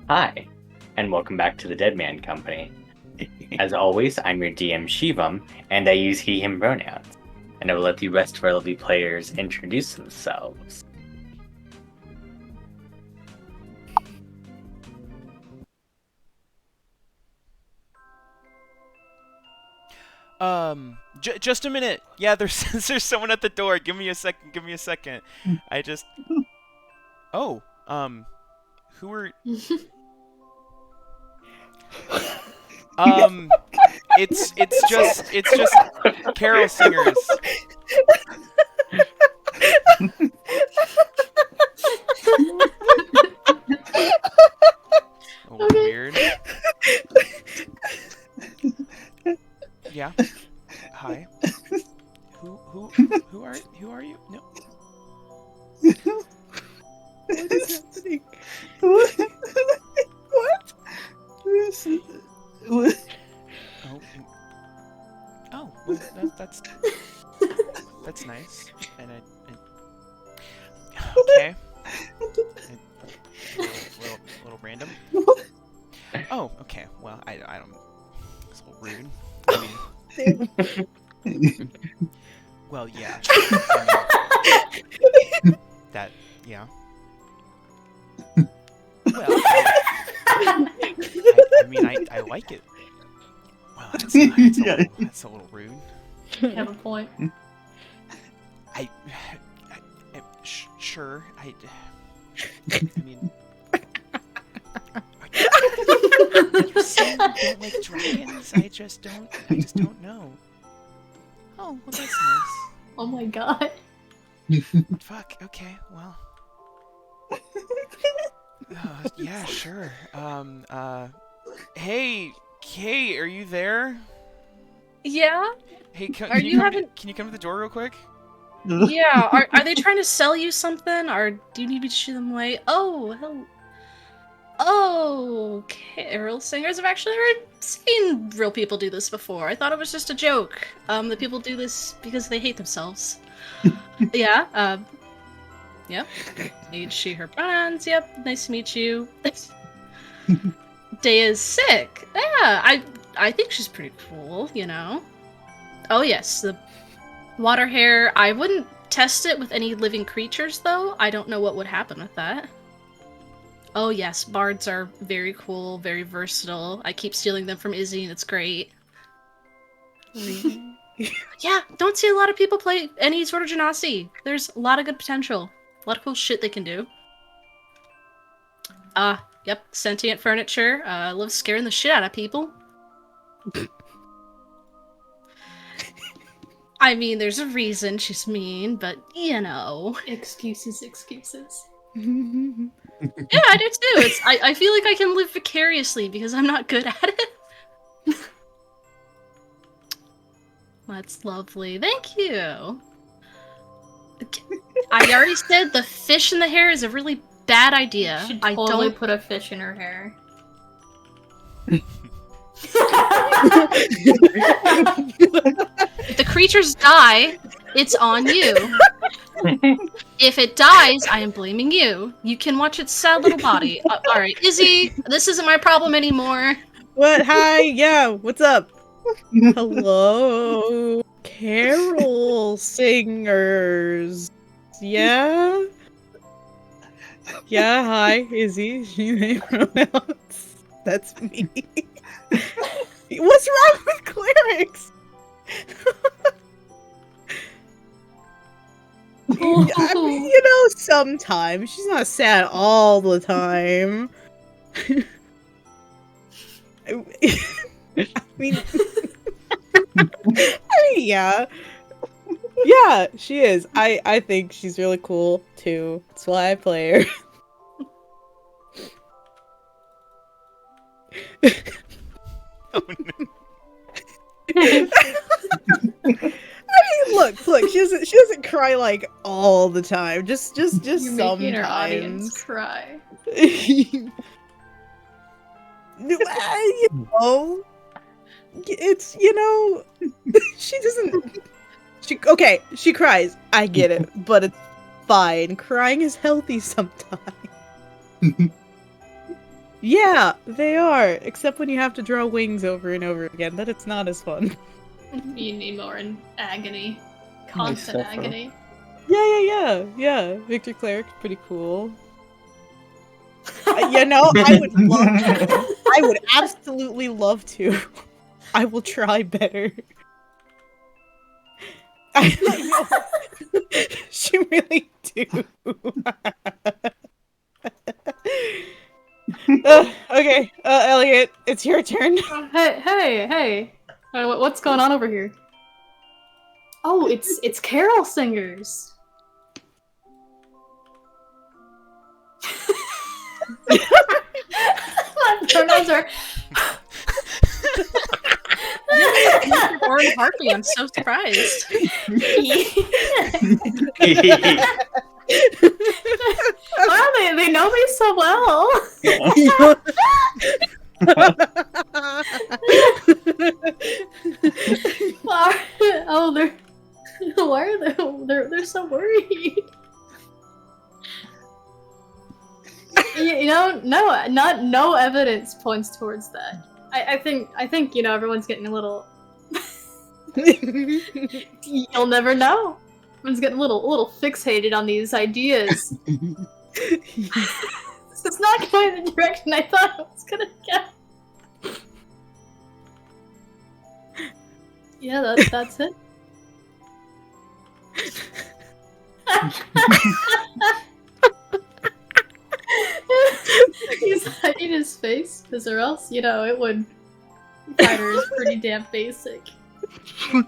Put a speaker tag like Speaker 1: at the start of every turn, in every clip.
Speaker 1: Hi, and welcome back to the Deadman Company. As always, I'm your DM Shivam, and I use he/him pronouns. And I will let the rest of our lovely players introduce themselves.
Speaker 2: Just a minute. Yeah, there's someone at the door. Give me a second. I just. Oh, who are? It's just carol singers. Oh, weird. Yeah. Hi. Who are you? No.
Speaker 3: What is happening? What? What?
Speaker 2: Oh, well, that's nice. And okay. A little random. Oh, okay. Well, I don't. It's a little rude. I mean, well, yeah. That, yeah. Well, I like it. Well, that's a little rude.
Speaker 4: You have a point.
Speaker 2: Sure. I mean, you say you don't like dragons? I just don't know. Oh, well, that's nice.
Speaker 4: Oh my god.
Speaker 2: Fuck. Okay. Well. Yeah. Sure. Hey, Kay, are you there?
Speaker 5: Yeah?
Speaker 2: Hey, can you come to the door real quick?
Speaker 5: Yeah. Are they trying to sell you something, or do you need me to shoo them away? Oh, hell. Oh, carol singers. I've actually seen real people do this before. I thought it was just a joke. That people do this because they hate themselves. Yeah. Yep. Need she, her pronouns. Yep. Nice to meet you. Day is sick. Yeah, I think she's pretty cool, you know. Oh yes, the water hair. I wouldn't test it with any living creatures, though. I don't know what would happen with that. Oh yes, bards are very cool, very versatile. I keep stealing them from Izzy, and it's great. Yeah, don't see a lot of people play any sort of genasi. There's a lot of good potential. A lot of cool shit they can do. Yep, sentient furniture. Loves scaring the shit out of people. I mean, there's a reason she's mean, but you know.
Speaker 4: Excuses.
Speaker 5: Yeah, I do too. I feel like I can live vicariously because I'm not good at it. That's lovely. Thank you. I already said the fish in the hair is a really bad idea.
Speaker 4: You should
Speaker 5: I
Speaker 4: totally
Speaker 5: don't
Speaker 4: put a fish in her hair.
Speaker 5: If the creatures die, it's on you. If it dies, I am blaming you. You can watch its sad little body. Alright, Izzy, this isn't my problem anymore.
Speaker 3: What? Hi? Yeah, what's up? Hello? Carol singers. Yeah? Yeah, hi, Izzy. She pronouns. That's me. What's wrong with clerics? I mean, sometimes she's not sad all the time. I mean, yeah. Yeah, she is. I think she's really cool too. That's why I play her.
Speaker 2: Oh, no.
Speaker 3: I mean, look, she doesn't cry like all the time. Just
Speaker 4: You're
Speaker 3: sometimes.
Speaker 4: making our audience cry.
Speaker 3: It's she doesn't. She cries. I get it, but it's fine. Crying is healthy sometimes. Yeah, they are. Except when you have to draw wings over and over again, then it's not as fun.
Speaker 4: Me and Nemo are in agony. Constant
Speaker 1: Nice stuff,
Speaker 4: agony.
Speaker 3: Yeah. Victor Cleric's pretty cool. I would absolutely love to. I will try better. I know. She really do. Okay, Elliot, it's your turn.
Speaker 4: Hey! What's going on over here? Oh, it's carol singers. My pronouns are.
Speaker 5: Warren Harpy, I'm so surprised.
Speaker 4: Wow, they know me so well. Why are they're so worried? No evidence points towards that. I think everyone's getting a little. You'll never know. Everyone's getting a little fixated on these ideas. This is not going the direction I thought it was gonna go. Yeah, that's it. He's hiding his face, because or else, it would. Fighter is pretty damn basic.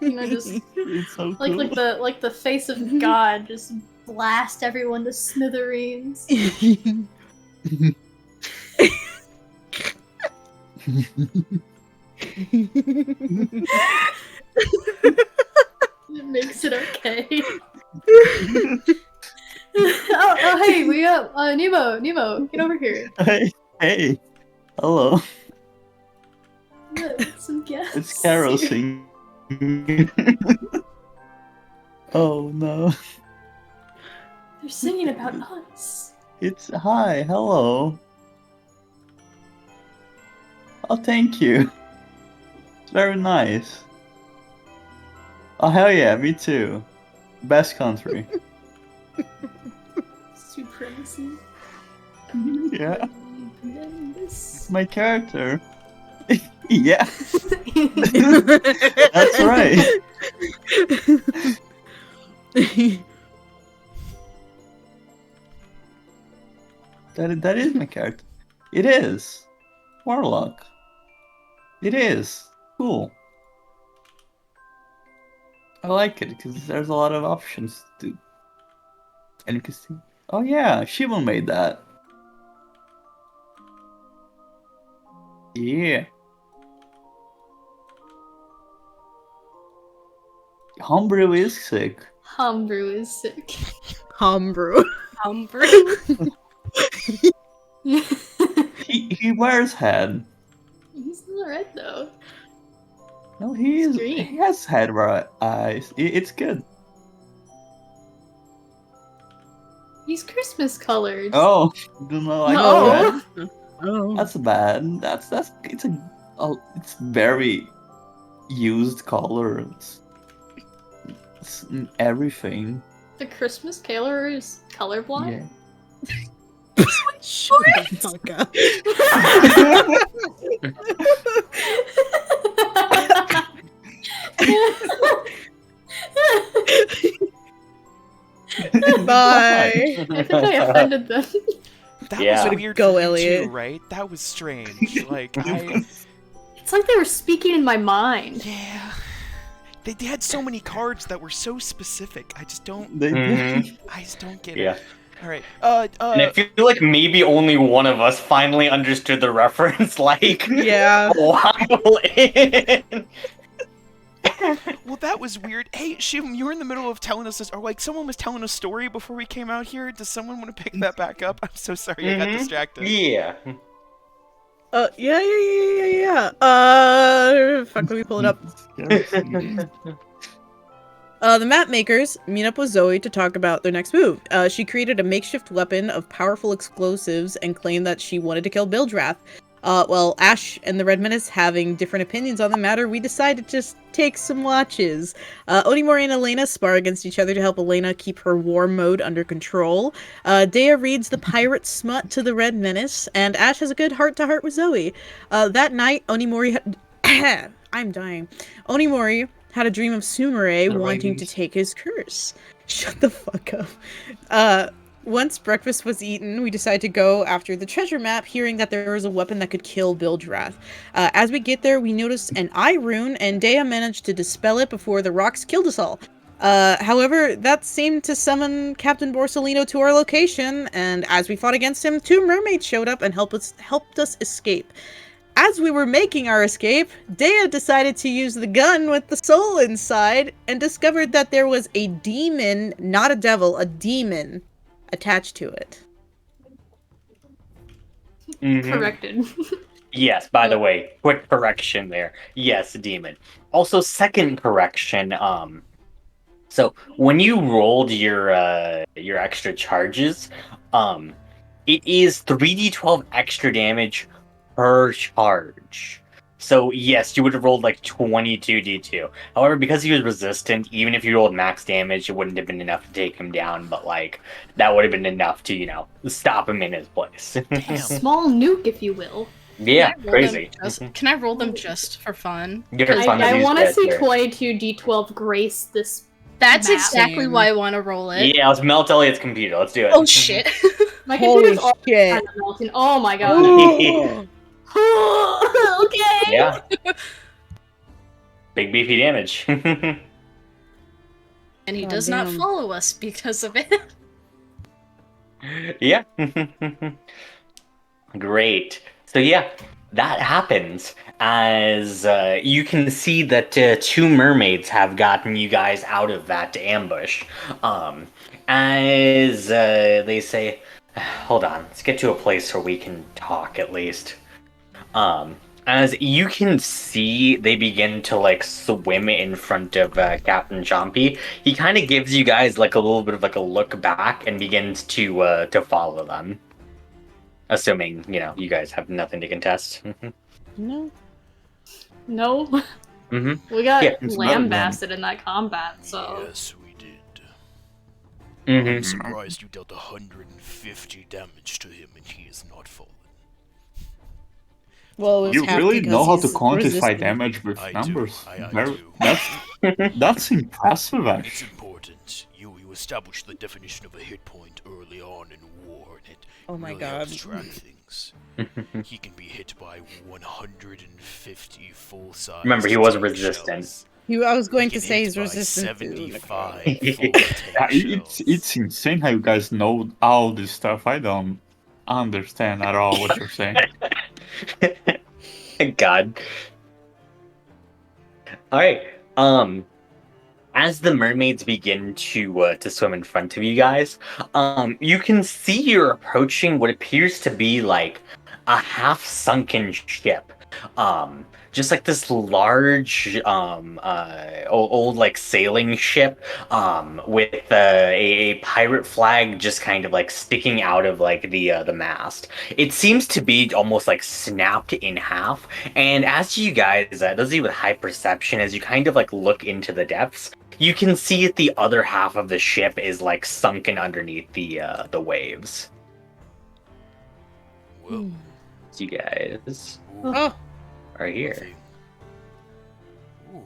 Speaker 4: Just
Speaker 6: It's so
Speaker 4: like
Speaker 6: cool.
Speaker 4: the face of God, just blast everyone to smithereens. It makes it okay. oh, hey, we got Nemo, get over here.
Speaker 6: Hey, hello.
Speaker 4: Look, some guests.
Speaker 6: It's Carol
Speaker 4: here.
Speaker 6: singing. Oh no.
Speaker 4: They're singing about us.
Speaker 6: It's hi, hello. Oh, thank you. Very nice. Oh hell yeah, me too. Best country.
Speaker 4: Supremacy.
Speaker 6: Yeah,
Speaker 4: This.
Speaker 6: my character. Yeah, that's right. That is my character. It is. Warlock. It is. Cool. I like it because there's a lot of options to. And you can see. Oh yeah, Shiva made that. Yeah. Homebrew is sick.
Speaker 4: Homebrew is sick.
Speaker 3: Homebrew.
Speaker 5: Homebrew.
Speaker 6: He wears head.
Speaker 4: He's not red though.
Speaker 6: No, he is.
Speaker 4: green.
Speaker 6: He has head eyes. It's good.
Speaker 4: He's Christmas colored.
Speaker 6: Oh, do not like
Speaker 4: No.
Speaker 6: red?
Speaker 3: Oh.
Speaker 6: That's bad. It's very used color. It's in everything.
Speaker 4: The Christmas Caller is colorblind.
Speaker 6: Yeah.
Speaker 3: Shut the fuck up. Bye.
Speaker 4: I think I offended them.
Speaker 2: That
Speaker 1: Yeah.
Speaker 2: was
Speaker 1: Way to
Speaker 2: weird
Speaker 3: go,
Speaker 2: for you
Speaker 3: Elliot.
Speaker 2: too, right? That was strange. Like, I...
Speaker 4: It's like they were speaking in my mind.
Speaker 2: Yeah. They had so many cards that were so specific. I just don't...
Speaker 6: They
Speaker 1: Mhm.
Speaker 2: I just don't get
Speaker 1: Yeah.
Speaker 2: it. Alright,
Speaker 1: And I feel like maybe only one of us finally understood the reference, like,
Speaker 3: Yeah.
Speaker 1: a while in.
Speaker 2: well, that was weird. Hey, Shivum, you were in the middle of telling us this, or like someone was telling a story before we came out here. Does someone want to pick that back up? I'm so sorry, I got
Speaker 1: Mhm.
Speaker 2: distracted.
Speaker 1: Yeah.
Speaker 3: Yeah. Fuck, let me pull it up. The map makers meet up with Zoe to talk about their next move. She created a makeshift weapon of powerful explosives and claimed that she wanted to kill Bildrath. Well, Ash and the Red Menace having different opinions on the matter, we decided to just take some watches. Onimori and Elena spar against each other to help Elena keep her war mode under control. Dea reads the pirate smut to the Red Menace, and Ash has a good heart-to-heart with Zoe. That night, Onimori I'm dying. Onimori had a dream of Sumire wanting to take his curse. Shut the fuck up. Once breakfast was eaten, we decided to go after the treasure map, hearing that there was a weapon that could kill Bildrath. As we get there, we notice an eye rune, and Dea managed to dispel it before the rocks killed us all. However, that seemed to summon Captain Borsalino to our location, and as we fought against him, 2 mermaids showed up and helped us escape. As we were making our escape, Dea decided to use the gun with the soul inside and discovered that there was a demon, not a devil, a demon, attached to it.
Speaker 1: Mhm.
Speaker 4: Corrected.
Speaker 1: Yes, by the way, quick correction there. Yes, demon. Also, second correction, so when you rolled your extra charges, it is 3d12 extra damage per charge. So yes, you would have rolled like 22d2. However, because he was resistant, even if you rolled max damage, it wouldn't have been enough to take him down, but like that would have been enough to, stop him in his place.
Speaker 2: Damn.
Speaker 4: Small nuke, if you will.
Speaker 1: Yeah,
Speaker 5: Can I roll
Speaker 1: crazy.
Speaker 5: Can I roll them just for fun?
Speaker 1: Get
Speaker 5: 'Cause
Speaker 1: fun
Speaker 4: I
Speaker 1: with
Speaker 4: want to
Speaker 1: these
Speaker 4: see
Speaker 1: guys here.
Speaker 4: 22d12 grace this.
Speaker 5: That's
Speaker 4: map.
Speaker 5: exactly
Speaker 3: Same.
Speaker 5: why I want to roll it.
Speaker 1: Yeah, let's melt Elliot's computer. Let's do it.
Speaker 5: Oh shit.
Speaker 4: My
Speaker 3: Holy
Speaker 4: computer's all
Speaker 3: shit.
Speaker 4: kind of melting. Oh my god. Okay.
Speaker 1: Yeah. Big beefy damage.
Speaker 5: And he
Speaker 3: God
Speaker 5: does not
Speaker 3: damn.
Speaker 5: follow us because of it.
Speaker 1: Yeah. Great. So yeah, that happens as you can see that 2 mermaids have gotten you guys out of that ambush. As they say, hold on, let's get to a place where we can talk at least. As you can see, they begin to like swim in front of Captain Chompy. He kind of gives you guys like a little bit of like a look back and begins to follow them. Assuming, you guys have nothing to contest.
Speaker 3: No.
Speaker 4: No.
Speaker 1: Mm-hmm.
Speaker 4: We got
Speaker 1: Yeah,
Speaker 6: it's better than-
Speaker 4: lambasted in that combat, so.
Speaker 7: Yes, we did.
Speaker 1: Mm-hmm.
Speaker 7: I'm surprised you dealt 150 damage to him and he is not fallen.
Speaker 3: Well, it was
Speaker 6: You
Speaker 3: half
Speaker 6: really
Speaker 3: because
Speaker 6: know how to
Speaker 3: he's
Speaker 6: quantify
Speaker 3: resistant.
Speaker 6: damage with
Speaker 7: I
Speaker 6: numbers.
Speaker 7: do. I
Speaker 6: Very-
Speaker 7: do.
Speaker 6: That's impressive,
Speaker 7: It's
Speaker 6: actually.
Speaker 7: important. You established the definition of a hit point early on in war, and it
Speaker 3: Oh my
Speaker 7: really
Speaker 3: god.
Speaker 7: helps track things. He can be hit by 150 full-size.
Speaker 1: Remember, he was
Speaker 7: tank
Speaker 1: resistant.
Speaker 7: shells.
Speaker 3: I was going
Speaker 7: He
Speaker 3: to
Speaker 7: can
Speaker 3: say
Speaker 7: hit
Speaker 3: he's
Speaker 7: by
Speaker 3: resistant to
Speaker 7: 75
Speaker 3: necrotic.
Speaker 7: full
Speaker 6: Yeah,
Speaker 7: tank shells.
Speaker 6: it's insane how you guys know all this stuff. I don't understand at all what you're saying.
Speaker 1: God. All right. As the mermaids begin to swim in front of you guys, you can see you're approaching what appears to be like a half-sunken ship. Just like this large, old like sailing ship, with a pirate flag just kind of like sticking out of like the mast. It seems to be almost like snapped in half. And as you guys, those of you with high perception, as you kind of like look into the depths, you can see that the other half of the ship is like sunken underneath the waves.
Speaker 7: Well,
Speaker 1: So you guys
Speaker 3: Oh,
Speaker 1: are here.
Speaker 7: nothing. Ooh.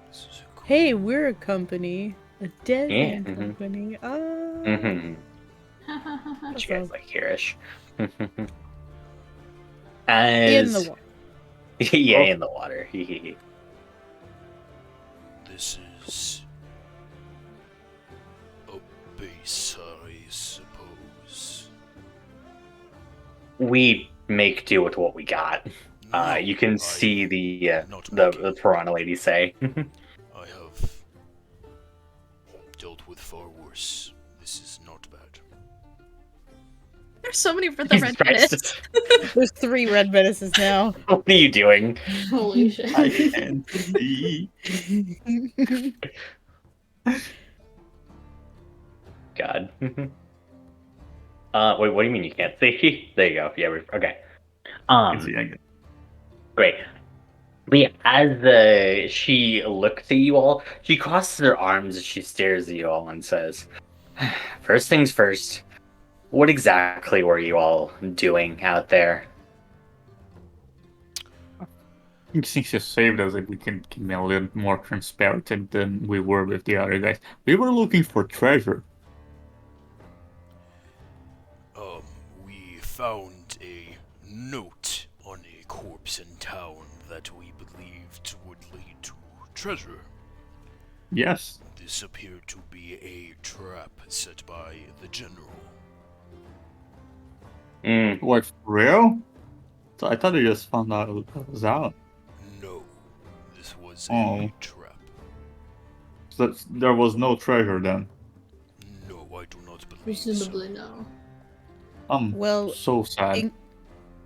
Speaker 7: This is a
Speaker 3: Hey, we're a company. A Deadman
Speaker 1: Yeah,
Speaker 3: Company.
Speaker 1: Mm-hmm.
Speaker 3: That's
Speaker 1: You guys
Speaker 3: all.
Speaker 1: like hereish.
Speaker 3: In the
Speaker 1: As
Speaker 3: water.
Speaker 1: yeah,
Speaker 6: Oh.
Speaker 1: in the water.
Speaker 7: This is a base, I suppose.
Speaker 1: We make do with what we got.
Speaker 7: No,
Speaker 1: You can
Speaker 7: I
Speaker 1: see
Speaker 7: not
Speaker 1: the
Speaker 7: making.
Speaker 1: piranha lady say.
Speaker 7: I have dealt with far worse. This is not bad.
Speaker 5: There's so many for the
Speaker 1: Jesus
Speaker 5: red
Speaker 1: Christ.
Speaker 5: minutes.
Speaker 3: There's 3 red menaces now.
Speaker 1: What are you doing?
Speaker 4: Holy shit.
Speaker 6: I can't see.
Speaker 1: God. Wait, what do you mean you can't see? There you go. Yeah, okay.
Speaker 6: I can see, I can.
Speaker 1: Great. But yeah, as she looks at you all, she crosses her arms as she stares at you all and says, "First things first, what exactly were you all doing out there?"
Speaker 6: Since you saved us, we can be a little more transparent than we were with the other guys. We were looking for treasure.
Speaker 7: We found a note on a corpse in town that we believed would lead to treasure.
Speaker 6: Yes.
Speaker 7: This appeared to be a trap set by the general.
Speaker 6: What, for real? So I thought you just found out it was out.
Speaker 7: No, this was
Speaker 6: Oh.
Speaker 7: a trap.
Speaker 6: So there was no treasure then.
Speaker 7: No, I do not believe
Speaker 4: Presumably
Speaker 7: so.
Speaker 4: no.
Speaker 3: Well,
Speaker 6: So sad.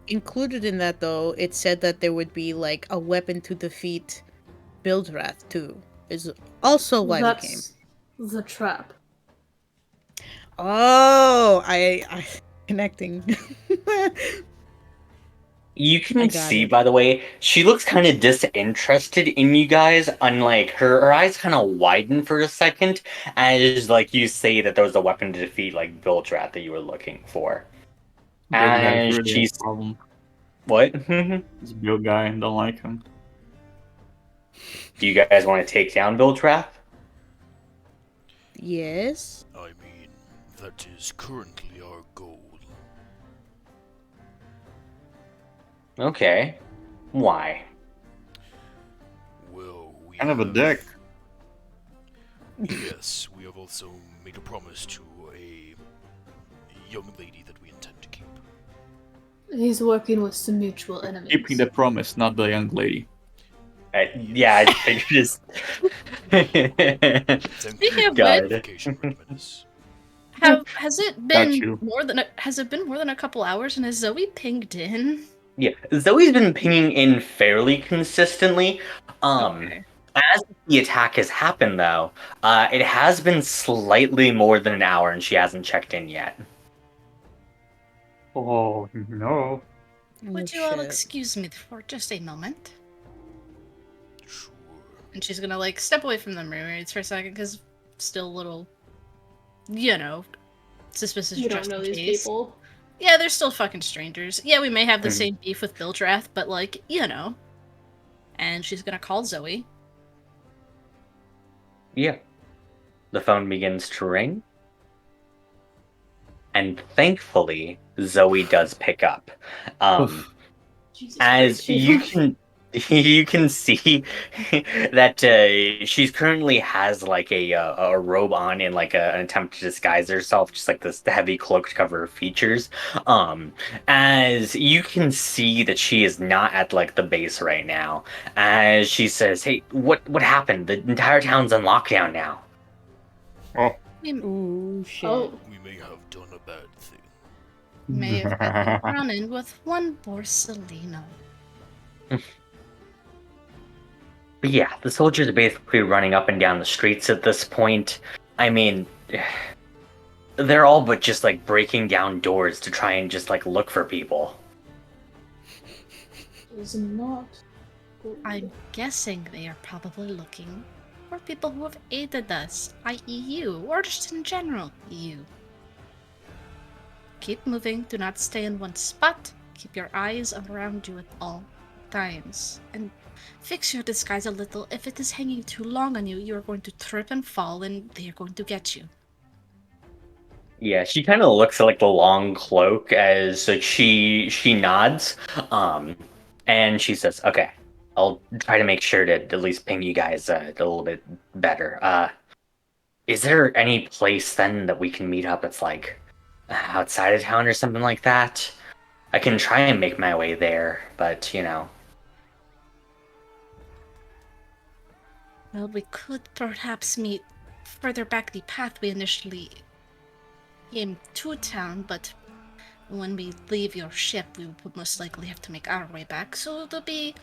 Speaker 3: included in that, though, it said that there would be, like, a weapon to defeat Bildwrath, too. Is also why we came.
Speaker 4: That's the trap.
Speaker 3: Oh, I connecting.
Speaker 1: You
Speaker 3: I
Speaker 1: can
Speaker 3: got
Speaker 1: see,
Speaker 3: it.
Speaker 1: by the way, she looks kind of disinterested in you guys, unlike her eyes kind of widen for a second, as like you say that there was a weapon to defeat like Viltrat that you were looking for.
Speaker 6: Build guy
Speaker 1: And
Speaker 6: really
Speaker 1: she's
Speaker 6: has a problem.
Speaker 1: what?
Speaker 6: This build guy, don't like him.
Speaker 1: Do you guys want to take down Viltrat?
Speaker 3: Yes.
Speaker 7: I mean, that is currently our goal.
Speaker 1: Okay. Why?
Speaker 7: Well, we
Speaker 6: Kind of a
Speaker 7: have-
Speaker 6: dick.
Speaker 7: Yes, we have also made a promise to a young lady that we intend to keep.
Speaker 4: He's working with some mutual enemies.
Speaker 6: Keeping the promise, not the young lady.
Speaker 1: Yeah, I figured just.
Speaker 7: Thank
Speaker 5: Speaking
Speaker 7: you
Speaker 5: of
Speaker 7: for
Speaker 1: which-
Speaker 7: clarification, Red Menace.
Speaker 5: Has it
Speaker 6: Got
Speaker 5: been
Speaker 6: you.
Speaker 5: has it been more than a couple hours and has Zoe pinged in?
Speaker 1: Yeah, Zoe's been pinging in fairly consistently.
Speaker 5: Okay.
Speaker 1: As the attack has happened, though, it has been slightly more than an hour, and she hasn't checked in yet.
Speaker 6: Oh no.
Speaker 5: Would you all excuse me for just a moment?
Speaker 7: Sure.
Speaker 5: And she's gonna like step away from the mermaids for a second because still a little, you know, suspicious.
Speaker 4: You don't
Speaker 5: just
Speaker 4: know
Speaker 5: in
Speaker 4: these
Speaker 5: case.
Speaker 4: people.
Speaker 5: Yeah, they're still fucking strangers. Yeah, we may have the
Speaker 1: Mhm.
Speaker 5: same beef with Bildrath, but like, you know. And she's gonna call Zoe.
Speaker 1: Yeah. The phone begins to ring. And thankfully, Zoe does pick up.
Speaker 4: Jesus
Speaker 1: As
Speaker 4: Christ,
Speaker 1: you
Speaker 4: Shiva.
Speaker 1: can you can see that she's currently has like a robe on in like an attempt to disguise herself, just like this heavy cloak to cover her features. As you can see that she is not at like the base right now. As she says, "Hey, what happened? The entire town's on lockdown now."
Speaker 5: We
Speaker 3: Ooh, shit.
Speaker 4: Oh,
Speaker 7: We may have done a bad thing.
Speaker 5: may have gotten run in with one Borsalino.
Speaker 1: But yeah, the soldiers are basically running up and down the streets at this point. I mean, they're all but just like breaking down doors to try and just like look for people.
Speaker 4: is not. good.
Speaker 5: I'm guessing they are probably looking for people who have aided us, i.e. you, or just in general, you. Keep moving, do not stay in one spot. Keep your eyes around you at all times. And fix your disguise a little. If it is hanging too long on you, you are going to trip and fall, and they are going to get you.
Speaker 1: Yeah, she kind of looks at like the long cloak as like she nods, and she says, "Okay, I'll try to make sure to at least ping you guys a little bit better. Is there any place then that we can meet up that's like outside of town or something like that? I can try and make my way there, but you know."
Speaker 5: Well, we could perhaps meet further back the path we initially came to town, but when we leave your ship, we would most likely have to make our way back, so it'll be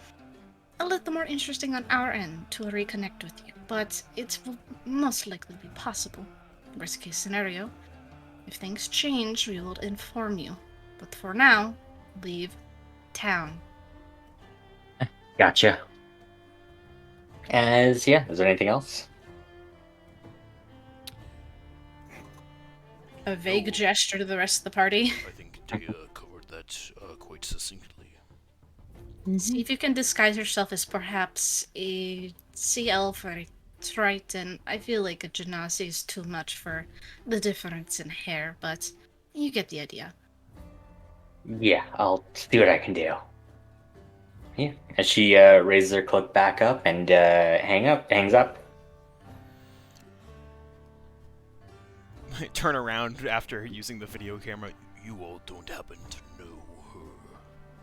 Speaker 5: a little more interesting on our end to reconnect with you. But it will most likely be possible. Worst case scenario, if things change, we will inform you. But for now, leave town.
Speaker 1: Gotcha. Is there anything else?
Speaker 5: A vague gesture to the rest of the party.
Speaker 7: I think Dia covered that quite succinctly.
Speaker 5: See if you can disguise yourself as perhaps a sea elf or a triton. I feel like a genasi is too much for the difference in hair, but you get the idea.
Speaker 1: Yeah, I'll see what I can do. Yeah, and she raises her cloak back up and hangs up.
Speaker 2: I turn around after using the video camera.
Speaker 7: You all don't happen to know her,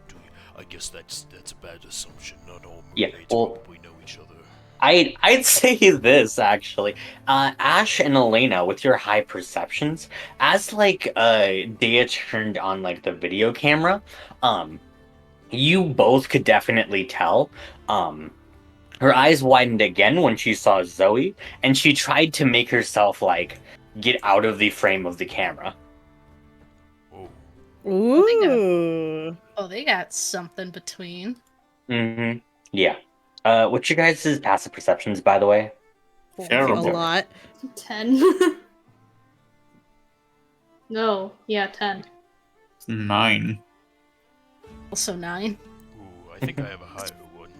Speaker 7: do you? I guess that's a bad assumption. Not all
Speaker 1: Yeah,
Speaker 7: mermaids
Speaker 1: well,
Speaker 7: probably know each other.
Speaker 1: I'd say this actually, Ash and Elena, with your high perceptions, as like Dea turned on like the video camera, you both could definitely tell. Her eyes widened again when she saw Zoe, and she tried to make herself like get out of the frame of the camera.
Speaker 7: Oh,
Speaker 3: Ooh.
Speaker 5: Oh, they got something between.
Speaker 1: Mm-hmm. Yeah. What's your guys' passive perceptions, by the way?
Speaker 3: A
Speaker 6: Terrible.
Speaker 3: lot.
Speaker 4: 10. No, yeah, 10.
Speaker 6: 9.
Speaker 5: Also 9.
Speaker 7: ooh, I think I have a higher one.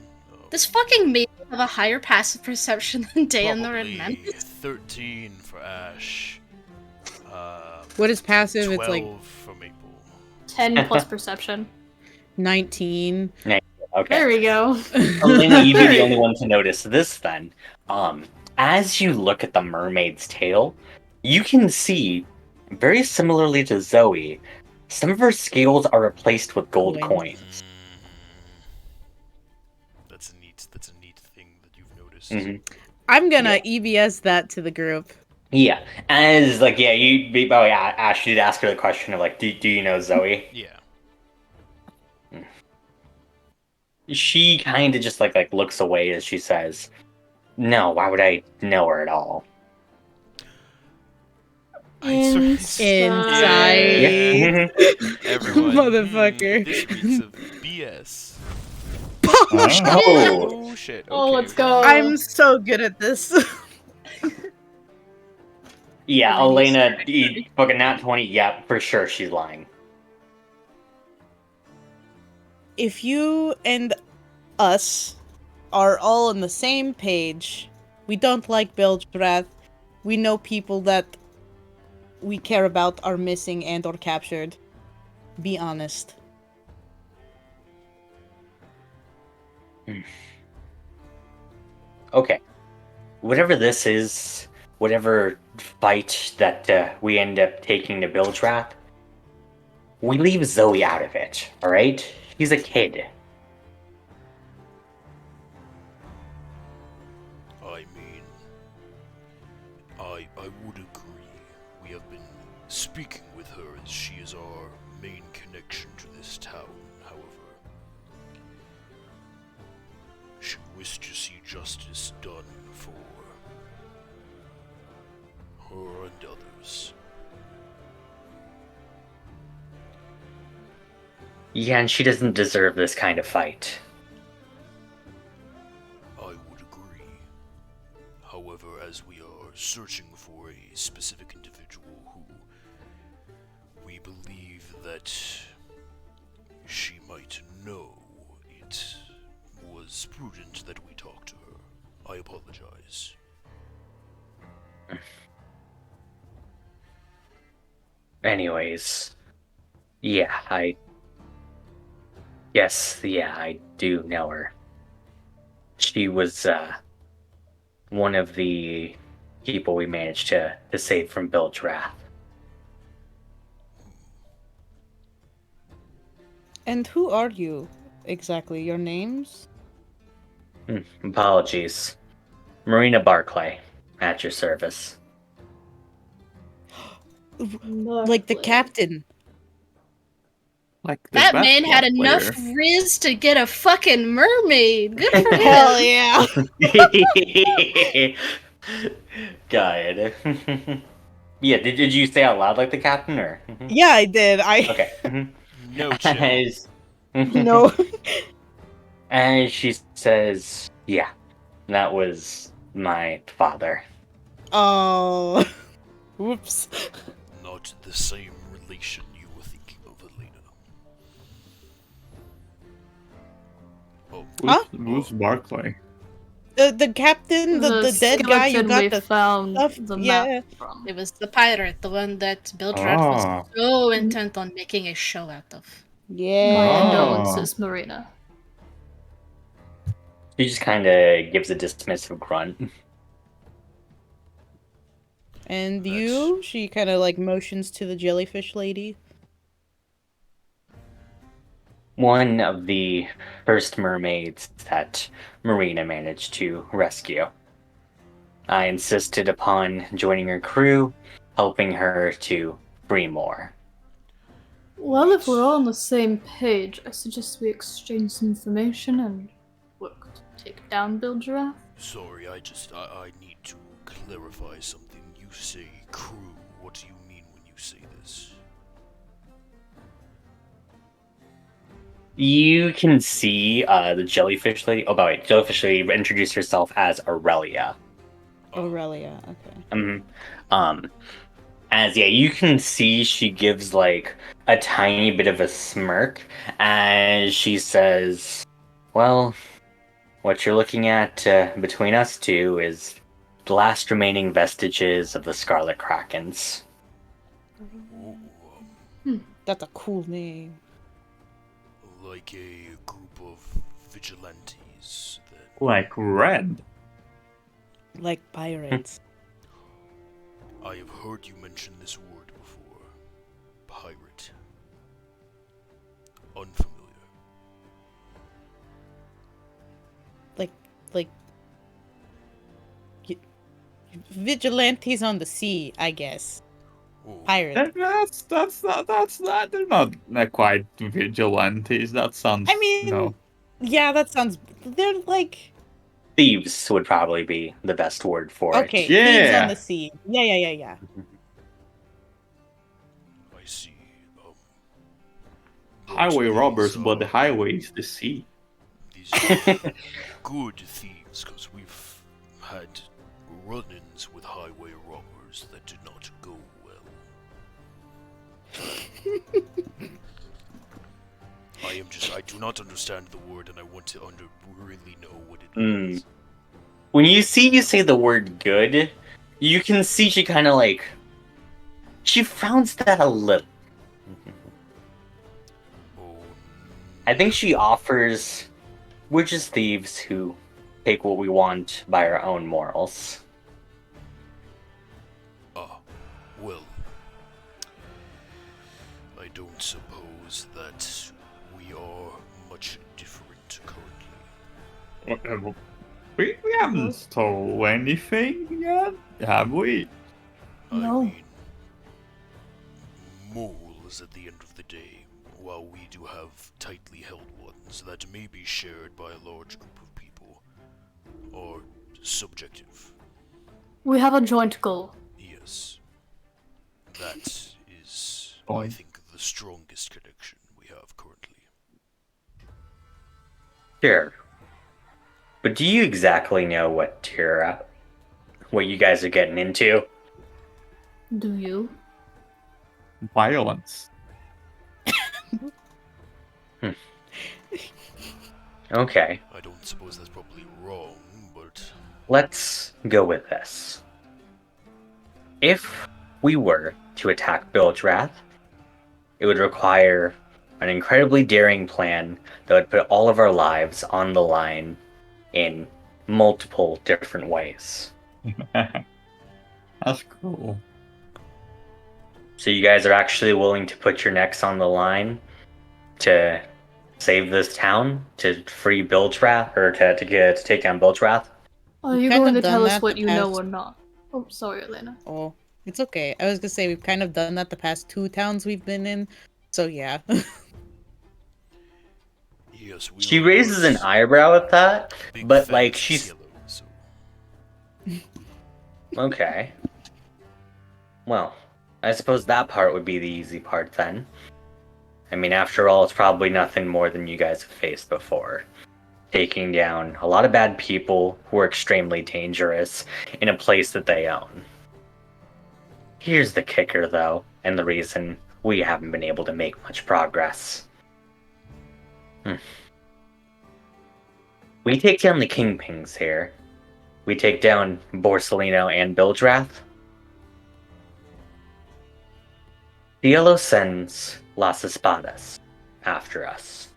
Speaker 5: This fucking maiden have a higher passive perception than Day and the Red
Speaker 7: Probably
Speaker 5: Men.
Speaker 7: 13 for Ash.
Speaker 3: What is passive?
Speaker 7: 12
Speaker 3: It's like
Speaker 7: for Maple.
Speaker 4: 10 plus perception.
Speaker 3: 19.
Speaker 1: Okay.
Speaker 4: There we go.
Speaker 1: Elena, you'd be the only one to notice this then. As you look at the mermaid's tail, you can see, very similarly to Zoe, some of her scales are replaced with gold
Speaker 3: Coins.
Speaker 1: coins.
Speaker 7: That's a neat thing that you've noticed.
Speaker 1: Mhm.
Speaker 3: I'm gonna EBS that to the group.
Speaker 1: Yeah, Ash did ask her the question of like, do you know Zoe?
Speaker 7: Yeah.
Speaker 1: She kind of just like looks away as she says, "No, why would I know her at all?"
Speaker 3: Inside.
Speaker 1: Yeah.
Speaker 7: Everyone.
Speaker 3: Motherfucker.
Speaker 7: This reeks of BS.
Speaker 1: Oh,
Speaker 7: Oh shit.
Speaker 4: Oh,
Speaker 7: okay.
Speaker 4: let's go.
Speaker 3: I'm so good at this.
Speaker 1: yeah,
Speaker 5: Ladies.
Speaker 1: Elena, fucking nat 20. Yeah, for sure, she's lying.
Speaker 3: If you and us are all on the same page, we don't like Bilgebrath. We know people that we care about are missing and or captured. Be honest.
Speaker 1: Okay, whatever this is, whatever fight that we end up taking to Bilgewath, we leave Zoe out of it. All right, she's a kid.
Speaker 7: I mean, I would agree. We have been speaking with her as she is our main connection to this town. However, she wished to see justice done for her and others.
Speaker 1: Yeah, and she doesn't deserve this kind of fight.
Speaker 7: I would agree. However, as we are searching for a specific individual who we believe that she might know, it was prudent
Speaker 1: Anyways, yeah, I do know her. She was one of the people we managed to save from Bilge wrath.
Speaker 3: And who are you exactly? Your names?
Speaker 1: Apologies. Marina Barclay, at your service.
Speaker 3: Like the
Speaker 4: Lovely.
Speaker 3: captain.
Speaker 6: Like the
Speaker 5: That man had
Speaker 6: basketball
Speaker 5: enough
Speaker 6: player.
Speaker 5: riz to get a fucking mermaid. Good for him.
Speaker 3: Hell yeah.
Speaker 1: God. Yeah, did you say out loud like the captain, or?
Speaker 3: Yeah, I did.
Speaker 1: Okay.
Speaker 7: No chill.
Speaker 1: As,
Speaker 3: No.
Speaker 1: as she says, yeah, that was my father.
Speaker 3: Oh. Whoops.
Speaker 7: Not the same relation you were thinking of, Elena. Oh,
Speaker 3: Huh?
Speaker 6: Who's Barclay?
Speaker 3: The captain, the dead guy you
Speaker 4: skeleton
Speaker 3: got
Speaker 4: we
Speaker 3: the
Speaker 4: found
Speaker 3: stuff.
Speaker 4: the
Speaker 3: Yeah.
Speaker 4: map from.
Speaker 5: It was the pirate, the one that Bildred was
Speaker 6: Ah.
Speaker 5: so intent on making a show out of.
Speaker 3: Yeah.
Speaker 4: My
Speaker 6: Oh.
Speaker 4: condolences, Marina.
Speaker 1: She just kind of gives a dismissive grunt.
Speaker 3: And
Speaker 7: That's-
Speaker 3: you? She kind of like motions to the jellyfish lady.
Speaker 1: One of the first mermaids that Marina managed to rescue. I insisted upon joining her crew, helping her to free more.
Speaker 4: Well, if we're all on the same page, I suggest we exchange some information and work to take down Bill Giraffe.
Speaker 7: sorry, I need to clarify something. You say crew. What do you mean when you say this?
Speaker 1: You can see the jellyfish lady. Oh, by the way, jellyfish lady introduced herself as Aurelia.
Speaker 3: Aurelia, okay.
Speaker 1: You can see she gives like a tiny bit of a smirk as she says, "Well, what you're looking at between us two is the last remaining vestiges of the Scarlet Krakens."
Speaker 7: Oh,
Speaker 3: That's a cool name.
Speaker 7: like a group of vigilantes, then.
Speaker 6: Like red.
Speaker 3: Like pirates.
Speaker 7: I have heard you mention this word before. Pirate. Unfamiliar.
Speaker 3: like vigilantes on the sea, I guess.
Speaker 7: Oh,
Speaker 3: Pirate.
Speaker 6: That's not. They're not quite vigilantes. That sounds.
Speaker 3: I mean,
Speaker 6: no.
Speaker 3: yeah, that sounds. They're like
Speaker 1: Thieves would probably be the best word for
Speaker 3: okay,
Speaker 1: it.
Speaker 3: thieves on
Speaker 6: Yeah.
Speaker 3: the sea. Yeah.
Speaker 7: I see.
Speaker 6: Highway
Speaker 7: these
Speaker 6: robbers, but the
Speaker 7: are-
Speaker 6: highway is the sea.
Speaker 7: These are good thieves, because we've had run-ins with highway robbers that did not go well. I do not understand the word, and I want to really know what it means.
Speaker 1: When you say the word good, you can see she kind of like she frowns that a little.
Speaker 7: Oh,
Speaker 1: I think she offers we're just thieves who take what we want by our own morals.
Speaker 7: well, I don't suppose that we are much different currently.
Speaker 6: We haven't stole anything yet, have we?
Speaker 4: No.
Speaker 7: I mean, morals at the end of the day, while we do have tightly held ones that may be shared by a large group of people, are subjective.
Speaker 4: We have a joint goal.
Speaker 7: Yes. That is, I think, the strongest connection we have currently.
Speaker 1: Sure. But do you exactly know what you guys are getting into?
Speaker 4: Do you?
Speaker 6: Violence.
Speaker 1: Okay,
Speaker 7: I don't suppose that's probably wrong, but
Speaker 1: let's go with this. If we were to attack Bildrath, it would require an incredibly daring plan that would put all of our lives on the line in multiple different ways.
Speaker 6: That's cool.
Speaker 1: So you guys are actually willing to put your necks on the line to save this town, to free Bildrath, or to take down Bildrath?
Speaker 4: Are you
Speaker 3: kind
Speaker 4: going
Speaker 3: of
Speaker 4: to tell
Speaker 3: done
Speaker 4: us
Speaker 3: that
Speaker 4: what
Speaker 3: the
Speaker 4: you know
Speaker 3: past-
Speaker 4: or not? Oh, sorry, Elena.
Speaker 3: Oh, it's okay. I was gonna say we've kind of done that the past 2 towns we've been in, so yeah.
Speaker 7: Yes, we
Speaker 1: She
Speaker 7: are
Speaker 1: raises an
Speaker 7: both
Speaker 1: eyebrow at that,
Speaker 7: big
Speaker 1: but
Speaker 7: fans
Speaker 1: like
Speaker 7: of
Speaker 1: she's
Speaker 7: Cielo, so
Speaker 1: okay. Well, I suppose that part would be the easy part then. I mean, after all, it's probably nothing more than you guys have faced before. Taking down a lot of bad people who are extremely dangerous in a place that they own. Here's the kicker, though, and the reason we haven't been able to make much progress. We take down the Kingpins here. We take down Borsalino and Bildrath. Cielo sends Las Espadas after us.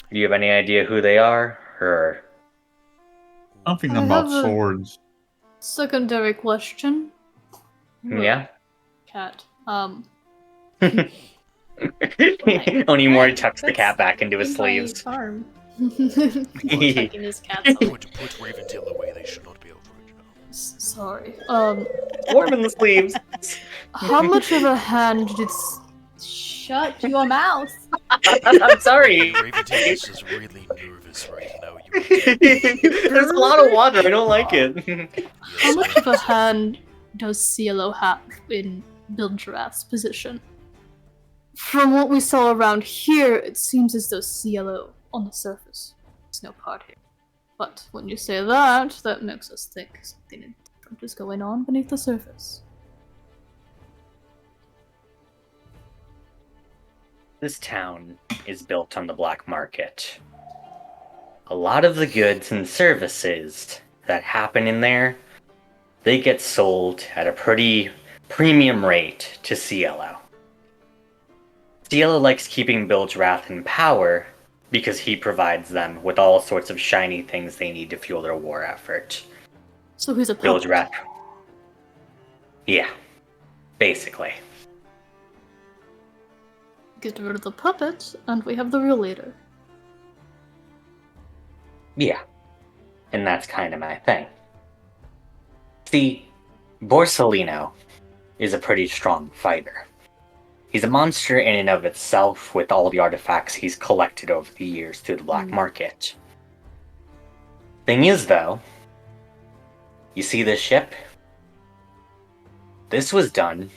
Speaker 1: Do you have any idea who they are? Or
Speaker 6: Something
Speaker 4: I
Speaker 6: about
Speaker 4: have a-
Speaker 6: swords.
Speaker 4: Secondary question.
Speaker 1: yeah?
Speaker 4: Cat.
Speaker 1: Onimori tucks the cat back into his
Speaker 5: in my
Speaker 1: sleeves.
Speaker 5: farm.
Speaker 4: Checking his cat's away.
Speaker 7: put Raventail away. They should not be outraged now.
Speaker 4: Sorry.
Speaker 1: Warm in the sleeves.
Speaker 4: How much of a hand did... Shut your mouth!
Speaker 1: I'm sorry.
Speaker 7: Raventail is just really nervous right now.
Speaker 1: There's a lot of water. I don't like it.
Speaker 4: How much of a hand does Cielo have in Bildrath's position? From what we saw around here, it seems as though Cielo, on the surface, has no part here. But when you say that, that makes us think something different is going on beneath the surface.
Speaker 1: This town is built on the black market. A lot of the goods and services that happen in there, they get sold at a pretty premium rate to Cielo. Cielo likes keeping Bildrath in power because he provides them with all sorts of shiny things they need to fuel their war effort.
Speaker 4: So he's a puppet.
Speaker 1: Bildrath. Yeah, basically.
Speaker 4: Get rid of the puppet, and we have the real leader.
Speaker 1: Yeah, and that's kind of my thing. See, Borsalino is a pretty strong fighter. He's a monster in and of itself with all the artifacts he's collected over the years through the black market. Thing is, though, you see this ship? This was done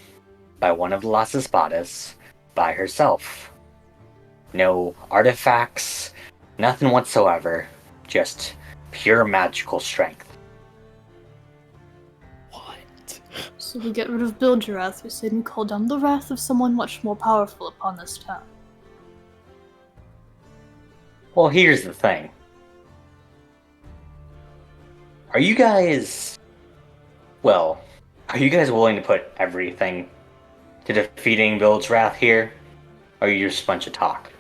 Speaker 1: by one of the Las Espadas by herself. No artifacts, nothing whatsoever, just pure magical strength.
Speaker 4: So we get rid of Bildrath, we say, and call down the wrath of someone much more powerful upon this town.
Speaker 1: Well, here's the thing. Are you guys willing to put everything to defeating Bildrath here? Or are you just a bunch of talk?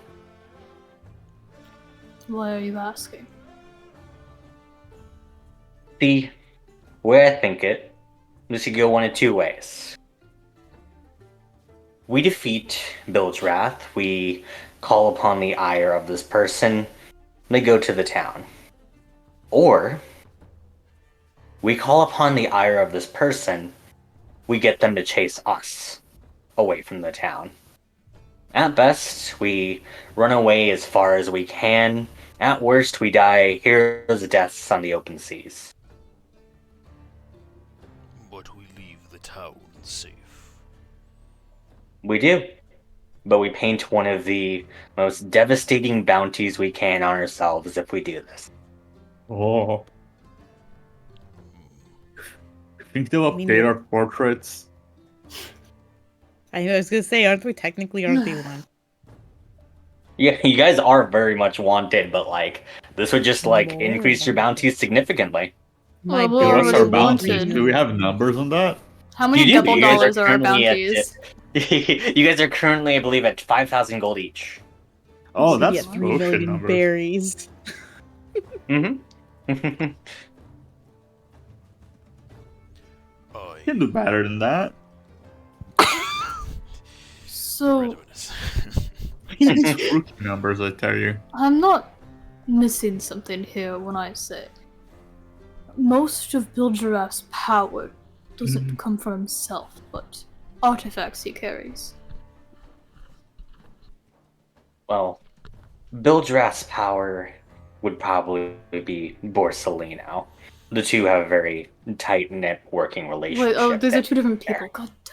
Speaker 4: Why are you asking?
Speaker 1: The way I think it, this could go one of two ways. We defeat Bildrath, we call upon the ire of this person, they go to the town. Or, we call upon the ire of this person, we get them to chase us away from the town. At best, we run away as far as we can. At worst, we die heroes' deaths on the open seas.
Speaker 7: But we leave the town safe.
Speaker 1: We do. But we paint one of the most devastating bounties we can on ourselves if we do this.
Speaker 6: Oh. I think they'll
Speaker 3: mean,
Speaker 6: update our portraits.
Speaker 3: I was gonna say, aren't we technically the one?
Speaker 1: Yeah, you guys are very much wanted, but like, This would just like
Speaker 3: More
Speaker 1: increase your
Speaker 3: bounties.
Speaker 1: bounties significantly.
Speaker 3: My
Speaker 4: Well,
Speaker 6: So what's
Speaker 4: already
Speaker 6: our
Speaker 3: bill
Speaker 6: bounties?
Speaker 4: wanted.
Speaker 6: Do we have numbers on that?
Speaker 4: How many
Speaker 1: You do.
Speaker 4: double
Speaker 1: You guys
Speaker 4: dollars are our
Speaker 1: currently at
Speaker 4: bounties?
Speaker 1: you guys are currently, I believe, at 5,000 gold each.
Speaker 6: Oh,
Speaker 3: So we
Speaker 6: that's
Speaker 3: get 3
Speaker 6: ocean
Speaker 3: million
Speaker 6: numbers.
Speaker 3: berries.
Speaker 1: Mm-hmm.
Speaker 7: I.
Speaker 6: You can do better than that.
Speaker 4: So,
Speaker 7: Wait a minute.
Speaker 6: It's rookie numbers, I tell you.
Speaker 4: I'm not missing something here when I say most of Bildgiraff's power doesn't come from himself, but artifacts he carries.
Speaker 1: Well, Bildrath's power would probably be Borsalino. The two have a very tight-knit working relationship.
Speaker 4: Wait, oh, these are two different
Speaker 1: there.
Speaker 4: people. God damn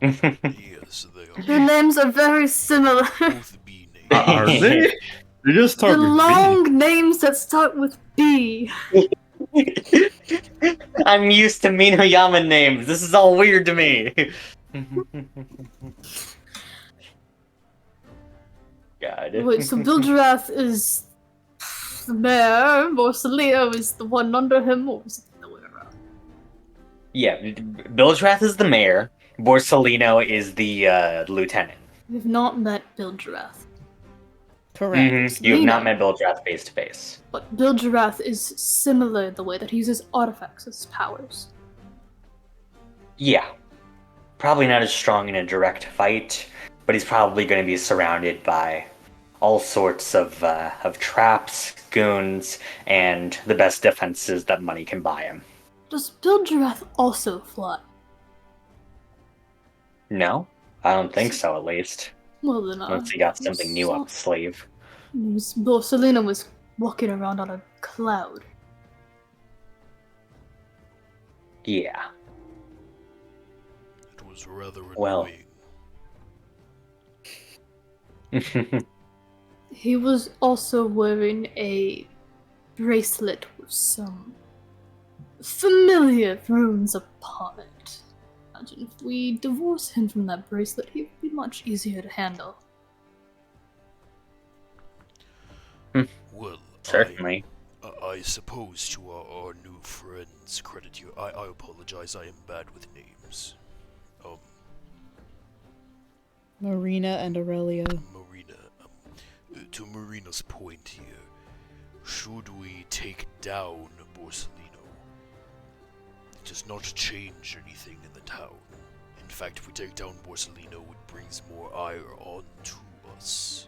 Speaker 7: Yes, they
Speaker 4: it.
Speaker 7: are.
Speaker 4: Their names are very similar.
Speaker 7: Both B names.
Speaker 6: Are they? They just
Speaker 4: The
Speaker 6: start with B.
Speaker 4: long names that start with B.
Speaker 1: I'm used to Minoyama names. This is all weird to me. God.
Speaker 4: Wait, so Bildgiraff is the mayor, Borsalino is the one under him, or is it the other way around?
Speaker 1: Yeah, Bildrath is the mayor. Borsalino is the lieutenant.
Speaker 4: We've not met Bildgiraff,
Speaker 3: Correct.
Speaker 1: Mhm. You have not
Speaker 4: Borsalino.
Speaker 1: met Bildrath face to face.
Speaker 4: But Bildgiraff is similar in the way that he uses artifacts as powers.
Speaker 1: Yeah. Probably not as strong in a direct fight, but he's probably going to be surrounded by all sorts of traps, goons, and the best defenses that money can buy him.
Speaker 4: Does Bildgiraff also fly?
Speaker 1: No? I don't think so, at least.
Speaker 4: Well then,
Speaker 1: Unless he got something new up his sleeve.
Speaker 4: Borsalino was walking around on a cloud.
Speaker 1: Yeah.
Speaker 7: It was rather
Speaker 1: Well.
Speaker 7: annoying.
Speaker 4: He was also wearing a bracelet with some familiar runes upon it. Imagine if we divorce him from that bracelet, he would be much easier to handle.
Speaker 7: Well,
Speaker 1: Certainly.
Speaker 7: I suppose to our new friends' credit you, I apologize, I am bad with names.
Speaker 3: Marina and Aurelia.
Speaker 7: Marina, to Marina's point here, should we take down Borsalino, it does not change anything in the town. In fact, if we take down Borsalino, it brings more ire onto us.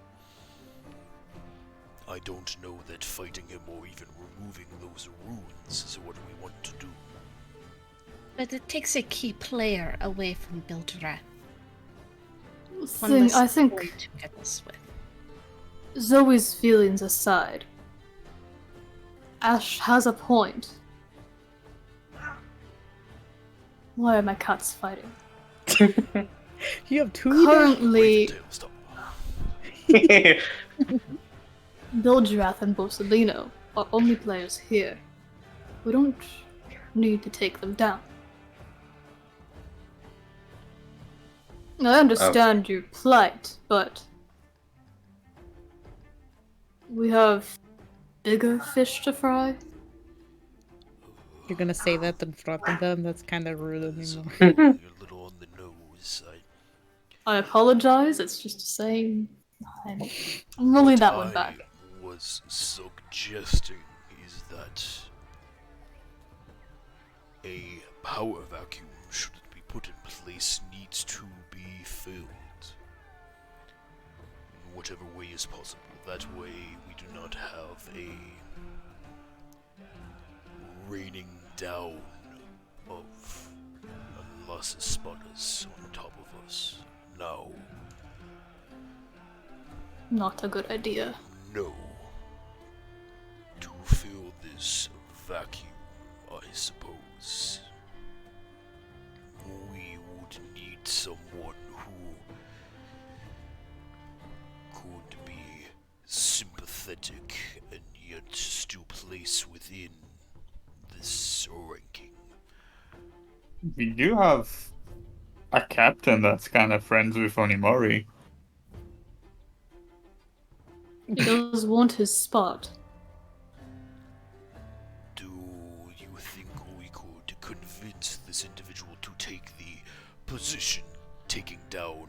Speaker 7: I don't know that fighting him or even removing those runes is what we want to do.
Speaker 5: But it takes a key player away from Bildrath.
Speaker 4: I think
Speaker 5: To get this with.
Speaker 4: Zoe's feelings aside, Ash has a point. Why are my cats fighting?
Speaker 3: You have 2
Speaker 4: Currently,
Speaker 7: Tail, stop.
Speaker 4: Bildgiraff and Borsalino are only players here. We don't need to take them down. I understand your plight, but we have bigger fish to fry.
Speaker 3: You're gonna say that in front of them? That's kind of rude anymore.
Speaker 7: You're a little on the nose.
Speaker 4: I apologize, it's just a saying. I'm rolling that one back.
Speaker 7: I was suggesting is that a power vacuum, should it be put in place, needs to be filled. In whatever way is possible. That way we do not have a raining down of unless spotters on top of us. No.
Speaker 4: Not a good idea.
Speaker 7: No. To fill this vacuum, I suppose, we would need someone who could be sympathetic and yet still place within this ranking.
Speaker 6: We do have a captain that's kind of friends with Onimori.
Speaker 4: He does want his spot.
Speaker 7: you think we could convince this individual to take the position, taking down?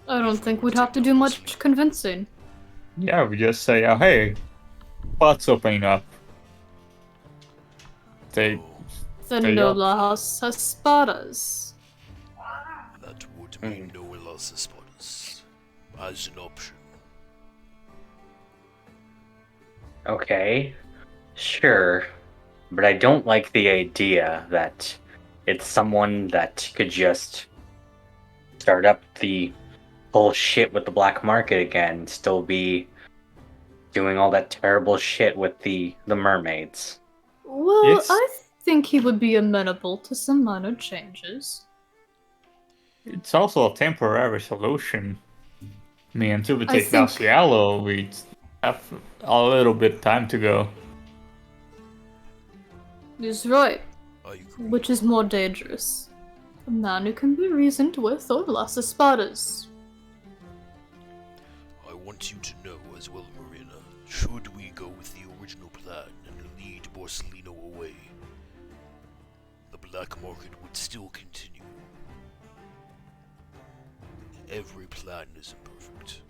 Speaker 4: I don't
Speaker 7: If we
Speaker 4: think
Speaker 7: were
Speaker 4: we'd
Speaker 7: to
Speaker 4: have to
Speaker 7: take
Speaker 4: do
Speaker 7: down
Speaker 4: much
Speaker 7: Borsellino.
Speaker 4: convincing.
Speaker 6: Yeah, we just say, hey, pot's opening up. They,
Speaker 7: Oh,
Speaker 4: The
Speaker 6: There you go.
Speaker 4: Nolas Espadas.
Speaker 7: that would mean no las espadas as an option.
Speaker 1: Okay, sure. But I don't like the idea that it's someone that could just start up the whole shit with the black market again, still be doing all that terrible shit with the mermaids.
Speaker 4: Well,
Speaker 6: Yes.
Speaker 4: I think he would be amenable to some minor changes.
Speaker 6: it's also a temporary solution. I mean, until we
Speaker 4: I
Speaker 6: take down
Speaker 4: think-
Speaker 6: Cielo, we have a little bit time to go.
Speaker 4: He's right.
Speaker 7: I agree.
Speaker 4: Which is more dangerous? A man who can be reasoned with or Las Espadas?
Speaker 7: I want you to know as well, Marina, should we go with the original plan and lead Borsellino away, the black market would still continue. Every plan is imperfect.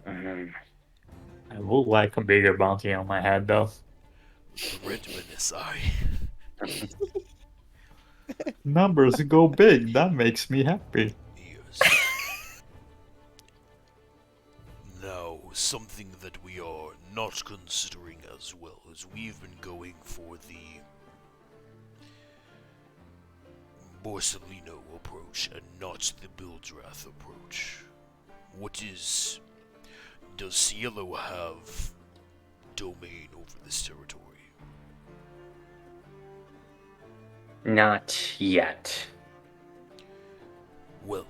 Speaker 6: I would like a bigger bounty on my head, though.
Speaker 7: Redman is I.
Speaker 6: Numbers go big, that makes me happy.
Speaker 7: Yes. Now, something that we are not considering as well is we've been going for the Borsellino approach and not the Bildrath approach. Does Cielo have domain over this territory?
Speaker 1: Not yet.
Speaker 7: Well,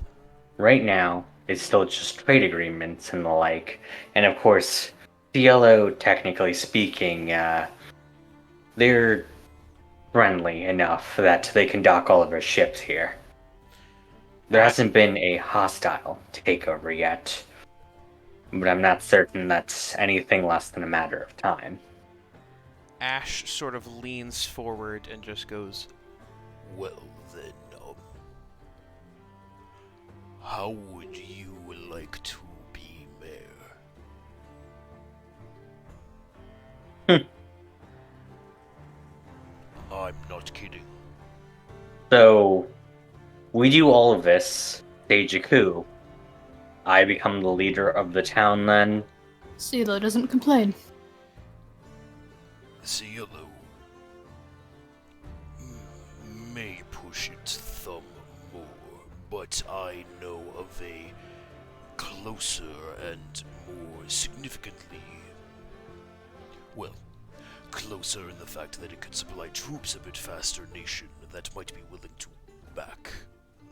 Speaker 1: Right now, it's still just trade agreements and the like. And of course, Cielo, technically speaking, they're friendly enough that they can dock all of our ships here. There hasn't been a hostile takeover yet, but I'm not certain that's anything less than a matter of time.
Speaker 2: Ash sort of leans forward and just goes,
Speaker 7: well then, how would you like to be mayor? I'm not kidding.
Speaker 1: So, we do all of this, stage a coup. I become the leader of the town then.
Speaker 4: CeeLo doesn't complain.
Speaker 7: Cielo may push its thumb more, but I know of a closer and more significantly, well, closer in the fact that it could supply troops a bit faster nation that might be willing to back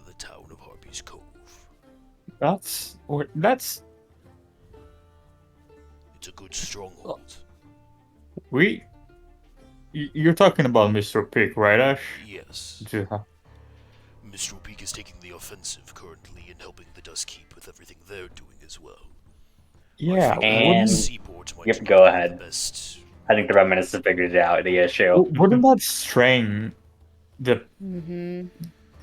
Speaker 7: the town of Harpy's Cove.
Speaker 6: That's
Speaker 7: It's a good stronghold.
Speaker 6: You're talking about Mr. Pig, right, Ash?
Speaker 7: Yes.
Speaker 6: Yeah.
Speaker 7: Mr. Peak is taking the offensive currently and helping the Dustkeep with everything they're doing as well.
Speaker 6: Yeah,
Speaker 7: I think
Speaker 1: and-
Speaker 7: Seaport might
Speaker 1: Yep,
Speaker 7: be
Speaker 1: go
Speaker 7: the
Speaker 1: ahead.
Speaker 7: best.
Speaker 1: I think the Red Menace has figured it out, the issue.
Speaker 6: Wouldn't that strain the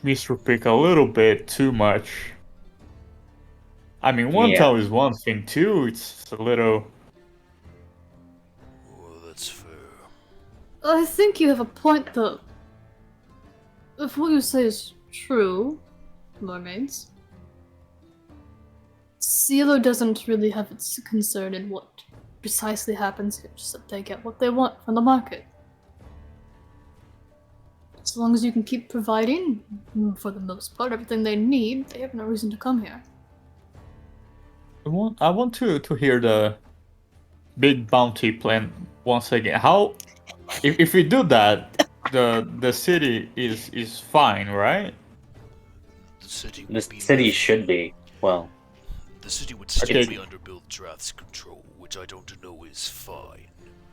Speaker 6: Mr. Pig a little bit too much? I mean, one
Speaker 1: Yeah.
Speaker 6: town is one thing, too. It's a little.
Speaker 7: Well, that's fair.
Speaker 4: I think you have a point, though. If what you say is true, mermaids, CeeLo doesn't really have its concern in what precisely happens here, just that they get what they want from the market. As long as you can keep providing, for the most part, everything they need, they have no reason to come here.
Speaker 6: I want to hear the big bounty plan once again. How, if we do that, the city is fine, right?
Speaker 7: The city
Speaker 1: The
Speaker 7: would be
Speaker 1: city
Speaker 7: left-
Speaker 1: should be. Well,
Speaker 7: The city would still
Speaker 6: Okay.
Speaker 7: be under Bildrath's control, which I don't know is fine.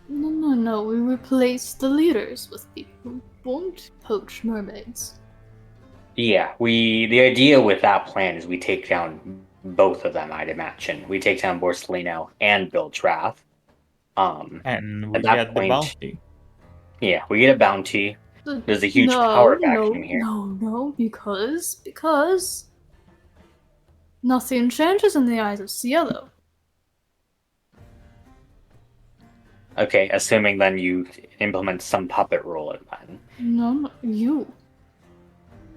Speaker 4: No, we replace the leaders with people who won't poach mermaids.
Speaker 1: yeah, the idea with that plan is we take down both of them, I'd imagine. We take down Borsellino and Bildrath.
Speaker 6: And we
Speaker 1: At that
Speaker 6: get the
Speaker 1: point,
Speaker 6: bounty.
Speaker 1: yeah, we get a bounty. There's a huge power vacuum here.
Speaker 4: No, because nothing changes in the eyes of Cielo.
Speaker 1: Okay, assuming then you implement some puppet rule then.
Speaker 4: No, you.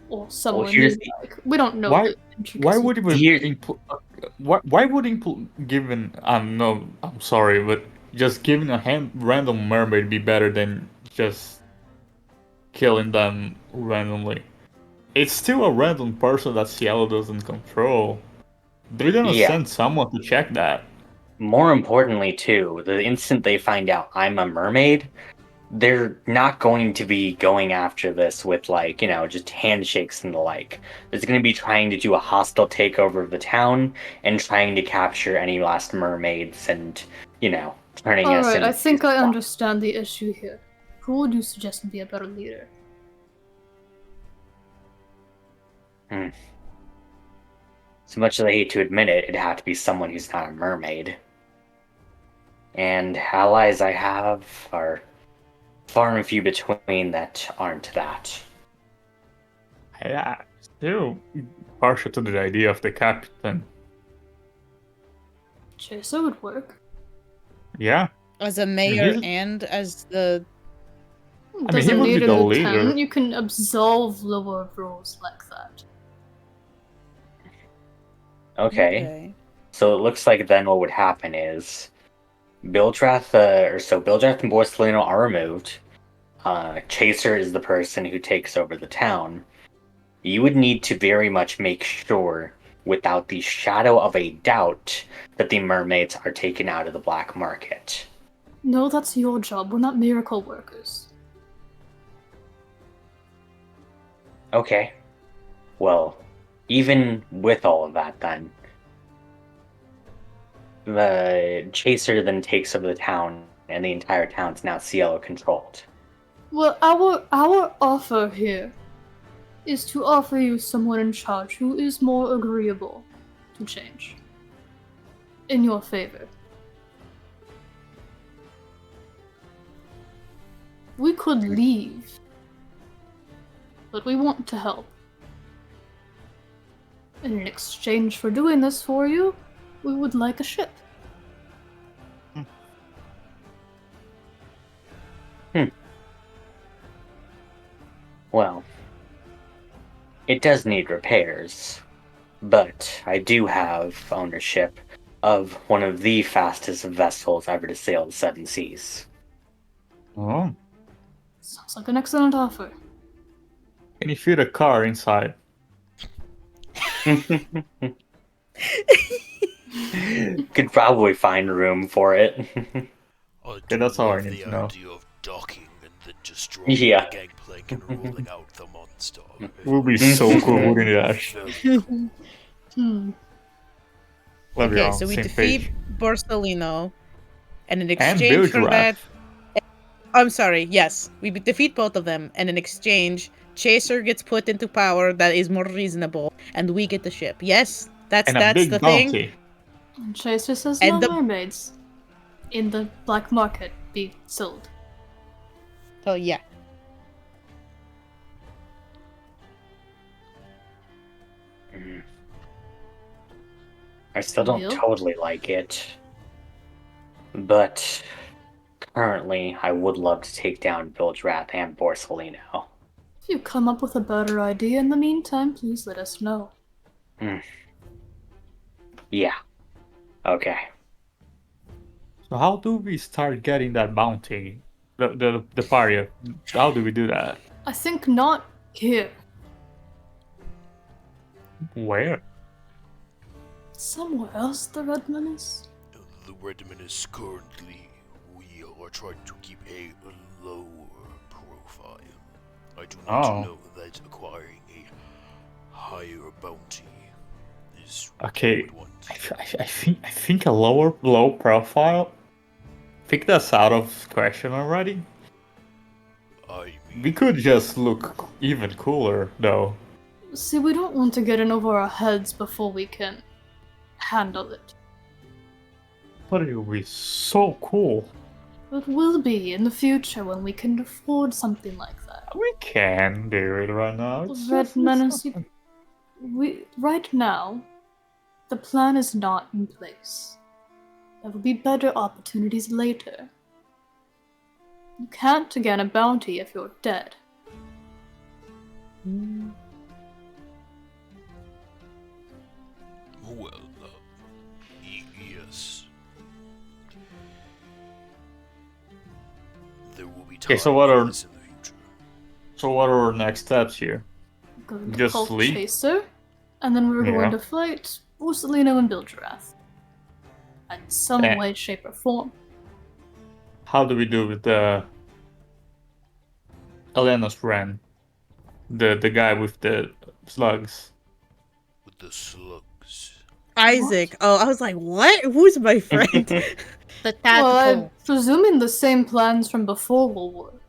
Speaker 4: Or someone
Speaker 1: here's
Speaker 4: you like. We don't know
Speaker 6: Why?
Speaker 4: the intricacies.
Speaker 6: Why would we
Speaker 1: Here-
Speaker 6: why would given no, I'm sorry, but just giving a random mermaid be better than just killing them randomly? It's still a random person that Cielo doesn't control. They're gonna
Speaker 1: Yeah.
Speaker 6: send someone to check that.
Speaker 1: More importantly, too, the instant they find out I'm a mermaid, they're not going to be going after this with, like, just handshakes and the like. There's going to be trying to do a hostile takeover of the town and trying to capture any last mermaids and, turning us
Speaker 4: Alright,
Speaker 1: into...
Speaker 4: I think I understand the issue here. Who would you suggest would be a better leader?
Speaker 1: So much as I hate to admit it, it'd have to be someone who's not a mermaid. And allies I have are far and few between that aren't that.
Speaker 6: Yeah, still partial to the idea of the captain.
Speaker 4: Chaser would work.
Speaker 6: Yeah.
Speaker 3: As a mayor
Speaker 6: he's-
Speaker 3: and as the
Speaker 4: Doesn't
Speaker 6: he would be
Speaker 4: need a
Speaker 6: the
Speaker 4: lieutenant.
Speaker 6: leader.
Speaker 4: You can absolve lower roles like that.
Speaker 1: Okay. So it looks like then what would happen is Bildrath and Borsellino are removed. Chaser is the person who takes over the town. You would need to very much make sure, without the shadow of a doubt, that the mermaids are taken out of the black market.
Speaker 4: No, that's your job. We're not miracle workers.
Speaker 1: Okay. Well, even with all of that then, the Chaser then takes over the town, and the entire town's now Cielo controlled.
Speaker 4: Well, our offer here is to offer you someone in charge who is more agreeable to change. In your favor. We could leave, but we want to help. And in exchange for doing this for you, we would like a ship.
Speaker 1: Well, it does need repairs, but I do have ownership of one of the fastest vessels ever to sail the seven seas.
Speaker 6: Oh.
Speaker 4: Sounds like an excellent offer.
Speaker 6: Can you fit a car inside?
Speaker 1: Could probably find room for it.
Speaker 7: I
Speaker 6: Yeah, that's all I
Speaker 7: love
Speaker 6: need
Speaker 7: the
Speaker 6: to know.
Speaker 7: idea of docking and then just dropping
Speaker 1: Yeah.
Speaker 7: the gangplank and rolling out the monster.
Speaker 6: Would be so cool, wouldn't it, Ash? Love you
Speaker 3: Okay,
Speaker 6: on
Speaker 3: so we
Speaker 6: same
Speaker 3: defeat
Speaker 6: page.
Speaker 3: Borsellino, and in
Speaker 6: And
Speaker 3: exchange for that,
Speaker 6: Bildrath.
Speaker 3: I'm sorry, yes, we defeat both of them, and in exchange, Chaser gets put into power that is more reasonable, and we get the ship. Yes, that's
Speaker 6: And a
Speaker 3: that's
Speaker 6: big
Speaker 3: the thing.
Speaker 6: bounty.
Speaker 4: And Chaser says
Speaker 3: And
Speaker 4: no
Speaker 3: the-
Speaker 4: mermaids in the black market be sold.
Speaker 3: So yeah,
Speaker 1: I still don't
Speaker 4: Deal?
Speaker 1: totally like it. But currently, I would love to take down Bildrath and Borsellino.
Speaker 4: If you come up with a better idea in the meantime, please let us know.
Speaker 1: Yeah. Okay.
Speaker 6: So how do we start getting that bounty? The party. How do we do that?
Speaker 4: I think not here.
Speaker 6: Where?
Speaker 4: Somewhere else, the Red Menace?
Speaker 7: The Redman is currently, we are trying to keep a lower profile. I do not
Speaker 6: Oh.
Speaker 7: know that acquiring a higher bounty is
Speaker 6: Okay.
Speaker 7: what we want.
Speaker 6: I think a low profile. I think that's out of question already.
Speaker 7: I mean,
Speaker 6: We could just look even cooler though.
Speaker 4: See, we don't want to get in over our heads before we can handle it.
Speaker 6: But it would be so cool.
Speaker 4: It will be in the future when we can afford something like that.
Speaker 6: We can do it right now.
Speaker 4: Red Menace, right now, the plan is not in place. There will be better opportunities later. You can't get a bounty if you're dead.
Speaker 7: Well, yes. There will be time
Speaker 6: Okay, so what
Speaker 7: for
Speaker 6: are-
Speaker 7: this in the future.
Speaker 6: So what are our next steps here?
Speaker 4: Going to
Speaker 6: Just
Speaker 4: Cult
Speaker 6: sleep?
Speaker 4: Chaser, and then we're
Speaker 6: Yeah.
Speaker 4: going to fight Ursulino and Bilgerath. In some
Speaker 6: Eh.
Speaker 4: way, shape, or form.
Speaker 6: How do we do with the Elena's friend? The guy with the slugs.
Speaker 7: With the slugs.
Speaker 3: Isaac. Oh, I was like, what? Who's my friend?
Speaker 5: The
Speaker 4: Well, I'm
Speaker 5: tadpole.
Speaker 4: presuming the same plans from before will work.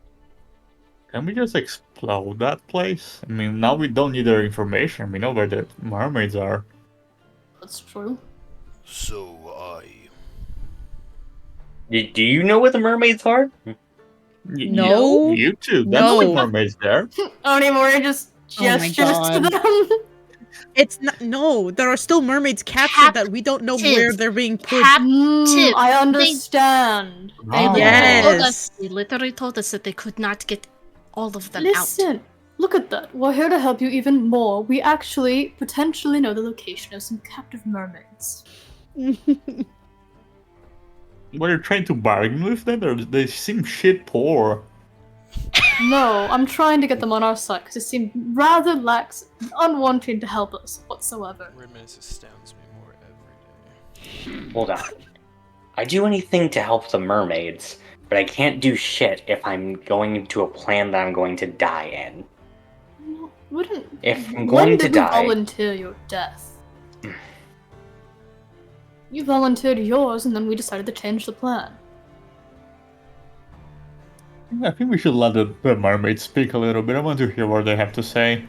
Speaker 6: Can we just explode that place? I mean, now we don't need their information. We know where the mermaids are.
Speaker 4: That's true.
Speaker 7: So
Speaker 1: Do you know where the mermaids are?
Speaker 3: No.
Speaker 6: You too. That's
Speaker 3: No.
Speaker 6: the mermaids there.
Speaker 4: Onimori just
Speaker 3: Oh my
Speaker 4: gestures to
Speaker 3: God.
Speaker 4: them.
Speaker 3: It's not. No, there are still mermaids captured that we don't know where they're being put.
Speaker 4: I understand.
Speaker 5: They
Speaker 6: Oh.
Speaker 5: literally told
Speaker 3: Yes.
Speaker 5: us. They literally told us that they could not get all of them
Speaker 4: Listen, look at that. We're here to help you even more. We actually potentially know the location of some captive mermaids.
Speaker 6: Were you trying to bargain with them? They seem shit poor.
Speaker 4: No, I'm trying to get them on our side because they seem rather lax, unwanting to help us whatsoever.
Speaker 2: Reminiscence astounds me more every day.
Speaker 1: Hold on. I do anything to help the mermaids, but I can't do shit if I'm going into a plan that I'm going to die in.
Speaker 4: Wouldn't.
Speaker 1: If I'm
Speaker 4: When
Speaker 1: going to
Speaker 4: did we
Speaker 1: die-
Speaker 4: volunteer your death? You volunteered yours, and then we decided to change the plan.
Speaker 6: I think we should let the mermaids speak a little bit. I want to hear what they have to say.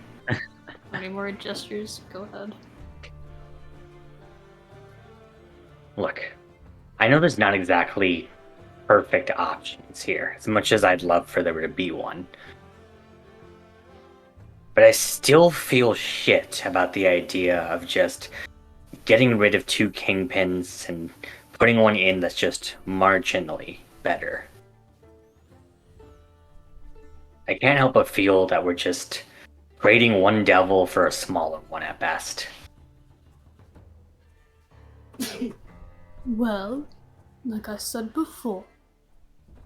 Speaker 4: Any more gestures? Go ahead.
Speaker 1: Look, I know there's not exactly perfect options here, as much as I'd love for there to be one. But I still feel shit about the idea of just getting rid of 2 kingpins and putting one in that's just marginally better. I can't help but feel that we're just trading one devil for a smaller one at best.
Speaker 4: Well, like I said before,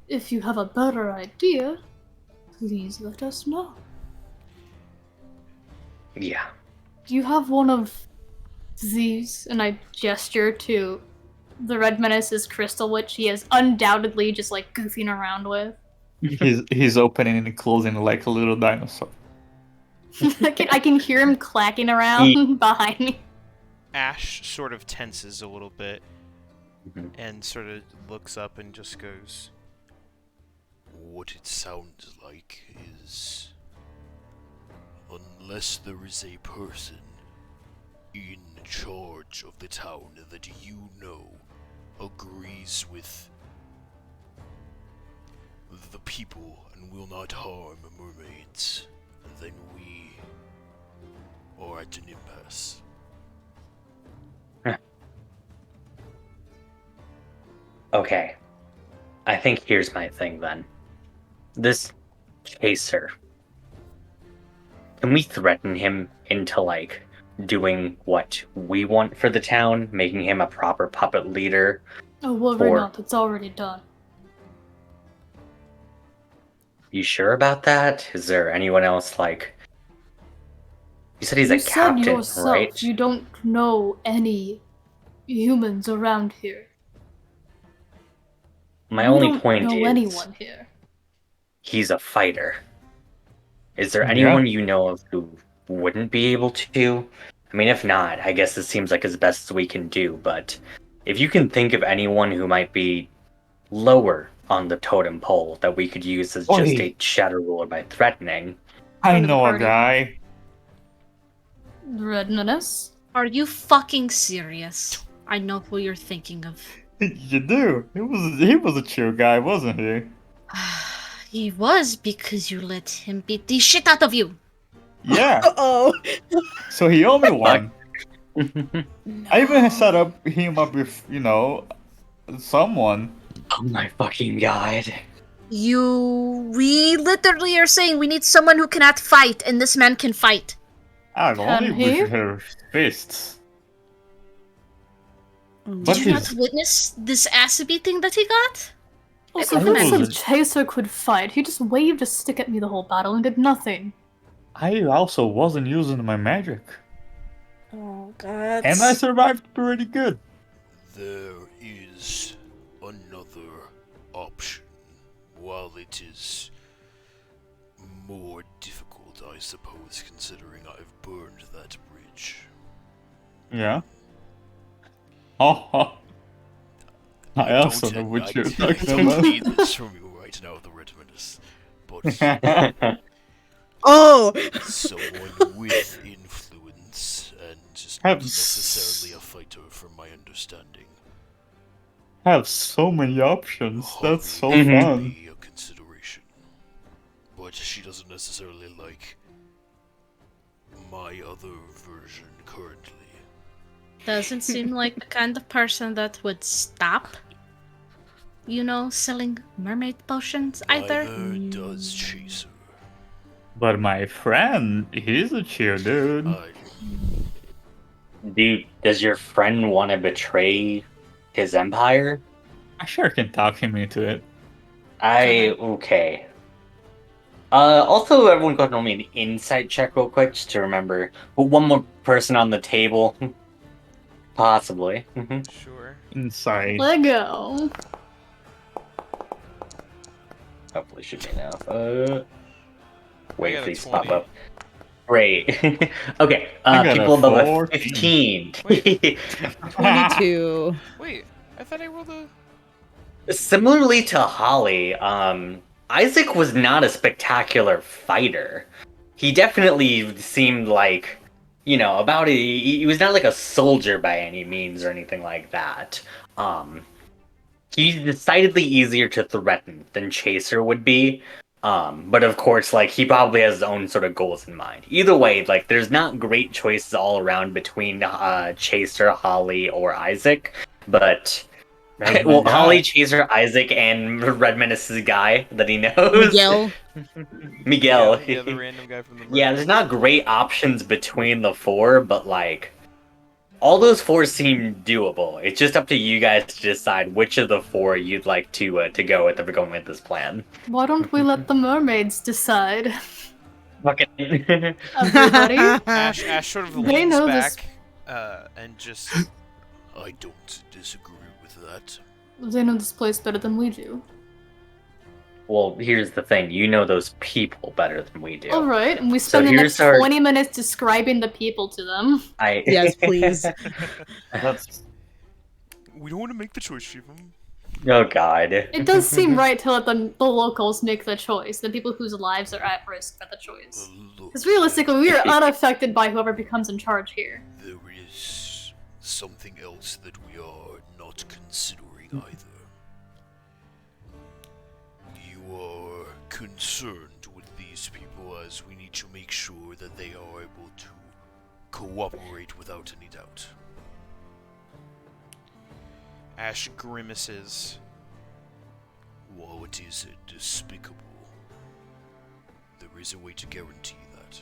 Speaker 4: if you have a better idea, please let us know.
Speaker 1: Yeah.
Speaker 4: Do you have one of these? And I gesture to the Red Menace's crystal, which he is undoubtedly just like goofing around with.
Speaker 6: He's opening and closing like a little dinosaur.
Speaker 4: I can hear him clacking around behind me.
Speaker 2: Ash sort of tenses a little bit
Speaker 1: Mhm.
Speaker 2: and sort of looks up and just goes,
Speaker 7: what it sounds like is, unless there is a person in charge of the town that you know agrees with the people and will not harm mermaids, then we are at an impasse.
Speaker 1: Okay. I think here's my thing then. This chaser. Can we threaten him into, like, doing what we want for the town? Making him a proper puppet leader?
Speaker 4: Oh, worry not, it's already done.
Speaker 1: You sure about that? Is there anyone else, like... You said he's a
Speaker 4: You said
Speaker 1: captain,
Speaker 4: yourself
Speaker 1: right?
Speaker 4: you don't know any humans around here.
Speaker 1: My
Speaker 4: You
Speaker 1: only
Speaker 4: don't
Speaker 1: point
Speaker 4: know
Speaker 1: is...
Speaker 4: anyone here.
Speaker 1: He's a fighter. Is there
Speaker 6: Yeah.
Speaker 1: anyone you know of who wouldn't be able to? I mean, if not, I guess this seems like as best as we can do, but if you can think of anyone who might be lower on the totem pole that we could use as just
Speaker 6: Oi.
Speaker 1: a shadow ruler by threatening,
Speaker 6: I
Speaker 4: Friend of the
Speaker 6: know a
Speaker 4: party.
Speaker 6: guy.
Speaker 4: Red Menace?
Speaker 5: Are you fucking serious? I know who you're thinking of.
Speaker 6: You do. He was a chill guy, wasn't he?
Speaker 5: He was because you let him beat the shit out of you.
Speaker 6: Yeah.
Speaker 3: Uh-oh.
Speaker 6: So he owed me one.
Speaker 1: Oh
Speaker 6: I even set him up with, someone.
Speaker 1: my fucking god.
Speaker 5: We literally are saying we need someone who cannot fight, and this man can fight.
Speaker 6: Only
Speaker 4: he?
Speaker 6: with her fists.
Speaker 5: Did
Speaker 6: But
Speaker 5: you not
Speaker 6: he's-
Speaker 5: witness this ass beating that he got?
Speaker 4: Also,
Speaker 6: I
Speaker 4: who
Speaker 6: was-
Speaker 4: said Chaser could fight? He just waved a stick at me the whole battle and did nothing.
Speaker 6: I also wasn't using my magic.
Speaker 5: Oh god.
Speaker 6: And I survived pretty good.
Speaker 7: There is another option. While it is more difficult, I suppose, considering I've burned that bridge.
Speaker 6: Yeah. Oh. I also know what you're
Speaker 7: I
Speaker 6: talking
Speaker 7: don't
Speaker 6: about.
Speaker 7: need this from you right now, the Red Menace. But
Speaker 3: Oh!
Speaker 7: someone with influence and just not necessarily a fighter, from my understanding.
Speaker 6: Have so many options. That's so
Speaker 1: Mhm.
Speaker 6: fun.
Speaker 7: Be a consideration. But she doesn't necessarily like my other version currently.
Speaker 5: Doesn't seem like the kind of person that would stop, selling mermaid potions either.
Speaker 7: Neither does Chaser.
Speaker 6: But my friend, he's a chill dude.
Speaker 1: Dude, does your friend want to betray his empire?
Speaker 6: I sure can talk him into it.
Speaker 1: Okay. Also, everyone go ahead and roll me an insight check real quick, just to remember. Put one more person on the table. Possibly.
Speaker 2: Sure.
Speaker 6: Inside.
Speaker 4: Lego.
Speaker 1: Hopefully should be enough. Wait
Speaker 2: got
Speaker 1: for
Speaker 2: a
Speaker 1: these to pop
Speaker 2: 20.
Speaker 1: up. Great. Okay,
Speaker 6: I got
Speaker 1: people
Speaker 6: a
Speaker 1: above a
Speaker 6: 14.
Speaker 1: 15.
Speaker 3: 22.
Speaker 2: Wait, I thought I rolled a.
Speaker 1: Similarly to Holly, Isaac was not a spectacular fighter. He definitely seemed like, about it. He was not like a soldier by any means or anything like that. He's decidedly easier to threaten than Chaser would be. But of course, like, he probably has his own sort of goals in mind. Either way, like, there's not great choices all around between Chaser, Holly, or Isaac. But well, Holly, Chaser, Isaac, and Red Menace's guy that he knows. Miguel.
Speaker 2: Yeah, the random guy from the.
Speaker 1: Yeah, there's not great options between the four, but like, all those four seem doable. It's just up to you guys to decide which of the four you'd like to go with if we're going with this plan.
Speaker 4: Why don't we let the mermaids decide?
Speaker 1: Fucking.
Speaker 4: Everybody?
Speaker 2: Ash sort of
Speaker 4: They
Speaker 2: leans
Speaker 4: know
Speaker 2: back
Speaker 4: this-
Speaker 2: and just.
Speaker 7: I don't disagree with that.
Speaker 4: They know this place better than we do.
Speaker 1: Well, here's the thing. You know those people better than we do.
Speaker 4: Alright, and we spend the next
Speaker 1: here's our-
Speaker 4: 20 minutes describing the people to them.
Speaker 3: Yes, please.
Speaker 6: That's
Speaker 7: We don't want to make the choice, Shivam.
Speaker 1: Oh God.
Speaker 4: It does seem right to let the locals make the choice, the people whose lives are at risk by the choice.
Speaker 7: Look,
Speaker 4: Because realistically, we are unaffected by whoever becomes in charge here.
Speaker 7: there is something else that we are not considering either. You are concerned with these people as we need to make sure that they are able to cooperate without any doubt.
Speaker 2: Ash grimaces.
Speaker 7: While it is despicable, there is a way to guarantee that.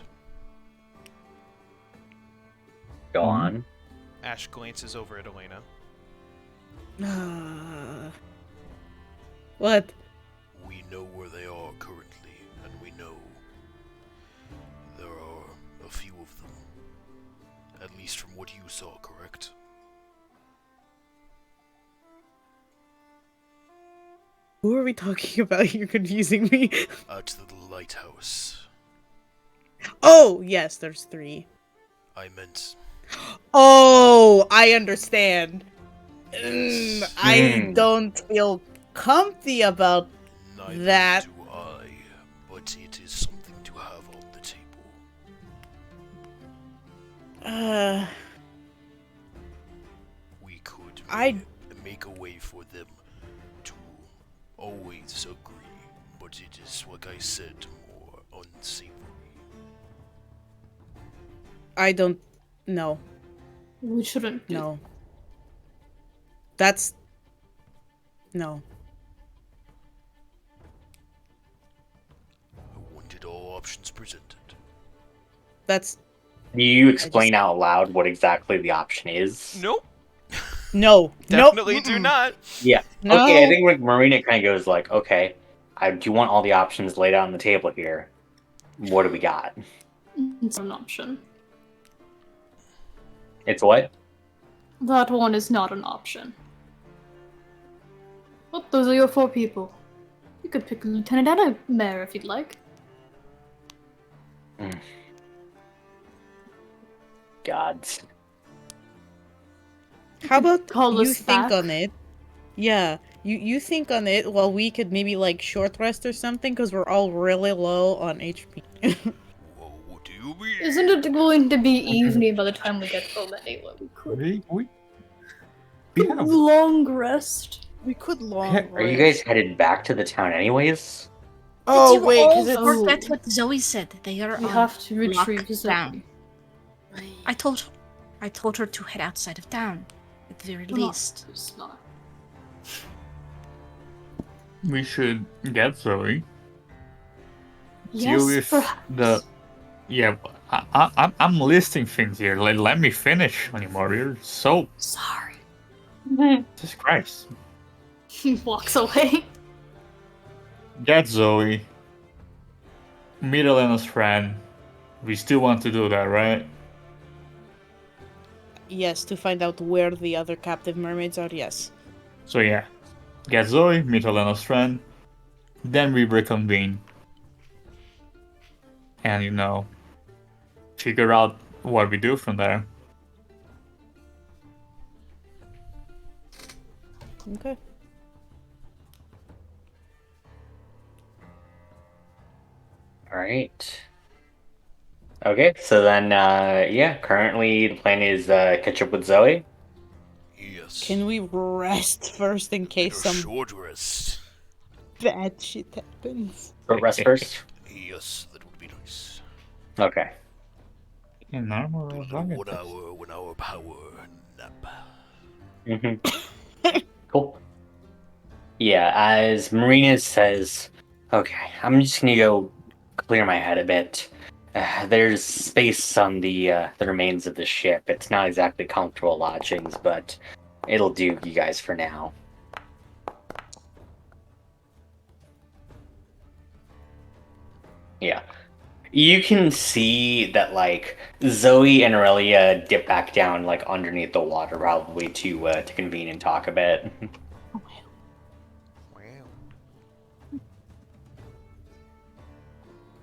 Speaker 1: Go on.
Speaker 2: Ash glances over at Elena.
Speaker 3: What?
Speaker 7: We know where they are currently, and we know there are a few of them. At least from what you saw, correct?
Speaker 3: Who are we talking about? You're confusing me.
Speaker 7: At the lighthouse.
Speaker 3: Oh, yes, there's 3.
Speaker 7: I meant
Speaker 3: Oh, I understand.
Speaker 7: Yes.
Speaker 3: I don't feel comfy about
Speaker 7: neither
Speaker 3: that.
Speaker 7: do I, but it is something to have on the table.
Speaker 3: uh
Speaker 7: We could
Speaker 3: I-
Speaker 7: make a way for them to always agree, but it is, like I said, more unsavory.
Speaker 3: I don't. No.
Speaker 4: We shouldn't do
Speaker 3: No. That's. No.
Speaker 7: I wanted all options presented.
Speaker 3: That's.
Speaker 1: Do you explain out loud what exactly the option is?
Speaker 2: Nope.
Speaker 3: No.
Speaker 2: Definitely
Speaker 3: nope.
Speaker 2: do
Speaker 3: Mm-mm.
Speaker 2: not.
Speaker 1: Yeah.
Speaker 3: No.
Speaker 1: Okay, I think like Marina kind of goes like, okay, do you want all the options laid out on the table here? What do we got?
Speaker 4: It's an option.
Speaker 1: It's what?
Speaker 4: That one is not an option. Well, those are your 4 people. You could pick a lieutenant and a mayor if you'd like.
Speaker 1: Gods.
Speaker 3: How about
Speaker 4: Call
Speaker 3: you
Speaker 4: us
Speaker 3: think
Speaker 4: back.
Speaker 3: on it? Yeah, you think on it while we could maybe like short rest or something because we're all really low on HP.
Speaker 7: Whoa, what do you mean?
Speaker 4: Isn't it going to be evening by the time we get home anyway? We could
Speaker 6: We have
Speaker 4: long rest.
Speaker 3: We could long
Speaker 1: Are you guys headed back to the town anyways?
Speaker 3: Oh
Speaker 5: Did you
Speaker 3: wait,
Speaker 5: all
Speaker 3: because it's
Speaker 5: forget what Zoe said? They are
Speaker 4: We
Speaker 5: on
Speaker 4: have to retrieve
Speaker 5: lockdown.
Speaker 4: Zoe.
Speaker 5: I told her to head outside of town, at the very
Speaker 4: We're not-
Speaker 5: least.
Speaker 4: it's not.
Speaker 6: we should get Zoe. Deal
Speaker 4: Yes,
Speaker 6: with
Speaker 4: perhaps.
Speaker 6: the. Yeah, I'm listing things here. Let me finish anymore. You're so.
Speaker 4: Sorry.
Speaker 6: Jesus Christ.
Speaker 4: He walks away.
Speaker 6: Get Zoe. Meet Elena's friend. We still want to do that, right?
Speaker 3: yes, to find out where the other captive mermaids are. Yes.
Speaker 6: So yeah, get Zoe, meet Elena's friend, then we reconvene. And figure out what we do from there.
Speaker 3: Okay.
Speaker 1: All right. Okay, so then, yeah, currently the plan is catch up with Zoe.
Speaker 7: Yes.
Speaker 3: Can we rest first in
Speaker 7: Get
Speaker 3: case
Speaker 7: a
Speaker 3: some
Speaker 7: short rest.
Speaker 3: bad shit happens?
Speaker 1: But rest first.
Speaker 7: Yes, that would be nice.
Speaker 1: Okay.
Speaker 6: In normal
Speaker 7: Do a little 1 hour power nap.
Speaker 1: Cool. Yeah, as Marina says, okay, I'm just gonna go clear my head a bit. There's space on the remains of the ship. It's not exactly comfortable lodgings, but it'll do you guys for now. Yeah. You can see that, like, Zoe and Aurelia dip back down, like, underneath the water, probably to convene and talk a bit.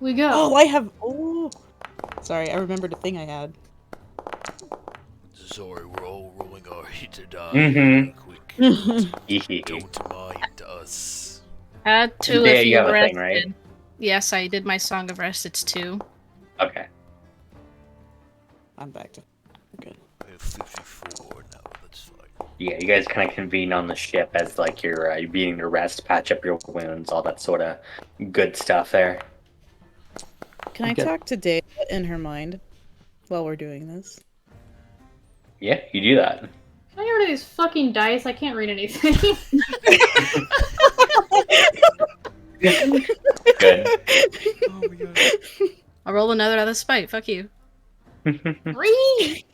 Speaker 4: We go.
Speaker 3: Oh, I have. Oh, sorry, I remembered a thing I had.
Speaker 7: Sorry, we're all rolling our heated
Speaker 1: Mhm.
Speaker 7: quick.
Speaker 1: Yeah,
Speaker 7: Don't mind us.
Speaker 5: Add 2
Speaker 1: Yeah,
Speaker 5: if
Speaker 1: you
Speaker 5: you
Speaker 1: have a
Speaker 5: rested.
Speaker 1: thing, right?
Speaker 5: Yes, I did my Song of Rest. It's 2.
Speaker 1: Okay.
Speaker 3: I'm back to. Good.
Speaker 7: We have 54 now, that's fine.
Speaker 1: Yeah, you guys kind of convene on the ship as, like, you're beginning to rest, patch up your wounds, all that sort of good stuff there.
Speaker 3: Can I
Speaker 6: Okay.
Speaker 3: talk to Dave in her mind while we're doing this?
Speaker 1: Yeah, you do that.
Speaker 4: Can I get rid of these fucking dice? I can't read anything.
Speaker 1: Good.
Speaker 2: Oh my god.
Speaker 5: I'll roll another out of spite. Fuck you.
Speaker 4: Read!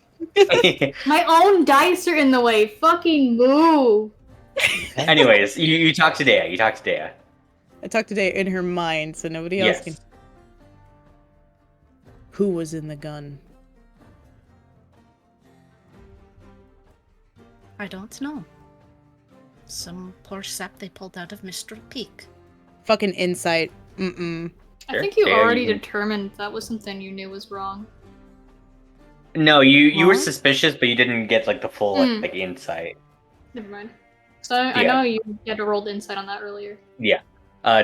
Speaker 4: My own dice are in the way. Fucking move.
Speaker 1: Anyways, you talk to Dea. You talk to Dea.
Speaker 3: I talked to Dave in her mind, so nobody else can.
Speaker 1: Yes.
Speaker 3: Who was in the gun?
Speaker 5: I don't know. Some poor sap they pulled out of Mr. Peak.
Speaker 3: Fucking insight. Mm-mm.
Speaker 4: I
Speaker 1: Sure.
Speaker 4: think you
Speaker 1: Yeah,
Speaker 4: already
Speaker 1: you-
Speaker 4: determined that was something you knew was wrong.
Speaker 1: No, you were
Speaker 3: Huh?
Speaker 1: suspicious, but you didn't get like the full
Speaker 4: Mm.
Speaker 1: like insight.
Speaker 4: Never mind. So I
Speaker 1: Yeah.
Speaker 4: know you had to roll the insight on that earlier.
Speaker 1: Dea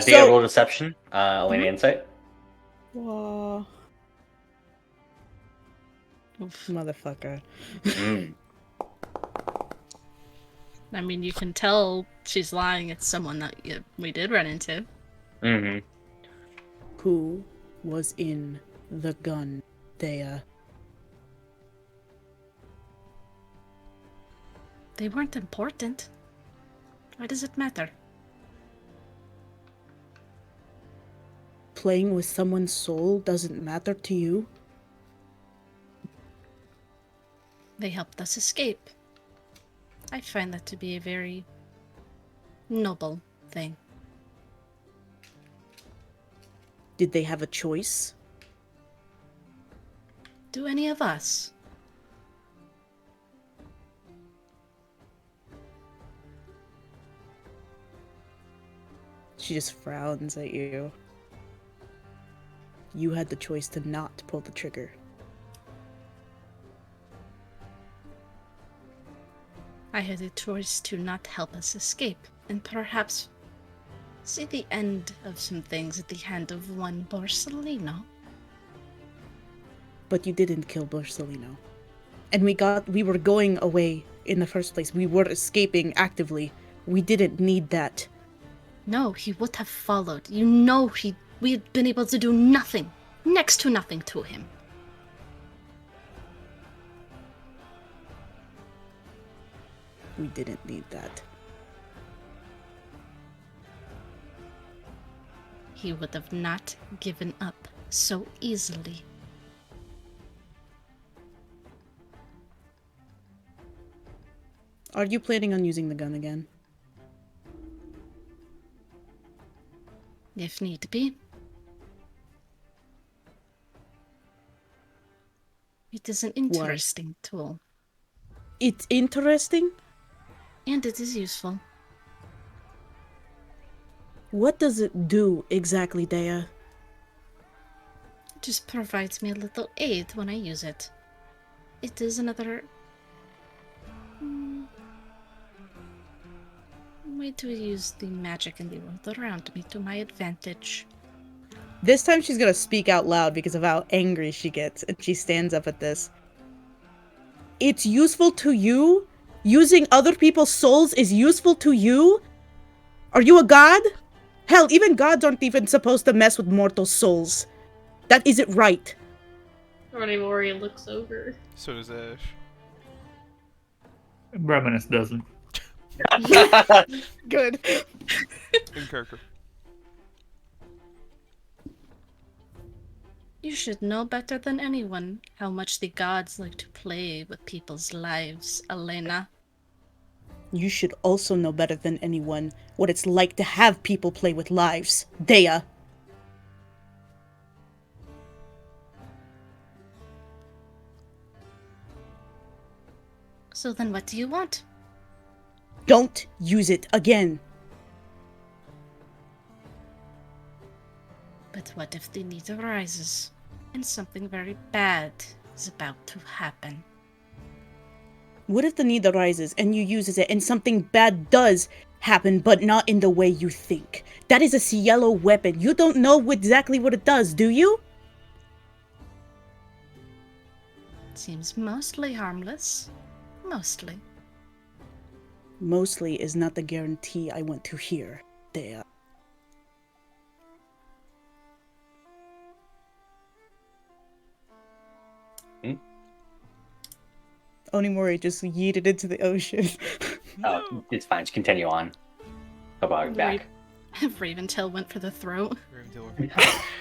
Speaker 3: So-
Speaker 1: roll deception. Elena insight.
Speaker 3: Whoa.
Speaker 5: Oof.
Speaker 3: Motherfucker.
Speaker 1: Mm.
Speaker 5: I mean, you can tell she's lying. It's someone that we did run into.
Speaker 1: Mm-hmm.
Speaker 3: Who was in the gun, Thea?
Speaker 5: They weren't important. Why does it matter?
Speaker 3: Playing with someone's soul doesn't matter to you?
Speaker 5: They helped us escape. I find that to be a very noble thing.
Speaker 3: Did they have a choice?
Speaker 5: Do any of us?
Speaker 3: She just frowns at you. You had the choice to not pull the trigger.
Speaker 5: I had a choice to not help us escape, and perhaps see the end of some things at the hand of one Borsellino.
Speaker 3: But you didn't kill Borsellino. And we were going away in the first place. We were escaping actively. We didn't need that.
Speaker 5: No, he would have followed. You know we had been able to do nothing. Next to nothing to him.
Speaker 3: We didn't need that.
Speaker 5: He would have not given up so easily.
Speaker 3: Are you planning on using the gun again?
Speaker 5: If need be. It is an interesting tool.
Speaker 3: It's interesting?
Speaker 5: And it is useful.
Speaker 3: What does it do exactly, Dea?
Speaker 5: It just provides me a little aid when I use it. It is another way to use the magic in the world around me to my advantage.
Speaker 3: This time she's gonna speak out loud because of how angry she gets, and she stands up at this. It's useful to you? Using other people's souls is useful to you? Are you a god? Hell, even gods aren't even supposed to mess with mortal souls. That isn't right.
Speaker 4: Orimori looks over.
Speaker 2: So does Ash.
Speaker 6: Breminus doesn't.
Speaker 3: Good.
Speaker 2: In character.
Speaker 5: You should know better than anyone how much the gods like to play with people's lives, Elena.
Speaker 3: You should also know better than anyone what it's like to have people play with lives, Dea.
Speaker 5: So then what do you want?
Speaker 3: Don't use it again.
Speaker 5: But what if the need arises, and something very bad is about to happen?
Speaker 3: What if the need arises and you use it and something bad does happen, but not in the way you think? That is a Cielo weapon. You don't know exactly what it does, do you?
Speaker 5: Seems mostly harmless. Mostly.
Speaker 3: Mostly is not the guarantee I want to hear, Dea. Onimori just yeeted into the ocean.
Speaker 1: Oh, it's fine. Just continue on. I'll be back.
Speaker 5: Raventail went for the throat.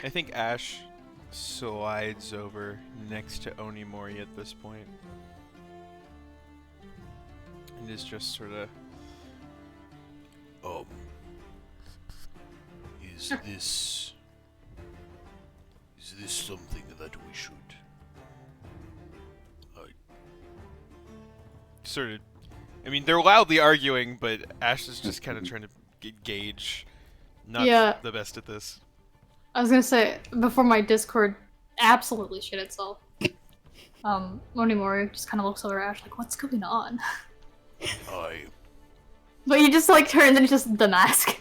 Speaker 2: I think Ash slides over next to Onimori at this point. And is just sort of...
Speaker 7: Is this something that we should?
Speaker 2: Sort of... I mean, they're loudly arguing, but Ash is just kind of trying to gauge. Not the best at this.
Speaker 4: I was gonna say, before my Discord absolutely shit itself, Onimori just kind of looks over at Ash like, what's going on? But you just like turn and then it's just the mask.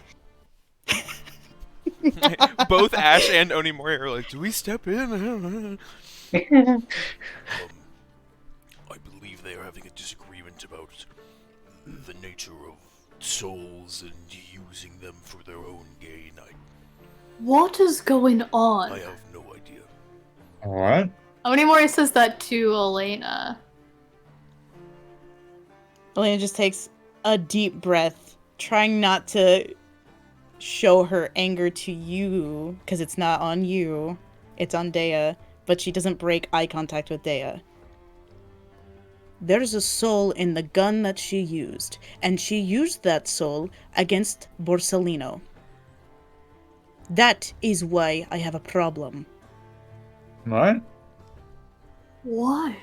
Speaker 2: Both Ash and Onimori are like, do we step in?
Speaker 7: I believe they are having a disagreement about the nature of souls and using them for their own gain,
Speaker 4: What is going on?
Speaker 7: I have no idea.
Speaker 6: Alright.
Speaker 4: Onimori says that to Elena.
Speaker 3: Elena just takes a deep breath, trying not to show her anger to you, because it's not on you, it's on Dea, but she doesn't break eye contact with Dea. There's a soul in the gun that she used, and she used that soul against Borsellino. That is why I have a problem.
Speaker 6: Right?
Speaker 4: Why?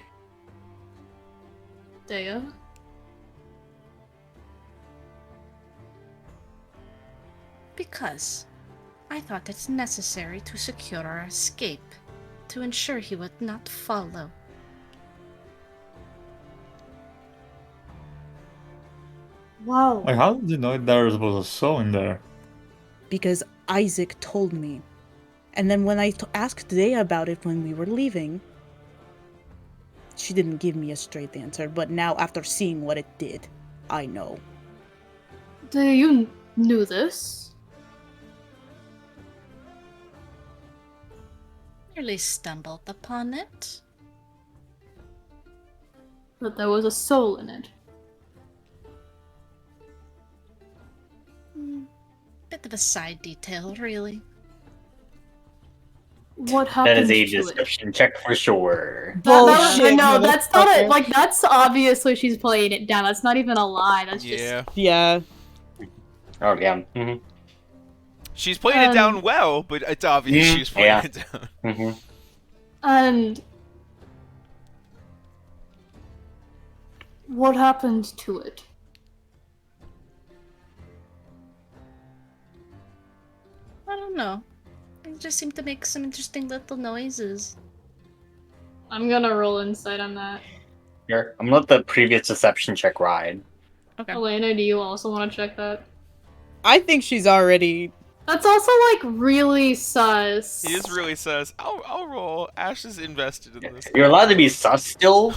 Speaker 4: Dea?
Speaker 5: Because I thought it's necessary to secure our escape, to ensure he would not follow.
Speaker 4: Wow.
Speaker 6: Like, how did you know there was a soul in there?
Speaker 3: Because Isaac told me. And then when I asked Dea about it when we were leaving, she didn't give me a straight answer, but now after seeing what it did, I know.
Speaker 4: Dea, you knew this?
Speaker 5: Nearly stumbled upon it.
Speaker 4: That there was a soul in it.
Speaker 5: Bit of a side detail, really.
Speaker 4: What
Speaker 1: That
Speaker 4: happened
Speaker 1: is a
Speaker 4: to it?
Speaker 1: deception check for sure.
Speaker 4: I
Speaker 3: Bullshit,
Speaker 4: know, that's not it.
Speaker 3: motherfucker.
Speaker 4: Like, that's obviously she's playing it down. That's not even a lie. That's just.
Speaker 2: Yeah.
Speaker 3: Yeah.
Speaker 1: Oh yeah. Mm-hmm.
Speaker 2: She's playing it down well, but it's obvious she's playing
Speaker 1: yeah.
Speaker 2: it down.
Speaker 1: Mm-hmm.
Speaker 4: And. What happened to it?
Speaker 5: I don't know. It just seemed to make some interesting little noises.
Speaker 4: I'm gonna roll insight on that.
Speaker 1: Here, I'm gonna let the previous deception check ride.
Speaker 5: Okay.
Speaker 4: Elena, do you also want to check that?
Speaker 3: I think she's already...
Speaker 4: That's also, like, really sus.
Speaker 2: He is really sus. I'll roll. Ash is invested in this.
Speaker 1: You're allowed to be sus still.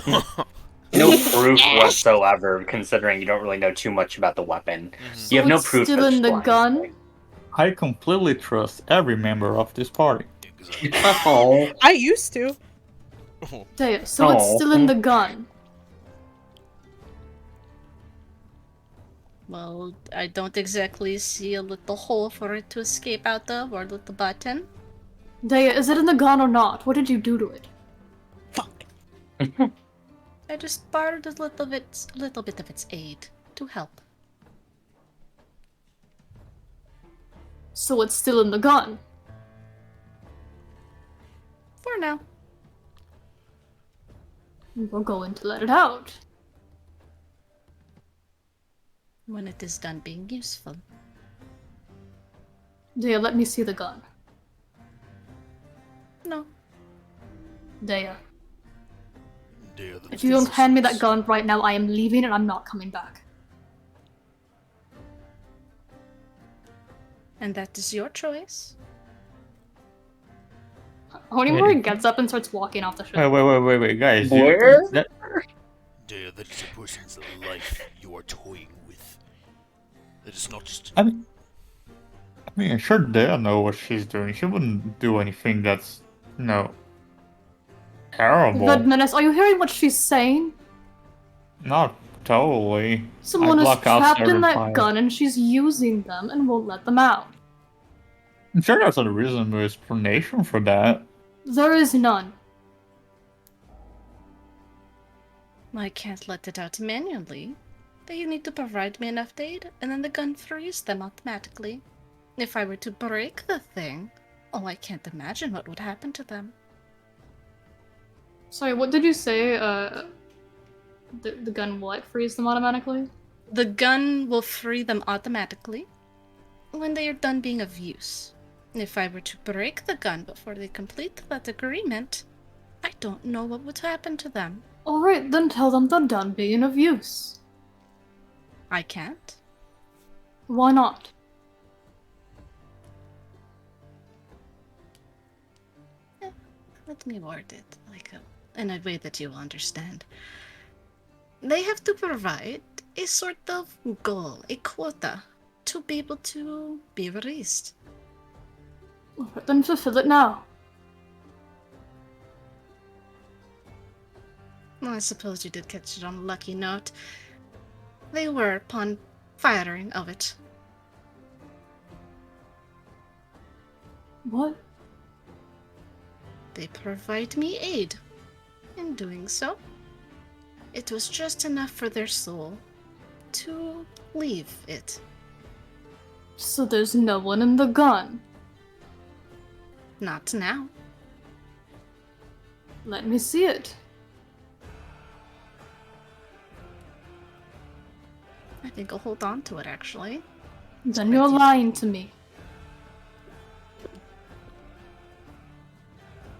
Speaker 1: No proof whatsoever, considering you don't really know too much about the weapon.
Speaker 4: So
Speaker 1: You have no
Speaker 4: it's
Speaker 1: proof.
Speaker 4: still
Speaker 1: that
Speaker 4: in the
Speaker 1: Schlein-
Speaker 4: gun?
Speaker 6: I completely trust every member of this party.
Speaker 7: Exactly.
Speaker 1: Oh.
Speaker 3: I used to.
Speaker 4: Dea, so it's
Speaker 1: Oh.
Speaker 4: still in the gun.
Speaker 5: Well, I don't exactly see a little hole for it to escape out of, or a little button.
Speaker 4: Dea, is it in the gun or not? What did you do to it?
Speaker 3: Fuck.
Speaker 5: I just borrowed a little bit of its aid to help.
Speaker 4: So it's still in the gun.
Speaker 5: For now.
Speaker 4: We're going to let it out.
Speaker 5: When it is done being useful.
Speaker 4: Dea, let me see the gun.
Speaker 5: No.
Speaker 4: Dea,
Speaker 7: Dea, the
Speaker 4: if you don't hand me that
Speaker 7: forces-
Speaker 4: gun right now, I am leaving and I'm not coming back.
Speaker 5: And that is your choice.
Speaker 4: Honeymoon gets up and starts walking off the ship.
Speaker 6: Wait, guys.
Speaker 1: Where?
Speaker 7: Dea, that is a person's life you are toying with. That is not just.
Speaker 6: I mean, sure, Dea know what she's doing. She wouldn't do anything that's, terrible.
Speaker 4: Red Menace, are you hearing what she's saying?
Speaker 6: Not totally.
Speaker 4: Someone
Speaker 6: I
Speaker 4: is
Speaker 6: block out
Speaker 4: trapped in
Speaker 6: certain
Speaker 4: that
Speaker 6: files.
Speaker 4: gun and she's using them and won't let them out.
Speaker 6: I'm sure there's a reasonable explanation for that.
Speaker 4: There is none.
Speaker 5: I can't let it out manually. But you need to provide me enough aid, and then the gun frees them automatically. If I were to break the thing, oh, I can't imagine what would happen to them.
Speaker 4: Sorry, what did you say? The gun will like freeze them automatically?
Speaker 5: The gun will free them automatically when they are done being of use. If I were to break the gun before they complete that agreement, I don't know what would happen to them.
Speaker 4: Alright, then tell them they're done being of use.
Speaker 5: I can't.
Speaker 4: Why not?
Speaker 5: Let me word it in a way that you will understand. They have to provide a sort of goal, a quota, to be able to be released.
Speaker 4: Alright, then fulfill it now.
Speaker 5: Well, I suppose you did catch it on a lucky note. They were upon firing of it.
Speaker 4: What?
Speaker 5: They provide me aid. In doing so, it was just enough for their soul to leave it.
Speaker 4: So there's no one in the gun.
Speaker 5: Not now.
Speaker 4: Let me see it.
Speaker 5: I think I'll hold on to it, actually.
Speaker 4: Then you're lying to me.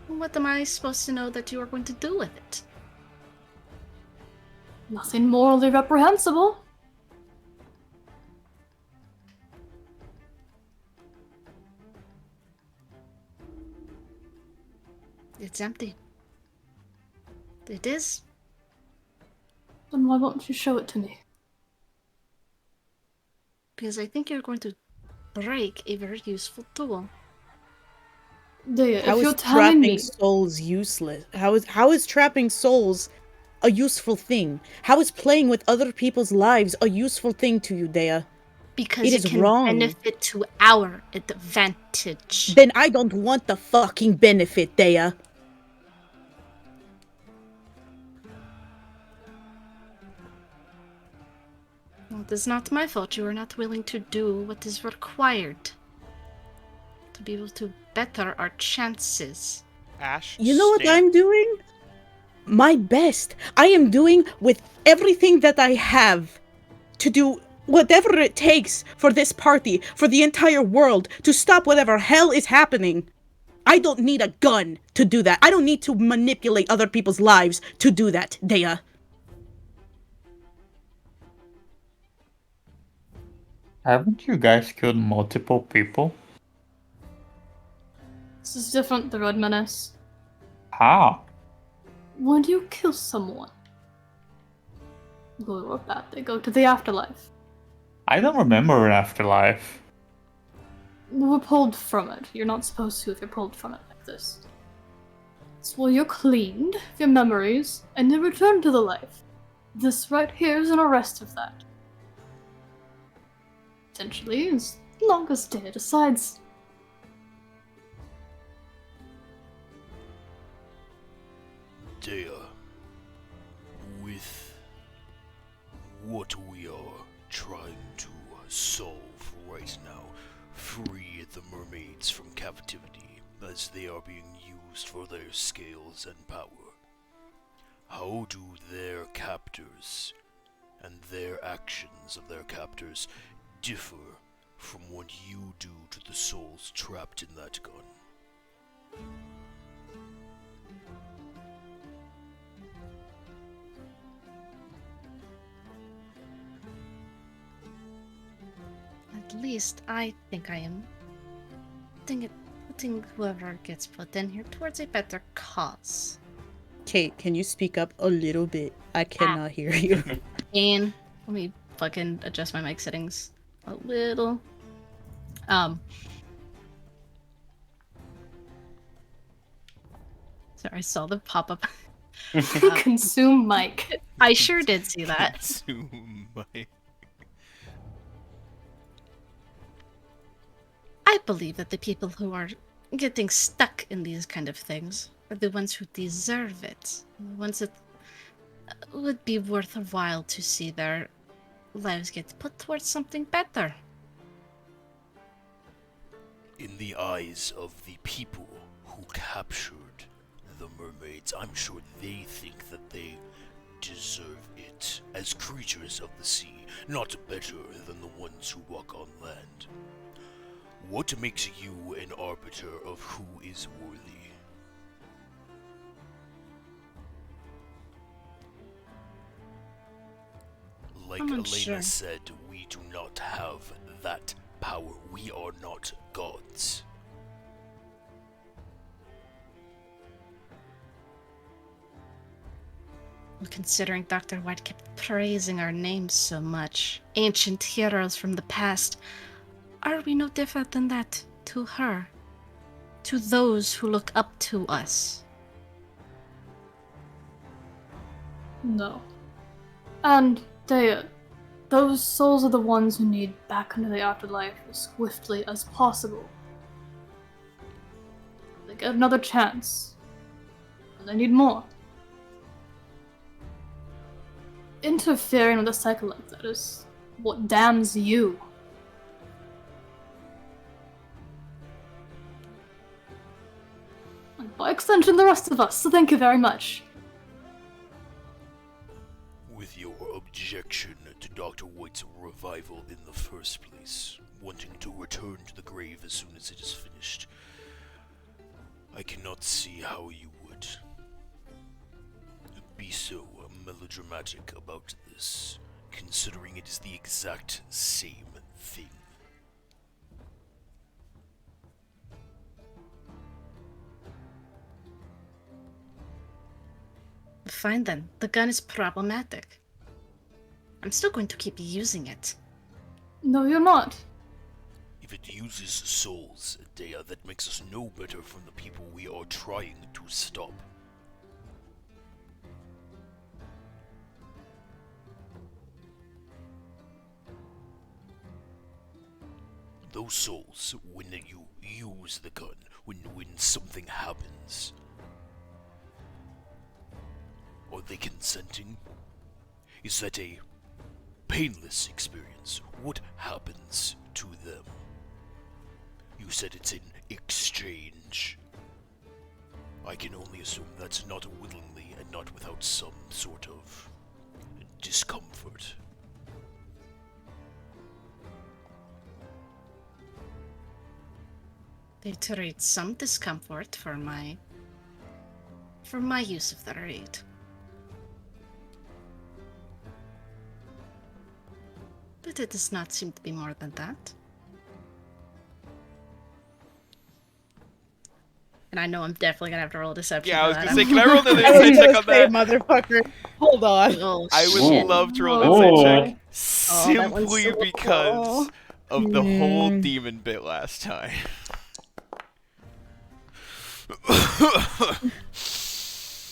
Speaker 5: What am I supposed to know that you are going to do with it?
Speaker 4: Nothing morally reprehensible.
Speaker 5: It's empty. It is.
Speaker 4: Then why won't you show it to me?
Speaker 5: Because I think you're going to break a very useful tool.
Speaker 4: Dea,
Speaker 3: How
Speaker 4: if you're
Speaker 3: is
Speaker 4: telling
Speaker 3: trapping
Speaker 4: me...
Speaker 3: souls useless? How is trapping souls a useful thing? How is playing with other people's lives a useful thing to you, Dea?
Speaker 5: Because
Speaker 3: It
Speaker 5: it
Speaker 3: is
Speaker 5: can
Speaker 3: wrong.
Speaker 5: benefit to our advantage.
Speaker 3: Then I don't want the fucking benefit, Dea.
Speaker 5: Well, it is not my fault you are not willing to do what is required to be able to better our chances.
Speaker 2: Ash,
Speaker 3: You know what
Speaker 2: stand.
Speaker 3: I'm doing? My best. I am doing with everything that I have to do whatever it takes for this party, for the entire world, to stop whatever hell is happening. I don't need a gun to do that. I don't need to manipulate other people's lives to do that, Dea.
Speaker 6: Haven't you guys killed multiple people?
Speaker 4: This is different, the Red Menace.
Speaker 6: How?
Speaker 4: When you kill someone, good or bad, they go to the afterlife.
Speaker 6: I don't remember an afterlife.
Speaker 4: We're pulled from it. You're not supposed to if you're pulled from it like this. So you're cleaned of your memories, and then return to the life. This right here is an arrest of that. Potentially, as long as Dea decides.
Speaker 7: Dea, with what we are trying to solve right now, free the mermaids from captivity as they are being used for their scales and power. How do their captors and their actions of their captors differ from what you do to the souls trapped in that gun?
Speaker 5: At least I think I am putting whoever gets put in here towards a better cause.
Speaker 3: Kate, can you speak up a little bit? I cannot hear you.
Speaker 5: And let me fucking adjust my mic settings a little. Sorry, I saw the pop-up.
Speaker 4: Consume Mike.
Speaker 5: I sure did see that.
Speaker 2: Consume my...
Speaker 5: I believe that the people who are getting stuck in these kind of things are the ones who deserve it. The ones that would be worth a while to see their lives get put towards something better.
Speaker 7: In the eyes of the people who captured the mermaids, I'm sure they think that they deserve it as creatures of the sea, not better than the ones who walk on land. What makes you an arbiter of who is worthy? Like
Speaker 5: I'm
Speaker 7: Elena
Speaker 5: unsure.
Speaker 7: said, we do not have that power. We are not gods.
Speaker 5: Considering Dr. White kept praising our names so much, ancient heroes from the past, are we no different than that to her? To those who look up to us?
Speaker 4: No. And, Dea, those souls are the ones who need back into the afterlife as swiftly as possible. They get another chance. And they need more. Interfering with a cycle like that is what damns you. And by extension, the rest of us, so thank you very much.
Speaker 7: With your objection to Dr. White's revival in the first place, wanting to return to the grave as soon as it is finished, I cannot see how you would be so melodramatic about this, considering it is the exact same thing.
Speaker 5: Fine then, the gun is problematic. I'm still going to keep using it.
Speaker 4: No, you're not.
Speaker 7: If it uses souls, Dea, that makes us no better from the people we are trying to stop. Those souls, when you use the gun, when something happens, are they consenting? Is that a painless experience? What happens to them? You said it's in exchange. I can only assume that's not willingly and not without some sort of discomfort.
Speaker 5: They trade some discomfort for my use of their aid. But it does not seem to be more than that. And I know I'm definitely gonna have to roll a deception.
Speaker 2: Yeah, I was
Speaker 5: for
Speaker 2: gonna
Speaker 5: that.
Speaker 2: say, can I roll another
Speaker 3: I was
Speaker 2: insight check
Speaker 3: gonna
Speaker 2: on
Speaker 3: say,
Speaker 2: that?
Speaker 3: motherfucker. Hold on.
Speaker 5: Oh,
Speaker 2: I would
Speaker 5: shit.
Speaker 2: love to roll an
Speaker 6: Oh.
Speaker 2: insight check
Speaker 5: that one's
Speaker 2: simply
Speaker 5: so
Speaker 2: because
Speaker 5: cool.
Speaker 2: of the whole demon bit last time.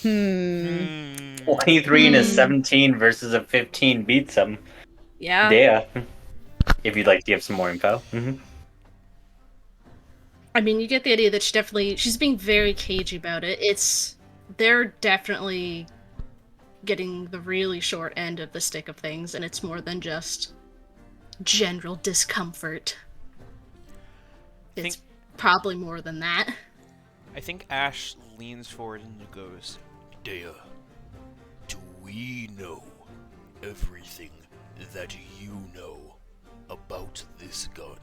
Speaker 3: Hmm.
Speaker 1: 23 and a 17 versus a 15 beats him.
Speaker 5: Yeah.
Speaker 1: Yeah. If you'd like to give some more info. Mm-hmm.
Speaker 5: I mean, you get the idea that she's being very cagey about it. They're definitely getting the really short end of the stick of things, and it's more than just general discomfort. It's probably more than that.
Speaker 2: I think Ash leans forward and goes,
Speaker 7: Dea, do we know everything that you know about this gun?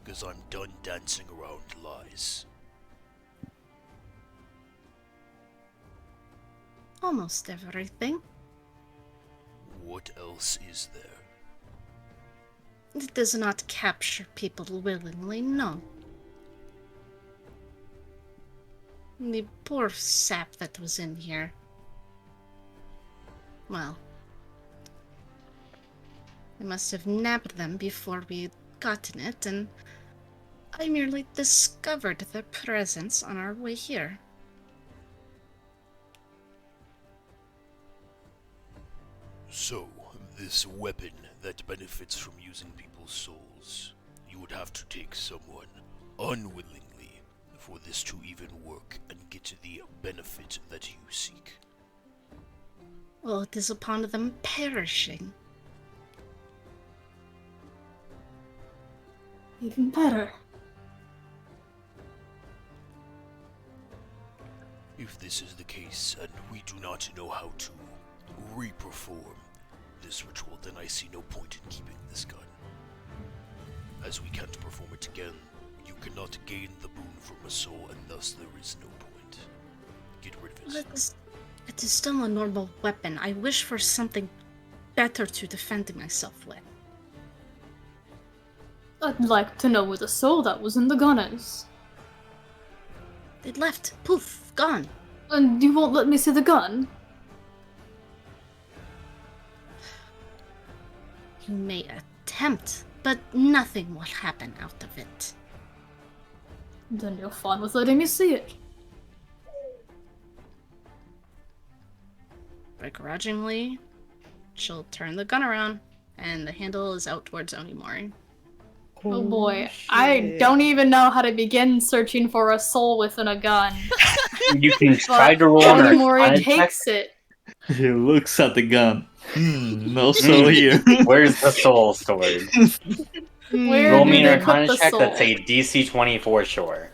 Speaker 7: Because I'm done dancing around lies.
Speaker 5: Almost everything.
Speaker 7: What else is there?
Speaker 5: It does not capture people willingly, no. The poor sap that was in here. Well, we must have nabbed them before we'd gotten it, and I merely discovered their presence on our way here.
Speaker 7: So, this weapon that benefits from using people's souls, you would have to take someone unwillingly for this to even work and get the benefit that you seek.
Speaker 5: Well, it is upon them perishing.
Speaker 4: Even better.
Speaker 7: If this is the case, and we do not know how to re-perform this ritual, then I see no point in keeping this gun. As we can't perform it again, you cannot gain the boon from a soul, and thus there is no point. Get rid of it.
Speaker 5: It is still a normal weapon. I wish for something better to defend myself with.
Speaker 4: I'd like to know where the soul that was in the gun is.
Speaker 5: It left. Poof. Gone.
Speaker 4: And you won't let me see the gun?
Speaker 5: You may attempt, but nothing will happen out of it.
Speaker 4: Then you're fine with letting me see it.
Speaker 5: Begrudgingly, she'll turn the gun around, and the handle is out towards Onimori.
Speaker 4: Oh boy, I don't even know how to begin searching for a soul within a gun.
Speaker 1: You can try to roll on
Speaker 4: Onimori
Speaker 1: Arcana check.
Speaker 4: takes it.
Speaker 6: He looks at the gun. No soul here.
Speaker 1: Where's the soul stored?
Speaker 4: Where
Speaker 1: Roll
Speaker 4: do
Speaker 1: me
Speaker 4: they
Speaker 1: an
Speaker 4: put
Speaker 1: Arcana
Speaker 4: the
Speaker 1: check
Speaker 4: soul?
Speaker 1: that's a DC 24 sure.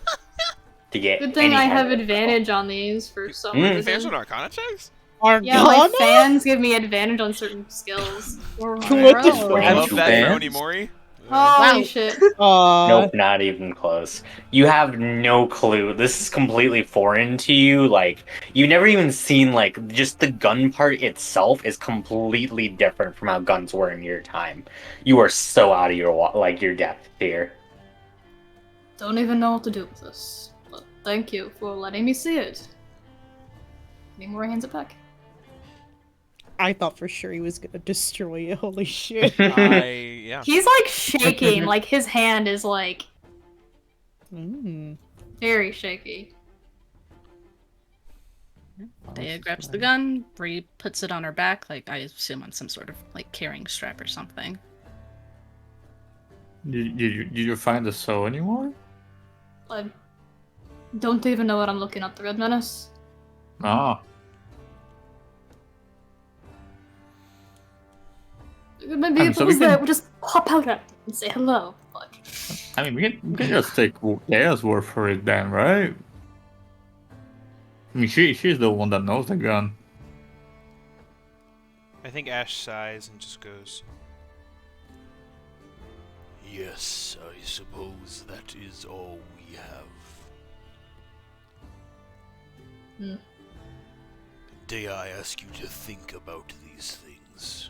Speaker 1: To get
Speaker 4: Good thing
Speaker 1: any
Speaker 4: I
Speaker 1: kind
Speaker 4: have
Speaker 1: of
Speaker 4: advantage on these for some
Speaker 8: Advantage on
Speaker 4: reason.
Speaker 8: Arcana checks?
Speaker 4: Yeah, my fans give me advantage on certain skills.
Speaker 3: What the
Speaker 1: Roll.
Speaker 8: I
Speaker 3: fuck?
Speaker 8: love that
Speaker 6: Fans?
Speaker 8: for Onimori.
Speaker 4: Holy
Speaker 5: Wow.
Speaker 4: shit.
Speaker 1: Nope, not even close. You have no clue. This is completely foreign to you. Like, you've never even seen, like, just the gun part itself is completely different from how guns were in your time. You are so out of your depth here.
Speaker 4: Don't even know what to do with this. But thank you for letting me see it. Onimori hands it back.
Speaker 3: I thought for sure he was gonna destroy it. Holy shit.
Speaker 8: Yeah.
Speaker 4: He's like shaking, like his hand is like very shaky.
Speaker 5: Dea grabs the gun, Bree puts it on her back, like I assume on some sort of like carrying strap or something.
Speaker 6: Did you find the soul anymore?
Speaker 4: I don't even know what I'm looking at, the Red Menace.
Speaker 6: Ah.
Speaker 4: Maybe if
Speaker 6: so
Speaker 4: it
Speaker 6: we
Speaker 4: was there,
Speaker 6: can-
Speaker 4: we'll just pop out at them and say hello. But
Speaker 6: I mean, we can just take Dea's word for it then, right? I mean, she's the one that knows the gun.
Speaker 8: I think Ash sighs and just goes,
Speaker 7: Yes, I suppose that is all we have. Dare I ask you to think about these things?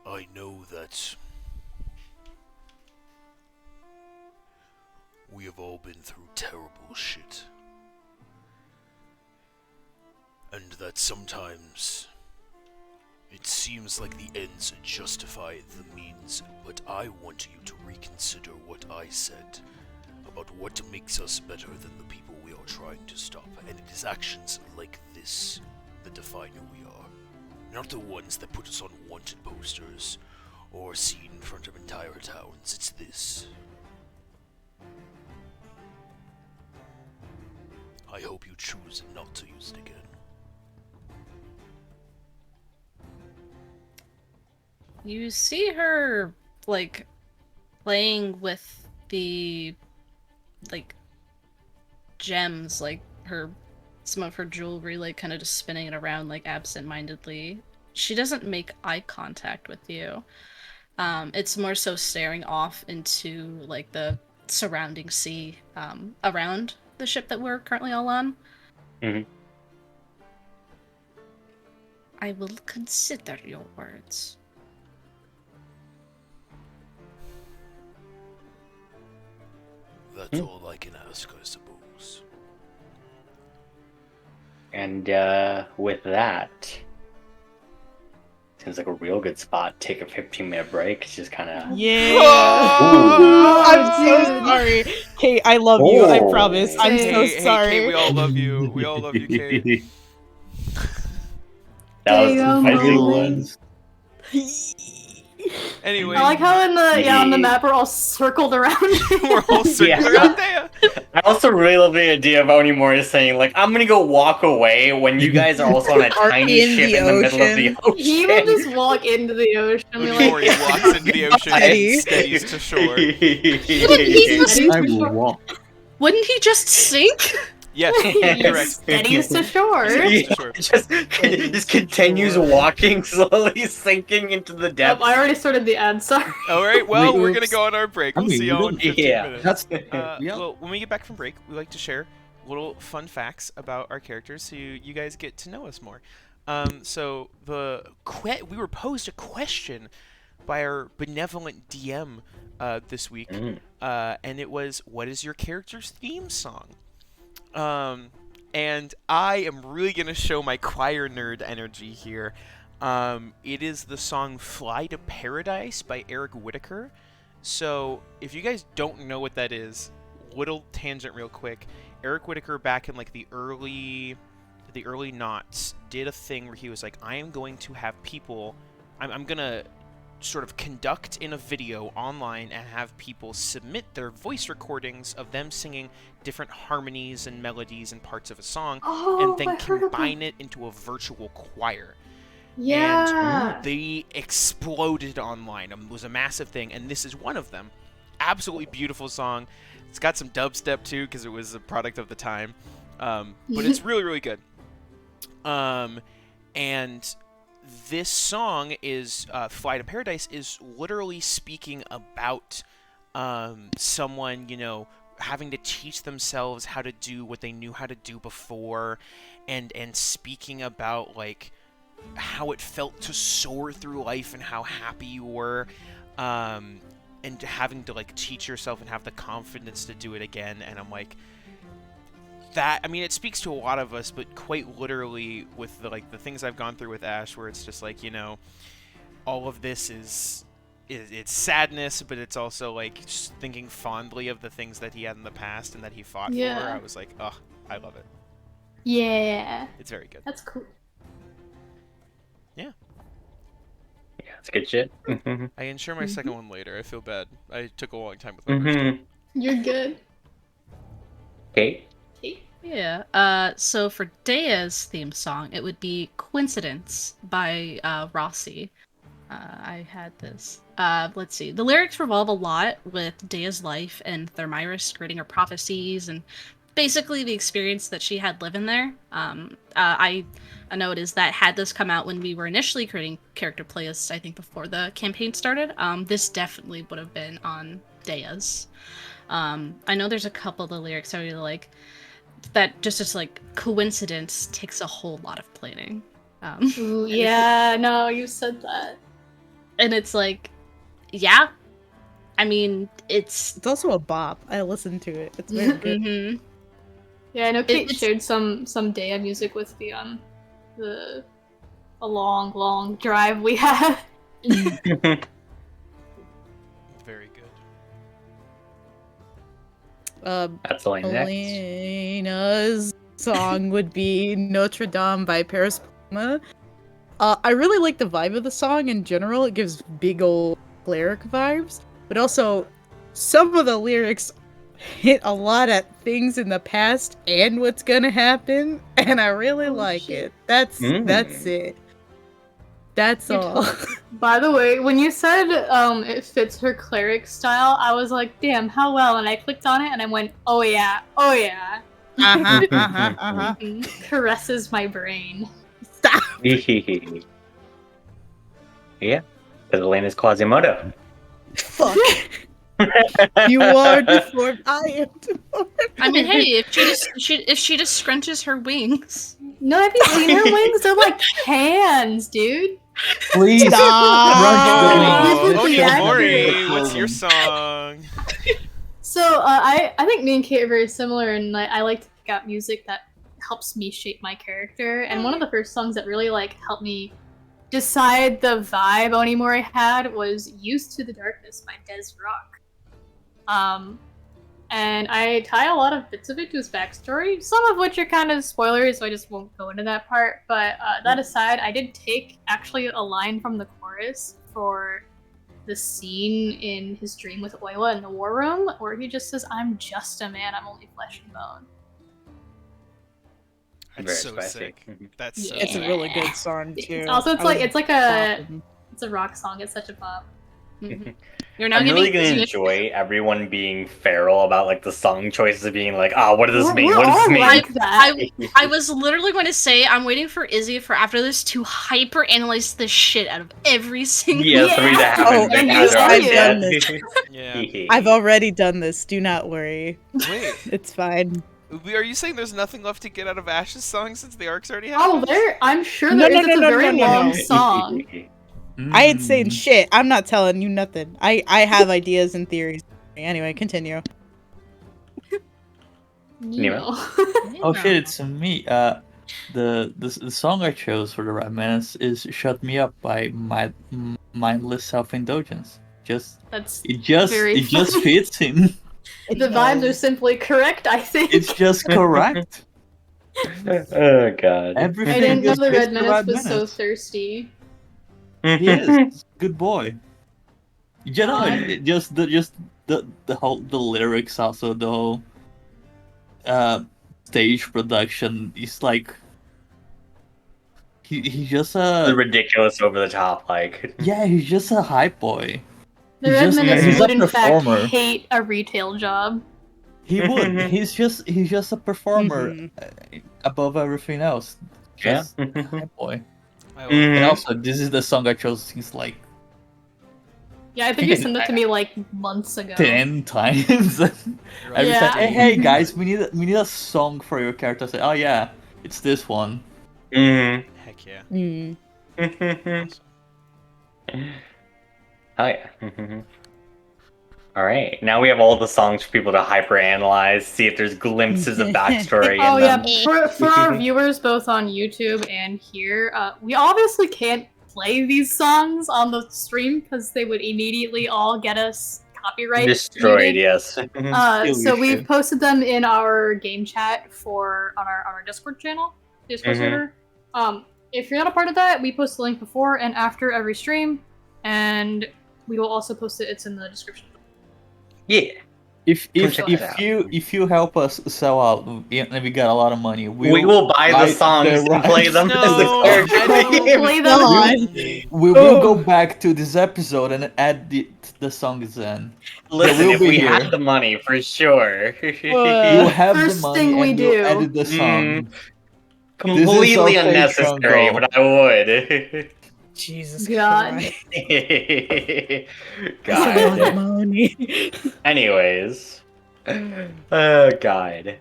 Speaker 7: I know that we have all been through terrible shit. And that sometimes it seems like the ends justify the means, but I want you to reconsider what I said about what makes us better than the people we are trying to stop, and it is actions like this that define who we are. Not the ones that put us on wanted posters or seen in front of entire towns. It's this. I hope you choose not to use it again.
Speaker 5: You see her like playing with the like gems, like some of her jewelry, like kind of just spinning it around like absent-mindedly. She doesn't make eye contact with you. It's more so staring off into like the surrounding sea around the ship that we're currently all on.
Speaker 1: Mhm.
Speaker 5: I will consider your words.
Speaker 7: That's all I can ask, I suppose.
Speaker 1: And with that, seems like a real good spot. Take a 15-minute break. Just kind of.
Speaker 3: Yeah.
Speaker 1: Ooh.
Speaker 3: I'm so sorry. Kate, I love you. I
Speaker 1: Oh.
Speaker 3: promise. I'm so
Speaker 8: hey,
Speaker 3: sorry.
Speaker 8: Kate, we all love you. We all love you, Kate.
Speaker 1: That was
Speaker 4: Damn,
Speaker 1: I think
Speaker 4: Nolan.
Speaker 8: Anyway,
Speaker 4: I like how in the on the map we're all circled around.
Speaker 8: we're all circling
Speaker 1: Yeah.
Speaker 8: around there.
Speaker 1: I also really love the idea of Onimori saying, like, I'm gonna go walk away when you guys are also on a
Speaker 3: Are
Speaker 1: tiny
Speaker 3: in
Speaker 1: ship
Speaker 3: the
Speaker 1: in the middle of the
Speaker 3: ocean.
Speaker 1: ocean.
Speaker 4: He will just walk into the ocean and be like,
Speaker 8: Onimori walks into the ocean
Speaker 3: Steady.
Speaker 8: and steadies to shore.
Speaker 4: Steadies
Speaker 6: I
Speaker 4: to
Speaker 6: will
Speaker 4: shore.
Speaker 6: walk.
Speaker 5: Wouldn't he just sink?
Speaker 8: Yes,
Speaker 4: He
Speaker 8: correct.
Speaker 4: steadies to shore.
Speaker 8: Steadies to shore.
Speaker 1: just continues walking, slowly sinking into the
Speaker 4: Oh,
Speaker 1: depths.
Speaker 4: I already started the ad, sorry.
Speaker 8: All right, well, we're gonna
Speaker 3: Oops.
Speaker 8: go on our break.
Speaker 6: I
Speaker 8: We'll
Speaker 6: mean,
Speaker 8: see
Speaker 6: we
Speaker 8: y'all in
Speaker 6: don't-
Speaker 8: 15
Speaker 1: Yeah.
Speaker 8: minutes.
Speaker 6: That's
Speaker 8: Well, when we get back from break, we like to share little fun facts about our characters so you guys get to know us more. So we were posed a question by our benevolent DM this week, and it was, "What is your character's theme song?" And I am really gonna show my choir nerd energy here. It is the song "Fly to Paradise" by Eric Whitacre. So if you guys don't know what that is, little tangent real quick. Eric Whitacre back in like the early noughts did a thing where he was like, I am going to have people, I'm gonna sort of conduct in a video online and have people submit their voice recordings of them singing different harmonies and melodies and parts of a song, and then combine it into a virtual choir.
Speaker 4: Yeah.
Speaker 8: And they exploded online. It was a massive thing, and this is one of them. Absolutely beautiful song. It's got some dubstep too, because it was a product of the time. But it's really, really good. And this song is "Fly to Paradise" is literally speaking about someone, having to teach themselves how to do what they knew how to do before, and speaking about like how it felt to soar through life and how happy you were, and having to like teach yourself and have the confidence to do it again. And I'm like, that, I mean, it speaks to a lot of us, but quite literally with the things I've gone through with Ash, where it's just like, all of this is it's sadness, but it's also like just thinking fondly of the things that he had in the past and that he fought for. I was like, oh, I love it.
Speaker 4: Yeah.
Speaker 8: It's very good.
Speaker 4: That's cool.
Speaker 8: Yeah.
Speaker 1: Yeah, it's good shit.
Speaker 8: I can share my second one later. I feel bad. I took a long time with my first one.
Speaker 4: You're good.
Speaker 1: Kate?
Speaker 5: Yeah. So for Dea's theme song, it would be "Coincidence" by Rossi. I had this. Let's see. The lyrics revolve a lot with Dea's life and Thermyrus creating her prophecies and basically the experience that she had living there. I noticed that had this come out when we were initially creating character playlists, I think before the campaign started, this definitely would have been on Dea's. I know there's a couple of the lyrics I really like. That just like coincidence takes a whole lot of planning.
Speaker 4: Ooh, yeah, no, you said that.
Speaker 5: And it's like, yeah. I mean, it's
Speaker 3: also a bop. I listened to it. It's very good.
Speaker 5: Mm-hmm.
Speaker 4: Yeah, I know Kate shared some Dea music with a long drive we had.
Speaker 8: Very good.
Speaker 1: That's Elena next.
Speaker 3: Elena's song would be Notre Dame by Paris Palma. I really like the vibe of the song in general. It gives big old cleric vibes, but also some of the lyrics hit a lot at things in the past and what's gonna happen, and I really like it. That's it. That's all.
Speaker 4: By the way, when you said it fits her cleric style, I was like, damn, how well? And I clicked on it and I went, oh yeah. Caresses my brain.
Speaker 3: Stop.
Speaker 1: Yeah, because Elena's Quasimodo.
Speaker 3: Fuck. You are deformed. I am deformed.
Speaker 5: I mean, hey, if she just scrunches her wings.
Speaker 4: No, have you seen her wings? They're like hands, dude.
Speaker 6: Please
Speaker 8: Oh,
Speaker 4: Yeah.
Speaker 8: Mori, what's your song?
Speaker 4: So I think me and Kate are very similar, and I like to pick out music that helps me shape my character. And one of the first songs that really like helped me decide the vibe Onimori had was "Used to the Darkness" by Des Rock. And I tie a lot of bits of it to his backstory, some of which are kind of spoilers, so I just won't go into that part. But that aside, I did take actually a line from the chorus for the scene in his dream with Oiwa in the war room, where he just says, "I'm just a man, I'm only flesh and bone."
Speaker 8: That's
Speaker 1: Very
Speaker 8: so
Speaker 1: spicy.
Speaker 8: sick. That's so
Speaker 3: It's a
Speaker 8: sick.
Speaker 3: really good song too.
Speaker 4: Also, it's a rock song. It's such a pop.
Speaker 5: Mm-hmm. You're not
Speaker 1: I'm really gonna enjoy everyone being feral about like the song choices, being like, what does this mean?
Speaker 4: We're
Speaker 1: What does this
Speaker 4: all
Speaker 1: mean?
Speaker 4: like that.
Speaker 5: I was literally going to say I'm waiting for Izzy for after this to hyper analyze the shit out of every single.
Speaker 1: Yeah, for me to happen.
Speaker 3: Oh,
Speaker 1: right
Speaker 4: and
Speaker 1: now,
Speaker 4: you
Speaker 1: they're
Speaker 4: said
Speaker 1: already
Speaker 4: it.
Speaker 1: dead.
Speaker 8: Yeah.
Speaker 3: I've already done this. Do not worry.
Speaker 8: Wait.
Speaker 3: It's fine.
Speaker 8: Are you saying there's nothing left to get out of Ash's song since the arc's already
Speaker 4: Oh,
Speaker 8: happened?
Speaker 4: I'm sure
Speaker 3: No,
Speaker 4: there is.
Speaker 3: no,
Speaker 4: It's a
Speaker 3: no,
Speaker 4: very
Speaker 3: no, no,
Speaker 4: long
Speaker 3: no.
Speaker 4: song.
Speaker 3: I ain't saying shit. I'm not telling you nothing. I have ideas and theories. Anyway, continue.
Speaker 4: No.
Speaker 6: Oh shit, it's me. The song I chose for the Red Menace is "Shut Me Up" by Mindless Self-Indulgence.
Speaker 4: That's
Speaker 6: It just
Speaker 4: very funny.
Speaker 6: fits in.
Speaker 4: The vibes are simply correct, I think.
Speaker 6: It's just correct.
Speaker 1: Oh god.
Speaker 6: Everything
Speaker 4: I didn't know
Speaker 6: just
Speaker 4: the
Speaker 6: fits
Speaker 4: Red Menace was so
Speaker 6: Menace.
Speaker 4: thirsty.
Speaker 6: He is good boy. You know,
Speaker 4: God.
Speaker 6: just the whole lyrics, also the whole stage production. He's like he's just
Speaker 1: The
Speaker 6: a
Speaker 1: ridiculous, over the top, like.
Speaker 6: yeah, he's just a hype boy.
Speaker 4: The
Speaker 6: He's
Speaker 4: Red
Speaker 6: just-
Speaker 4: Menace
Speaker 6: he's a
Speaker 4: would in fact
Speaker 6: performer.
Speaker 4: hate a retail job.
Speaker 6: He would. He's just a performer
Speaker 3: Mhm.
Speaker 6: above everything else.
Speaker 1: Yeah.
Speaker 6: Just a hype boy.
Speaker 8: I love
Speaker 6: And
Speaker 1: Mhm.
Speaker 6: also, this is the song I chose since like
Speaker 4: Yeah, I think you sent that to me like months ago.
Speaker 6: 10 times. Every
Speaker 4: Yeah.
Speaker 6: time, hey guys, we need a song for your character. I say, oh yeah, it's this one.
Speaker 1: Mhm.
Speaker 8: Heck yeah.
Speaker 3: Mm.
Speaker 8: Awesome.
Speaker 1: Oh yeah. All right. Now we have all the songs for people to hyperanalyze, see if there's glimpses of backstory
Speaker 4: Oh
Speaker 1: in
Speaker 4: yeah,
Speaker 1: them.
Speaker 4: for our viewers both on YouTube and here, we obviously can't play these songs on the stream because they would immediately all get us copyright
Speaker 1: Destroyed,
Speaker 4: muted.
Speaker 1: yes.
Speaker 4: So
Speaker 6: you
Speaker 4: we've
Speaker 6: should.
Speaker 4: posted them in our game chat on our Discord channel, Discord
Speaker 1: Mhm.
Speaker 4: server. If you're not a part of that, we post the link before and after every stream, and we will also post it. It's in the description.
Speaker 1: Yeah.
Speaker 6: If
Speaker 1: check it out.
Speaker 6: if you help us sell out, and we got a lot of money,
Speaker 1: We will buy the songs and play them as the
Speaker 8: No,
Speaker 1: character
Speaker 8: I don't-
Speaker 1: name.
Speaker 4: Play them.
Speaker 3: God.
Speaker 6: We will go back to this episode and add the songs in.
Speaker 1: Listen,
Speaker 6: will
Speaker 1: if
Speaker 6: be
Speaker 1: we
Speaker 6: here.
Speaker 1: had the money, for sure.
Speaker 6: We'll have the
Speaker 4: First
Speaker 6: money
Speaker 4: thing we
Speaker 6: and we'll
Speaker 4: do.
Speaker 6: edit the song.
Speaker 1: Completely
Speaker 6: our Patreon
Speaker 1: unnecessary,
Speaker 6: goal.
Speaker 1: but I would.
Speaker 3: Jesus
Speaker 4: God.
Speaker 3: Christ.
Speaker 1: God.
Speaker 3: Money.
Speaker 1: Anyways. Oh, God.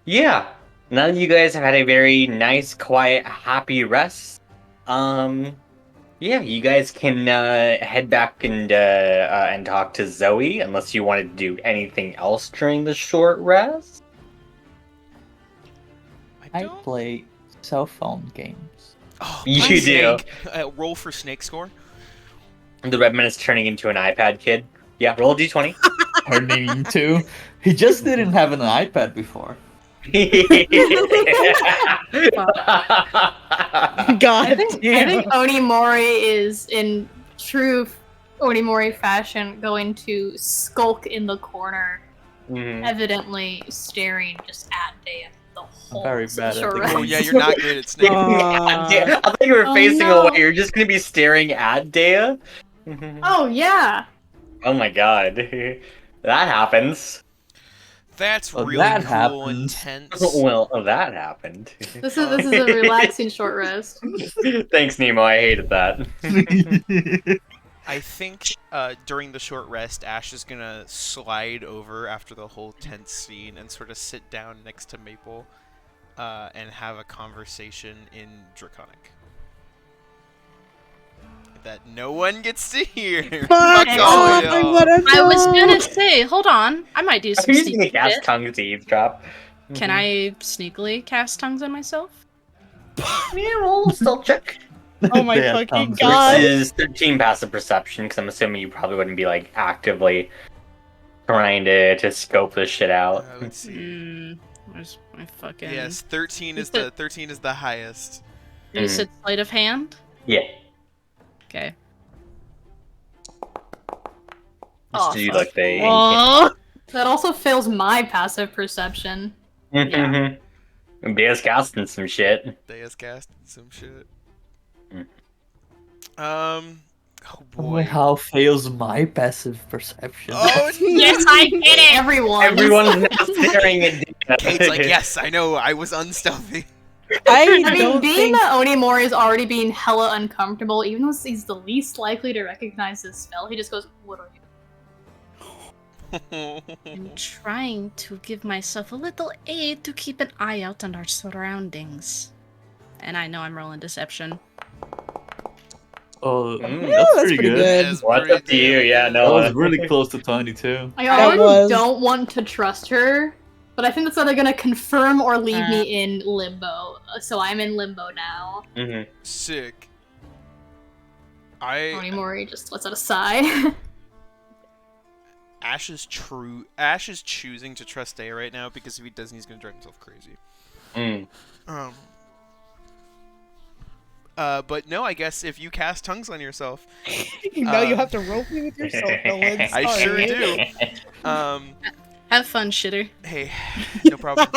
Speaker 1: Yeah. Now that you guys have had a very nice, quiet, happy rest, yeah, you guys can head back and talk to Zoe, unless you wanted to do anything else during the short rest.
Speaker 6: I
Speaker 8: don't.
Speaker 6: play cell phone games.
Speaker 8: Oh,
Speaker 1: You
Speaker 8: my
Speaker 1: do.
Speaker 8: snake. Roll for snake score.
Speaker 1: The Redman is turning into an iPad kid. Yeah, roll a d20.
Speaker 6: Turning into. He just didn't have an iPad before.
Speaker 3: God
Speaker 4: I think
Speaker 3: damn.
Speaker 4: Onimori is in true Onimori fashion going to skulk in the corner,
Speaker 1: Mhm.
Speaker 4: evidently staring just at Dan the whole
Speaker 6: very bad at
Speaker 4: short
Speaker 6: the
Speaker 4: rest.
Speaker 8: Oh yeah, you're not good at snake.
Speaker 1: I thought you were
Speaker 4: Oh,
Speaker 1: facing
Speaker 4: no.
Speaker 1: away. You're just gonna be staring at Dea.
Speaker 4: Oh yeah.
Speaker 1: Oh my god, that happens.
Speaker 8: That's
Speaker 6: Oh,
Speaker 8: really
Speaker 6: that
Speaker 8: cool
Speaker 6: happens.
Speaker 8: and tense.
Speaker 1: Well, that happened.
Speaker 4: This is a relaxing short rest.
Speaker 1: Thanks, Nemo. I hated that.
Speaker 8: I think during the short rest, Ash is gonna slide over after the whole tense scene and sort of sit down next to Maple and have a conversation in Draconic that no one gets to hear.
Speaker 3: Fuck
Speaker 8: all
Speaker 3: off,
Speaker 8: y'all.
Speaker 3: I wanna
Speaker 5: I was
Speaker 3: know.
Speaker 5: gonna say, hold on. I might do
Speaker 1: Are
Speaker 5: some
Speaker 1: you using a
Speaker 5: sneaky
Speaker 1: gas
Speaker 5: shit.
Speaker 1: tongue to eavesdrop?
Speaker 5: Can I sneakily cast tongues on myself?
Speaker 1: Yeah, roll a stealth check.
Speaker 3: Oh my
Speaker 6: That
Speaker 3: fucking
Speaker 6: sounds
Speaker 3: god.
Speaker 1: This is 13 passive perception, because I'm assuming you probably wouldn't be like actively trying to scope this shit out.
Speaker 8: Let's see.
Speaker 5: Where's my fucking...
Speaker 8: Yes, 13 is
Speaker 5: Is
Speaker 8: the highest.
Speaker 5: You said sleight of hand?
Speaker 1: Yeah.
Speaker 5: Okay.
Speaker 1: Just do like the.
Speaker 5: Whoa!
Speaker 4: That also fails my passive perception.
Speaker 1: Yeah. Dea's casting some shit.
Speaker 8: Deus casted some shit.
Speaker 1: Mm.
Speaker 8: Oh
Speaker 6: Oh,
Speaker 8: boy.
Speaker 6: how fails my passive perception.
Speaker 8: Oh
Speaker 5: Yes, I get it!
Speaker 4: Everyone.
Speaker 1: Everyone's now staring at Dea.
Speaker 8: Kate's like, yes, I know, I was unstealthy.
Speaker 3: I
Speaker 4: I mean,
Speaker 3: don't
Speaker 4: being
Speaker 3: think
Speaker 4: that Onimori is already being hella uncomfortable, even though he's the least likely to recognize this spell, he just goes, "What are you?"
Speaker 5: I'm trying to give myself a little aid to keep an eye out on our surroundings. And I know I'm rolling deception.
Speaker 6: Oh,
Speaker 3: Yeah, that's pretty good.
Speaker 8: That's
Speaker 1: Well, that's up to you.
Speaker 8: damn
Speaker 1: Yeah,
Speaker 8: good.
Speaker 6: That
Speaker 1: no.
Speaker 6: was really close to 22.
Speaker 4: I
Speaker 3: That
Speaker 4: already
Speaker 3: was-
Speaker 4: don't want to trust her, but I think that's either gonna confirm or leave me in limbo. So I'm in limbo now.
Speaker 1: Mhm.
Speaker 8: Sick.
Speaker 4: Mori just lets out a sigh.
Speaker 8: Ash is choosing to trust A right now because if he doesn't, he's gonna drive himself crazy.
Speaker 1: Mm.
Speaker 8: But no, I guess if you cast tongues on yourself,
Speaker 3: Now you have to roll me with yourself, Nolan.
Speaker 8: I sure
Speaker 3: Sorry.
Speaker 8: do.
Speaker 5: Have fun, shitter.
Speaker 8: Hey, no problem.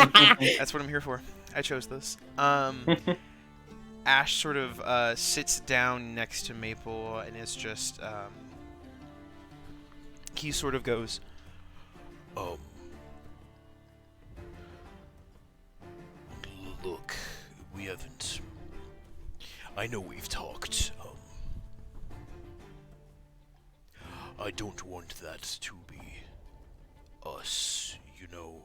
Speaker 8: That's what I'm here for. I chose this. Ash sort of sits down next to Maple and is just he sort of goes,
Speaker 7: Look, we haven't. I know we've talked. I don't want that to be us, you know.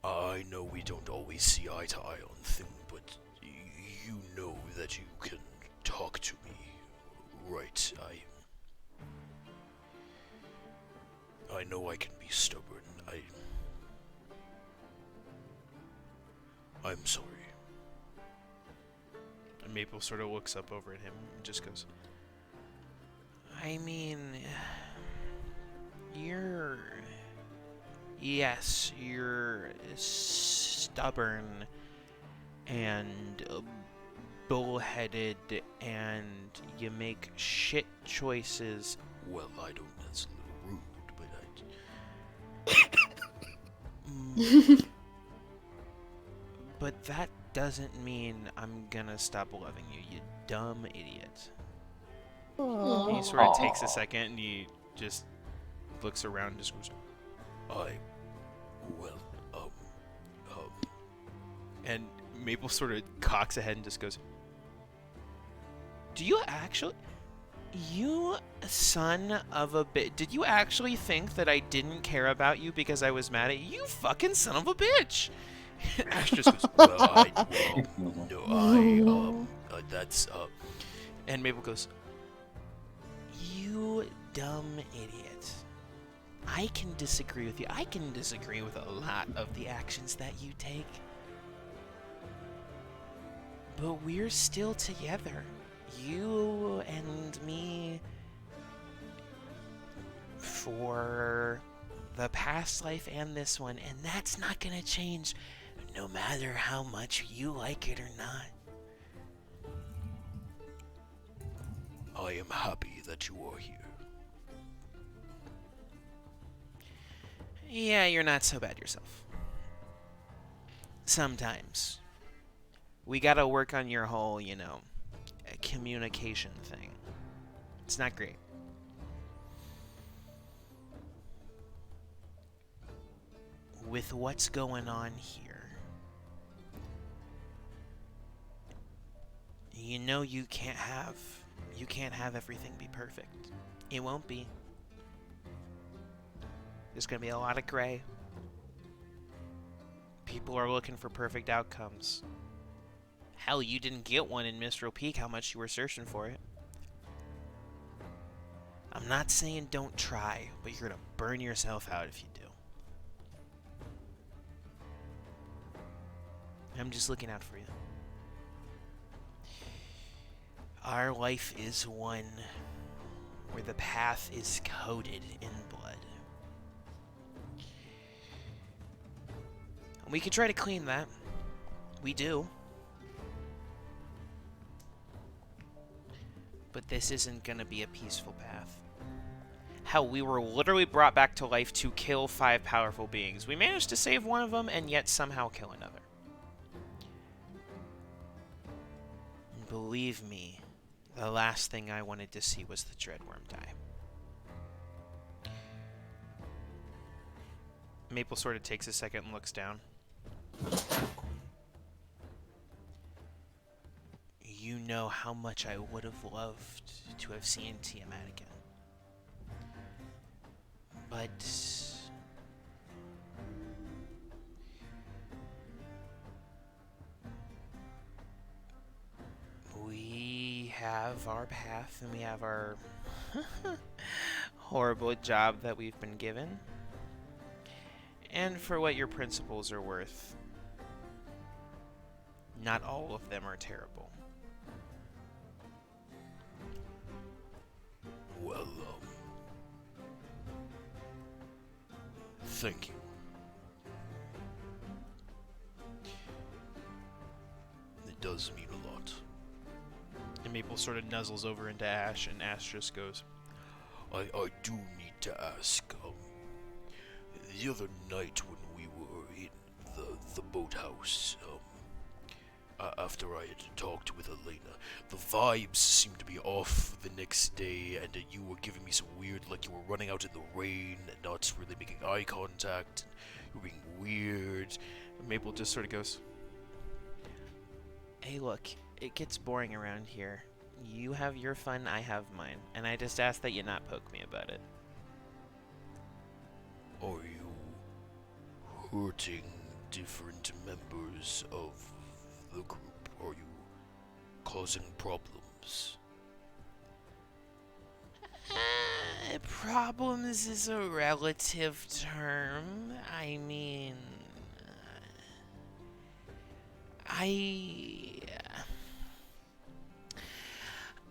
Speaker 7: I know we don't always see eye to eye on things, but you know that you can talk to me, right? I know I can be stubborn. I'm sorry.
Speaker 8: and Maple sort of looks up over at him and just goes, I mean, yes, you're stubborn and bullheaded and you make shit choices.
Speaker 7: Well, I don't. That's a little rude, but
Speaker 8: But that doesn't mean I'm gonna stop loving you, you dumb idiot. He sort of takes a second and he just looks around and just goes, and Maple sort of cocks ahead and just goes, do you actually, you son of a bitch, did you actually think that I didn't care about you because I was mad at you? You fucking son of a bitch! Ash just goes,
Speaker 7: that's,
Speaker 8: and Maple goes, you dumb idiot. I can disagree with you. I can disagree with a lot of the actions that you take. But we're still together. You and me. For the past life and this one. And that's not gonna change no matter how much you like it or not.
Speaker 7: I am happy that you are here.
Speaker 8: Yeah, you're not so bad yourself. Sometimes. We gotta work on your whole, communication thing. It's not great. With what's going on here, you can't have everything be perfect. It won't be. There's gonna be a lot of gray. People are looking for perfect outcomes. Hell, you didn't get one in Mistral Peak, how much you were searching for it. I'm not saying don't try, but you're gonna burn yourself out if you do. I'm just looking out for you. Our life is one where the path is coated in blood. And we can try to clean that. We do. But this isn't gonna be a peaceful path. Hell, we were literally brought back to life to kill 5 powerful beings. We managed to save one of them and yet somehow kill another. And believe me, the last thing I wanted to see was the Dreadworm die. Maple sort of takes a second and looks down. you know how much I would have loved to have seen Tiamat again. But we have our path and we have our horrible job that we've been given. And for what your principles are worth, not all of them are terrible.
Speaker 7: Well, thank you. It does mean a lot.
Speaker 8: And Maple sort of nuzzles over into Ash, and Ash just goes,
Speaker 7: I do need to ask, the other night when we were in the boathouse, after I had talked with Elena, the vibes seemed to be off the next day, and you were giving me some weird, like you were running out in the rain and not really making eye contact, and you were being weird.
Speaker 8: and Maple just sort of goes, hey, look, it gets boring around here. You have your fun, I have mine, and I just ask that you not poke me about it.
Speaker 7: Are you hurting different members of the group? Are you causing problems?
Speaker 8: Problems is a relative term. I mean,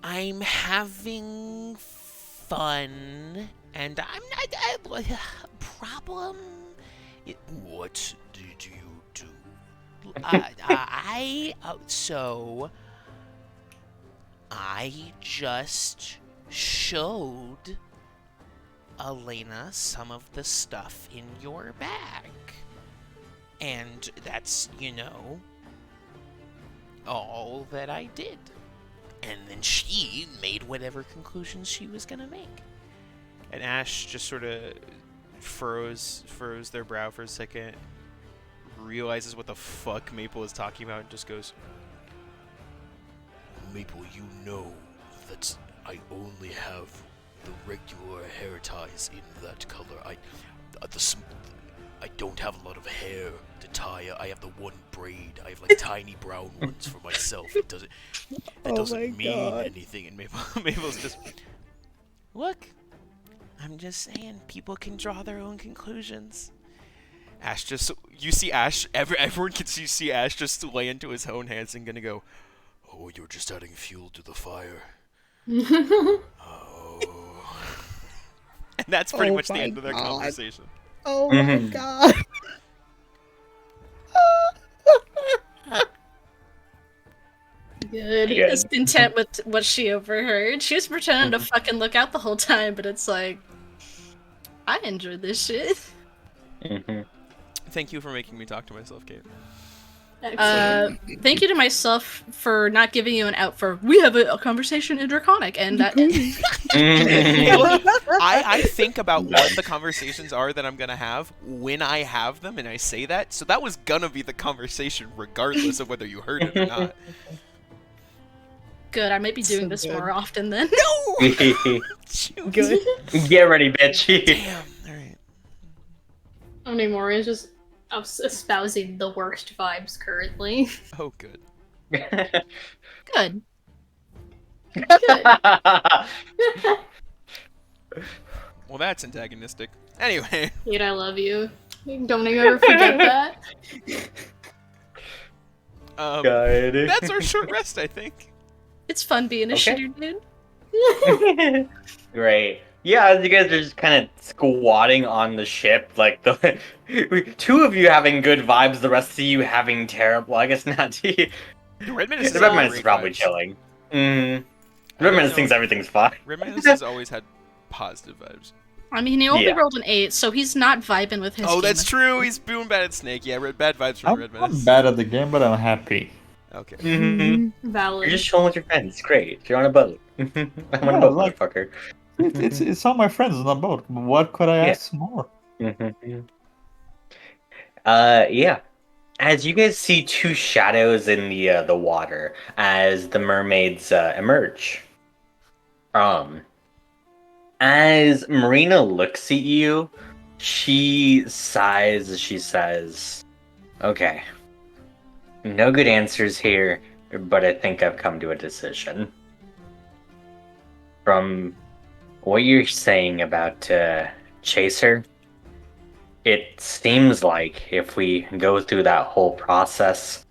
Speaker 8: I'm having fun, and I'm not problem.
Speaker 7: What did you do?
Speaker 8: I just showed Elena some of the stuff in your bag. And that's, all that I did. And then she made whatever conclusions she was gonna make. And Ash just sort of furrows their brow for a second, realizes what the fuck Maple is talking about, and just goes,
Speaker 7: Maple, you know that I only have the regular hair ties in that color. I don't have a lot of hair to tie. I have the one braid. I have like tiny brown ones for myself. It doesn't mean anything. And Maple's just,
Speaker 8: look, I'm just saying, people can draw their own conclusions. Ash just, you see Ash, everyone can see Ash just lay into his own hands and gonna go,
Speaker 7: oh, you're just adding fuel to the fire.
Speaker 8: And that's pretty much the end of their conversation.
Speaker 3: Oh my god.
Speaker 4: Good.
Speaker 5: He was content with what she overheard. She was pretending to fucking look out the whole time, but it's like, I enjoyed this shit.
Speaker 8: Thank you for making me talk to myself, Kate.
Speaker 5: Thank you to myself for not giving you an out for we have a conversation in Draconic, and that.
Speaker 8: I think about what the conversations are that I'm gonna have when I have them, and I say that, so that was gonna be the conversation regardless of whether you heard it or not.
Speaker 5: Good, I might be doing this more often then.
Speaker 8: No!
Speaker 3: Good.
Speaker 1: Get ready, bitch.
Speaker 8: Damn, alright.
Speaker 4: Omnimori is just espousing the worst vibes currently.
Speaker 8: Oh, good.
Speaker 5: Good.
Speaker 8: Well, that's antagonistic. Anyway.
Speaker 4: Kate, I love you. Don't ever forget that.
Speaker 8: That's our short rest, I think.
Speaker 5: It's fun being a
Speaker 1: Okay.
Speaker 5: shitter dude.
Speaker 1: Great. Yeah, as you guys are just kind of squatting on the ship, like the two of you having good vibes, the rest of you having terrible. I guess not. The
Speaker 8: Redman is
Speaker 1: Redman is probably chilling. Redman thinks everything's fine.
Speaker 8: Redman has always had positive vibes.
Speaker 5: I mean, he only
Speaker 1: Yeah.
Speaker 5: rolled an 8, so he's not vibing with his
Speaker 8: Oh,
Speaker 5: game.
Speaker 8: that's true. He's doing bad at Snake. Yeah, bad vibes from Redman.
Speaker 6: I'm bad at the game, but I'm happy.
Speaker 8: Okay.
Speaker 4: Valid.
Speaker 1: You're just chilling with your friends. It's great. You're on a boat. I'm on a
Speaker 6: Yeah,
Speaker 1: boat,
Speaker 6: like-
Speaker 1: motherfucker.
Speaker 6: It's all my friends on the boat. What could I
Speaker 1: Yeah.
Speaker 6: ask more?
Speaker 1: Yeah. as you guys see two shadows in the water as the mermaids emerge. As Marina looks at you, she sighs as she says, "Okay, no good answers here, but I think I've come to a decision. From what you're saying about Chaser, it seems like if we go through that whole process,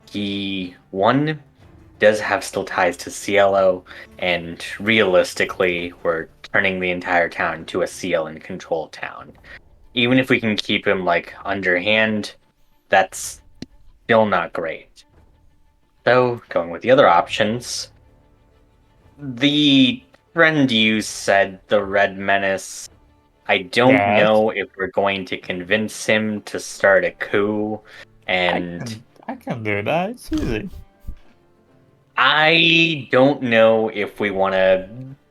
Speaker 1: he, one, does have still ties to Cielo, and realistically, we're turning the entire town into a Cielo and control town. Even if we can keep him, like, underhand, that's still not great. So, going with the other options, the friend you said, the Red Menace, I don't
Speaker 6: Yes.
Speaker 1: know if we're going to convince him to start a coup, and
Speaker 6: I can do that. It's easy.
Speaker 1: I don't know if we want to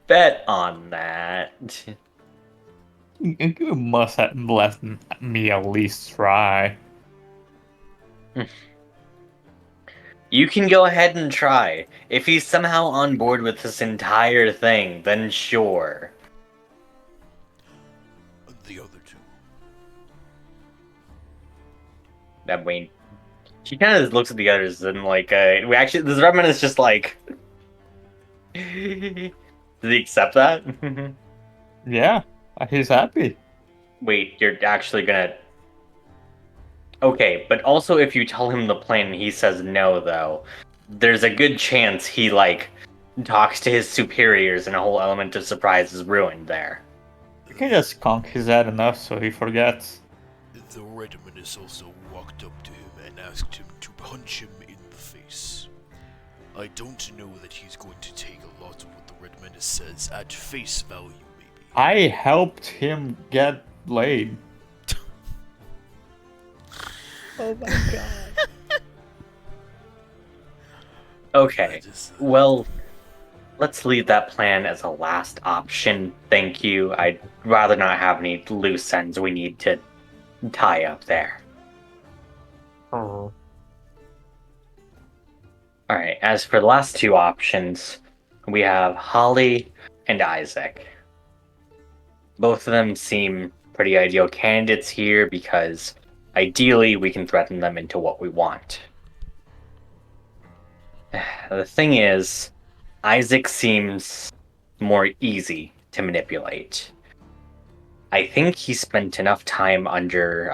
Speaker 1: bet on that.
Speaker 6: You must have let me at least try.
Speaker 1: You can go ahead and try. If he's somehow on board with this entire thing, then sure.
Speaker 7: The other two.
Speaker 1: I mean, she kind of looks at the others and like, we actually, this Redman is just like, does he accept that?
Speaker 6: Yeah, he's happy.
Speaker 1: Wait, you're actually gonna... Okay, but also if you tell him the plan and he says no, though, there's a good chance he, like, talks to his superiors and a whole element of surprise is ruined there.
Speaker 6: You can just conk his head enough so he forgets.
Speaker 7: The Red Menace also walked up to him and asked him to punch him in the face. I don't know that he's going to take a lot of what the Red Menace says at face value, maybe.
Speaker 6: I helped him get laid.
Speaker 3: Oh my god.
Speaker 1: Okay, well, let's leave that plan as a last option, thank you. I'd rather not have any loose ends we need to tie up there.
Speaker 6: Oh.
Speaker 1: Alright, as for the last two options, we have Holly and Isaac. Both of them seem pretty ideal candidates here because ideally we can threaten them into what we want. The thing is, Isaac seems more easy to manipulate. I think he spent enough time under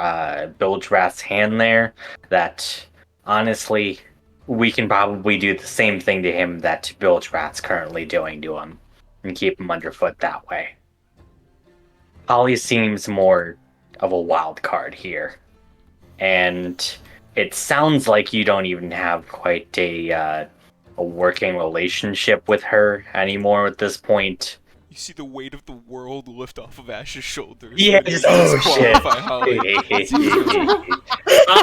Speaker 1: Bildrath's hand there that, honestly, we can probably do the same thing to him that Bildrath's currently doing to him, and keep him underfoot that way. Holly seems more of a wild card here, and it sounds like you don't even have quite a working relationship with her anymore at this point.
Speaker 8: You see the weight of the world lift off of Ash's shoulders.
Speaker 1: Yeah, just oh shit.
Speaker 8: Holly.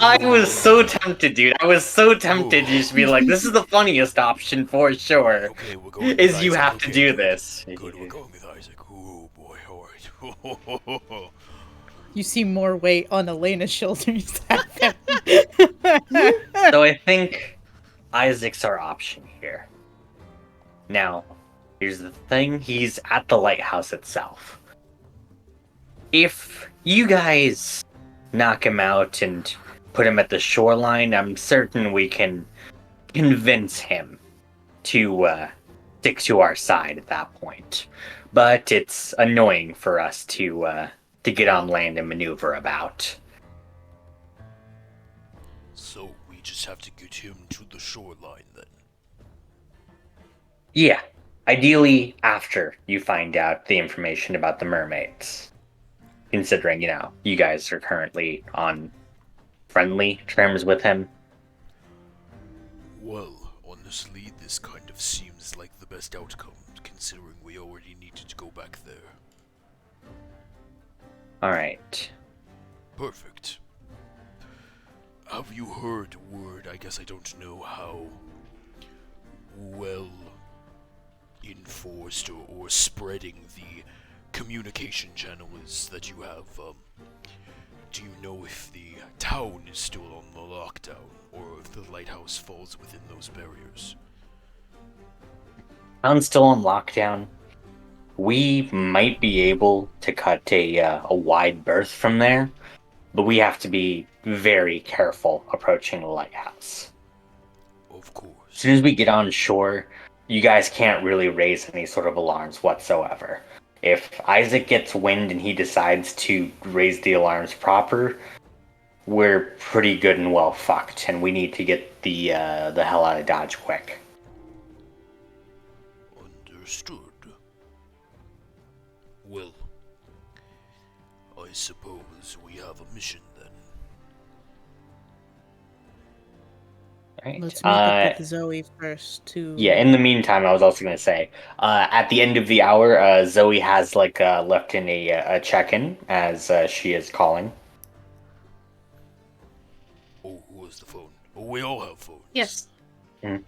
Speaker 1: I was so tempted, dude. I was so tempted to just be like, this is the funniest option for sure.
Speaker 7: Okay, we're going with
Speaker 1: Is you
Speaker 7: Isaac.
Speaker 1: have to
Speaker 7: Okay,
Speaker 1: do
Speaker 7: good.
Speaker 1: this.
Speaker 7: Good, we're going with Isaac. Oh boy, alright.
Speaker 3: You see more weight on Elena's shoulders.
Speaker 1: So I think Isaac's our option here. Now, here's the thing, he's at the lighthouse itself. If you guys knock him out and put him at the shoreline, I'm certain we can convince him to stick to our side at that point. But it's annoying for us to get on land and maneuver about.
Speaker 7: So we just have to get him to the shoreline then.
Speaker 1: Yeah, ideally after you find out the information about the mermaids. Considering, you guys are currently on friendly terms with him.
Speaker 7: Well, honestly, this kind of seems like the best outcome, considering we already needed to go back there.
Speaker 1: Alright.
Speaker 7: Perfect. Have you heard word? I guess I don't know how well enforced or spreading the communication channel is that you have. Do you know if the town is still on the lockdown, or if the lighthouse falls within those barriers.
Speaker 1: Town's still on lockdown. We might be able to cut a wide berth from there, but we have to be very careful approaching the lighthouse.
Speaker 7: Of course.
Speaker 1: As soon as we get on shore, you guys can't really raise any sort of alarms whatsoever. If Isaac gets wind and he decides to raise the alarms proper, we're pretty good and well fucked, and we need to get the hell out of Dodge quick.
Speaker 7: Understood. Well, I suppose we have a mission then.
Speaker 1: Right.
Speaker 3: Let's meet up with Zoe first too.
Speaker 1: Yeah, in the meantime, I was also going to say, at the end of the hour, Zoe has left in a check-in as she is calling.
Speaker 7: Oh, who has the phone? Oh, we all have phones.
Speaker 5: Yes.
Speaker 1: Mhm.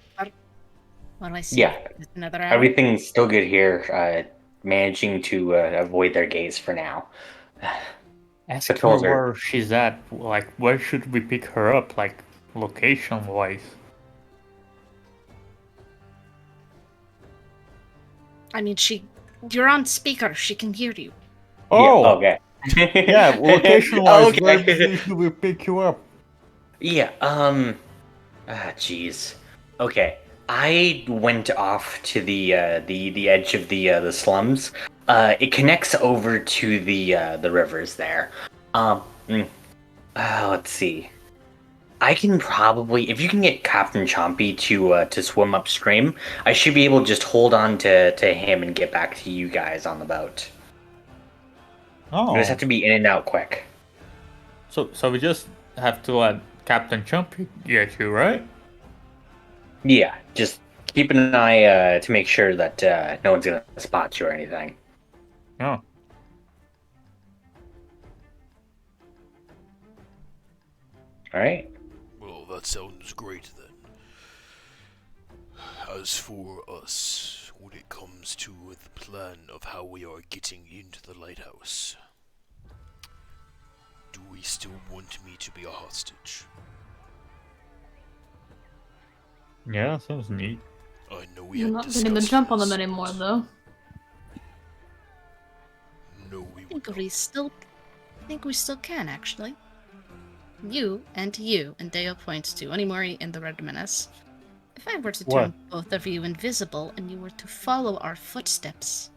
Speaker 5: What do I see?
Speaker 1: Yeah,
Speaker 5: Just another hour?
Speaker 1: everything's still good here. Managing to avoid their gaze for now.
Speaker 6: Ask her
Speaker 1: Patrols are-
Speaker 6: where she's at. Like, where should we pick her up? Like, location-wise.
Speaker 5: I mean, you're on speaker. She can hear you.
Speaker 6: Oh,
Speaker 1: Yeah, okay.
Speaker 6: yeah. Location-wise,
Speaker 1: Okay.
Speaker 6: where should we pick you up?
Speaker 1: Yeah, jeez. Okay, I went off to the edge of the slums. It connects over to the rivers there. Let's see. I can probably, if you can get Captain Chompy to swim upstream, I should be able to just hold on to him and get back to you guys on the boat.
Speaker 6: Oh,
Speaker 1: You just have to be in and out quick.
Speaker 6: so we just have to let Captain Chumpy get you, right?
Speaker 1: Yeah, just keep an eye to make sure that no one's gonna spot you or anything.
Speaker 6: Oh.
Speaker 1: All right.
Speaker 7: Well, that sounds great then. As for us, when it comes to the plan of how we are getting into the lighthouse, do we still want me to be a hostage?
Speaker 6: Yeah, sounds neat.
Speaker 7: I know we
Speaker 4: You're
Speaker 7: had
Speaker 4: not getting the
Speaker 7: discussed
Speaker 4: jump on them
Speaker 7: this.
Speaker 4: anymore, though.
Speaker 7: No, we
Speaker 5: I
Speaker 7: would
Speaker 5: think we still can, actually. You, and Deo points to Onimori and the Red Menace. If I were to turn both of you invisible and you were to follow our footsteps,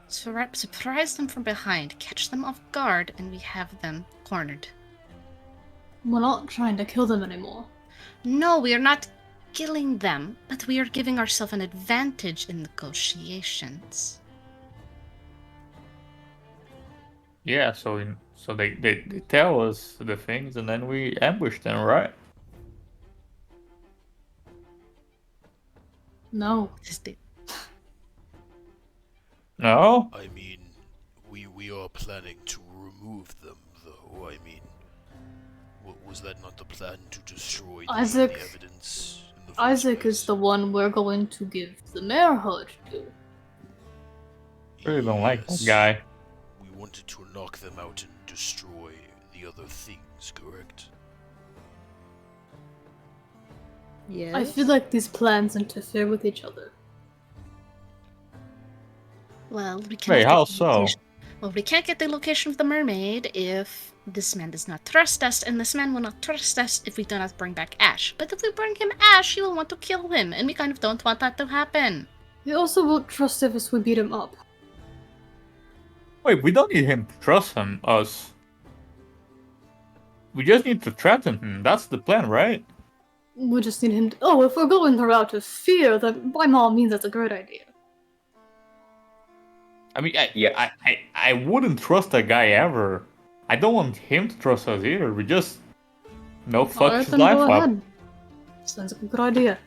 Speaker 5: surprise them from behind, catch them off guard, and we have them cornered.
Speaker 4: We're not trying to kill them anymore.
Speaker 5: No, we are not killing them, but we are giving ourselves an advantage in negotiations.
Speaker 6: Yeah, so they tell us the things and then we ambush them, right?
Speaker 4: No.
Speaker 6: No?
Speaker 7: I mean, we are planning to remove them, though. I mean, was that not the plan, to destroy
Speaker 4: Isaac-
Speaker 7: the evidence? In the first
Speaker 4: Isaac
Speaker 7: place?
Speaker 4: is the one we're going to give the mayor hood to.
Speaker 6: Really don't like that
Speaker 7: Yes.
Speaker 6: guy.
Speaker 7: We wanted to knock them out and destroy the other things, correct?
Speaker 3: Yes.
Speaker 4: I feel like these plans interfere with each other.
Speaker 5: Well, we can't.
Speaker 6: Wait,
Speaker 5: get
Speaker 6: how
Speaker 5: the
Speaker 6: so?
Speaker 5: location- Well, we can't get the location of the mermaid if this man does not trust us, and this man will not trust us if we do not bring back Ash. But if we bring him Ash, he will want to kill him, and we kind of don't want that to happen.
Speaker 4: He also won't trust if we beat him up.
Speaker 6: Wait, we don't need him to trust us. We just need to threaten him. That's the plan, right?
Speaker 4: We just need him to— Oh, if we're going the route of fear, then by all means that's a great idea.
Speaker 6: I mean, I wouldn't trust that guy ever. I don't want him to trust us either. We just fuck
Speaker 4: Alright,
Speaker 6: his
Speaker 4: then
Speaker 6: life
Speaker 4: go
Speaker 6: up.
Speaker 4: ahead. Sounds like a good idea.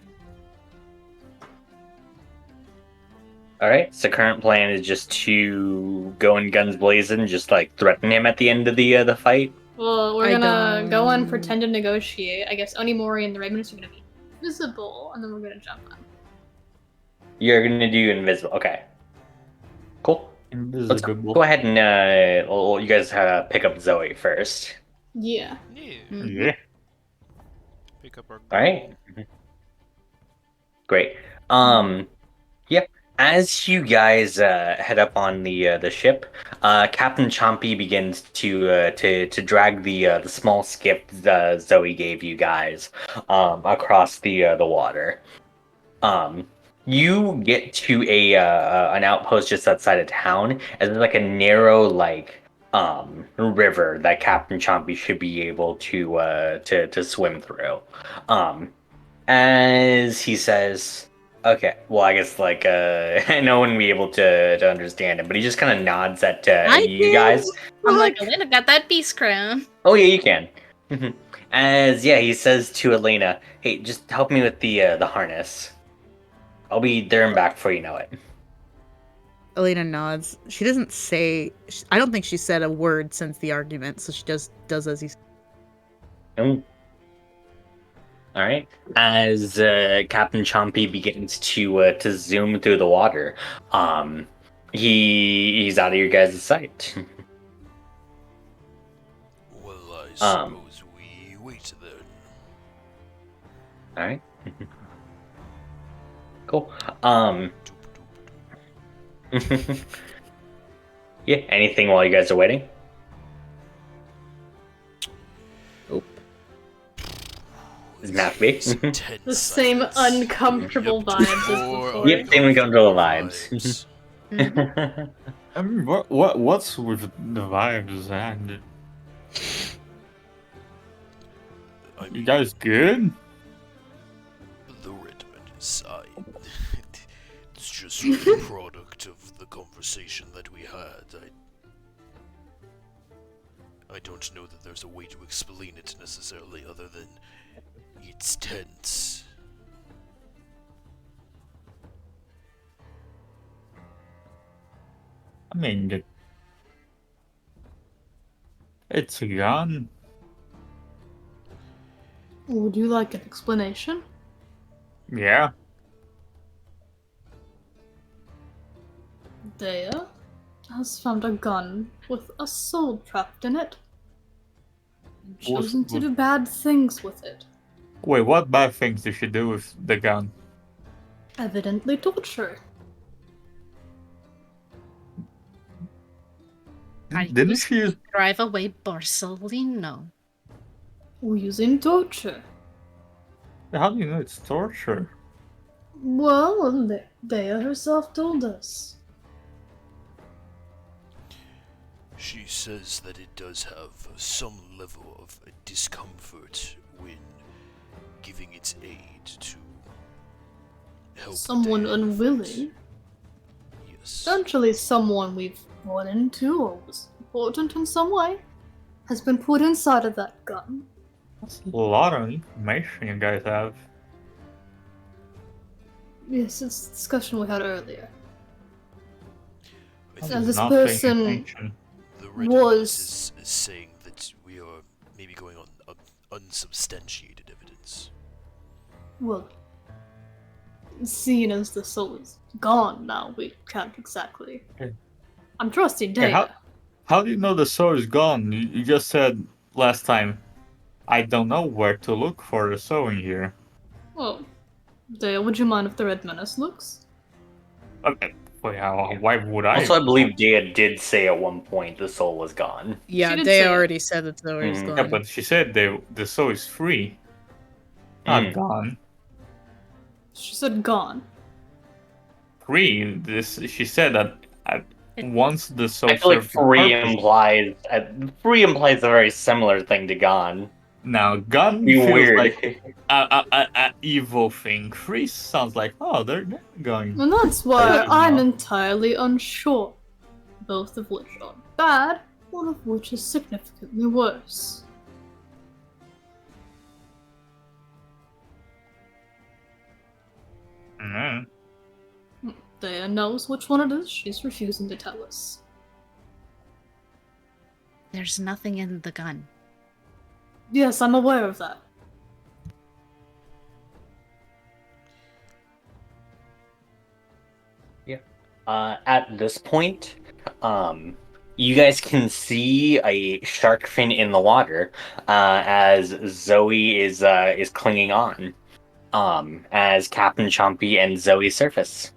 Speaker 1: All right. So current plan is just to go in guns blazing, just like threaten him at the end of the fight.
Speaker 4: Well, we're
Speaker 3: I
Speaker 4: gonna go and
Speaker 3: don't-
Speaker 4: pretend to negotiate. I guess Onimori and the Ravens are gonna be visible, and then we're gonna jump on.
Speaker 1: You're gonna do invisible. Okay. Cool. Let's
Speaker 6: Invisible.
Speaker 1: go ahead and you guys pick up Zoe first.
Speaker 4: Yeah.
Speaker 8: Yeah.
Speaker 5: Mhm.
Speaker 6: Yeah.
Speaker 8: Pick up our
Speaker 1: All right. Great. Yep. As you guys head up on the ship, Captain Chompy begins to drag the small skiff Zoe gave you guys across the water. You get to a an outpost just outside of town, and there's like a narrow river that Captain Chompy should be able to swim through. As he says, okay, well, I guess no one will be able to understand him, but he just kind of nods at
Speaker 3: I
Speaker 1: you
Speaker 3: can
Speaker 1: guys.
Speaker 5: I'm like,
Speaker 3: look.
Speaker 5: Elena got that beast crown.
Speaker 1: Oh yeah, you can. As he says to Elena, "Hey, just help me with the harness. I'll be there and back before you know it."
Speaker 3: Elena nods. She doesn't say. I don't think she said a word since the argument, so she does as he.
Speaker 1: Mm. All right. As Captain Chompy begins to zoom through the water, he's out of your guys' sight.
Speaker 7: Well, I
Speaker 1: Um.
Speaker 7: suppose we wait then.
Speaker 1: All right. Cool.
Speaker 7: Doop, doop, doop.
Speaker 1: Yeah. Anything while you guys are waiting?
Speaker 3: Nope.
Speaker 1: Doesn't have to be.
Speaker 7: It's intense,
Speaker 4: The same
Speaker 7: I guess.
Speaker 4: uncomfortable
Speaker 7: Yep,
Speaker 4: vibes as
Speaker 7: more
Speaker 4: before.
Speaker 1: Yep, same uncomfortable vibes.
Speaker 7: vibes.
Speaker 5: Mhm.
Speaker 6: I mean, what's with the vibes and
Speaker 7: I
Speaker 6: you
Speaker 7: mean,
Speaker 6: guys good?
Speaker 7: the Redman side. It's just a product of the conversation that we had. I don't know that there's a way to explain it necessarily other than it's tense.
Speaker 6: I mean, it's a gun.
Speaker 4: Would you like an explanation?
Speaker 6: Yeah.
Speaker 4: Dea has found a gun with a soul trapped in it. And chosen to do bad things with it.
Speaker 6: Wait, what bad things did she do with the gun?
Speaker 4: Evidently torture.
Speaker 5: I
Speaker 6: Didn't
Speaker 5: used
Speaker 6: she?
Speaker 5: to drive away Borsellino.
Speaker 4: Using torture.
Speaker 6: How do you know it's torture?
Speaker 4: Well, Dea herself told us.
Speaker 7: She says that it does have some level of discomfort when giving its aid to help
Speaker 4: Someone
Speaker 7: Dea
Speaker 4: unwilling.
Speaker 7: fight. Yes.
Speaker 4: Essentially, someone we've run into or was important in some way has been put inside of that gun.
Speaker 6: That's a lot of information you guys have.
Speaker 4: Yes, it's the discussion we had earlier.
Speaker 7: I
Speaker 6: I
Speaker 7: think
Speaker 4: And
Speaker 6: was
Speaker 4: this
Speaker 6: not paying
Speaker 4: person
Speaker 6: attention.
Speaker 7: the Red
Speaker 4: was-
Speaker 7: is saying that we are maybe going on unsubstantiated evidence.
Speaker 4: Well, seeing as the soul is gone now, we can't exactly.
Speaker 6: Okay.
Speaker 4: I'm trusting Dea.
Speaker 6: Okay, how do you know the soul is gone? You just said last time, I don't know where to look for the soul in here.
Speaker 4: Well, Dea, would you mind if the Red Menace looks?
Speaker 6: Okay, wait, why would I?
Speaker 1: Also, I believe Dea did say at one point the soul was gone.
Speaker 3: Yeah,
Speaker 4: did
Speaker 3: they
Speaker 4: say it.
Speaker 3: already said that Zoe is
Speaker 1: Mhm.
Speaker 3: gone.
Speaker 6: Yeah, but she said the soul is free, not
Speaker 1: Mm.
Speaker 6: gone.
Speaker 4: She said gone.
Speaker 6: Free. She said that once the soul
Speaker 1: I feel like
Speaker 6: served the purpose.
Speaker 1: free implies a very similar thing to gone.
Speaker 6: Now, gun
Speaker 1: Be
Speaker 6: feels
Speaker 1: weird.
Speaker 6: like a evil thing. Free sounds like, oh, they're going.
Speaker 4: And that's why
Speaker 6: should
Speaker 4: I'm
Speaker 6: know.
Speaker 4: entirely unsure. Both of which are bad, one of which is significantly worse.
Speaker 6: Mm.
Speaker 4: Dea knows which one it is, she's refusing to tell us.
Speaker 5: There's nothing in the gun.
Speaker 4: Yes, I'm aware of that.
Speaker 1: At this point, you guys can see a shark fin in the water as Zoe is clinging on. As Captain Chompy and Zoe surface.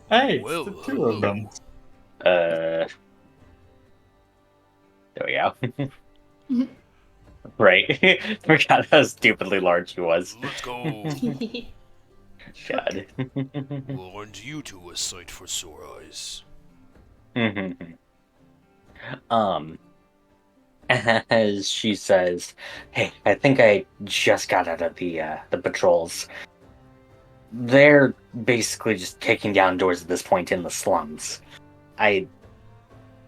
Speaker 6: Hey, it's
Speaker 7: Well,
Speaker 6: the two of them.
Speaker 1: There we go. Right. Forgot how stupidly large he was.
Speaker 7: Let's go.
Speaker 1: God.
Speaker 7: Well, aren't you two a sight for sore eyes?
Speaker 1: As she says, "Hey, I think I just got out of the patrols. They're basically just kicking down doors at this point in the slums. I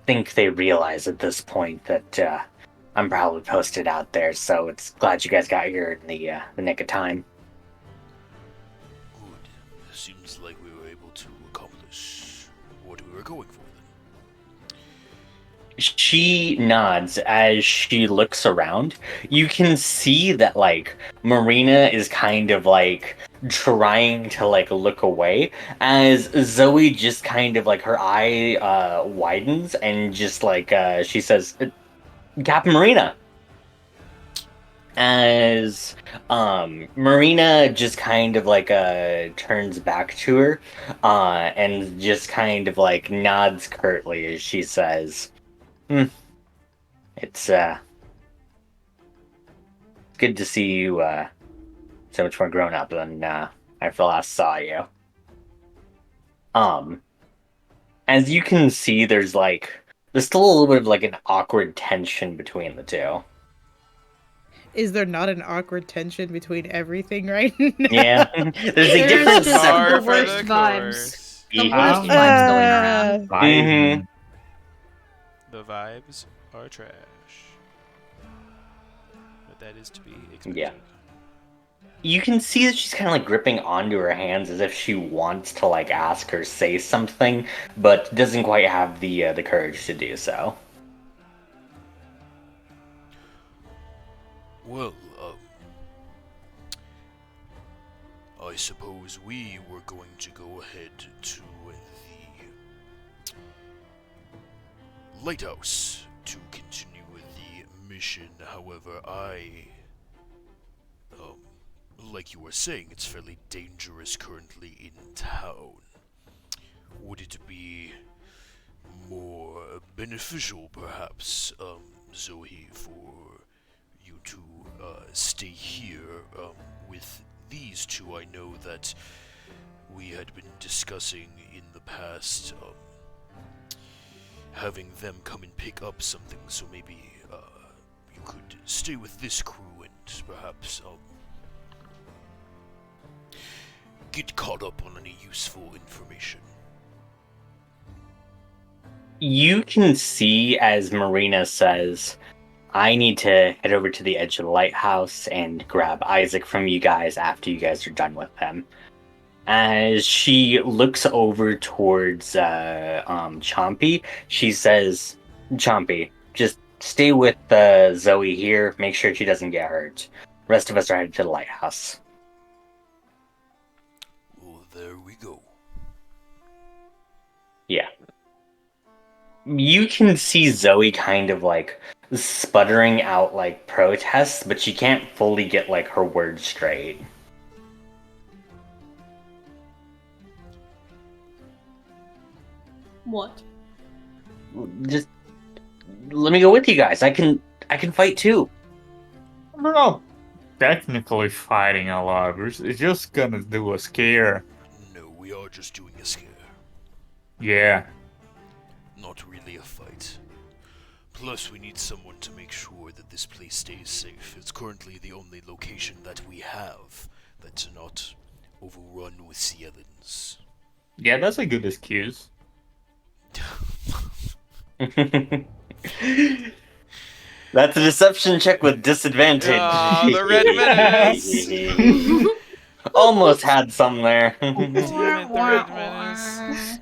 Speaker 1: think they realize at this point that I'm probably posted out there, so it's glad you guys got here in the nick of time."
Speaker 7: Good. Seems like we were able to accomplish what we were going for then.
Speaker 1: She nods as she looks around. You can see that like Marina is kind of like trying to like look away as Zoe just kind of like her eye widens and just like she says, "Captain Marina." As Marina just kind of like turns back to her and just kind of like nods curtly as she says, It's good to see you so much more grown up than I last saw you." As you can see, there's still a little bit of like an awkward tension between the two.
Speaker 3: Is there not an awkward tension between everything right now?
Speaker 1: Yeah, there's a
Speaker 4: There's
Speaker 1: difference.
Speaker 4: just
Speaker 8: Par
Speaker 4: the
Speaker 8: for
Speaker 4: worst
Speaker 8: the
Speaker 4: vibes.
Speaker 8: course.
Speaker 4: The
Speaker 1: Yeah.
Speaker 4: worst vibes going around.
Speaker 1: Mhm.
Speaker 8: The vibes are trash. But that is to be expected.
Speaker 1: Yeah. You can see that she's kind of like gripping onto her hands as if she wants to like ask or say something, but doesn't quite have the courage to do so.
Speaker 7: Well, I suppose we were going to go ahead to the lighthouse to continue with the mission. However, like you were saying, it's fairly dangerous currently in town. Would it be more beneficial, perhaps, Zoe, for you to stay here with these two? I know that we had been discussing in the past having them come and pick up something, so maybe you could stay with this crew and perhaps get caught up on any useful information.
Speaker 1: You can see as Marina says, "I need to head over to the edge of the lighthouse and grab Isaac from you guys after you guys are done with him." As she looks over towards Chompy, she says, "Chompy, just stay with Zoe here. Make sure she doesn't get hurt. Rest of us are headed to the lighthouse."
Speaker 7: Well, there we go.
Speaker 1: Yeah. You can see Zoe kind of like sputtering out like protests, but she can't fully get like her words straight.
Speaker 4: What?
Speaker 1: Just let me go with you guys. I can fight too.
Speaker 6: We're not technically fighting a lot. It's just gonna do a scare.
Speaker 7: No, we are just doing a scare.
Speaker 6: Yeah.
Speaker 7: Not really a fight. Plus, we need someone to make sure that this place stays safe. It's currently the only location that we have that's not overrun with Cielans.
Speaker 6: Yeah, that's a good excuse.
Speaker 1: That's a deception check with disadvantage.
Speaker 8: Aw, the red menace.
Speaker 1: Almost had some there.
Speaker 8: Damn it, the red menace.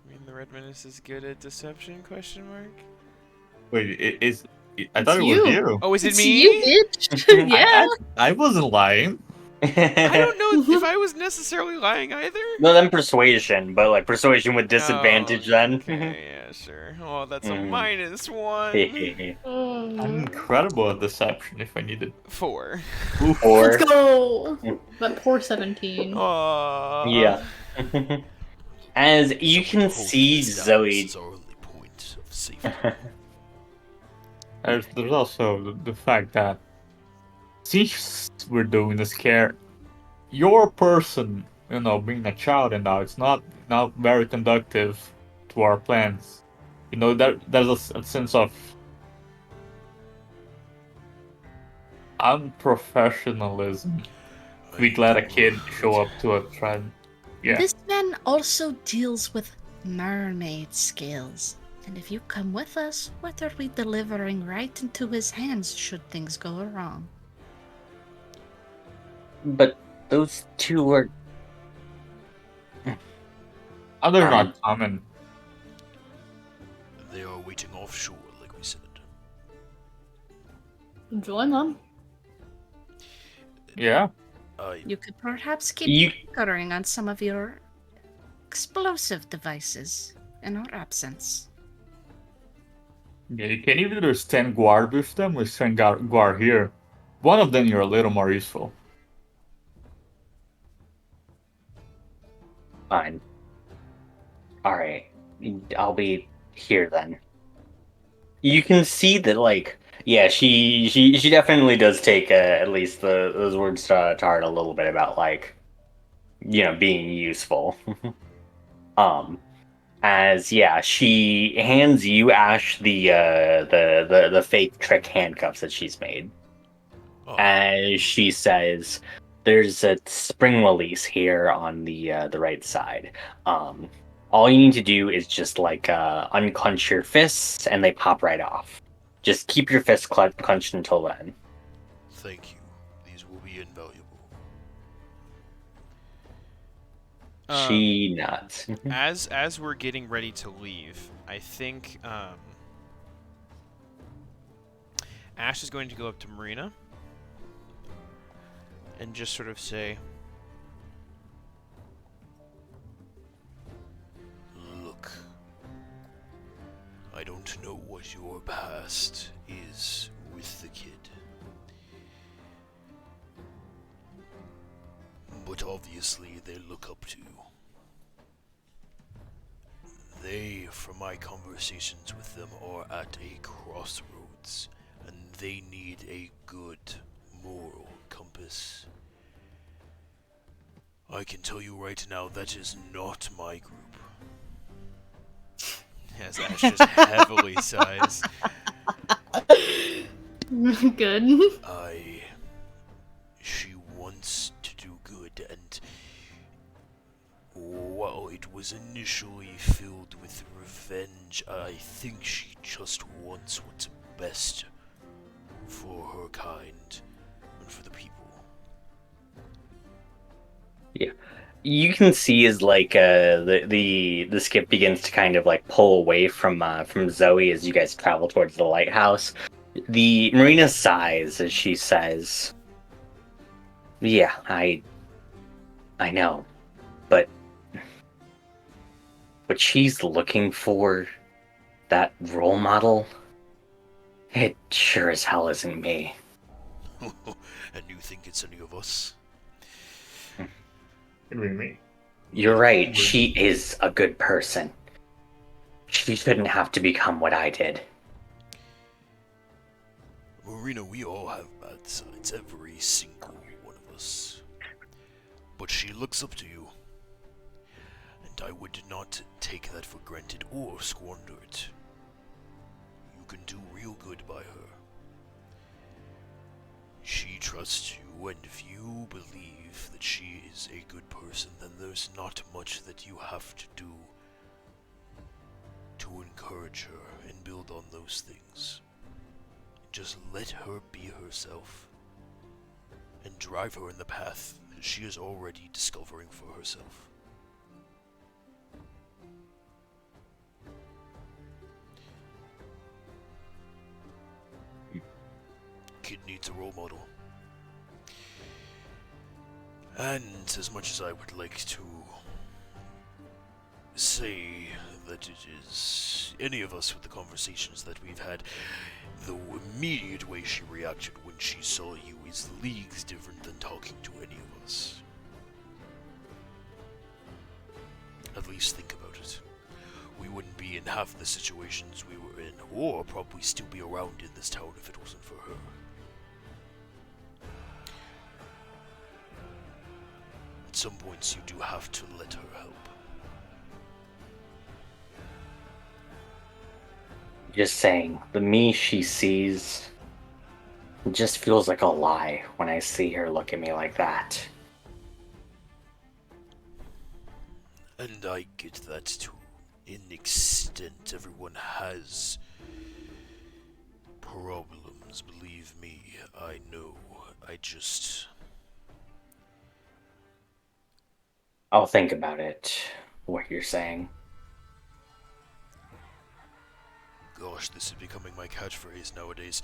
Speaker 8: I mean, the red menace is good at deception? Question mark.
Speaker 6: Wait, I
Speaker 4: It's
Speaker 6: thought it was
Speaker 4: you.
Speaker 6: you.
Speaker 8: Oh, is it
Speaker 5: It's
Speaker 8: me?
Speaker 5: you, bitch. Yeah.
Speaker 6: I wasn't lying.
Speaker 8: I don't know if I was necessarily lying either.
Speaker 1: No, then persuasion, but like persuasion with disadvantage.
Speaker 8: Oh,
Speaker 1: Then.
Speaker 8: okay, yeah, sure. Oh, that's a
Speaker 1: Mhm.
Speaker 8: -1.
Speaker 6: I'm incredible at deception if I needed.
Speaker 8: 4.
Speaker 6: Oof.
Speaker 1: Or
Speaker 4: Let's go. But poor 17.
Speaker 1: yeah. As you
Speaker 7: Someone
Speaker 1: can
Speaker 7: hold
Speaker 1: see,
Speaker 7: this down. This
Speaker 1: Zoe.
Speaker 7: is our only point of safety.
Speaker 6: There's also the fact that since we're doing the scare, your person, being a child and now it's not very conductive to our plans. There's a sense of unprofessionalism. We'd let a kid show up to a trend. Yeah.
Speaker 5: This man also deals with mermaid skills. And if you come with us, what are we delivering right into his hands should things go wrong?
Speaker 1: But those two are.
Speaker 6: Others are common.
Speaker 7: They are waiting offshore, like we said.
Speaker 4: Join them.
Speaker 6: Yeah.
Speaker 5: You could perhaps keep
Speaker 1: You-
Speaker 5: tinkering on some of your explosive devices in our absence.
Speaker 6: Yeah, you can either stand guard with them or stand guard here. One of them you're a little more useful.
Speaker 1: Fine. Alright. I'll be here then. You can see that, like, yeah, she definitely does take at least those words to heart a little bit about, like, being useful. As yeah, she hands you, Ash, the fake trick handcuffs that she's made.
Speaker 7: Oh,
Speaker 1: As she says, "There's a spring release here on the right side. All you need to do is just like unclench your fists, and they pop right off. Just keep your fists clenched until then."
Speaker 7: thank you. These will be invaluable.
Speaker 1: She nods.
Speaker 8: As we're getting ready to leave, I think Ash is going to go up to Marina and just sort of say,
Speaker 7: Look, I don't know what your past is with the kid. But obviously they look up to you. They, from my conversations with them, are at a crossroads, and they need a good moral compass. I can tell you right now, that is not my group.
Speaker 8: as Ash just heavily sighs.
Speaker 4: Good.
Speaker 7: She wants to do good, and while it was initially filled with revenge, I think she just wants what's best for her kind and for the people.
Speaker 1: Yeah. You can see as like the skip begins to kind of like pull away from Zoe as you guys travel towards the lighthouse. The Marina sighs as she says, "Yeah, I know, but she's looking for that role model. It sure as hell isn't me."
Speaker 7: And you think it's any of us?
Speaker 6: Me.
Speaker 1: You're right. She is a good person. She shouldn't have to become what I did.
Speaker 7: Marina, we all have bad sides, every single one of us. But she looks up to you, and I would not take that for granted or squander it. You can do real good by her. She trusts you, and if you believe that she is a good person, then there's not much that you have to do to encourage her and build on those things. Just let her be herself, and drive her in the path that she is already discovering for herself. And as much as I would like to say that it is any of us with the conversations that we've had, the immediate way she reacted when she saw you is leagues different than talking to any of us. At least think about it. We wouldn't be in half the situations we were in, or probably still be around in this town if it wasn't for her. At some points you do have to let her help.
Speaker 1: Just saying, the me she sees just feels like a lie when I see her look at me like that.
Speaker 7: And I get that to an extent. Everyone has problems, believe me, I know.
Speaker 1: I'll think about it, what you're saying.
Speaker 7: Gosh, this is becoming my catchphrase nowadays.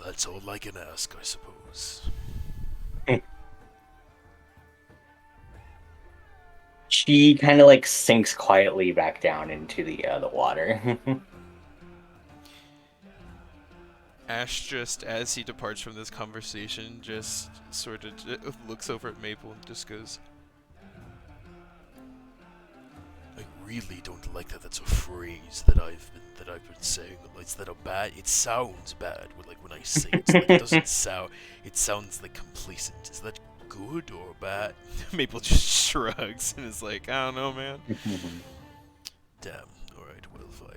Speaker 7: That's all I can ask, I suppose.
Speaker 1: She kind of like sinks quietly back down into the water.
Speaker 8: Ash, just as he departs from this conversation, just sort of looks over at Maple and just goes,
Speaker 7: I really don't like that that's a phrase that I've been saying. Is that a bad? It sounds bad when I say it. Like, it doesn't sound. It sounds like complacent. Is that good or bad?
Speaker 8: Maple just shrugs and is like, I don't know, man.
Speaker 7: Damn. Alright, well, fine.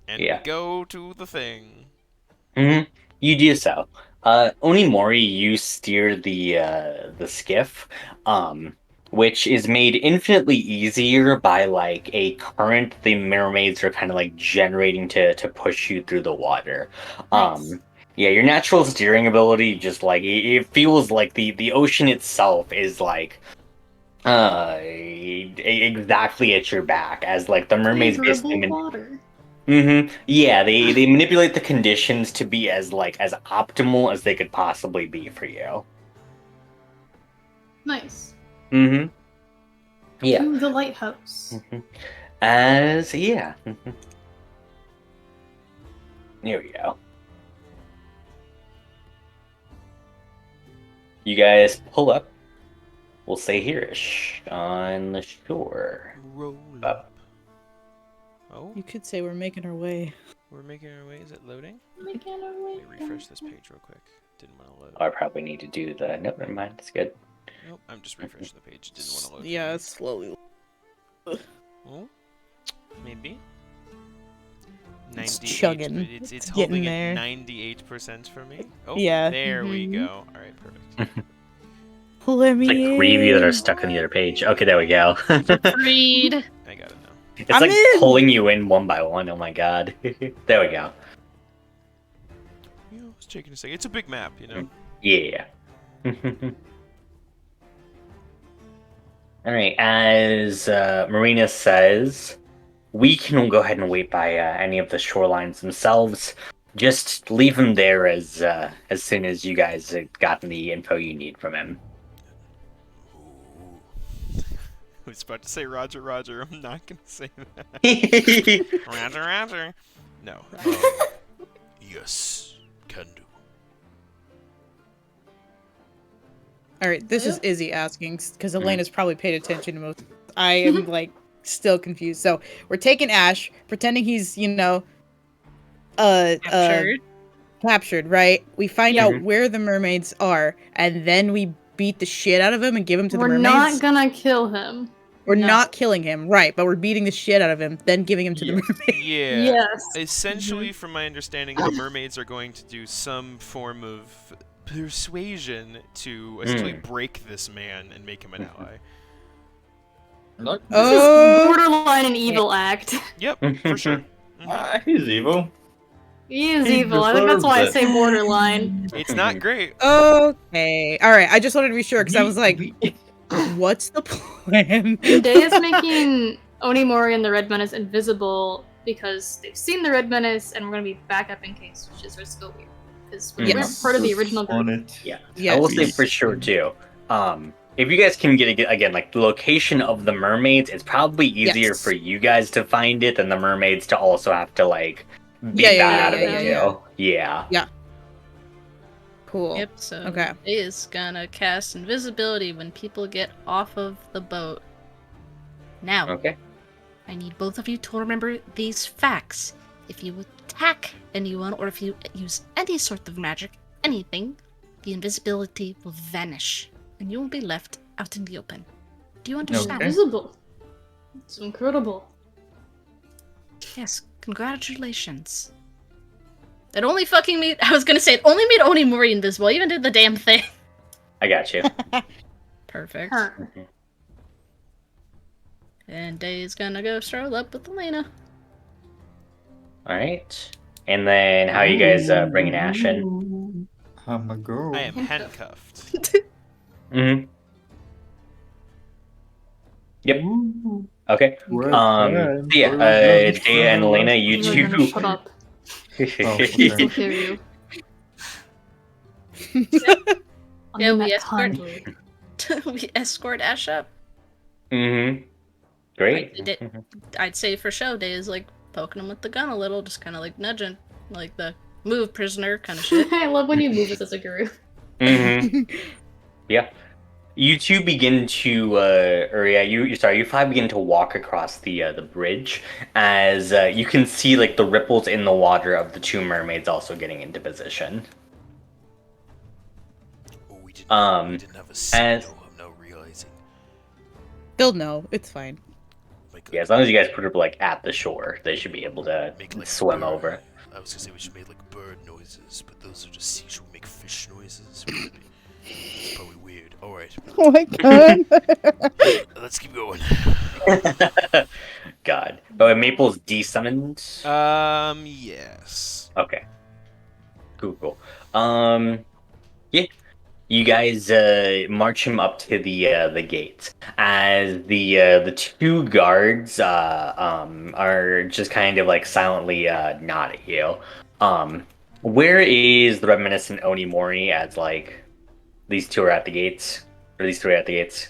Speaker 8: And
Speaker 1: Yeah.
Speaker 8: we go to the thing.
Speaker 1: You do so. Onimori, you steer the skiff, which is made infinitely easier by like a current the mermaids are kind of like generating to push you through the water.
Speaker 4: Nice.
Speaker 1: Yeah, your natural steering ability just like it feels like the ocean itself is like exactly at your back as like the mermaids basically
Speaker 4: Favorable water.
Speaker 1: Yeah, they manipulate the conditions to be as optimal as they could possibly be for you.
Speaker 4: Nice.
Speaker 1: Yeah.
Speaker 4: To the lighthouse.
Speaker 1: Yeah. Here we go. You guys pull up. We'll say here-ish on the shore.
Speaker 8: Roll
Speaker 1: Up.
Speaker 8: up. Oh,
Speaker 3: You could say we're making our way.
Speaker 8: we're making our way. Is it loading?
Speaker 4: Making our way
Speaker 8: Let me refresh this page real quick. Didn't want to load.
Speaker 1: I probably need to do the... No, never mind. It's good.
Speaker 8: Nope, I'm just refreshing the page. Didn't want to load.
Speaker 3: Yeah, slowly.
Speaker 8: Oh, maybe.
Speaker 3: It's
Speaker 8: 98.
Speaker 3: chugging.
Speaker 8: It's
Speaker 3: It's
Speaker 8: holding
Speaker 3: getting
Speaker 8: at
Speaker 3: there.
Speaker 8: 98% for me. Oh,
Speaker 3: Yeah.
Speaker 8: there we
Speaker 4: Mhm.
Speaker 8: go. All right, perfect.
Speaker 3: Let me
Speaker 1: It's like three of you that are
Speaker 3: in.
Speaker 1: stuck on the other page. Okay, there we go.
Speaker 5: Read.
Speaker 8: I got it now.
Speaker 1: It's
Speaker 3: I'm
Speaker 1: like
Speaker 3: in!
Speaker 1: pulling you in one by one. Oh my god. There we go.
Speaker 8: You know, it's taking a second. It's a big map, you know.
Speaker 1: Yeah. Alright, as Marina says, we can go ahead and wait by any of the shorelines themselves. Just leave him there as soon as you guys have gotten the info you need from him.
Speaker 8: I was about to say Roger, Roger. I'm not gonna say that. Roger, Roger. No.
Speaker 7: Yes, can do.
Speaker 3: All right, this is Izzy asking because Elena's probably paid attention to most. I am like still confused. So we're taking Ash, pretending he's captured, right? We find out where the mermaids are, and then we beat the shit out of him and give him to the
Speaker 4: We're
Speaker 3: mermaids.
Speaker 4: not gonna kill him.
Speaker 3: We're
Speaker 4: no.
Speaker 3: not killing him, right? But we're beating the shit out of him, then giving him to the mermaids.
Speaker 8: Yeah.
Speaker 4: Yes.
Speaker 8: Essentially, from my understanding, the mermaids are going to do some form of persuasion to essentially break this man and make him an ally.
Speaker 4: This is borderline an evil act.
Speaker 8: Yep, for sure.
Speaker 6: He's evil.
Speaker 4: He is
Speaker 6: He
Speaker 4: evil. I think that's why I
Speaker 6: deserves
Speaker 4: say borderline.
Speaker 8: It's not great.
Speaker 3: Okay. All right. I just wanted to be sure because I was like, what's the plan?
Speaker 4: Day is making Onimori and the Red Menace invisible because they've seen the Red Menace and we're gonna be back up in case, which is risk weird. because
Speaker 1: Yeah.
Speaker 4: we're part of the original
Speaker 6: On
Speaker 4: group.
Speaker 6: it.
Speaker 1: Yeah. I
Speaker 3: Yes.
Speaker 1: will say for sure too. If you guys can get again, like the location of the mermaids, it's probably easier
Speaker 3: Yes.
Speaker 1: for you guys to find it than the mermaids to also have to like be
Speaker 3: Yeah,
Speaker 1: bad
Speaker 4: yeah,
Speaker 1: about
Speaker 4: yeah.
Speaker 1: it. Yeah.
Speaker 3: Cool.
Speaker 5: Yep, so
Speaker 3: Okay.
Speaker 5: Day is gonna cast invisibility when people get off of the boat. Now,
Speaker 1: Okay.
Speaker 5: I need both of you to remember these facts. If you attack anyone or if you use any sort of magic, anything, the invisibility will vanish and you will be left out in the open. Do you understand?
Speaker 6: Okay.
Speaker 4: Invisible. It's incredible.
Speaker 5: Yes, congratulations. It only fucking made. I was gonna say it only made Onimori invisible. I even did the damn thing.
Speaker 1: I got you.
Speaker 5: Perfect.
Speaker 4: Huh.
Speaker 5: And Day's gonna go stroll up with Elena.
Speaker 1: All right. And then how you guys bringing Ash in?
Speaker 6: I'm a girl.
Speaker 8: I am
Speaker 4: Handcuffed.
Speaker 8: handcuffed.
Speaker 1: Mm-hmm. Yep. Okay.
Speaker 6: Right
Speaker 1: So yeah,
Speaker 6: there.
Speaker 1: Dea and Elena, you
Speaker 4: You're gonna
Speaker 1: two.
Speaker 4: shut up.
Speaker 6: Oh,
Speaker 4: People
Speaker 6: okay.
Speaker 4: hear you. I
Speaker 5: Yeah,
Speaker 4: mean
Speaker 5: we
Speaker 4: that
Speaker 5: escort-
Speaker 4: kindly.
Speaker 5: We escort Ash up.
Speaker 1: Mm-hmm. Great.
Speaker 5: I'd say for show, Day is like poking him with the gun a little, just kind of like nudging, like the move prisoner kind of shit.
Speaker 4: I love when you move us as a group.
Speaker 1: Mm-hmm. Yeah. You two begin to, you five begin to walk across the bridge as you can see like the ripples in the water of the two mermaids also getting into position.
Speaker 7: Oh, we didn't have a
Speaker 1: as-
Speaker 7: signal, I'm now realizing.
Speaker 3: They'll know. It's fine.
Speaker 7: Like,
Speaker 1: Yeah, as long as you guys put it like at the shore, they should be able to
Speaker 7: make like
Speaker 1: swim
Speaker 7: bird-
Speaker 1: over.
Speaker 7: I was gonna say we should make like bird noises, but those are just seashore. Make fish noises. It's probably weird. All right,
Speaker 3: Oh my god.
Speaker 7: let's keep going.
Speaker 1: God. Oh, and Maple's desummoned.
Speaker 8: Yes.
Speaker 1: Okay. Cool. Yeah. You guys march him up to the gates as the two guards are just kind of like silently nod at you. Where is the reminiscent Onimori as like these two are at the gates? Or these three are at the gates?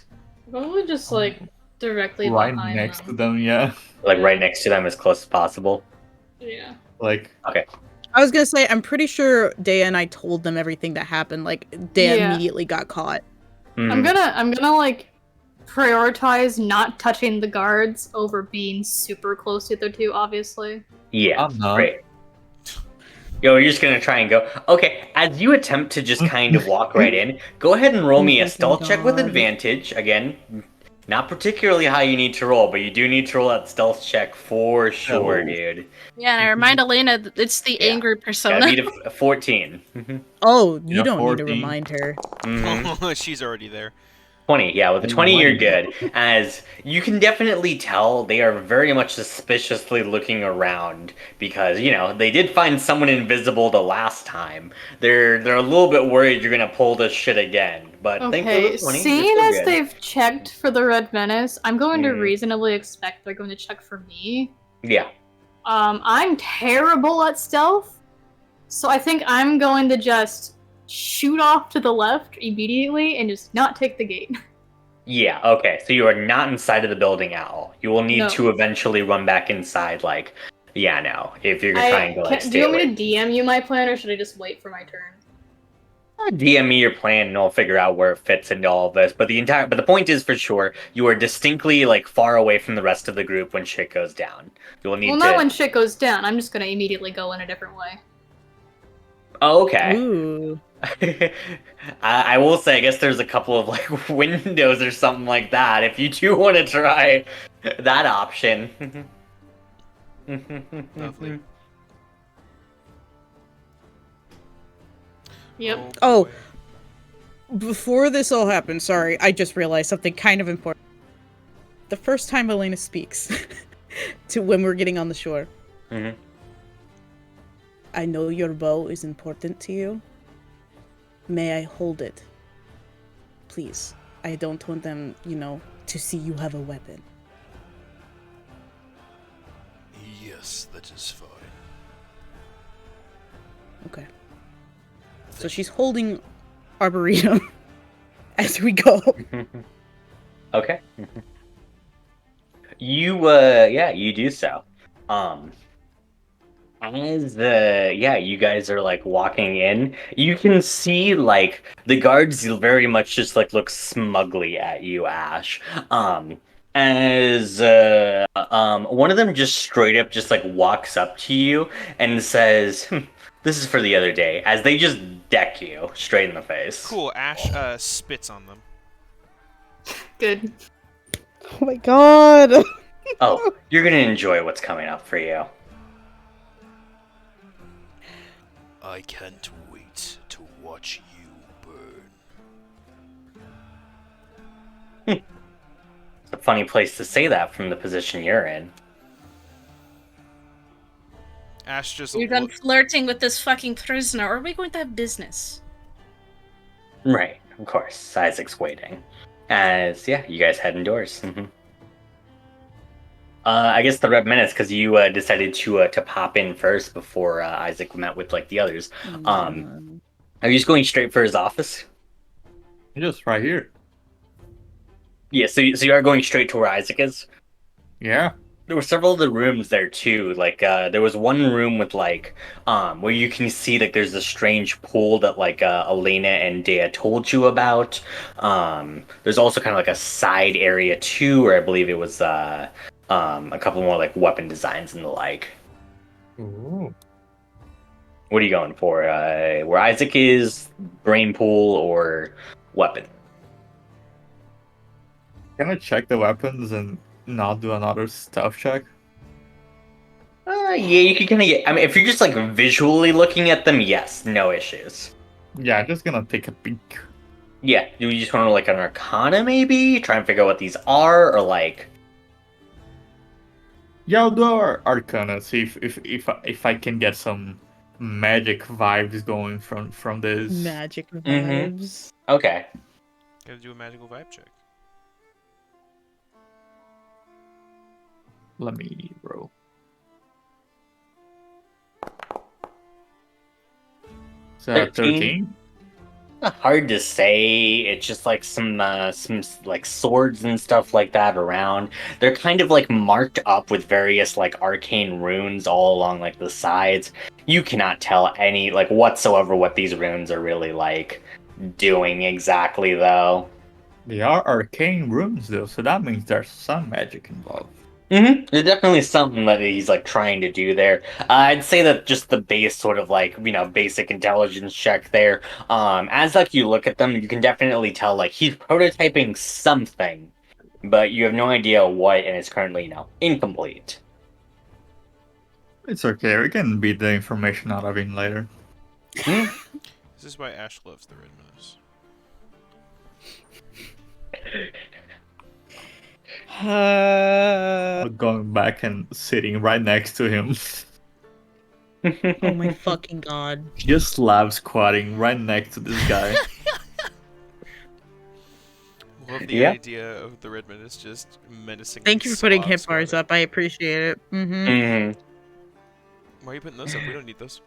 Speaker 4: Probably just like directly
Speaker 6: Right
Speaker 4: behind
Speaker 6: next to
Speaker 4: them.
Speaker 6: them, yeah.
Speaker 1: Like right next to them as close as possible.
Speaker 4: Yeah.
Speaker 6: Like,
Speaker 3: I was gonna say, I'm pretty sure Dea and I told them everything that happened. Like, Dea
Speaker 4: Yeah.
Speaker 3: immediately got caught.
Speaker 4: I'm gonna like prioritize not touching the guards over being super close to the two, obviously.
Speaker 1: Yeah,
Speaker 6: I'm not.
Speaker 1: great. Yo, you're just gonna try and go. Okay, as you attempt to just kind of walk right in, go ahead and roll me a stealth check with advantage. Again, not particularly how you need to roll, but you do need to roll that stealth check for sure,
Speaker 6: Oh.
Speaker 1: dude.
Speaker 5: Yeah, and I remind Elena that it's the
Speaker 1: Yeah.
Speaker 5: angry
Speaker 1: Gotta
Speaker 5: persona.
Speaker 1: beat a 14.
Speaker 3: Oh, you
Speaker 6: Yeah,
Speaker 3: don't need to
Speaker 6: 14.
Speaker 3: remind her.
Speaker 1: Mhm.
Speaker 8: She's already there.
Speaker 1: 20, yeah, with a
Speaker 6: Oh,
Speaker 1: 20 you're
Speaker 6: wow.
Speaker 1: good. As you can definitely tell, they are very much suspiciously looking around because, you know, they did find someone invisible the last time. They're a little bit worried you're gonna pull this shit again. But thankfully
Speaker 4: Okay,
Speaker 1: with 20, you're
Speaker 4: seeing
Speaker 1: still
Speaker 4: as
Speaker 1: good.
Speaker 4: they've checked for the Red Menace, I'm going to
Speaker 1: Mhm.
Speaker 4: reasonably expect they're going to check for me.
Speaker 1: Yeah.
Speaker 4: I'm terrible at stealth, so I think I'm going to just shoot off to the left immediately and just not take the gate.
Speaker 1: Yeah, okay. So you are not inside of the building at all. You will need
Speaker 4: No.
Speaker 1: to eventually run back inside, like, yeah, no. If you're trying to, like,
Speaker 4: Do
Speaker 1: stay
Speaker 4: you want
Speaker 1: away.
Speaker 4: me to DM you my plan, or should I just wait for my turn?
Speaker 1: DM me your plan and I'll figure out where it fits into all of this. But the point is for sure, you are distinctly like far away from the rest of the group when shit goes down. You will need
Speaker 4: Well,
Speaker 1: to.
Speaker 4: not when shit goes down. I'm just gonna immediately go in a different way.
Speaker 1: Oh, okay.
Speaker 3: Ooh.
Speaker 1: I will say, I guess there's a couple of like windows or something like that. If you do want to try that option.
Speaker 8: Lovely.
Speaker 4: Yep.
Speaker 3: Oh.
Speaker 8: boy.
Speaker 3: Before this all happened, sorry, I just realized something kind of important. The first time Elena speaks to when we're getting on the shore.
Speaker 1: Mhm.
Speaker 3: I know your bow is important to you. May I hold it? Please. I don't want them, to see you have a weapon.
Speaker 7: Yes, that is fine.
Speaker 3: Okay. So she's holding Arboretum as we go.
Speaker 1: Okay. You do so. As you guys are like walking in, you can see like the guards very much just like look smugly at you, Ash. As one of them just straight up just like walks up to you and says, "This is for the other day," as they just deck you straight in the face.
Speaker 8: Cool. Ash spits on them.
Speaker 4: Good.
Speaker 3: Oh my god.
Speaker 1: Oh, you're gonna enjoy what's coming up for you.
Speaker 7: I can't wait to watch you burn.
Speaker 1: It's a funny place to say that from the position you're in.
Speaker 8: Ash just.
Speaker 5: You're done flirting with this fucking prisoner, or are we going to have business?
Speaker 1: Right, of course. Isaac's waiting. As, you guys head indoors. I guess the Red Menace, because you decided to pop in first before Isaac met with like the others. Are you just going straight for his office?
Speaker 6: Just right here.
Speaker 1: Yeah, so you are going straight to where Isaac is?
Speaker 6: Yeah.
Speaker 1: There were several of the rooms there too. Like there was one room with like where you can see like there's a strange pool that like Elena and Dea told you about. There's also kind of like a side area too where I believe it was a couple more like weapon designs and the like.
Speaker 6: Ooh.
Speaker 1: What are you going for? Where Isaac is, brain pool, or weapon?
Speaker 6: Can I check the weapons and not do another stealth check?
Speaker 1: Yeah, you can kind of get. I mean, if you're just like visually looking at them, yes, no issues.
Speaker 6: Yeah, I'm just gonna take a peek.
Speaker 1: Yeah, do you just want to like an Arcana maybe? Try and figure out what these are, or like.
Speaker 6: Yeah, I'll do our Arcana. See if I can get some magic vibes going from this.
Speaker 3: Magic vibes.
Speaker 1: Okay.
Speaker 8: Gotta do a magical vibe check.
Speaker 6: Let me roll. So 13.
Speaker 1: Hard to say. It's just like some like swords and stuff like that around. They're kind of like marked up with various like arcane runes all along like the sides. You cannot tell any like whatsoever what these runes are really like doing exactly though.
Speaker 6: They are arcane runes though, so that means there's some magic involved.
Speaker 1: There's definitely something that he's like trying to do there. I'd say that just the base sort of like basic intelligence check there. As like you look at them, you can definitely tell like he's prototyping something, but you have no idea what, and it's currently incomplete.
Speaker 6: It's okay, we can beat the information out of him later.
Speaker 8: This is why Ash loves the Red Menace.
Speaker 6: Going back and sitting right next to him.
Speaker 3: Oh my fucking god.
Speaker 6: Just love squatting right next to this guy.
Speaker 8: Love the idea of the Red Menace just menacing.
Speaker 3: Thank you for putting hip bars up. I appreciate it.
Speaker 8: Why are you putting those up? We don't need those.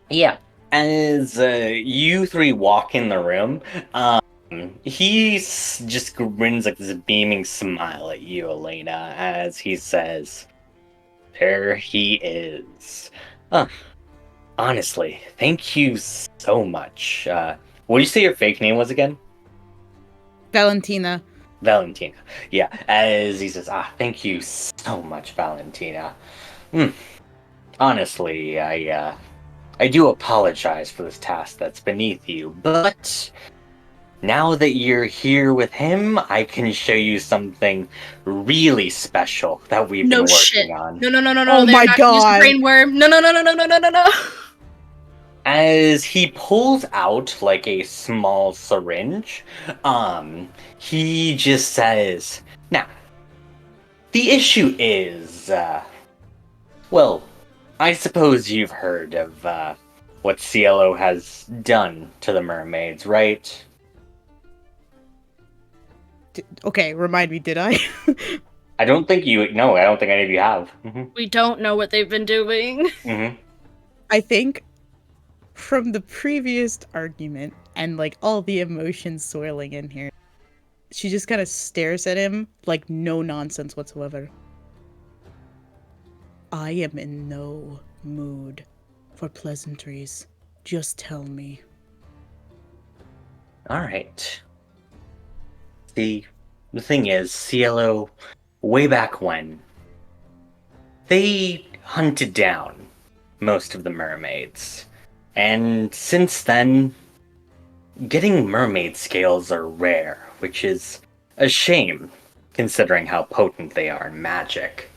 Speaker 1: Yeah. As you three walk in the room, he just grins like this beaming smile at you, Elena, as he says, "There he is." Honestly, thank you so much. What did you say your fake name was again?
Speaker 3: Valentina.
Speaker 1: Valentina. Yeah, as he says, thank you so much, Valentina. Honestly, I do apologize for this task that's beneath you, but now that you're here with him, I can show you something really special that we've been working on.
Speaker 5: No.
Speaker 3: Oh my god.
Speaker 5: Brain worm. No.
Speaker 1: As he pulls out like a small syringe, he just says, "Now, the issue is, well, I suppose you've heard of what Cielo has done to the mermaids, right?"
Speaker 3: Okay, remind me, did I?
Speaker 1: I don't think any of you have.
Speaker 5: We don't know what they've been doing.
Speaker 3: I think from the previous argument and like all the emotions swirling in here, she just kind of stares at him like no nonsense whatsoever. I am in no mood for pleasantries. Just tell me.
Speaker 1: All right. The thing is, Cielo, way back when, they hunted down most of the mermaids. And since then, getting mermaid scales are rare, which is a shame, considering how potent they are in magic.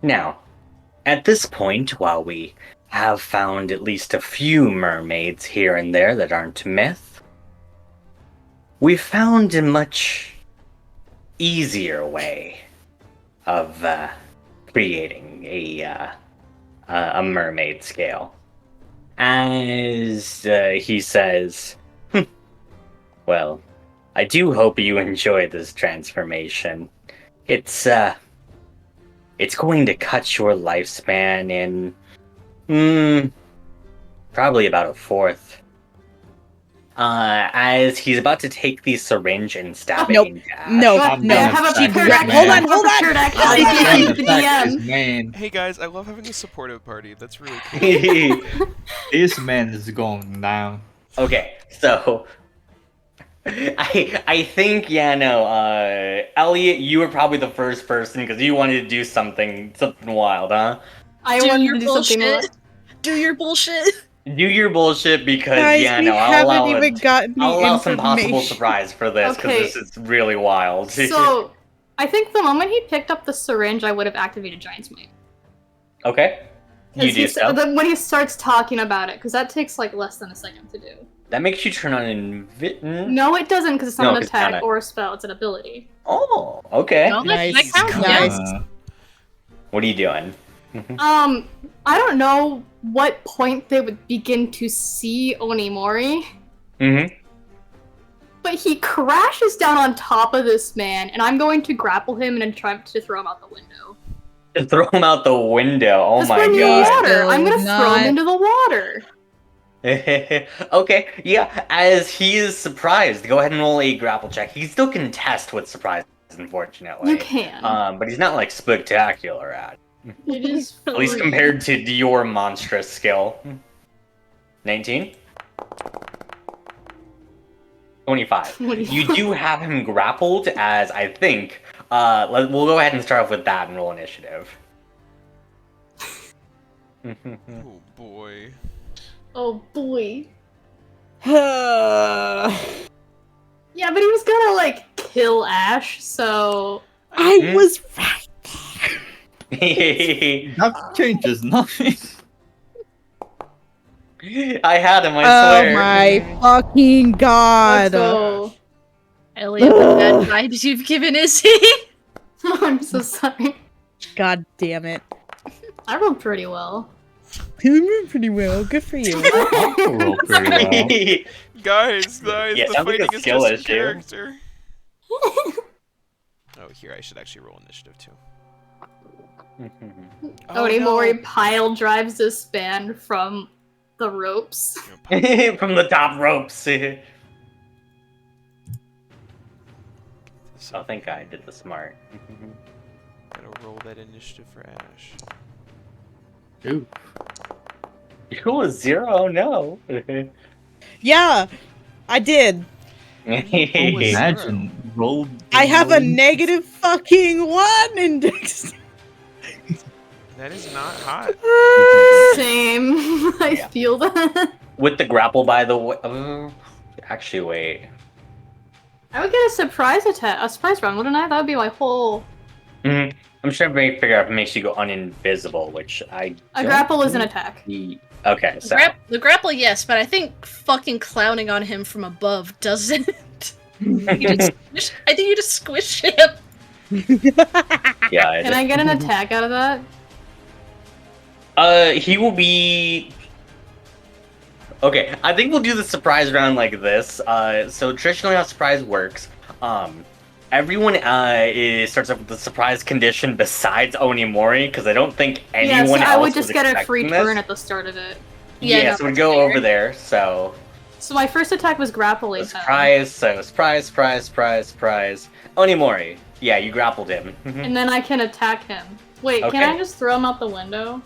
Speaker 1: Now, at this point, while we have found at least a few mermaids here and there that aren't myth, we've found a much easier way of creating a mermaid scale. As he says, well, I do hope you enjoy this transformation. It's going to cut your lifespan in probably about a fourth. As he's about to take the syringe and stab it into Ash.
Speaker 3: No.
Speaker 4: I have a prepared action.
Speaker 3: Hold on.
Speaker 4: The DM.
Speaker 9: Man,
Speaker 8: Hey guys, I love having a supportive party. That's really cool.
Speaker 9: this man is going down.
Speaker 1: Okay, so I think Elliot, you were probably the first person because you wanted to do something wild, huh?
Speaker 4: I
Speaker 5: Do
Speaker 4: wanted
Speaker 5: your
Speaker 4: to do something more.
Speaker 5: bullshit. Do your bullshit.
Speaker 1: Do your bullshit because
Speaker 3: Guys, we
Speaker 1: I'll
Speaker 3: haven't even gotten the
Speaker 1: allow some possible
Speaker 3: information.
Speaker 1: surprise for this because
Speaker 4: Okay.
Speaker 1: this is really wild.
Speaker 4: So, I think the moment he picked up the syringe, I would have activated Giant's Might.
Speaker 1: Okay, you do so.
Speaker 4: When he starts talking about it, because that takes like less than a second to do.
Speaker 1: That makes you turn on
Speaker 4: No, it doesn't, because it's not
Speaker 1: No,
Speaker 4: an
Speaker 1: 'cause
Speaker 4: attack
Speaker 1: kinda-
Speaker 4: or a spell. It's an ability.
Speaker 1: Oh, okay.
Speaker 5: No, that
Speaker 3: Nice.
Speaker 5: counts,
Speaker 3: Nice.
Speaker 5: yes.
Speaker 1: What are you doing?
Speaker 4: I don't know what point they would begin to see Onimori, but he crashes down on top of this man, and I'm going to grapple him and try to throw him out the window.
Speaker 1: To throw him out the window. Oh
Speaker 4: Just
Speaker 1: my
Speaker 4: bring me
Speaker 1: god.
Speaker 4: water. I'm gonna throw
Speaker 3: Not-
Speaker 4: him into the water.
Speaker 1: Okay, yeah, as he is surprised, go ahead and roll a grapple check. He still can test with surprise, unfortunately.
Speaker 4: You can.
Speaker 1: But he's not like spectacular at it.
Speaker 4: It is
Speaker 1: At least
Speaker 4: free.
Speaker 1: compared to your monstrous skill. 19? 25.
Speaker 4: 25.
Speaker 1: You do have him grappled as, I think, we'll go ahead and start off with that and roll initiative.
Speaker 8: Oh boy.
Speaker 4: Oh boy. Yeah, but he was gonna like kill Ash, so
Speaker 3: I was right.
Speaker 9: That changes nothing.
Speaker 1: I had him, I
Speaker 3: Oh
Speaker 1: swear.
Speaker 3: my fucking god.
Speaker 4: let's go.
Speaker 5: Elliot, what bad vibes you've given, is he?
Speaker 4: I'm so sorry.
Speaker 3: God damn it.
Speaker 4: I rolled pretty well.
Speaker 3: You did pretty well. Good for you.
Speaker 9: Also roll pretty well.
Speaker 8: Guys,
Speaker 1: Yeah,
Speaker 8: the
Speaker 1: sounds like a
Speaker 8: fighting is
Speaker 1: skill
Speaker 8: just in
Speaker 1: issue.
Speaker 8: character. Oh, here, I should actually roll initiative too.
Speaker 4: Onimori pile drives this man from the ropes.
Speaker 1: From the top ropes. Oh, thank God I did the smart.
Speaker 8: Gotta roll that initiative for Ash.
Speaker 9: Ooh.
Speaker 1: You roll a 0? No.
Speaker 3: Yeah, I did.
Speaker 9: Imagine roll.
Speaker 3: I have a
Speaker 9: rolling-
Speaker 3: negative fucking 1 index.
Speaker 8: That is not hot.
Speaker 4: Same. I
Speaker 1: Yeah.
Speaker 4: feel that.
Speaker 1: With the grapple, by the way. Actually, wait.
Speaker 4: I would get a surprise attack, a surprise round, wouldn't I? That would be my whole.
Speaker 1: I'm trying to figure out if it makes you go uninvisible, which I.
Speaker 4: A
Speaker 1: don't
Speaker 4: grapple is an attack.
Speaker 1: think- Okay, so.
Speaker 5: The grapple, yes, but I think fucking clowning on him from above doesn't. I think you just squish him.
Speaker 1: Yeah.
Speaker 4: Can I get an attack out of that?
Speaker 1: He will be. Okay, I think we'll do the surprise round like this. So traditionally how surprise works, everyone starts off with the surprise condition besides Onimori, because I don't think
Speaker 4: Yeah,
Speaker 1: anyone
Speaker 4: so
Speaker 1: else
Speaker 4: I would just
Speaker 1: was
Speaker 4: get a
Speaker 1: expecting
Speaker 4: free
Speaker 1: this.
Speaker 4: turn at the start of it.
Speaker 1: Yeah,
Speaker 5: no,
Speaker 1: so we'd
Speaker 5: that's
Speaker 1: go
Speaker 5: fair.
Speaker 1: over there. So
Speaker 4: So my first attack was grappling.
Speaker 1: surprise, surprise. Onimori, yeah, you grappled him.
Speaker 4: And then I can attack him. Wait,
Speaker 1: Okay.
Speaker 4: can I just throw him out the window?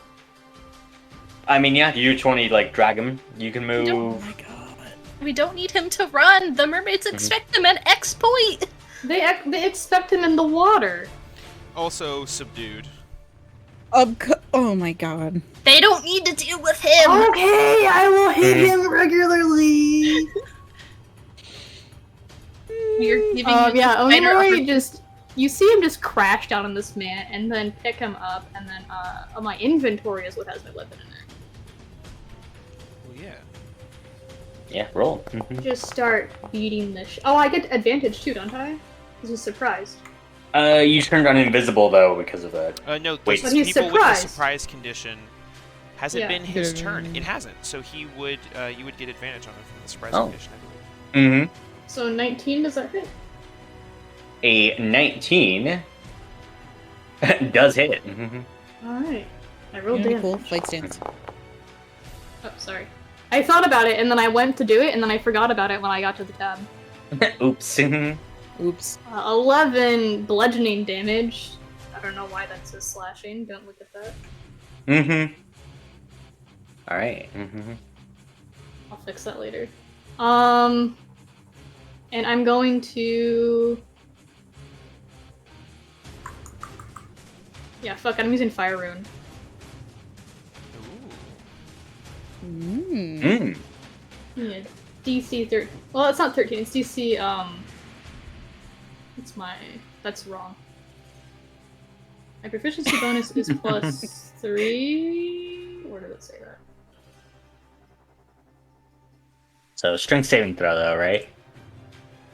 Speaker 1: I mean, yeah, you just want to like drag him. You can
Speaker 3: Oh
Speaker 1: move.
Speaker 3: my god.
Speaker 5: We don't need him to run. The mermaids expect him at X point.
Speaker 4: They expect him in the water.
Speaker 8: Also subdued.
Speaker 3: Oh my god.
Speaker 5: They don't need to deal with him.
Speaker 4: Okay, I will hit him regularly.
Speaker 5: You're giving
Speaker 4: Yeah,
Speaker 5: minor
Speaker 4: Onimori just... You see him just crash down on this man, and then pick him up, and then my inventory is what has my weapon in it.
Speaker 8: Well, yeah.
Speaker 1: Yeah, roll.
Speaker 4: Just start beating the Oh, I get advantage too, don't I? This is surprised.
Speaker 1: You turned on invisible though because of the.
Speaker 8: No,
Speaker 1: Wait.
Speaker 8: those
Speaker 4: But he's
Speaker 8: people with the
Speaker 4: surprised.
Speaker 8: surprise condition. Has it
Speaker 4: Yeah.
Speaker 8: been his turn? It hasn't. So he would, you would get advantage on him from the surprise
Speaker 1: Oh.
Speaker 8: condition, I believe.
Speaker 4: So 19, does that hit?
Speaker 1: A 19 does hit.
Speaker 4: Alright. I rolled
Speaker 3: Really
Speaker 4: damage.
Speaker 3: cool fight stance.
Speaker 4: Oh, sorry. I thought about it, and then I went to do it, and then I forgot about it when I got to the tab.
Speaker 1: Oops.
Speaker 3: Oops.
Speaker 4: 11 bludgeoning damage. I don't know why that says slashing. Don't look at that.
Speaker 1: All right.
Speaker 4: I'll fix that later. And I'm going to... Yeah, fuck it, I'm using Fire Rune.
Speaker 3: Mm.
Speaker 4: Yeah, DC 13. Well, it's not 13, it's DC, That's wrong. My proficiency bonus is plus 3... Where did it say that?
Speaker 1: So strength saving throw though, right?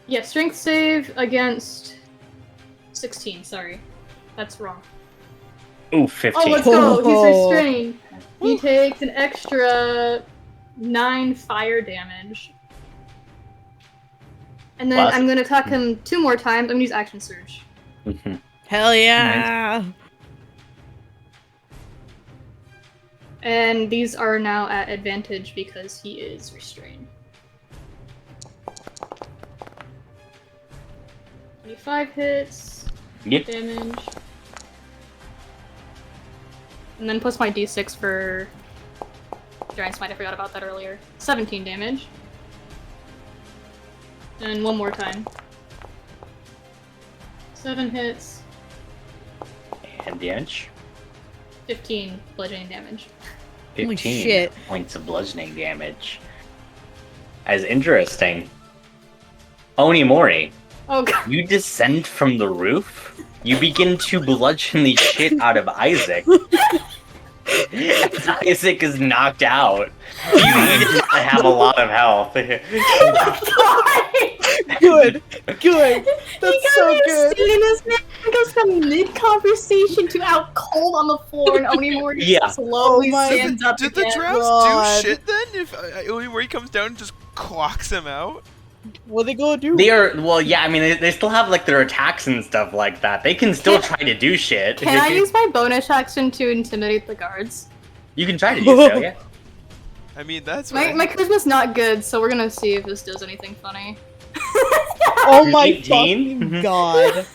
Speaker 4: Yeah, strength save against 16, sorry. That's wrong.
Speaker 1: Ooh, 15.
Speaker 4: Oh, let's go!
Speaker 3: Oh.
Speaker 4: He's restrained. He takes an extra 9 fire damage. And then
Speaker 1: Wow.
Speaker 4: I'm gonna attack him 2 more times. I'm gonna use Action Surge.
Speaker 3: Hell yeah!
Speaker 4: And these are now at advantage because he is restrained. 25 hits.
Speaker 1: Yep.
Speaker 4: Damage. And then plus my d6 for Giant Smite, I forgot about that earlier. 17 damage. And one more time. 7 hits.
Speaker 1: And damage.
Speaker 4: 15 bludgeoning damage.
Speaker 3: Holy
Speaker 1: 15
Speaker 3: shit.
Speaker 1: points of bludgeoning damage. As interesting. Onimori,
Speaker 4: Oh god.
Speaker 1: you descend from the roof. You begin to bludgeon the shit out of Isaac. As Isaac is knocked out. You need to have a lot of health.
Speaker 3: Good! Good! That's so good!
Speaker 4: Seeing this man goes from mid-conversation to out cold on the floor, and Onimori
Speaker 1: Yeah.
Speaker 4: slowly
Speaker 3: Oh my
Speaker 4: stands up
Speaker 8: Did the
Speaker 4: again.
Speaker 8: drafts
Speaker 3: God.
Speaker 8: do shit then? If only where he comes down and just clocks him out?
Speaker 3: What are they gonna do?
Speaker 1: They are, well, yeah, I mean, they still have, like, their attacks and stuff like that. They can still
Speaker 4: Can-
Speaker 1: try to do shit.
Speaker 4: Can I use my bonus action to intimidate the guards?
Speaker 1: You can try to do so, yeah.
Speaker 8: I mean, that's
Speaker 4: My charisma's not good, so we're gonna see if this does anything funny.
Speaker 3: Oh my
Speaker 1: 18?
Speaker 3: fucking god.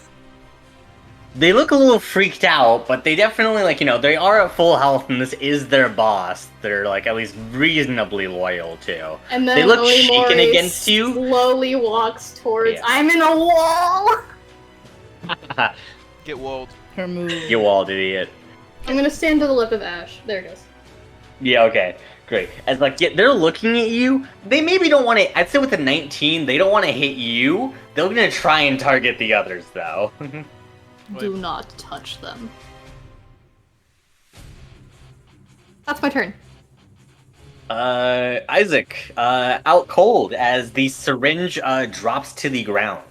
Speaker 1: They look a little freaked out, but they definitely, like, you know, they are at full health, and this is their boss. They're, like, at least reasonably loyal to.
Speaker 4: And then
Speaker 1: They look
Speaker 4: Onimori
Speaker 1: shaken against you.
Speaker 4: slowly walks towards.
Speaker 1: Yeah.
Speaker 4: I'm in a wall.
Speaker 8: get walled.
Speaker 3: Her move.
Speaker 1: You walled, idiot.
Speaker 4: I'm gonna stand to the left of Ash. There it goes.
Speaker 1: Yeah, okay. Great. As, like, yeah, they're looking at you. They maybe don't want to, I'd say with a 19, they don't want to hit you. They're gonna try and target the others, though.
Speaker 4: Do not touch them. That's my turn.
Speaker 1: Isaac, out cold as the syringe, drops to the ground.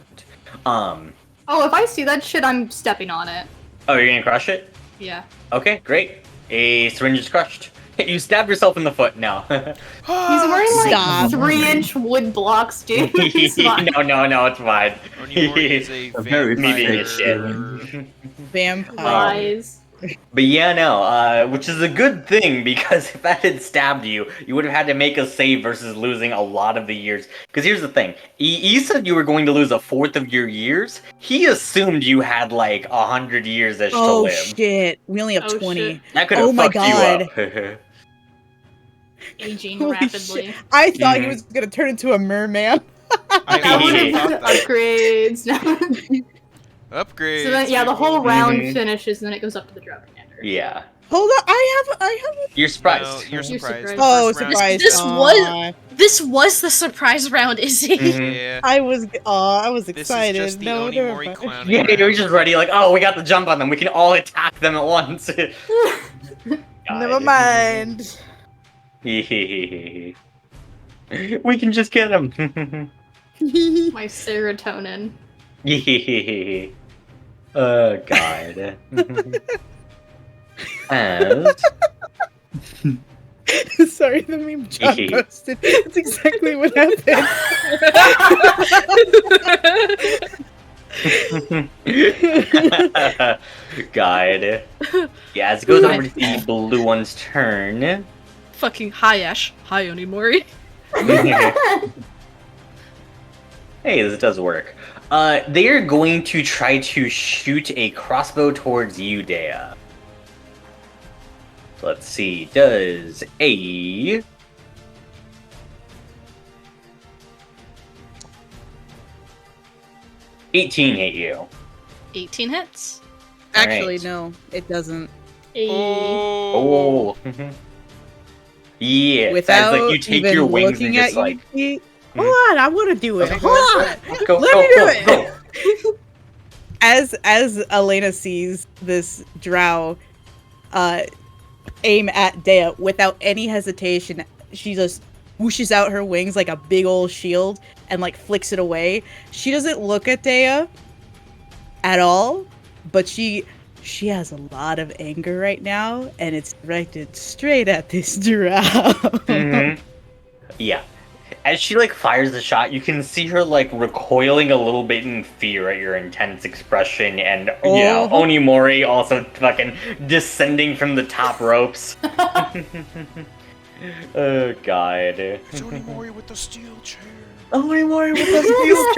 Speaker 4: Oh, if I see that shit, I'm stepping on it.
Speaker 1: Oh, you're gonna crush it?
Speaker 4: Yeah.
Speaker 1: Okay, great. A syringe is crushed. You stabbed yourself in the foot. No.
Speaker 4: He's wearing like
Speaker 3: Stop.
Speaker 4: 3-inch wood blocks, dude. It's fine.
Speaker 1: no, it's fine.
Speaker 8: Onimori is a
Speaker 9: A very
Speaker 8: vampire.
Speaker 1: shit.
Speaker 3: Vampire.
Speaker 4: Lies.
Speaker 1: But yeah, no, which is a good thing, because if that had stabbed you, you would have had to make a save versus losing a lot of the years. Because here's the thing, you said you were going to lose a fourth of your years. He assumed you had like 100 years to
Speaker 3: Oh
Speaker 1: live.
Speaker 3: shit! We only have
Speaker 4: Oh,
Speaker 3: 20.
Speaker 4: shit.
Speaker 1: That could have
Speaker 3: Oh my
Speaker 1: fucked
Speaker 3: God.
Speaker 1: you up.
Speaker 4: Aging
Speaker 3: Holy
Speaker 4: rapidly.
Speaker 3: shit. I thought he
Speaker 1: Mhm.
Speaker 3: was gonna turn into a merman.
Speaker 4: I would
Speaker 1: Yeah.
Speaker 4: have upgrades.
Speaker 8: Upgrade.
Speaker 4: So then, yeah, the whole round
Speaker 1: Mhm.
Speaker 4: finishes, and then it goes up to the Drow Commander.
Speaker 1: Yeah.
Speaker 3: Hold on, I have.
Speaker 1: You're surprised.
Speaker 8: No, you're
Speaker 4: You're
Speaker 8: surprised.
Speaker 4: surprised.
Speaker 8: The
Speaker 3: Oh,
Speaker 8: first round-
Speaker 3: surprise!
Speaker 5: This was- This was the surprise round, Izzy.
Speaker 1: Mhm.
Speaker 8: Yeah.
Speaker 3: I was
Speaker 8: This
Speaker 3: excited.
Speaker 8: is just the
Speaker 3: No, never
Speaker 8: Onimori
Speaker 3: mind.
Speaker 8: clowning
Speaker 1: Yeah, you're
Speaker 8: around.
Speaker 1: just ready, like, oh, we got the jump on them. We can all attack them at once.
Speaker 3: Never mind.
Speaker 1: We can just get them.
Speaker 4: My serotonin.
Speaker 1: Oh, God. As...
Speaker 3: Sorry, the meme John posted. That's exactly what happened.
Speaker 1: God. Yeah, as it goes over to the blue one's turn.
Speaker 5: Fucking hi, Ash. Hi, Onimori.
Speaker 1: Hey, this does work. They are going to try to shoot a crossbow towards you, Dea. So let's see. Does a 18 hit you?
Speaker 5: 18 hits.
Speaker 3: Actually,
Speaker 1: Alright.
Speaker 3: no, it doesn't.
Speaker 1: Oh. Yeah.
Speaker 3: Without
Speaker 1: it's like you take
Speaker 3: even
Speaker 1: your wings
Speaker 3: looking
Speaker 1: and
Speaker 3: at
Speaker 1: just like.
Speaker 3: you, Hold on, I want to do it.
Speaker 1: Okay.
Speaker 3: Hold on.
Speaker 1: Go,
Speaker 3: Let
Speaker 1: go,
Speaker 3: me do
Speaker 1: go,
Speaker 3: it.
Speaker 1: go.
Speaker 3: As Elena sees this drow aim at Dea without any hesitation, she just whooshes out her wings like a big old shield and like flicks it away. She doesn't look at Dea at all, but she has a lot of anger right now, and it's directed straight at this drow.
Speaker 1: Mhm. Yeah. As she like fires the shot, you can see her like recoiling a little bit in fear at your intense expression, and you know,
Speaker 3: Oh.
Speaker 1: Onimori also fucking descending from the top ropes. Oh God.
Speaker 7: It's Onimori with the steel chair.
Speaker 1: Onimori with the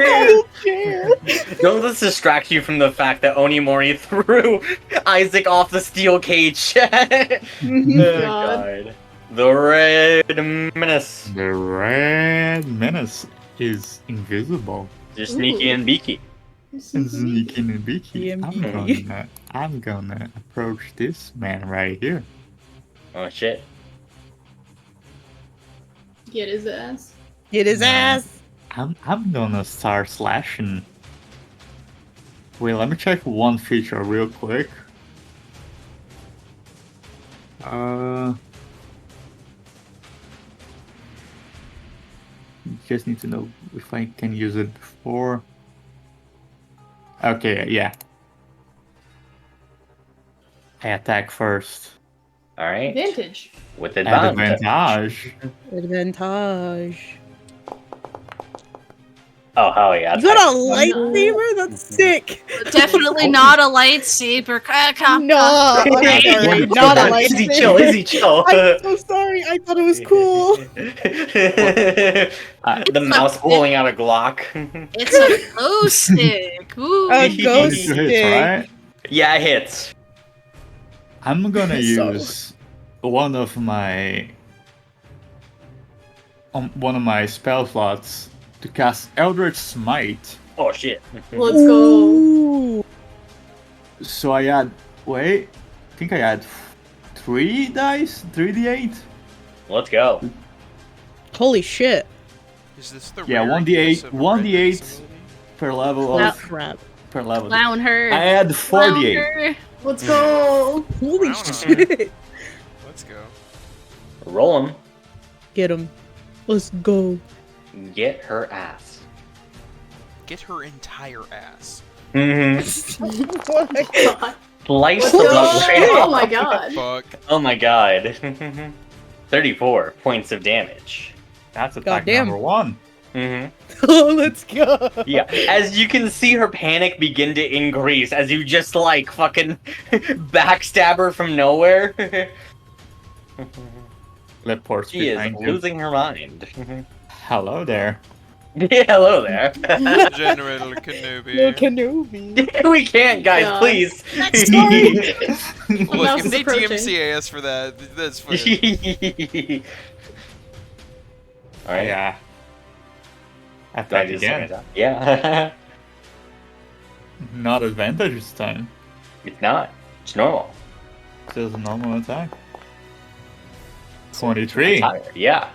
Speaker 1: steel chair. Don't let this distract you from the fact that Onimori threw Isaac off the steel cage. Oh God. The Red Menace.
Speaker 9: The Red Menace is invisible.
Speaker 1: Just sneaky and beaky.
Speaker 9: Sneaking and beaky.
Speaker 3: DMB.
Speaker 9: I'm gonna approach this man right here.
Speaker 1: Oh shit.
Speaker 4: Get his ass.
Speaker 3: Get his
Speaker 9: Nah.
Speaker 3: ass.
Speaker 9: I'm gonna start slashing. Wait, let me check one feature real quick. Just need to know if I can use it before. Okay, yeah. I attack first.
Speaker 1: Alright.
Speaker 4: Advantage.
Speaker 1: With
Speaker 9: At
Speaker 1: advantage.
Speaker 3: Advantage.
Speaker 1: Oh hell yeah.
Speaker 3: You got a
Speaker 1: that's-
Speaker 3: lightsaber? That's sick.
Speaker 5: Definitely not a lightsaber.
Speaker 3: No, I'm sorry. Not a
Speaker 1: Izzy,
Speaker 3: lightsaber.
Speaker 1: chill, Izzy, chill.
Speaker 3: I'm so sorry. I thought it was cool.
Speaker 1: The mouse pulling out a Glock.
Speaker 5: It's a glow stick. Ooh.
Speaker 3: A
Speaker 9: It
Speaker 3: ghost
Speaker 9: hits,
Speaker 3: stick.
Speaker 9: right?
Speaker 1: Yeah, it hits.
Speaker 9: I'm gonna
Speaker 3: So-
Speaker 9: use one of my spell slots to cast Eldritch Smite.
Speaker 1: Oh shit.
Speaker 4: Let's go.
Speaker 3: Ooh.
Speaker 9: So I add, wait, I think I add 3 dice, 3d8.
Speaker 1: Let's go.
Speaker 3: Holy shit.
Speaker 7: Is this the
Speaker 9: Yeah,
Speaker 7: rare
Speaker 9: 1d8
Speaker 7: use of a red
Speaker 9: 1d8
Speaker 7: dice ability?
Speaker 9: per level
Speaker 3: Oh
Speaker 9: of
Speaker 3: crap.
Speaker 9: per level.
Speaker 5: Clown her.
Speaker 9: I add
Speaker 5: Clown
Speaker 9: 4d8.
Speaker 5: her.
Speaker 4: Let's go.
Speaker 3: Holy
Speaker 7: Wow.
Speaker 3: shit.
Speaker 7: Let's go.
Speaker 1: Roll him.
Speaker 3: Get him. Let's go.
Speaker 1: Get her ass.
Speaker 8: Get her entire ass.
Speaker 1: Mm-hmm.
Speaker 3: Oh my God.
Speaker 4: God.
Speaker 1: Slice
Speaker 4: Let's
Speaker 1: the
Speaker 4: go.
Speaker 1: blood straight
Speaker 4: Oh
Speaker 1: off.
Speaker 4: my god.
Speaker 7: Fuck.
Speaker 1: Oh my god. 34 points of damage.
Speaker 9: That's attack
Speaker 3: Goddamn.
Speaker 9: number 1.
Speaker 3: Oh, let's go.
Speaker 1: Yeah, as you can see her panic begin to increase as you just like fucking backstab her from nowhere.
Speaker 9: Leopards
Speaker 1: She is
Speaker 9: behind you.
Speaker 1: losing her mind.
Speaker 9: Hello there.
Speaker 1: Yeah, hello there.
Speaker 8: General Kenobi.
Speaker 3: No Kenobi.
Speaker 1: We can't, guys,
Speaker 4: God.
Speaker 1: please.
Speaker 8: Look,
Speaker 4: Mouse
Speaker 8: if
Speaker 4: is
Speaker 8: they
Speaker 4: approaching.
Speaker 8: DMCA us for that, that's fine.
Speaker 1: Alright,
Speaker 9: Yeah.
Speaker 1: I
Speaker 9: Attack
Speaker 1: just
Speaker 9: again.
Speaker 1: Yeah.
Speaker 9: Not advantage this time.
Speaker 1: It's not. It's normal.
Speaker 9: Just a normal attack. 23.
Speaker 1: Higher. Yeah.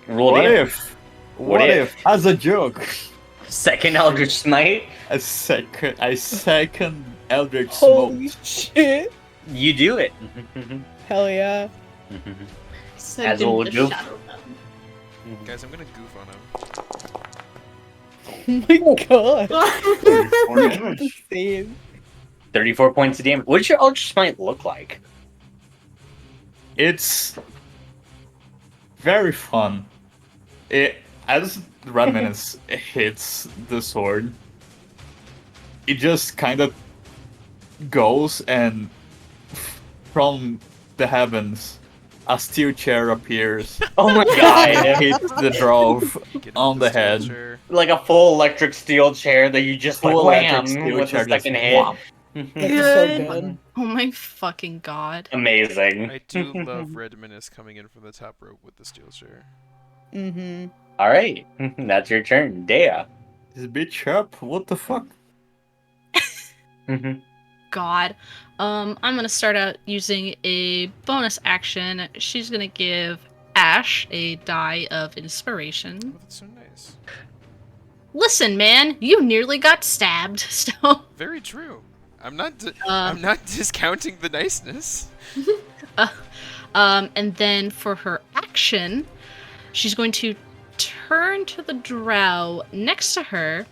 Speaker 1: Roll
Speaker 9: What
Speaker 1: damage.
Speaker 9: if?
Speaker 1: What
Speaker 9: What
Speaker 1: if?
Speaker 9: if? As a joke.
Speaker 1: Second Eldritch Smite?
Speaker 9: A second Eldritch
Speaker 3: Holy
Speaker 9: Smoke.
Speaker 3: shit.
Speaker 1: You do it.
Speaker 3: Hell yeah.
Speaker 4: Send
Speaker 1: As
Speaker 4: him
Speaker 1: will
Speaker 4: the
Speaker 1: do.
Speaker 4: shadow realm.
Speaker 8: Guys, I'm gonna goof on him.
Speaker 3: Oh my god.
Speaker 9: 34 damage.
Speaker 3: Insane.
Speaker 1: 34 points of damage. What does your Eldritch Smite look like?
Speaker 9: It's very fun. As Red Menace hits the sword, it just kind of goes, and from the heavens, a steel chair appears.
Speaker 1: Oh my
Speaker 9: And
Speaker 1: god.
Speaker 9: hits the drove
Speaker 8: Get him
Speaker 9: on the
Speaker 8: steel
Speaker 9: head.
Speaker 8: chair.
Speaker 1: Like a full electric steel chair that you just like
Speaker 9: Full
Speaker 1: wham
Speaker 9: electric steel
Speaker 1: with
Speaker 9: chair
Speaker 1: the
Speaker 9: just
Speaker 1: second hit.
Speaker 9: wham.
Speaker 3: That's so
Speaker 4: Good.
Speaker 3: good.
Speaker 5: Oh my fucking god.
Speaker 1: Amazing.
Speaker 8: I do love Red Menace coming in from the top rope with the steel chair.
Speaker 3: Mm-hmm.
Speaker 1: Alright. That's your turn. Dea.
Speaker 9: This bitch up? What the fuck?
Speaker 5: God. I'm gonna start out using a bonus action. She's gonna give Ash a die of inspiration.
Speaker 8: Oh, that's so nice.
Speaker 5: Listen, man, you nearly got stabbed. So,
Speaker 8: Very true. I'm not. I'm not discounting the niceness.
Speaker 5: and then for her action, she's going to turn to the drow next to her,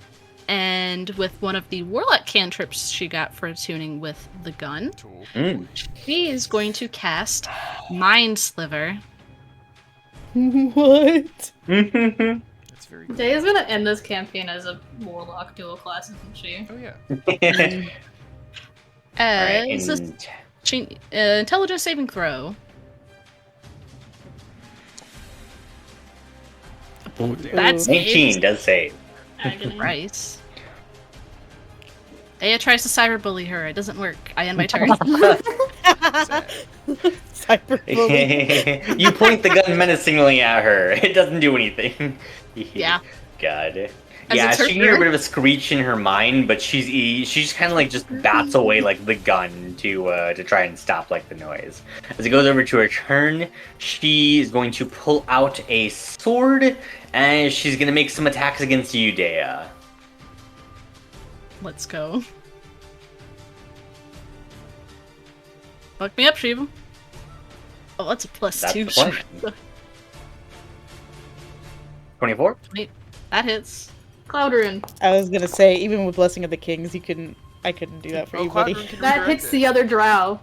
Speaker 5: and with one of the warlock cantrips she got for attuning with the gun,
Speaker 8: Tool.
Speaker 5: she is going to cast Mind Sliver.
Speaker 3: What?
Speaker 8: That's very good.
Speaker 4: Day is gonna end this campaign as a warlock dual class, isn't she?
Speaker 8: Oh yeah.
Speaker 1: Alright,
Speaker 5: As
Speaker 1: and
Speaker 5: intelligence saving throw.
Speaker 8: Oh, damn.
Speaker 5: That's
Speaker 1: 19 does save.
Speaker 4: Agony.
Speaker 5: Christ. Aya tries to cyberbully her. It doesn't work. I end my turn.
Speaker 8: Sad.
Speaker 3: Cyberbullying.
Speaker 1: You point the gun menacingly at her. It doesn't do anything.
Speaker 5: Yeah.
Speaker 1: God.
Speaker 5: As
Speaker 1: Yeah,
Speaker 5: it's her
Speaker 1: she can hear a
Speaker 5: turn?
Speaker 1: bit of a screech in her mind, but she's kind of like just bats away like the gun to try and stop like the noise. As it goes over to her turn, she is going to pull out a sword, and she's gonna make some attacks against you, Dea.
Speaker 5: Let's go. Fuck me up, Shiva. Oh, that's a plus
Speaker 1: That's
Speaker 5: 2.
Speaker 1: the plan. 24.
Speaker 5: That hits.
Speaker 4: Cloudrune.
Speaker 3: I was gonna say, even with Blessing of the Kings, I couldn't do that for
Speaker 8: Oh,
Speaker 3: you, buddy.
Speaker 8: Cloudrune can
Speaker 4: That
Speaker 8: redirect
Speaker 4: hits
Speaker 8: it.
Speaker 4: the other drow.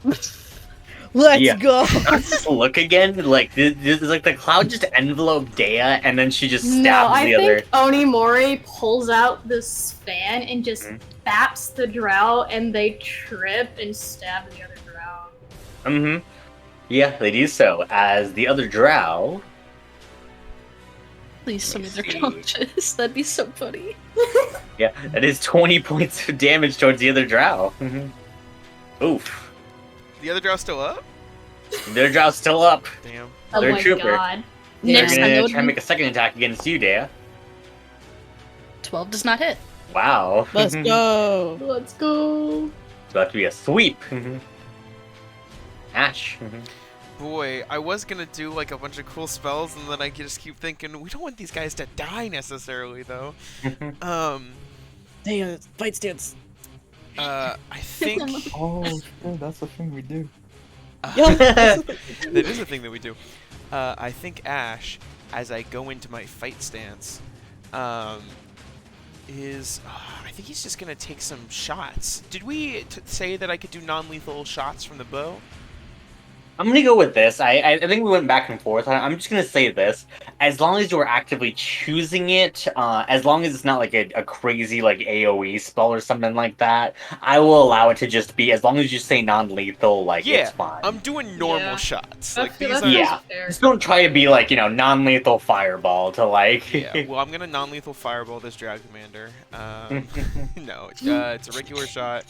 Speaker 3: Let's
Speaker 1: Yeah.
Speaker 3: go.
Speaker 1: Just look again, like this, like the cloud just enveloped Dea, and then she just stabs
Speaker 4: No, I
Speaker 1: the other.
Speaker 4: think Onimori pulls out this fan and just baps the drow, and they trip and stab the other drow.
Speaker 1: Mm-hmm. Yeah, they do so. As the other drow,
Speaker 5: Please tell me they're
Speaker 1: see.
Speaker 5: conscious. That'd be so funny.
Speaker 1: yeah, that is 20 points of damage towards the other drow. Oof.
Speaker 8: The other draw's still up?
Speaker 1: The other drow's still up.
Speaker 8: Damn.
Speaker 4: Oh
Speaker 1: They're a
Speaker 4: my
Speaker 1: trooper.
Speaker 4: god.
Speaker 1: They're
Speaker 5: Next
Speaker 1: gonna
Speaker 5: time,
Speaker 1: try and make a second attack against you, Dea.
Speaker 5: 12 does not hit.
Speaker 1: Wow.
Speaker 3: Let's go.
Speaker 4: Let's go.
Speaker 1: So that to be a sweep. Ash.
Speaker 8: Boy, I was gonna do like a bunch of cool spells, and then I just keep thinking we don't want these guys to die necessarily, though.
Speaker 3: Damn, fight stance.
Speaker 8: I think
Speaker 9: Oh, sure, that's the thing we do.
Speaker 8: that is a thing that we do. I think Ash, as I go into my fight stance, I think he's just gonna take some shots. Did we say that I could do non-lethal shots from the bow?
Speaker 1: I'm gonna go with this. I think we went back and forth. I'm just gonna say this. As long as you're actively choosing it, as long as it's not like a crazy like AoE spell or something like that, I will allow it to just be. As long as you say non-lethal, like
Speaker 8: Yeah,
Speaker 1: it's fine.
Speaker 8: I'm doing normal
Speaker 4: Yeah.
Speaker 8: shots.
Speaker 4: That's-
Speaker 8: Like these
Speaker 4: that's
Speaker 8: are.
Speaker 1: Yeah.
Speaker 4: fair.
Speaker 1: Just don't try to be like non-lethal fireball to like.
Speaker 8: Yeah, well, I'm gonna non-lethal fireball this Drag Commander. No, it's a regular shot.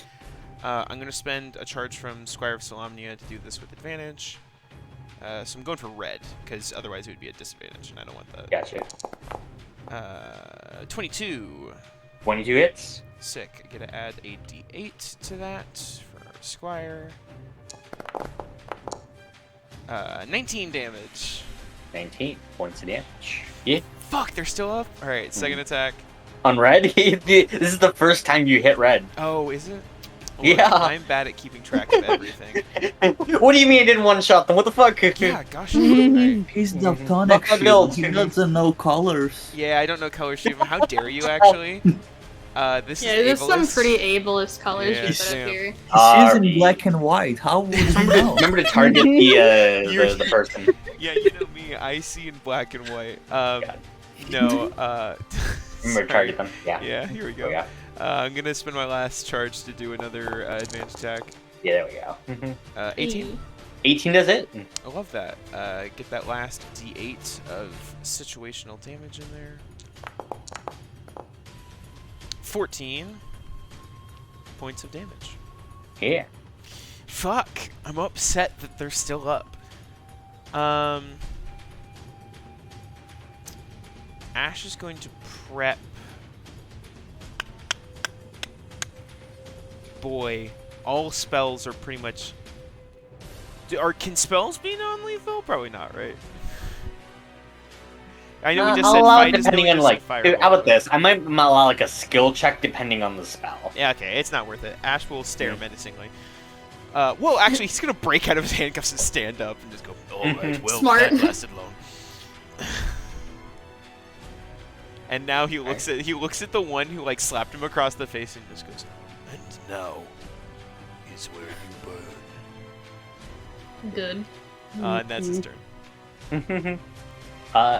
Speaker 8: I'm gonna spend a charge from Squire of Solamnia to do this with advantage. So I'm going for red, because otherwise it would be a disadvantage, and I don't want that.
Speaker 1: Gotcha.
Speaker 8: 22.
Speaker 1: 22 hits.
Speaker 8: Sick. I get to add a d8 to that for Squire. 19 damage.
Speaker 1: 19 points of damage. Yeah.
Speaker 8: Fuck, they're still up? Alright, second attack.
Speaker 1: On red? This is the first time you hit red.
Speaker 8: Oh, is it? Look,
Speaker 1: Yeah.
Speaker 8: I'm bad at keeping track of everything.
Speaker 1: What do you mean I didn't one-shot them? What the fuck?
Speaker 8: Yeah, gosh. Right.
Speaker 9: He's
Speaker 1: Fuck
Speaker 9: Daltonic.
Speaker 1: my build.
Speaker 9: He doesn't know colors.
Speaker 8: Yeah, I don't know color Shiva. How dare you, actually? This
Speaker 4: Yeah,
Speaker 8: is
Speaker 4: there's some
Speaker 8: ableist.
Speaker 4: pretty ableist colors
Speaker 8: Yeah,
Speaker 4: you put
Speaker 8: damn.
Speaker 4: up here.
Speaker 9: He's using black and white. How would he know?
Speaker 1: Remember to target the person.
Speaker 8: Yeah, you know me. I see in black and white. No,
Speaker 1: Remember to target them. Yeah.
Speaker 8: Yeah, here we go.
Speaker 1: Oh, yeah.
Speaker 8: I'm gonna spend my last charge to do another advanced attack.
Speaker 1: Yeah, there we go.
Speaker 8: 18.
Speaker 1: 18 does it.
Speaker 8: I love that. Get that last d8 of situational damage in there. 14 points of damage.
Speaker 1: Yeah.
Speaker 8: Fuck! I'm upset that they're still up. Ash is going to prep. Boy, all spells are pretty much. Can spells be non-lethal? Probably not, right? I know we just said
Speaker 1: allow
Speaker 8: fight.
Speaker 1: depending on like. How about this? I might allow like a skill check depending on the spell.
Speaker 8: Yeah, okay, it's not worth it. Ash will stare menacingly. Well, actually, he's gonna break out of his handcuffs and stand up and just go. All right, well,
Speaker 4: Smart.
Speaker 8: that lasted long. And now he looks at the one who like slapped him across the face and just goes.
Speaker 7: And now is where you burn.
Speaker 4: Good.
Speaker 8: And that's his turn.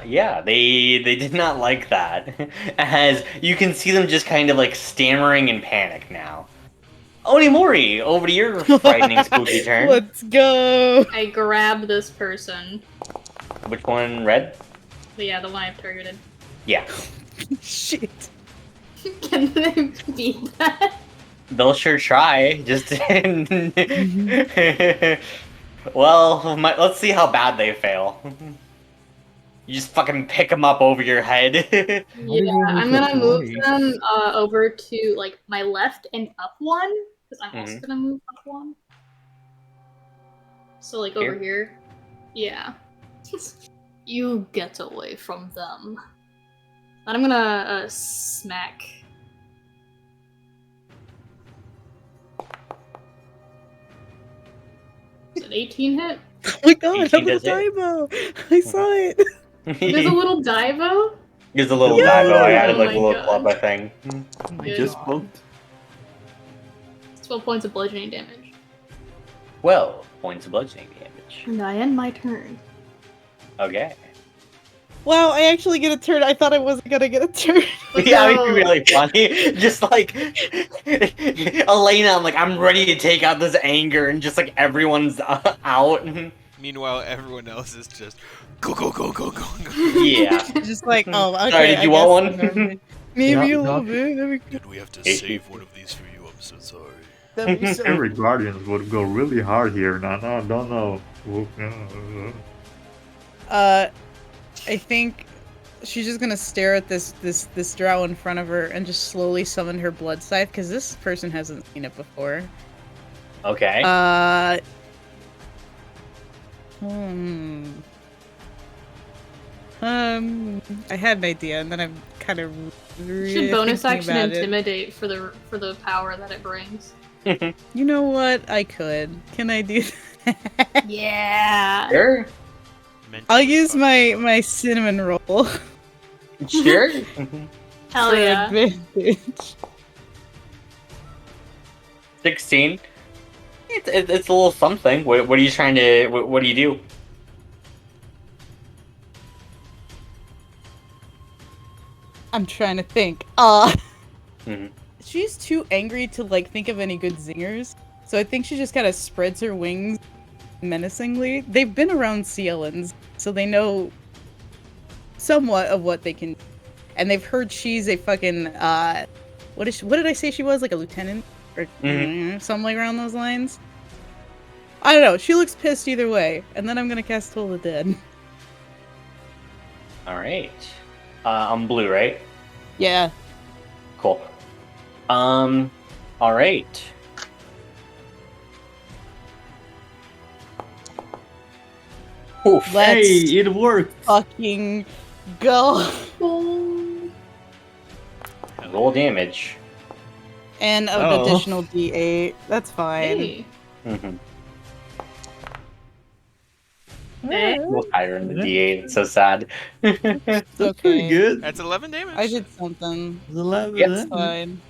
Speaker 1: Yeah, they did not like that. As you can see them just kind of like stammering in panic now. Onimori, over to your frightening spooky turn.
Speaker 3: Let's go.
Speaker 4: I grab this person.
Speaker 1: Which one, red?
Speaker 4: But yeah, the one I've targeted.
Speaker 1: Yeah.
Speaker 3: Shit.
Speaker 4: Can they beat that?
Speaker 1: They'll sure try. Just well, let's see how bad they fail. You just fucking pick them up over your head.
Speaker 4: Yeah, I'm gonna move them over to like my left and up one, because I'm also gonna move up one. So like over here. Yeah. You get away from them. And I'm gonna smack. Is it 18 hit?
Speaker 3: Oh my god, a
Speaker 1: 18
Speaker 3: little
Speaker 1: does hit.
Speaker 3: Divo. I saw it.
Speaker 4: There's a little Divo?
Speaker 1: There's a little
Speaker 3: Yeah!
Speaker 1: divo. I added like
Speaker 4: Oh
Speaker 1: a
Speaker 4: my
Speaker 1: little
Speaker 4: God.
Speaker 1: club, I think.
Speaker 9: I just poked.
Speaker 4: 12 points of bludgeoning damage.
Speaker 1: 12 points of bludgeoning damage.
Speaker 4: And I end my turn.
Speaker 1: Okay.
Speaker 3: Wow, I actually get a turn. I thought I wasn't gonna get a turn.
Speaker 1: Yeah, it'd
Speaker 4: No.
Speaker 1: be really funny. Just like Elena, I'm ready to take out this anger, and just like everyone's out.
Speaker 8: Meanwhile, everyone else is just go go go go go go.
Speaker 1: Yeah.
Speaker 3: Just like, oh, okay.
Speaker 1: Sorry, did
Speaker 3: I
Speaker 1: you
Speaker 3: guess
Speaker 1: want
Speaker 3: so.
Speaker 1: one?
Speaker 3: Maybe a
Speaker 9: No,
Speaker 3: little
Speaker 9: no.
Speaker 3: bit. That'd be,
Speaker 7: Did we have to save one of these for you? I'm so sorry.
Speaker 3: that'd be so.
Speaker 9: Every Guardians would go really hard here. No, don't know.
Speaker 3: I think she's just gonna stare at this drow in front of her and just slowly summon her blood scythe because this person hasn't seen it before.
Speaker 1: Okay.
Speaker 3: I had an idea and then I'm kind of
Speaker 4: You should bonus
Speaker 3: thinking
Speaker 4: action
Speaker 3: about it.
Speaker 4: intimidate for the power that it brings.
Speaker 3: You know what? I could. Can I do that?
Speaker 4: Yeah.
Speaker 1: Sure.
Speaker 3: I'll use my cinnamon roll
Speaker 1: Sure.
Speaker 4: Hell
Speaker 3: for
Speaker 4: yeah.
Speaker 3: advantage.
Speaker 1: 16. It's a little something. What are you trying to? What do you do?
Speaker 3: I'm trying to think.
Speaker 1: Mhm.
Speaker 3: She's too angry to like think of any good zingers, so I think she just kind of spreads her wings menacingly. They've been around Cielans, so they know somewhat of what they can, and they've heard she's a fucking what did I say she was, like a lieutenant or something like around those lines. I don't know. She looks pissed either way, and then I'm gonna cast Toll the Dead.
Speaker 1: All right. I'm blue, right?
Speaker 3: Yeah.
Speaker 1: Cool. All right. Oof.
Speaker 3: Let's
Speaker 9: Hey, it worked.
Speaker 3: fucking go.
Speaker 1: Roll damage.
Speaker 3: And an
Speaker 9: Oh.
Speaker 3: additional D8. That's fine.
Speaker 5: Hey.
Speaker 1: Mm-hmm.
Speaker 4: Eh?
Speaker 1: We'll higher in the D8. It's so sad.
Speaker 3: It's
Speaker 9: That's
Speaker 3: okay.
Speaker 9: pretty good.
Speaker 8: That's 11 damage.
Speaker 3: I did something.
Speaker 9: It's 11.
Speaker 1: Yes.
Speaker 3: It's fine.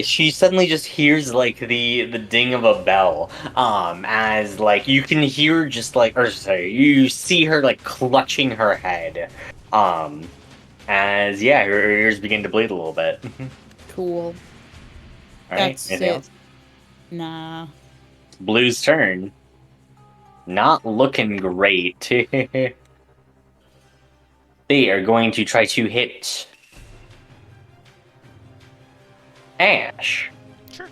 Speaker 1: She suddenly just hears like the ding of a bell. As like you can hear just like, or sorry, you see her like clutching her head. As her ears begin to bleed a little bit.
Speaker 3: Cool.
Speaker 1: All right.
Speaker 3: That's
Speaker 1: Anything
Speaker 3: it.
Speaker 1: else?
Speaker 3: Nah.
Speaker 1: Blue's turn. Not looking great. They are going to try to hit Ash.
Speaker 8: Sure.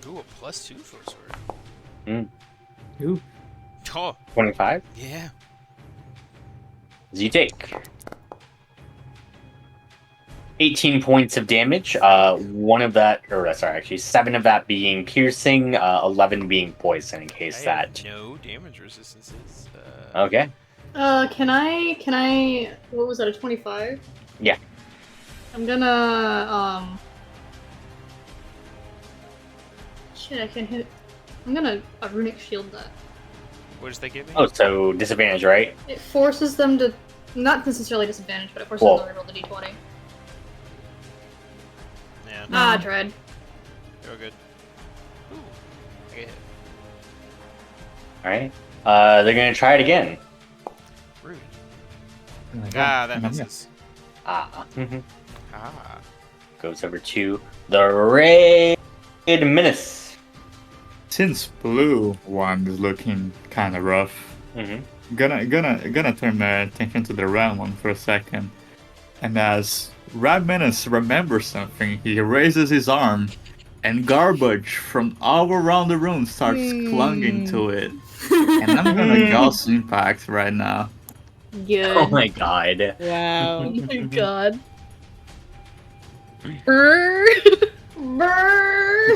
Speaker 8: Ooh, a +2 for a sword.
Speaker 9: Ooh.
Speaker 8: Oh,
Speaker 1: 25.
Speaker 8: yeah.
Speaker 1: As you take 18 points of damage. One of that, or sorry, actually 7 of that being piercing, 11 being poison. In case
Speaker 8: I
Speaker 1: that.
Speaker 8: have no damage resistances.
Speaker 1: Okay.
Speaker 4: Can I, what was that, a 25?
Speaker 1: Yeah.
Speaker 4: I'm gonna, shit, I can't hit. I'm gonna runic shield that.
Speaker 8: What does that give me?
Speaker 1: Oh, so disadvantage, right?
Speaker 4: It forces them to, not necessarily disadvantage, but it forces
Speaker 1: Cool.
Speaker 4: them to reroll the d20.
Speaker 8: Yeah.
Speaker 4: Ah, dread.
Speaker 8: You're good. Ooh. I get hit.
Speaker 1: All right. They're gonna try it again.
Speaker 8: Rude.
Speaker 9: Oh my God.
Speaker 8: Ah, that
Speaker 9: Yeah.
Speaker 8: misses.
Speaker 1: Ah.
Speaker 8: Ah.
Speaker 1: Goes over to the red menace.
Speaker 9: Since blue one is looking kind of rough,
Speaker 1: Mm-hmm.
Speaker 9: gonna turn my attention to the round one for a second. And as Red Menace remembers something, he raises his arm, and garbage from all around the room starts clinging to it. And I'm gonna Gauss Impact right now.
Speaker 4: Good.
Speaker 1: Oh my god.
Speaker 3: Wow.
Speaker 4: Oh my god. Brr. Brr.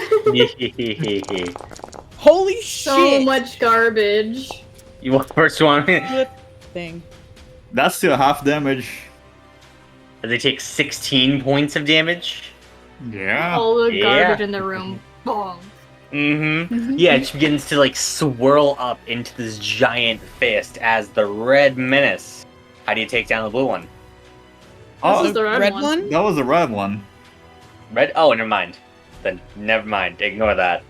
Speaker 3: Holy
Speaker 4: So
Speaker 3: shit!
Speaker 4: much garbage.
Speaker 1: You want first one?
Speaker 3: Good thing.
Speaker 9: That's still half damage.
Speaker 1: They take 16 points of damage.
Speaker 9: Yeah.
Speaker 4: All the
Speaker 1: Yeah.
Speaker 4: garbage in the room. Bong.
Speaker 1: Mm-hmm. Yeah, it begins to like swirl up into this giant fist as the red menace. How do you take down the blue one?
Speaker 4: This is the red one.
Speaker 9: That was the red one.
Speaker 1: Red? Oh, never mind. Then never mind. Ignore that.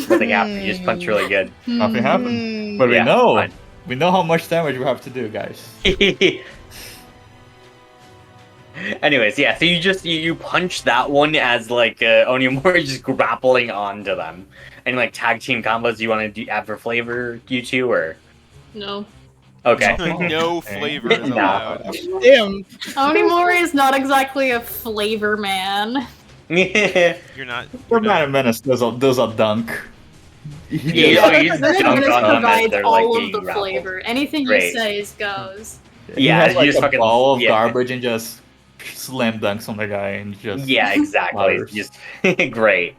Speaker 1: Nothing happened. You just punched really good.
Speaker 9: Nothing happened. But
Speaker 1: Yeah, fine.
Speaker 9: we know how much damage we have to do, guys.
Speaker 1: Anyways, yeah. So you punch that one as like Onimori just grappling onto them, and like tag team combos. Do you want to add for flavor, you two, or
Speaker 4: No.
Speaker 1: okay?
Speaker 8: No flavor is
Speaker 1: No.
Speaker 8: allowed.
Speaker 3: Damn.
Speaker 4: Onimori is not exactly a flavor man.
Speaker 8: You're not.
Speaker 9: The
Speaker 8: You're not.
Speaker 9: Red Menace does a dunk.
Speaker 1: Yeah, he's
Speaker 4: Red
Speaker 1: dunked
Speaker 4: Menace
Speaker 1: on them as
Speaker 4: provides
Speaker 1: they're,
Speaker 4: all
Speaker 1: like,
Speaker 4: of the
Speaker 1: being grappled.
Speaker 4: flavor. Anything
Speaker 1: Great.
Speaker 4: you say goes.
Speaker 9: He
Speaker 1: Yeah,
Speaker 9: has
Speaker 1: you
Speaker 9: like
Speaker 1: just
Speaker 9: a
Speaker 1: fucking-
Speaker 9: ball of
Speaker 1: yeah.
Speaker 9: garbage and just slam dunks on the guy and just.
Speaker 1: Yeah, exactly.
Speaker 9: Waters.
Speaker 1: Just great.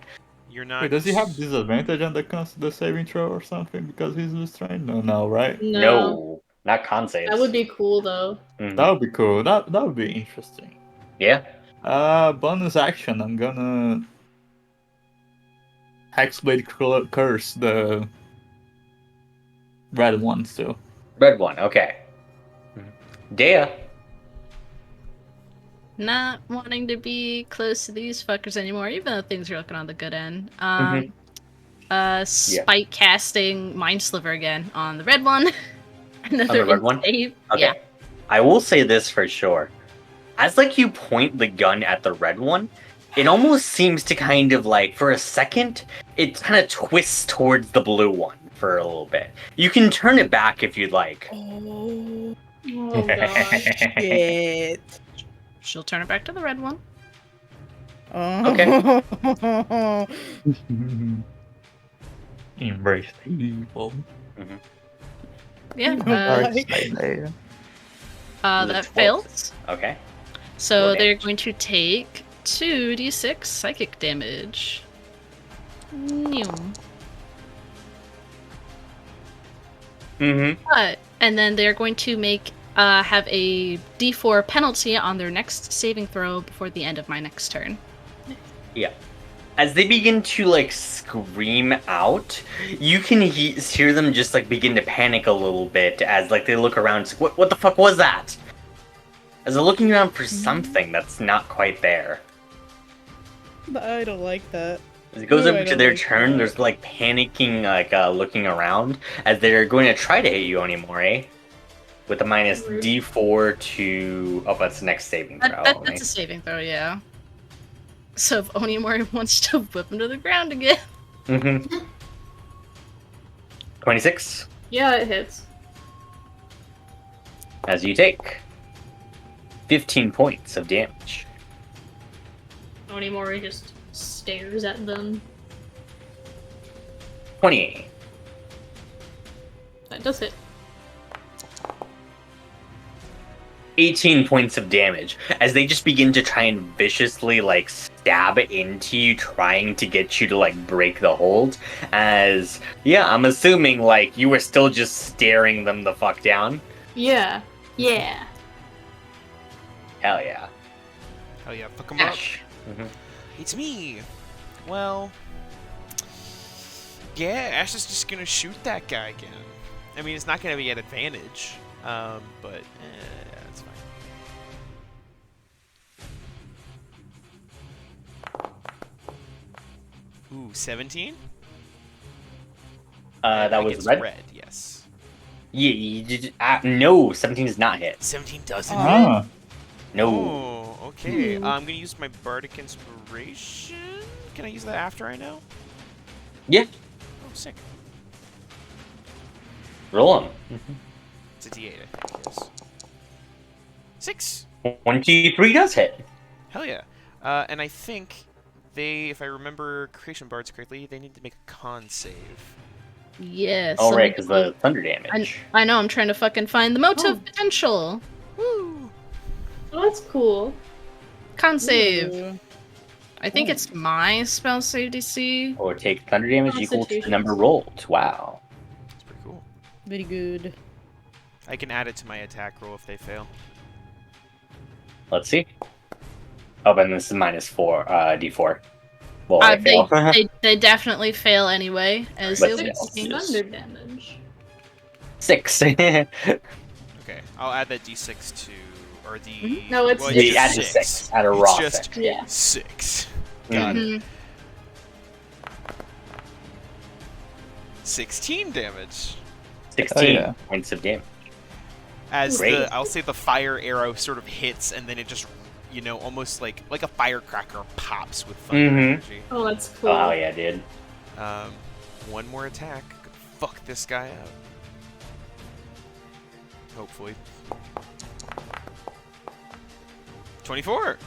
Speaker 8: You're not.
Speaker 9: Wait, does he have disadvantage on the saving throw or something because he's restrained? No, right?
Speaker 1: No, not con saves.
Speaker 4: That would be cool though.
Speaker 1: Mhm.
Speaker 9: That would be cool. That would be interesting.
Speaker 1: Yeah.
Speaker 9: Bonus action. I'm gonna Hexblade Curse the red ones too.
Speaker 1: Red one. Okay. Dea.
Speaker 5: not wanting to be close to these fuckers anymore, even though things are looking on the good end. Spite casting Mind Sliver again on the red one. Another
Speaker 1: red one?
Speaker 5: save.
Speaker 1: Okay.
Speaker 5: Yeah.
Speaker 1: I will say this for sure. As like you point the gun at the red one, it almost seems to kind of like, for a second, it kind of twists towards the blue one for a little bit. You can turn it back if you'd like.
Speaker 3: Oh,
Speaker 4: Oh god.
Speaker 3: shit.
Speaker 5: She'll turn it back to the red one.
Speaker 3: Oh.
Speaker 6: Embrace the evil.
Speaker 5: Yeah.
Speaker 3: Like-
Speaker 5: That fails.
Speaker 1: Okay.
Speaker 5: So
Speaker 1: Roll
Speaker 5: they're
Speaker 1: damage.
Speaker 5: going to take 2d6 psychic damage. Neum. And then they're going to make have a d4 penalty on their next saving throw before the end of my next turn.
Speaker 1: Yeah. As they begin to like scream out, you can hear them just like begin to panic a little bit as like they look around. It's like, what the fuck was that? As they're looking around for something that's not quite there.
Speaker 3: I don't like that.
Speaker 1: As it goes
Speaker 3: No,
Speaker 1: over
Speaker 3: I
Speaker 1: to
Speaker 3: don't
Speaker 1: their
Speaker 3: like
Speaker 1: turn,
Speaker 3: that.
Speaker 1: there's like panicking, like looking around as they're going to try to hit you, Onimori, with a minus
Speaker 4: Rude.
Speaker 1: D4 to. Oh, that's the next saving throw.
Speaker 5: That's a saving throw, yeah. So if Onimori wants to whip him to the ground again.
Speaker 1: 26.
Speaker 4: Yeah, it hits.
Speaker 1: As you take 15 points of damage.
Speaker 4: Onimori just stares at them.
Speaker 1: 28.
Speaker 4: That does hit.
Speaker 1: 18 points of damage as they just begin to try and viciously like stab into you, trying to get you to like break the hold. As I'm assuming like you were still just staring them the fuck down.
Speaker 4: Yeah. Yeah.
Speaker 1: Hell yeah.
Speaker 8: Oh yeah, fuck 'em up.
Speaker 1: Ash.
Speaker 8: It's me. Well, yeah, Ash is just gonna shoot that guy again. I mean, it's not gonna be at advantage, but it's fine. Ooh, 17?
Speaker 1: That was
Speaker 8: Against
Speaker 1: red.
Speaker 8: Yes.
Speaker 1: Yeah, you did, no, 17 does not hit.
Speaker 8: 17 doesn't
Speaker 9: Ah,
Speaker 1: No.
Speaker 8: Oh, okay. I'm gonna use my bardic inspiration. Can I use that after I know?
Speaker 1: Yeah,
Speaker 8: Oh, sick.
Speaker 1: roll him.
Speaker 8: It's a D8, I think. Yes. 6.
Speaker 1: 1, 2, 3 does hit.
Speaker 8: Hell yeah. And I think they, if I remember Creation Bards correctly, they need to make a con save.
Speaker 5: Yes.
Speaker 1: Oh, right, because the thunder damage.
Speaker 5: I know, I'm trying to fucking find the motive potential.
Speaker 8: Woo!
Speaker 4: Oh, that's cool.
Speaker 5: Con save.
Speaker 3: Ooh.
Speaker 5: I think it's my spell save DC.
Speaker 1: Or take thunder damage equal to the
Speaker 4: Constitution.
Speaker 1: number rolled. Wow.
Speaker 8: That's pretty cool.
Speaker 3: Very good.
Speaker 8: I can add it to my attack roll if they fail.
Speaker 1: Let's see. Oh, but this is minus 4, D4. Well, I
Speaker 5: They,
Speaker 1: fail.
Speaker 5: they definitely fail anyway, as
Speaker 1: But
Speaker 5: they'll
Speaker 1: still.
Speaker 5: be
Speaker 1: Yes.
Speaker 4: Thunder damage.
Speaker 1: 6.
Speaker 8: Okay, I'll add that D6 to, or the.
Speaker 4: No, it's-
Speaker 8: well,
Speaker 1: Yeah,
Speaker 8: just
Speaker 1: you add the 6 at a
Speaker 8: It's
Speaker 1: raw
Speaker 8: just
Speaker 1: 6.
Speaker 4: Yeah.
Speaker 8: 6. Got it.
Speaker 5: Mhm.
Speaker 8: 16 damage.
Speaker 1: 16
Speaker 9: yeah.
Speaker 1: points of damage.
Speaker 8: As
Speaker 1: Great.
Speaker 8: the, I'll say the fire arrow sort of hits, and then it just, almost like a firecracker pops with thunder
Speaker 1: Mhm.
Speaker 8: energy.
Speaker 4: Oh, that's cool.
Speaker 1: Oh, yeah, dude.
Speaker 8: One more attack could fuck this guy up. Hopefully. 24.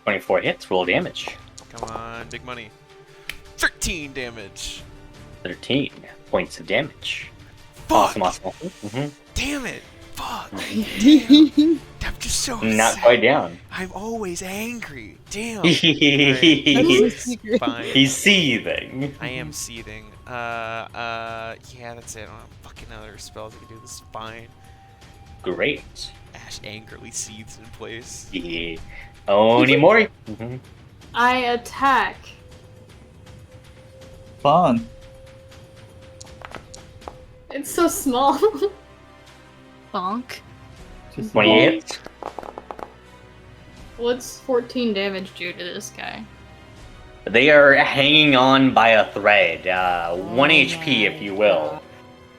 Speaker 1: 24 hits, roll damage.
Speaker 8: Come on, big money. 13 damage.
Speaker 1: 13 points of damage.
Speaker 8: Fuck!
Speaker 1: Awesome. Mm-hmm.
Speaker 8: Damn it! Fuck!
Speaker 3: Damn.
Speaker 8: I'm just so
Speaker 1: Not
Speaker 8: sad.
Speaker 1: quite down.
Speaker 8: I'm always angry. Damn.
Speaker 3: That's the
Speaker 1: He's
Speaker 3: secret.
Speaker 8: Fine.
Speaker 1: seething.
Speaker 8: I am seething. Yeah, that's it. I don't have fucking other spells I can do. This is fine.
Speaker 1: Great.
Speaker 8: Ash angrily seethes in place.
Speaker 1: Yeah. Onimori. Mm-hmm.
Speaker 4: I attack.
Speaker 9: fun.
Speaker 4: It's so small.
Speaker 5: Bonk.
Speaker 9: Just
Speaker 1: 28.
Speaker 4: What's 14 damage do to this guy?
Speaker 1: They are hanging on by a thread. 1 HP, if you will.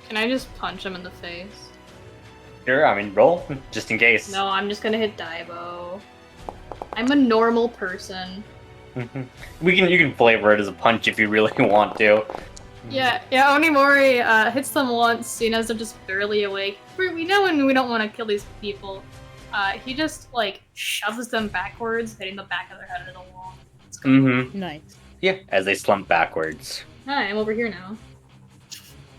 Speaker 4: Can I just punch him in the face?
Speaker 1: Sure, I mean, roll, just in case.
Speaker 4: No, I'm just gonna hit Daibo. I'm a normal person.
Speaker 1: You can flavor it as a punch if you really want to.
Speaker 4: Yeah, Onimori hits them once, seeing as they're just barely awake. We know when we don't want to kill these people. He just, like, shoves them backwards, hitting the back of their head into the wall.
Speaker 3: Nice.
Speaker 1: Yeah, as they slump backwards.
Speaker 4: Hi, I'm over here now.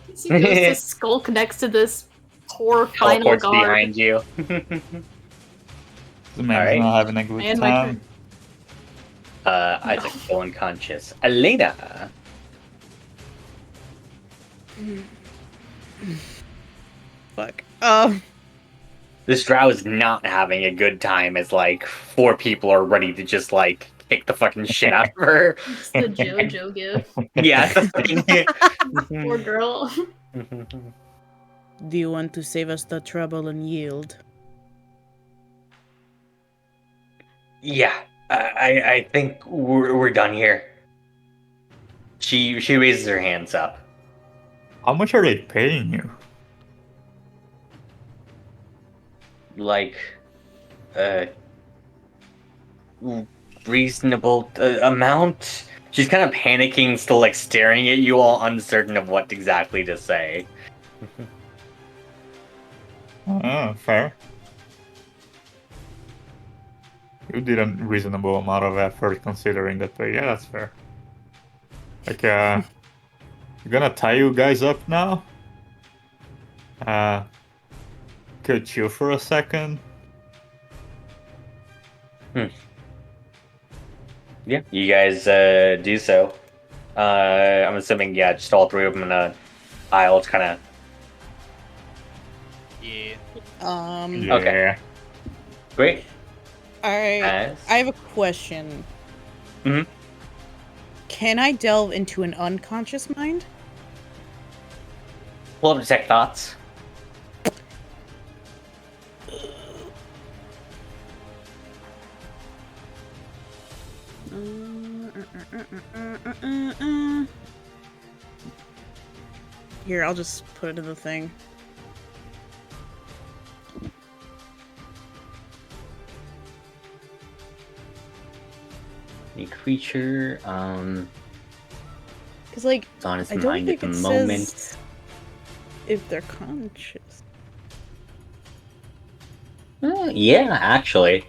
Speaker 4: He goes to skulk next to this poor final
Speaker 1: Teleports
Speaker 4: guard.
Speaker 1: behind you.
Speaker 9: The man's
Speaker 1: Alright.
Speaker 9: not having a good
Speaker 4: And my
Speaker 9: time.
Speaker 1: Isaac, still unconscious. Elena.
Speaker 3: Fuck.
Speaker 1: This drow is not having a good time as, like, 4 people are ready to just, like, kick the fucking shit out of her.
Speaker 4: It's the JoJo gif.
Speaker 1: Yeah, that's the thing.
Speaker 4: Poor girl.
Speaker 3: Do you want to save us the trouble and yield?
Speaker 1: Yeah, I think we're done here. She raises her hands up.
Speaker 9: How much are they paying you?
Speaker 1: Like, reasonable amount. She's kind of panicking, still like staring at you, all uncertain of what exactly to say.
Speaker 9: Oh, fair. You did a reasonable amount of effort considering that, but yeah, that's fair. Like, we're gonna tie you guys up now. Could chill for a second.
Speaker 1: Yeah, you guys do so. I'm assuming, yeah, just all 3 of them in a aisle, kind of.
Speaker 8: Yeah.
Speaker 9: Yeah.
Speaker 1: Okay. Great.
Speaker 3: Alright.
Speaker 1: As...
Speaker 3: I have a question.
Speaker 1: Mhm.
Speaker 3: Can I delve into an unconscious mind?
Speaker 1: Pull up detect thoughts.
Speaker 3: Here, I'll just put it in the thing.
Speaker 1: Any creature,
Speaker 3: Because, like,
Speaker 1: it's on his
Speaker 3: I don't
Speaker 1: mind at
Speaker 3: think
Speaker 1: the
Speaker 3: it
Speaker 1: moment.
Speaker 3: says if they're conscious.
Speaker 1: Yeah, actually.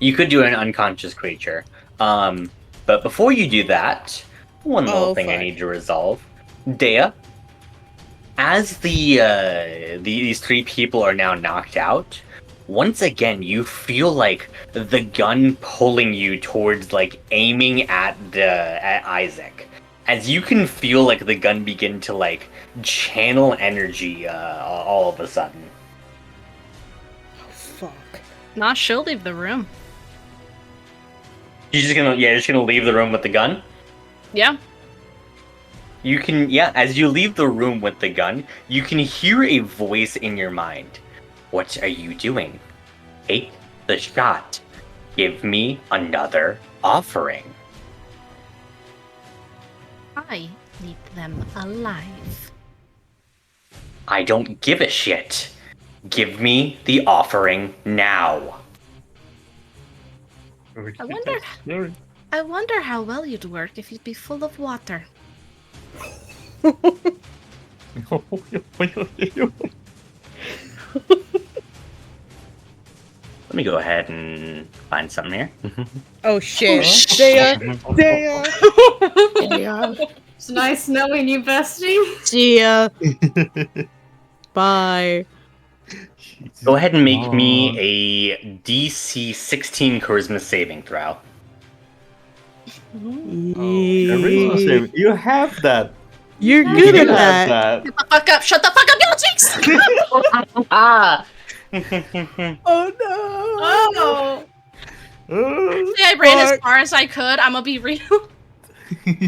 Speaker 1: You could do an unconscious creature. But before you do that, one little thing I
Speaker 3: fuck.
Speaker 1: need to resolve. Dea, as these 3 people are now knocked out, once again you feel like the gun pulling you towards, like, aiming at Isaac. As you can feel like the gun begin to, like, channel energy all of a sudden.
Speaker 3: Oh, fuck.
Speaker 5: Nah, she'll leave the room.
Speaker 1: You're just gonna leave the room with the gun?
Speaker 5: Yeah.
Speaker 1: You can, as you leave the room with the gun, you can hear a voice in your mind. What are you doing? Take the shot. Give me another offering.
Speaker 5: I need them alive.
Speaker 1: I don't give a shit. Give me the offering now.
Speaker 5: I wonder how well you'd work if you'd be full of water.
Speaker 1: Let me go ahead and find something here.
Speaker 3: Oh, shit.
Speaker 1: Dea.
Speaker 4: It's nice knowing you, bestie.
Speaker 3: See ya. Bye.
Speaker 1: Go ahead and make me a DC 16 charisma saving throw.
Speaker 9: You have that.
Speaker 3: You're
Speaker 9: You
Speaker 3: good at
Speaker 9: have
Speaker 3: that.
Speaker 5: Shut the fuck up! Shut the fuck up, you cheeks!
Speaker 3: Oh, no.
Speaker 4: Oh!
Speaker 5: I ran as far as I could. I'm gonna be real.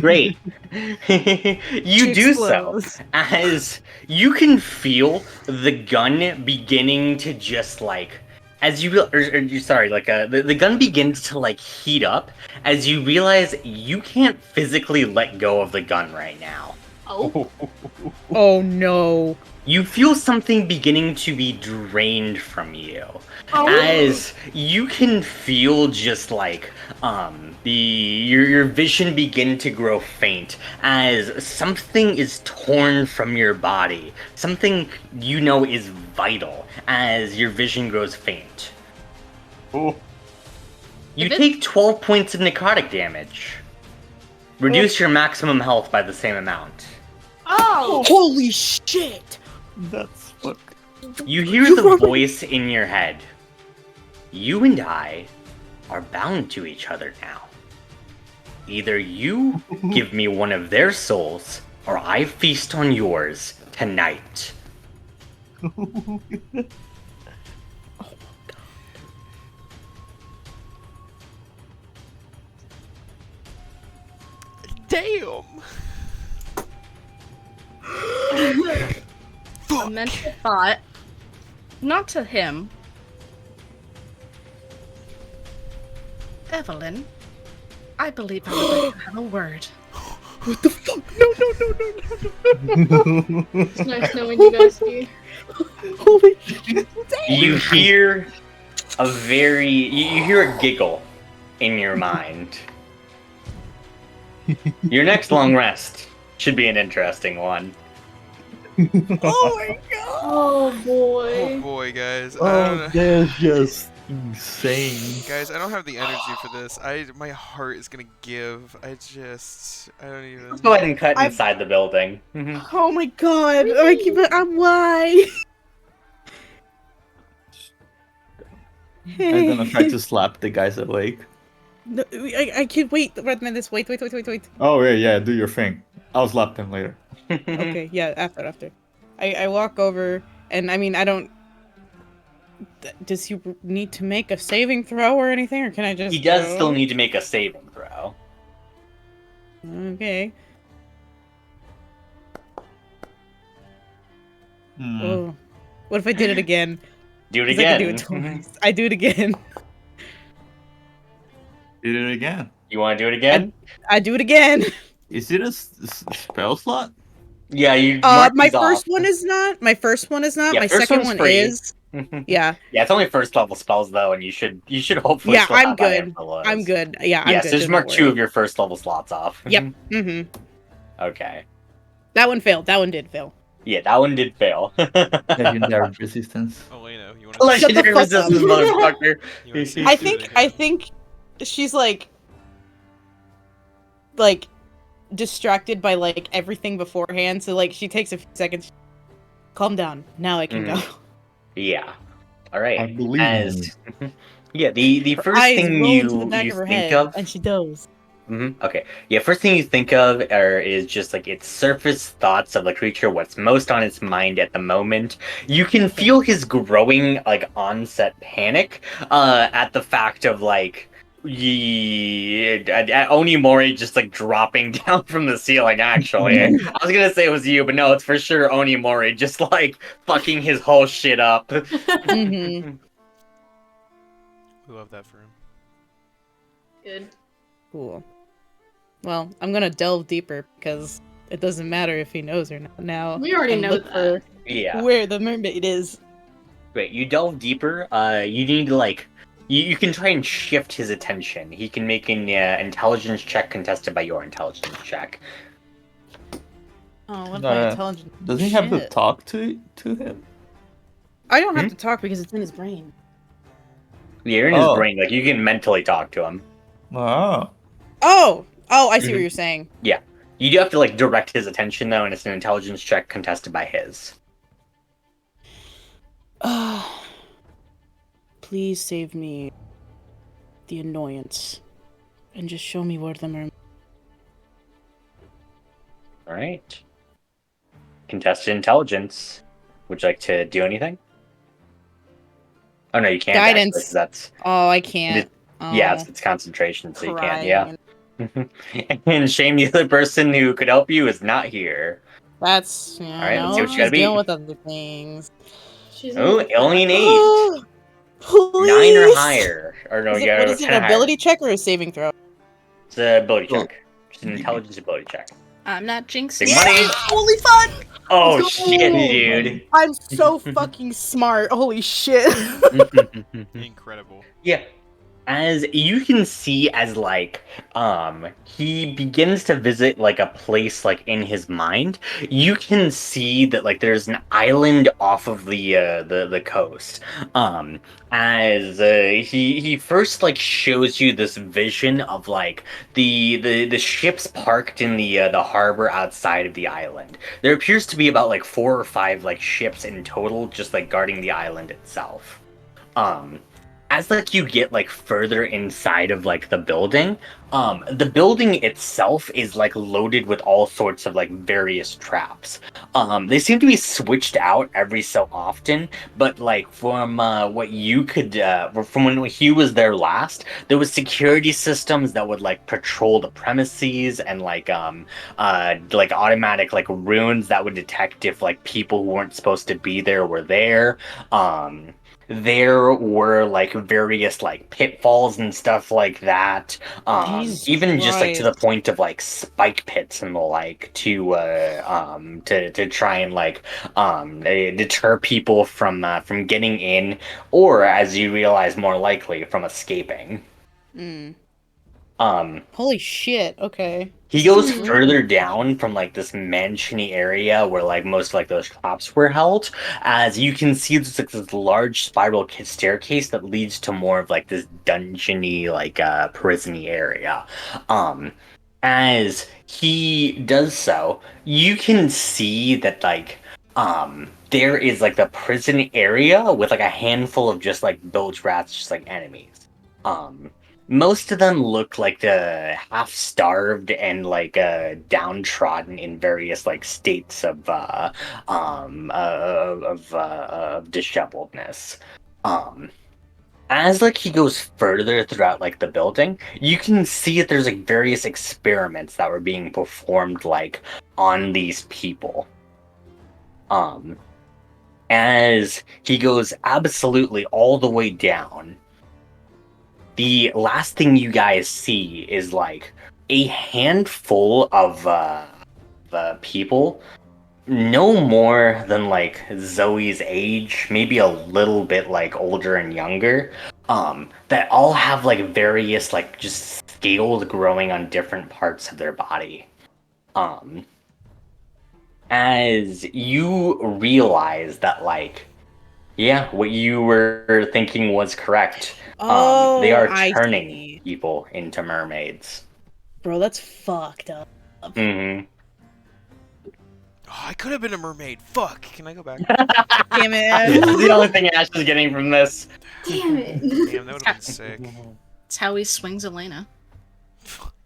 Speaker 1: Great. You do so
Speaker 3: Explodes.
Speaker 1: as you can feel the gun beginning to just, like, as you sorry, like the gun begins to like heat up as you realize you can't physically let go of the gun right now.
Speaker 4: Oh.
Speaker 3: Oh no.
Speaker 1: You feel something beginning to be drained from you.
Speaker 4: Oh.
Speaker 1: As you can feel just like your vision begin to grow faint as something is torn from your body. Something you know is vital as your vision grows faint.
Speaker 9: Oh.
Speaker 1: You take 12 points of necrotic damage. Reduce your maximum health by the same amount.
Speaker 4: Oh.
Speaker 3: Holy shit!
Speaker 9: That's fuck.
Speaker 1: You hear the voice in your head. You and I are bound to each other now. Either you give me one of their souls, or I feast on yours tonight.
Speaker 8: Damn.
Speaker 5: A mental thought, not to him. Evelyn, I believe I would like to have a word.
Speaker 3: What the fuck? No.
Speaker 4: It's nice knowing you guys here.
Speaker 3: Holy shit.
Speaker 1: You hear you hear a giggle in your mind. Your next long rest should be an interesting one.
Speaker 3: Oh my god.
Speaker 4: Oh
Speaker 8: Oh
Speaker 4: boy.
Speaker 8: boy, guys. I
Speaker 9: Oh,
Speaker 8: don't know.
Speaker 9: that's just insane.
Speaker 8: Guys, I don't have the energy for this. My heart is gonna give. I don't even.
Speaker 1: Let's go ahead and cut
Speaker 3: I'm-
Speaker 1: inside the building.
Speaker 3: Oh my god. I'm why?
Speaker 9: I'm gonna try to slap the guys awake.
Speaker 3: No, I can't wait. Redman, this wait.
Speaker 9: Oh yeah, do your thing. I'll slap them later.
Speaker 3: Okay, yeah, after. I walk over, and I mean, I don't. Does he need to make a saving throw or anything, or can I just?
Speaker 1: He does
Speaker 3: go?
Speaker 1: still need to make a saving throw.
Speaker 3: Okay.
Speaker 9: Hmm.
Speaker 3: Oh, what if I did it again?
Speaker 1: Do it
Speaker 3: 'Cause I can
Speaker 1: again.
Speaker 3: do it twice. I do it again.
Speaker 9: Did it again.
Speaker 1: You want to do it again?
Speaker 3: I do it again.
Speaker 9: Is it a spell slot?
Speaker 1: Yeah, you. mark
Speaker 3: My
Speaker 1: these
Speaker 3: first
Speaker 1: off.
Speaker 3: one is not. My first one is not.
Speaker 1: Yeah,
Speaker 3: My
Speaker 1: first
Speaker 3: second
Speaker 1: one's
Speaker 3: one
Speaker 1: free.
Speaker 3: is. Yeah.
Speaker 1: Yeah, it's only first level spells though, and you should hopefully.
Speaker 3: Yeah,
Speaker 1: still
Speaker 3: I'm
Speaker 1: have higher
Speaker 3: good.
Speaker 1: fellows.
Speaker 3: I'm good. Yeah, I'm
Speaker 1: Yes,
Speaker 3: good.
Speaker 1: just
Speaker 3: don't
Speaker 1: mark 2
Speaker 3: worry.
Speaker 1: of your first level slots off.
Speaker 3: Yep. Mm-hmm.
Speaker 1: Okay.
Speaker 3: That one failed. That one did fail.
Speaker 1: Yeah, that one did fail.
Speaker 9: Legendary resistance.
Speaker 8: Oh, wait, no. You want
Speaker 1: Legendary
Speaker 3: Shut the fuck
Speaker 1: resistance, motherfucker.
Speaker 3: I think she's like distracted by like everything beforehand, so like she takes a few seconds. Calm down. Now I can go.
Speaker 1: Yeah. All right.
Speaker 9: I believe
Speaker 1: As yeah, the
Speaker 3: Her
Speaker 1: first
Speaker 3: eyes
Speaker 1: thing
Speaker 3: roll into the back
Speaker 1: you
Speaker 3: of her
Speaker 1: think
Speaker 3: head,
Speaker 1: of.
Speaker 3: and she does.
Speaker 1: Okay. Yeah, first thing you think of is just like its surface thoughts of the creature, what's most on its mind at the moment. You can feel his growing like onset panic at the fact of like Onimori just like dropping down from the ceiling. Actually, I was gonna say it was you, but no, it's for sure Onimori just like fucking his whole shit up.
Speaker 3: Mm-hmm.
Speaker 8: We love that for him.
Speaker 4: Good.
Speaker 3: Cool. Well, I'm gonna delve deeper because it doesn't matter if he knows or not now.
Speaker 4: We already
Speaker 3: and
Speaker 4: know
Speaker 3: look
Speaker 4: that.
Speaker 3: for
Speaker 1: Yeah.
Speaker 3: where the mermaid is.
Speaker 1: Wait, you delve deeper. You need to like. You can try and shift his attention. He can make an intelligence check contested by your intelligence check.
Speaker 3: Oh, what's
Speaker 9: No,
Speaker 3: my
Speaker 9: no.
Speaker 3: intelligence?
Speaker 9: Does he have to
Speaker 3: Shit.
Speaker 9: talk to him?
Speaker 3: I don't have to talk because it's in his brain.
Speaker 1: You're in his
Speaker 9: Oh.
Speaker 1: brain. Like you can mentally talk to him.
Speaker 9: Oh.
Speaker 3: Oh, I see what
Speaker 1: Mhm.
Speaker 3: you're saying.
Speaker 1: You do have to like direct his attention though, and it's an intelligence check contested by his.
Speaker 3: Please save me the annoyance, and just show me where the mermaid.
Speaker 1: All right. Contested intelligence. Would you like to do anything? Oh no, you can't. actually,
Speaker 3: Guidance.
Speaker 1: 'cause that's
Speaker 3: Oh, I can't.
Speaker 1: yeah,
Speaker 3: Oh,
Speaker 1: it's concentration, so you can't.
Speaker 3: crying.
Speaker 1: Yeah. And shame the other person who could help you is not here.
Speaker 3: That's
Speaker 1: right, let's
Speaker 3: no,
Speaker 1: see what you
Speaker 3: she's
Speaker 1: gotta
Speaker 3: dealing
Speaker 1: beat.
Speaker 3: with other things.
Speaker 4: She's
Speaker 1: Oh, only an 8.
Speaker 3: Please.
Speaker 1: 9 or higher. Or no,
Speaker 3: What
Speaker 1: yeah,
Speaker 3: is it,
Speaker 1: 10 or
Speaker 3: an
Speaker 1: higher.
Speaker 3: ability check or a saving throw?
Speaker 1: It's a ability
Speaker 9: Well,
Speaker 1: check. It's an intelligence ability check.
Speaker 5: I'm not jinxing.
Speaker 1: Big money.
Speaker 3: Holy fuck!
Speaker 1: Oh
Speaker 3: Let's go.
Speaker 1: shit, dude.
Speaker 3: I'm so fucking smart. Holy shit.
Speaker 8: Incredible.
Speaker 1: Yeah. As you can see, as like he begins to visit like a place like in his mind, you can see that like there's an island off of the coast. As he first like shows you this vision of like the ships parked in the harbor outside of the island. There appears to be about like 4 or 5 like ships in total, just like guarding the island itself. As like you get like further inside of like the building itself is like loaded with all sorts of like various traps. They seem to be switched out every so often, but like from what you could from when he was there last, there was security systems that would like patrol the premises, and like automatic like runes that would detect if like people who weren't supposed to be there were there. There were like various like pitfalls and stuff like that.
Speaker 3: Jesus
Speaker 1: Even just like to the
Speaker 3: Christ.
Speaker 1: point of like spike pits and the like to try and like deter people from getting in, or as you realize more likely from escaping.
Speaker 3: Holy shit. Okay.
Speaker 1: He goes further down from like this mansiony area where like most of like those traps were held. As you can see, there's like this large spiral staircase that leads to more of like this dungeony like prison-y area. As he does so, you can see that like there is like the prison area with like a handful of just like bilge rats, just like enemies. Most of them look like half-starved and like downtrodden in various like states of disheveledness. As like he goes further throughout like the building, you can see that there's like various experiments that were being performed like on these people. As he goes absolutely all the way down, the last thing you guys see is like a handful of people, no more than like Zoe's age, maybe a little bit like older and younger, that all have like various like just scales growing on different parts of their body. As you realize that like, yeah, what you were thinking was correct. They are
Speaker 3: I
Speaker 1: turning
Speaker 3: see.
Speaker 1: people into mermaids.
Speaker 3: Bro, that's fucked up.
Speaker 1: Mm-hmm.
Speaker 8: Oh, I could have been a mermaid. Fuck. Can I go back?
Speaker 3: Damn
Speaker 1: This
Speaker 3: it.
Speaker 1: is the only thing Ash is getting from this.
Speaker 4: Damn it.
Speaker 8: Damn, that would have been sick.
Speaker 5: It's how he swings Elena.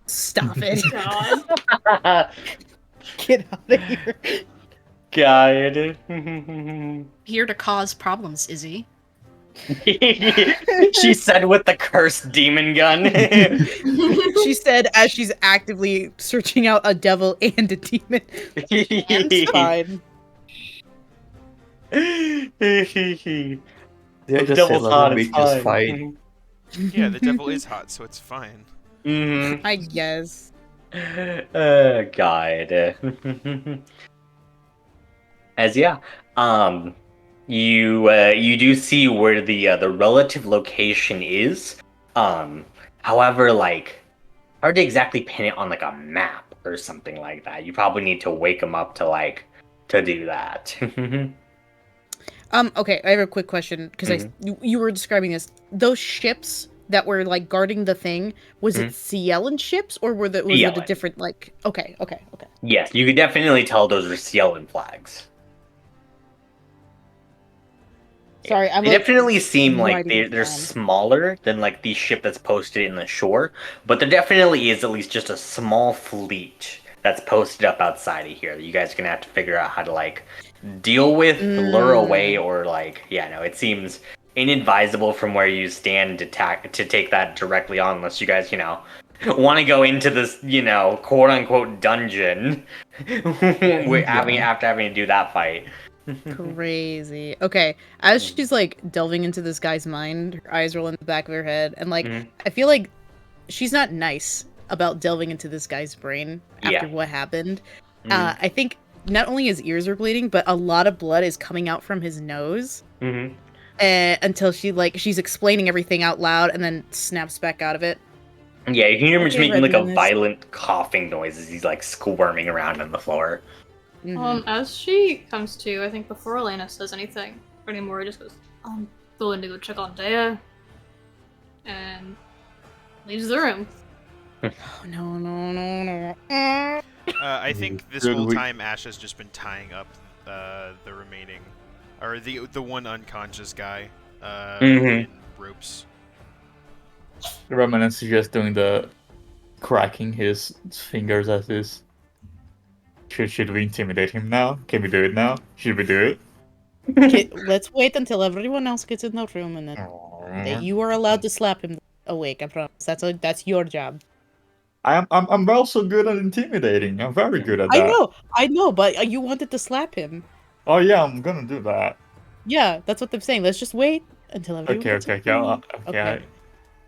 Speaker 3: Stop it.
Speaker 4: God.
Speaker 3: Get out of here.
Speaker 1: God.
Speaker 5: Here to cause problems, Izzy.
Speaker 1: She said with the cursed demon gun.
Speaker 3: She said as she's actively searching out a devil and a demon. It's fine.
Speaker 1: The
Speaker 9: just said,
Speaker 1: devil's
Speaker 9: let
Speaker 1: hot,
Speaker 9: them
Speaker 1: it's
Speaker 9: make this
Speaker 1: fine.
Speaker 9: fight.
Speaker 8: Yeah, the devil is hot, so it's fine.
Speaker 1: Mm-hmm.
Speaker 3: I guess.
Speaker 1: God. As yeah, you do see where the relative location is. However, like hard to exactly pin it on like a map or something like that. You probably need to wake them up to do that.
Speaker 3: Okay, I have a quick question because you were describing this. Those ships that were like guarding the thing, was it Cielan ships or was it a
Speaker 1: Cielan.
Speaker 3: different like? Okay.
Speaker 1: Yes, you could definitely tell those are Cielan flags.
Speaker 3: Sorry, I'm
Speaker 1: They
Speaker 3: like,
Speaker 1: definitely seem like
Speaker 3: writing
Speaker 1: they're
Speaker 3: it down.
Speaker 1: smaller than like the ship that's posted in the shore, but there definitely is at least just a small fleet that's posted up outside of here that you guys are gonna have to figure out how to like deal with, lure away, or like it seems inadvisable from where you stand to take that directly on unless you guys want to go into this quote unquote dungeon after having to do that fight.
Speaker 3: Crazy. Okay, as she's like delving into this guy's mind, her eyes roll in the back of her head, and like
Speaker 1: Mhm.
Speaker 3: I feel like she's not nice about delving into this guy's brain after
Speaker 1: Yeah.
Speaker 3: what happened.
Speaker 1: Mhm.
Speaker 3: I think not only his ears are bleeding, but a lot of blood is coming out from his nose.
Speaker 1: Mhm.
Speaker 3: Until she's explaining everything out loud, and then snaps back out of it.
Speaker 1: Yeah, you can hear him just
Speaker 3: Okay,
Speaker 1: making like a
Speaker 3: Redman is-
Speaker 1: violent coughing noise as he's like squirming around on the floor.
Speaker 3: Mhm.
Speaker 4: As she comes to, I think before Elena says anything anymore, he just goes, I'm going to go check on Dea. And leaves the room.
Speaker 3: Oh, no.
Speaker 8: I think this
Speaker 9: Good
Speaker 8: whole
Speaker 9: week.
Speaker 8: time Ash has just been tying up the remaining, or the one unconscious guy
Speaker 1: Mhm.
Speaker 8: in ropes.
Speaker 9: Reminence is just doing the cracking his fingers at this. Should we intimidate him now? Can we do it now? Should we do it?
Speaker 3: Okay, let's wait until everyone else gets in the room, and then you are allowed to slap him awake. I promise. That's your job.
Speaker 9: I'm also good at intimidating. I'm very good at
Speaker 3: I
Speaker 9: that.
Speaker 3: know, but you wanted to slap him.
Speaker 9: Oh yeah, I'm gonna do that.
Speaker 3: Yeah, that's what they're saying. Let's just wait until everyone gets in the
Speaker 9: Yeah,
Speaker 3: room.
Speaker 9: okay.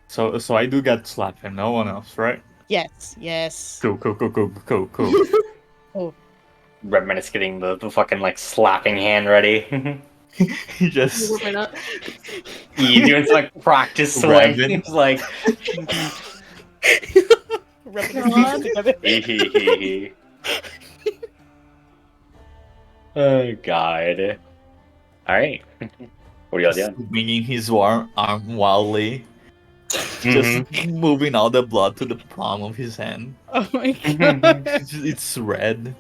Speaker 9: So I do get slapped and no one else, right?
Speaker 3: Yes.
Speaker 9: Cool.
Speaker 3: Oh,
Speaker 1: Redman is getting the fucking like slapping hand ready.
Speaker 9: He just
Speaker 4: Work it up.
Speaker 1: He's doing some like practice
Speaker 9: Raven.
Speaker 1: swings, like.
Speaker 3: rubbing his
Speaker 4: God.
Speaker 3: knees together.
Speaker 1: Oh god. Alright. What are y'all doing?
Speaker 9: swinging his arm wildly,
Speaker 1: Mhm.
Speaker 9: just moving all the blood to the palm of his hand.
Speaker 3: Oh my god.
Speaker 9: It's red.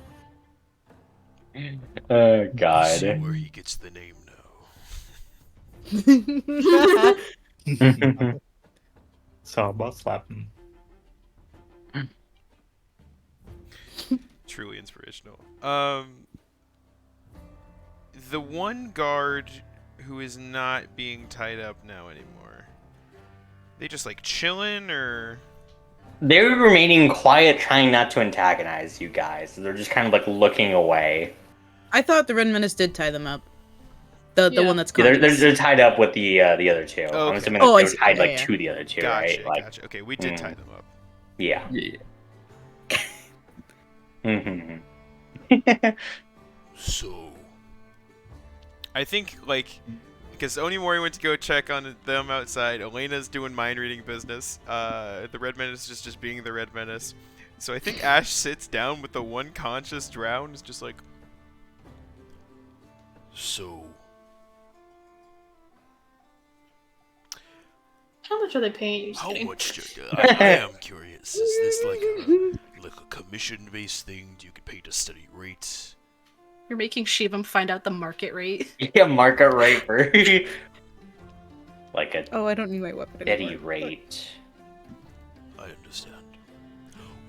Speaker 1: Oh
Speaker 7: See
Speaker 1: god.
Speaker 7: where he gets the name now.
Speaker 9: So about slapping.
Speaker 8: Truly inspirational. The one guard who is not being tied up now anymore. They just like chilling, or
Speaker 1: They're remaining quiet, trying not to antagonize you guys. They're just kind of like looking away.
Speaker 3: I thought the Red Menace did tie them up. The
Speaker 4: Yeah.
Speaker 3: one that's
Speaker 1: Yeah,
Speaker 3: conscious.
Speaker 1: they're tied up with the other two. I'm
Speaker 8: Okay.
Speaker 1: assuming
Speaker 3: Oh, I
Speaker 1: they were
Speaker 3: see.
Speaker 1: tied
Speaker 3: Yeah,
Speaker 1: like
Speaker 3: yeah.
Speaker 1: to the other two,
Speaker 8: gotcha,
Speaker 1: right? Like,
Speaker 8: gotcha. Okay, we did tie them up.
Speaker 1: yeah.
Speaker 9: Yeah.
Speaker 1: Mhm.
Speaker 7: So,
Speaker 8: I think like because Onimori went to go check on them outside. Elena's doing mind reading business. The Red Menace is just being the Red Menace. So I think Ash sits down with the one conscious drown. Is just like,
Speaker 7: so
Speaker 4: How much are they paying you? Just
Speaker 7: how
Speaker 4: kidding.
Speaker 7: much? I am curious. Is this like a commission-based thing? Do you get paid a steady rate?
Speaker 5: You're making Shivam find out the market rate.
Speaker 1: Yeah, market rate for like a
Speaker 3: Oh, I don't need my weapon
Speaker 1: steady
Speaker 3: anymore.
Speaker 1: rate.
Speaker 7: I understand.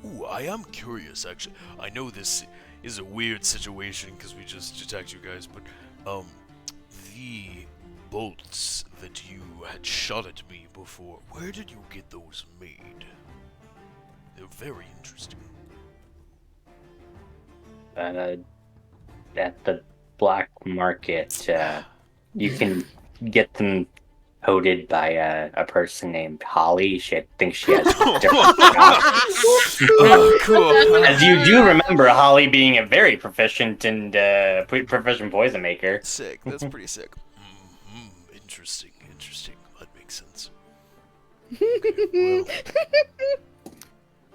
Speaker 7: Ooh, I am curious, actually. I know this is a weird situation because we just attacked you guys, but, the bolts that you had shot at me before, where did you get those made? They're very interesting.
Speaker 1: At the black market, you can get them coded by a person named Holly. She thinks she has different jobs.
Speaker 8: oh, cool.
Speaker 1: As you do remember, Holly being a very proficient and proficient poison maker.
Speaker 8: Sick. That's pretty sick.
Speaker 7: Interesting. That makes sense. Okay, well,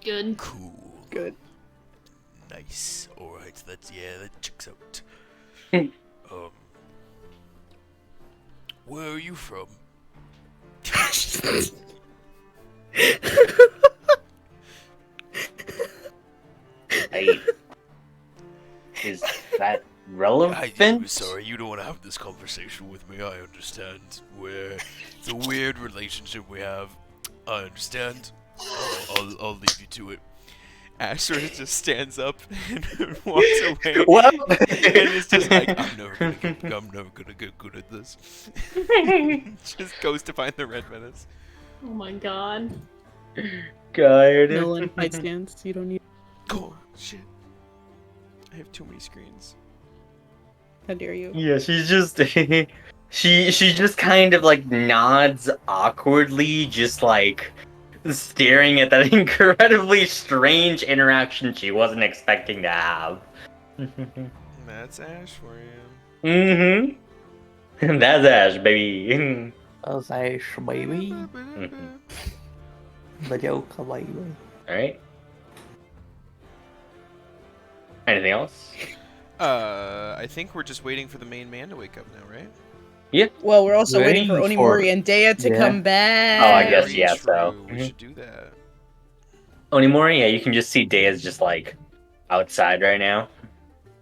Speaker 4: Good.
Speaker 7: cool.
Speaker 3: Good.
Speaker 7: Nice. Alright, that checks out. Where are you from?
Speaker 1: Hey, is that relevant?
Speaker 7: I'm sorry, you don't want to have this conversation with me. I understand. It's a weird relationship we have. I understand. I'll leave you to it.
Speaker 8: Ash sort of just stands up and walks away.
Speaker 1: Well,
Speaker 8: And it's just like, I'm never gonna get good at this. Just goes to find the Red Menace.
Speaker 4: Oh my god.
Speaker 1: God.
Speaker 3: Nolan fight stance. You don't need.
Speaker 8: Oh shit! I have too many screens.
Speaker 3: How dare you?
Speaker 1: Yeah, she's just she just kind of like nods awkwardly, just like staring at that incredibly strange interaction she wasn't expecting to have.
Speaker 8: That's Ash for you.
Speaker 1: That's Ash, baby.
Speaker 9: That's Ash, baby. The Joker, baby.
Speaker 1: Alright. Anything else?
Speaker 8: I think we're just waiting for the main man to wake up now, right?
Speaker 1: Yeah.
Speaker 3: Well, we're also waiting for
Speaker 9: Waiting
Speaker 3: Onimori
Speaker 9: for-
Speaker 3: and Dea to
Speaker 9: Yeah.
Speaker 3: come back.
Speaker 1: Oh, I guess,
Speaker 8: Very
Speaker 1: yeah,
Speaker 8: true.
Speaker 1: so.
Speaker 8: We should do that.
Speaker 1: Onimori, yeah, you can just see Dea's just like outside right now.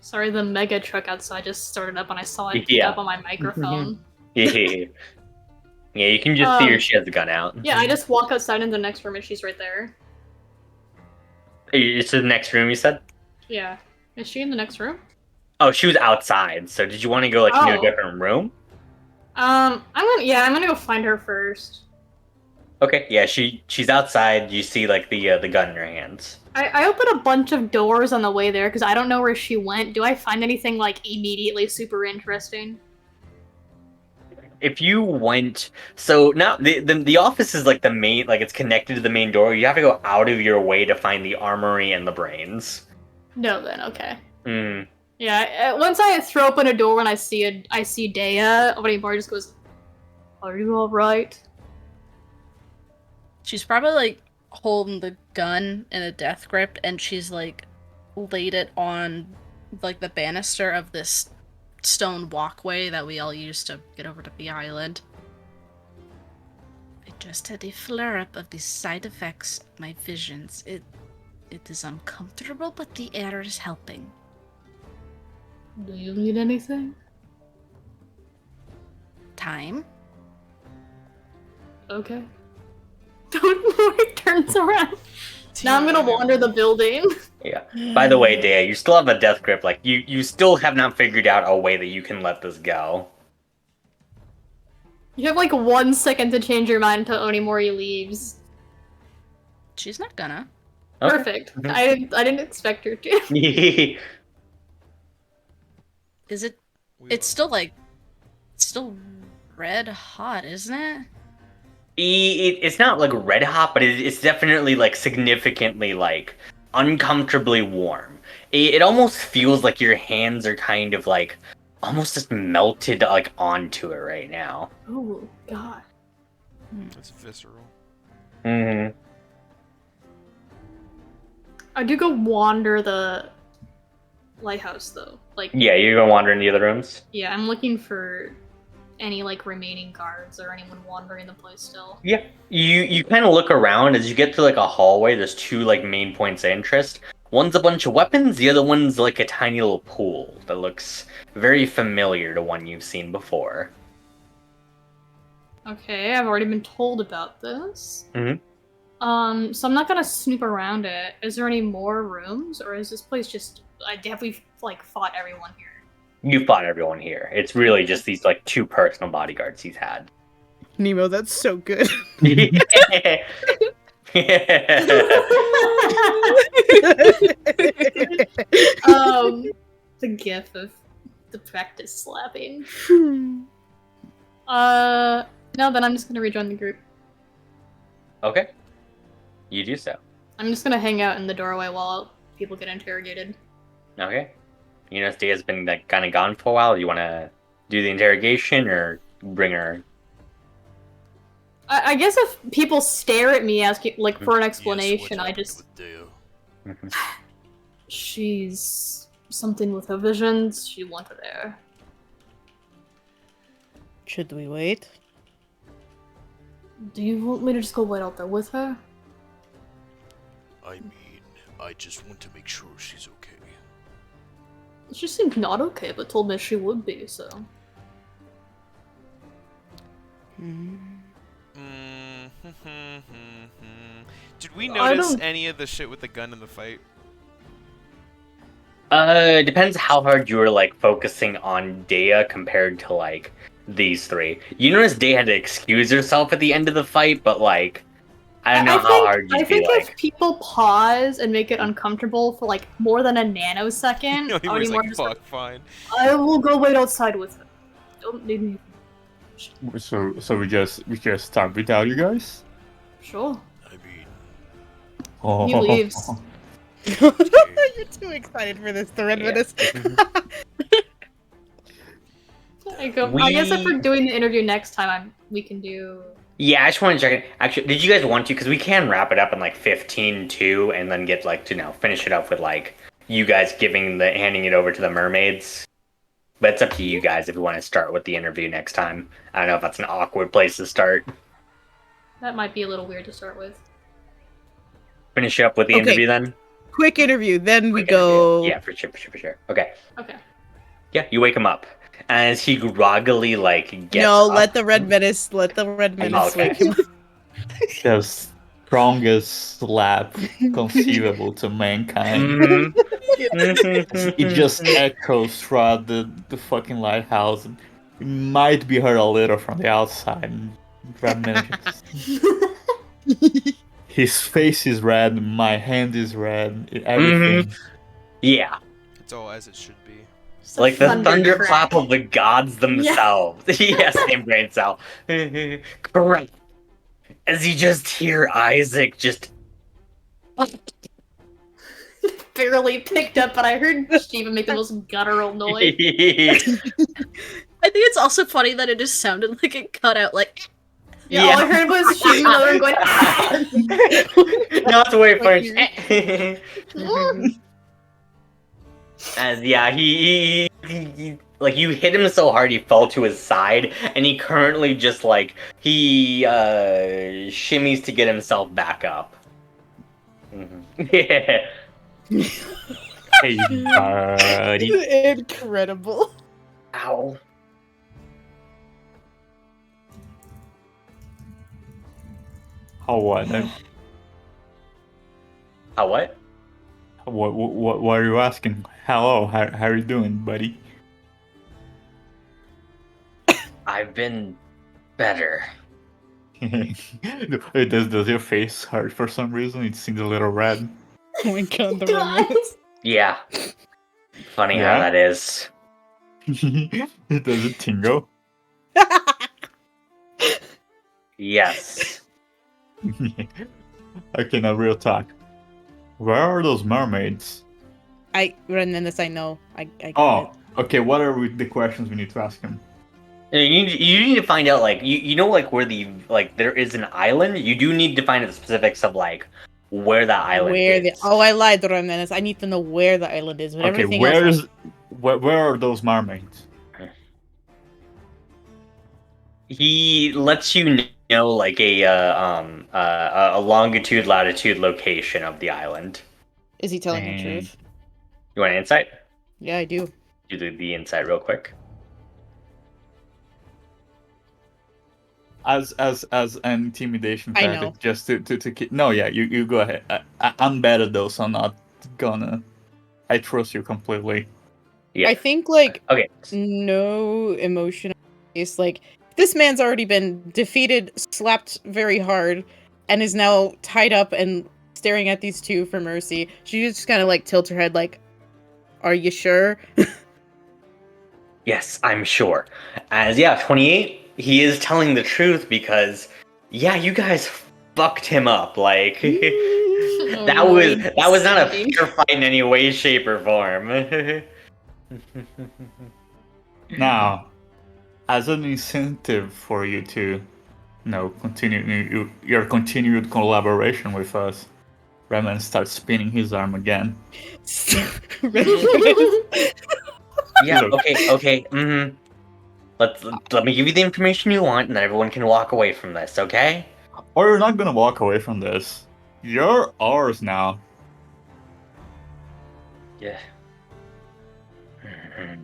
Speaker 4: Sorry, the mega truck outside just started up and I saw it pick
Speaker 1: Yeah.
Speaker 4: up on my microphone.
Speaker 1: Yeah, you can just see her. She has the gun out.
Speaker 4: Yeah, I just walk outside in the next room and she's right there.
Speaker 1: It's the next room, you said?
Speaker 4: Yeah. Is she in the next room?
Speaker 1: Oh, she was outside. So did you want to go like into a
Speaker 4: Oh.
Speaker 1: different room?
Speaker 4: I'm gonna go find her first.
Speaker 1: Okay, yeah, she's outside. You see like the gun in her hands.
Speaker 4: I open a bunch of doors on the way there because I don't know where she went. Do I find anything like immediately super interesting?
Speaker 1: If you went, so now the office is like the main, like it's connected to the main door. You have to go out of your way to find the armory and the brains.
Speaker 4: No, then okay.
Speaker 1: Hmm.
Speaker 4: Yeah, once I throw open a door and I see Dea, Onimori just goes, "Are you all right?"
Speaker 5: She's probably like holding the gun in a death grip, and she's like laid it on like the banister of this stone walkway that we all use to get over to the island. I just had a flare-up of the side effects of my visions. It is uncomfortable, but the air is helping.
Speaker 4: Do you need anything?
Speaker 5: Time?
Speaker 4: Okay. Onimori turns around. Now I'm gonna wander the building.
Speaker 1: Yeah. By the way, Dea, you still have a death grip. Like you still have not figured out a way that you can let this go.
Speaker 4: You have like 1 second to change your mind until Onimori leaves.
Speaker 5: She's not gonna.
Speaker 1: Okay.
Speaker 4: Perfect. I didn't expect her to.
Speaker 5: Is it? It's still like, it's still red hot, isn't it?
Speaker 1: It's not like red hot, but it's definitely like significantly like uncomfortably warm. It almost feels like your hands are kind of like almost just melted like onto it right now.
Speaker 4: Oh god.
Speaker 8: That's visceral.
Speaker 1: Mm-hmm.
Speaker 4: I do go wander the lighthouse though. Like
Speaker 1: Yeah, you're gonna wander in the other rooms.
Speaker 4: yeah, I'm looking for any like remaining guards or anyone wandering the place still.
Speaker 1: Yeah, you kind of look around as you get to like a hallway. There's two like main points of interest. One's a bunch of weapons. The other one's like a tiny little pool that looks very familiar to one you've seen before.
Speaker 4: Okay, I've already been told about this.
Speaker 1: Mhm.
Speaker 4: So I'm not gonna snoop around it. Is there any more rooms, or is this place just? Have we like fought everyone here?
Speaker 1: You fought everyone here. It's really just these like two personal bodyguards he's had.
Speaker 3: Nemo, that's so good.
Speaker 4: The gif of the practice slapping.
Speaker 3: Hmm.
Speaker 4: No, then I'm just gonna rejoin the group.
Speaker 1: Okay, you do so.
Speaker 4: I'm just gonna hang out in the doorway while people get interrogated.
Speaker 1: Okay. You know, Dea's been like kind of gone for a while. You want to do the interrogation or bring her?
Speaker 4: I guess if people stare at me asking like for an
Speaker 7: Yes,
Speaker 4: explanation,
Speaker 7: what
Speaker 4: I
Speaker 7: happened
Speaker 4: just
Speaker 7: with Dea?
Speaker 4: she's something with her visions. She wanted air.
Speaker 3: Should we wait?
Speaker 4: Do you want me to just go wait out there with her?
Speaker 7: I mean, I just want to make sure she's okay.
Speaker 4: She seemed not okay, but told me she would be. So
Speaker 8: Did we
Speaker 4: I
Speaker 8: notice
Speaker 4: don't-
Speaker 8: any of the shit with the gun in the fight?
Speaker 1: It depends how hard you were like focusing on Dea compared to like these three. You notice Dea had to excuse herself at the end of the fight, but like I don't know how hard
Speaker 4: I
Speaker 1: you'd be
Speaker 4: think if
Speaker 1: like.
Speaker 4: people pause and make it uncomfortable for like more than a nanosecond,
Speaker 8: No, he
Speaker 4: I would
Speaker 8: was
Speaker 4: be more
Speaker 8: like,
Speaker 4: just like,
Speaker 8: fuck, fine.
Speaker 4: I will go wait outside with him. Don't need me.
Speaker 9: So we just start without you guys?
Speaker 4: Sure.
Speaker 7: I mean,
Speaker 9: Oh.
Speaker 4: He leaves.
Speaker 3: You're too excited for this, the Red
Speaker 1: Yeah.
Speaker 3: Menace.
Speaker 4: I guess if we're doing the interview next time, we can do.
Speaker 1: Yeah, I just want to check it. Actually, did you guys want to? Because we can wrap it up in like 15 too, and then get like finish it up with like you guys handing it over to the mermaids. But it's up to you guys if you want to start with the interview next time. I don't know if that's an awkward place to start.
Speaker 4: That might be a little weird to start with.
Speaker 1: Finish it up with the
Speaker 3: Okay.
Speaker 1: interview then.
Speaker 3: Quick interview, then we
Speaker 1: Quick
Speaker 3: go.
Speaker 1: interview. Yeah, for sure. Okay.
Speaker 4: Okay.
Speaker 1: Yeah, you wake him up as he groggily like gets
Speaker 3: No,
Speaker 1: up.
Speaker 3: let the Red Menace
Speaker 1: Okay.
Speaker 3: wake him up.
Speaker 9: The strongest slap conceivable to mankind.
Speaker 1: Mhm.
Speaker 9: It just echoes throughout the fucking lighthouse. It might be heard a little from the outside. Red Menace just- His face is red, my hand is red, everything.
Speaker 1: Yeah,
Speaker 8: It's all as it should be.
Speaker 4: Just a
Speaker 1: like the
Speaker 4: thunder
Speaker 1: thunderclap
Speaker 4: crack.
Speaker 1: of the gods themselves. Yes, same brain cell. Correct. As you just hear Isaac just.
Speaker 4: Barely picked up, but I heard Steven make the most guttural noise.
Speaker 5: I think it's also funny that it just sounded like it cut out like.
Speaker 4: Yeah, all I heard was Steven Nolan going.
Speaker 1: Not to wait for As yeah, he like you hit him so hard he fell to his side, and he currently just like he shimmies to get himself back up. Yeah.
Speaker 9: Hey, buddy.
Speaker 3: Incredible.
Speaker 1: Ow.
Speaker 9: How what?
Speaker 1: How what?
Speaker 9: What are you asking? Hello, how are you doing, buddy?
Speaker 1: I've been better.
Speaker 9: Does your face hurt for some reason? It seems a little red.
Speaker 3: Oh my god, the Red Menace.
Speaker 1: Yeah. Funny
Speaker 9: Yeah?
Speaker 1: how that is.
Speaker 9: Does it tingle?
Speaker 1: Yes.
Speaker 9: Okay, now real talk. Where are those mermaids?
Speaker 3: Red Menace, I know. I get
Speaker 9: Oh, okay. What are the questions we need to ask him?
Speaker 1: You need to find out like you know like where the like there is an island. You do need to find out the specifics of like where that island is.
Speaker 3: I lied, the Red Menace. I need to know where the island is. But
Speaker 9: Okay,
Speaker 3: everything
Speaker 9: where
Speaker 3: else,
Speaker 9: is where are those mermaids?
Speaker 1: He lets you know like a longitude latitude location of the island.
Speaker 3: is he telling the
Speaker 9: Dang.
Speaker 3: truth?
Speaker 1: You want an insight?
Speaker 3: Yeah, I do.
Speaker 1: Do the insight real quick.
Speaker 9: As an intimidation
Speaker 3: I
Speaker 9: tactic,
Speaker 3: know.
Speaker 9: just to keep. No, yeah, you go ahead. I'm better though, so I'm not gonna. I trust you completely.
Speaker 1: Yeah.
Speaker 3: I think like
Speaker 1: Okay.
Speaker 3: no emotion. It's like this man's already been defeated, slapped very hard, and is now tied up and staring at these two for mercy. She just kind of like tilts her head, like, "Are you sure?"
Speaker 1: Yes, I'm sure. As yeah, 28. He is telling the truth because yeah, you guys fucked him up. Like that was not a fair fight in any way, shape, or form.
Speaker 9: Now, as an incentive for you to, continue your continued collaboration with us, Reman starts spinning his arm again.
Speaker 3: Red Menace.
Speaker 1: Yeah.
Speaker 9: Look.
Speaker 1: Okay. Mm-hmm. Let me give you the information you want, and then everyone can walk away from this. Okay?
Speaker 9: Or you're not gonna walk away from this. You're ours now.
Speaker 1: Yeah. Mhm.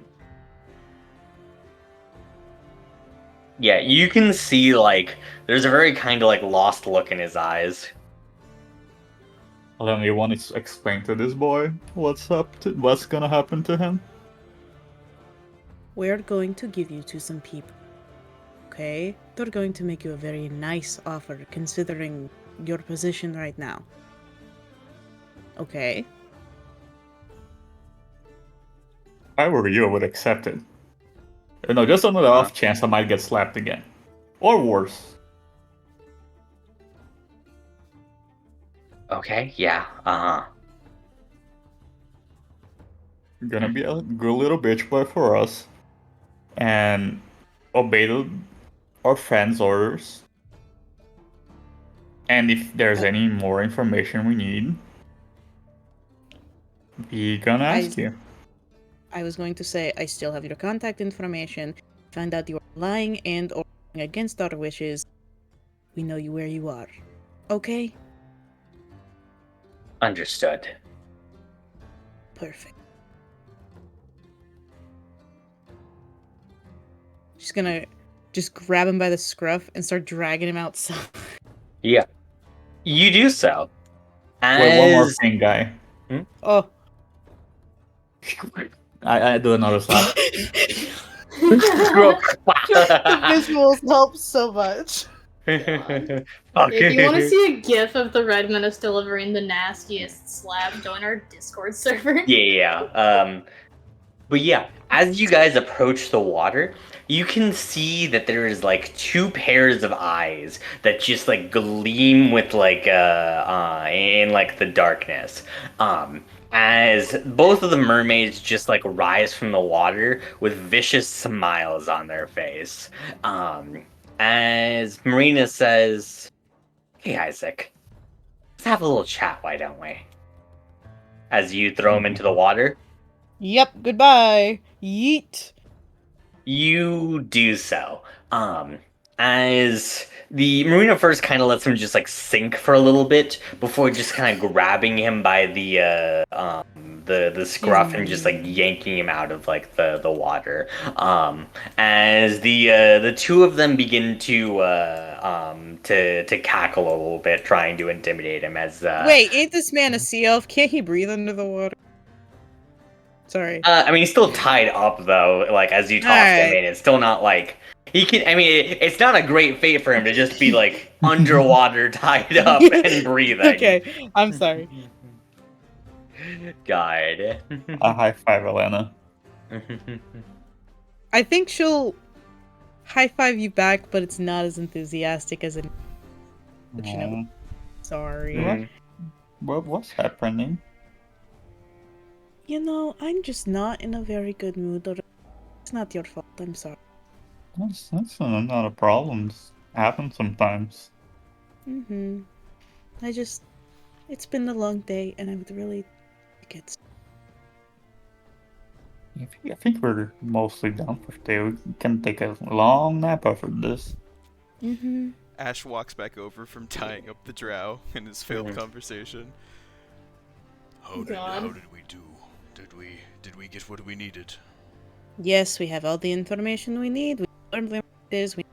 Speaker 1: Yeah, you can see like there's a very kind of like lost look in his eyes.
Speaker 9: Well, then you want to explain to this boy what's gonna happen to him?
Speaker 3: We're going to give you to some people. Okay? They're going to make you a very nice offer, considering your position right now. Okay.
Speaker 9: If I were you, I would accept it. No, just on the off chance I might get slapped again. Or worse.
Speaker 1: Okay, yeah,
Speaker 9: You're gonna be a good little bitch boy for us. And obey our friends' orders. And if there's any more information we need, we gonna ask you.
Speaker 3: I was going to say, I still have your contact information. Find out you are lying and or against our wishes. We know you where you are. Okay?
Speaker 1: understood.
Speaker 3: Perfect. She's gonna just grab him by the scruff and start dragging him outside.
Speaker 1: Yeah, you do so.
Speaker 9: Wait, one more
Speaker 1: As
Speaker 9: thing, guy.
Speaker 3: Oh.
Speaker 9: I do another slap.
Speaker 3: The visuals help so much.
Speaker 4: If you want to see a gif of the Red Menace delivering the nastiest slap, join our Discord server.
Speaker 1: Yeah. But yeah, as you guys approach the water, you can see that there is like two pairs of eyes that just like gleam with like in like the darkness. As both of the mermaids just like rise from the water with vicious smiles on their face. As Marina says, "Hey Isaac, let's have a little chat, why don't we?" As you throw him into the water.
Speaker 3: Yep, goodbye. Yeet.
Speaker 1: You do so. As the Marina first kind of lets him just like sink for a little bit before just kind of grabbing him by the scruff and just like yanking him out of like the water. As the two of them begin to cackle a little bit, trying to intimidate him. As
Speaker 3: Wait, ain't this man a sea elf? Can't he breathe under the water? Sorry.
Speaker 1: I mean, he's still tied up though. Like as you toss him in, it's still not like he can. I mean, it's not a great fate for him to just be like underwater, tied up and breathing.
Speaker 3: Okay, I'm sorry.
Speaker 1: God.
Speaker 9: A high five, Elena.
Speaker 3: I think she'll high five you back, but it's not as enthusiastic as it. But you know, sorry.
Speaker 9: What's happening?
Speaker 3: You know, I'm just not in a very good mood. Or it's not your fault. I'm sorry.
Speaker 9: That's not a problem. It happens sometimes.
Speaker 3: It's been a long day, and I would really like it.
Speaker 9: I think we're mostly done for today. We can take a long nap after this.
Speaker 2: Ash walks back over from tying up the drow in his failed conversation.
Speaker 7: How did we do? Did we get what we needed?
Speaker 3: Yes, we have all the information we need. We learned where it is. We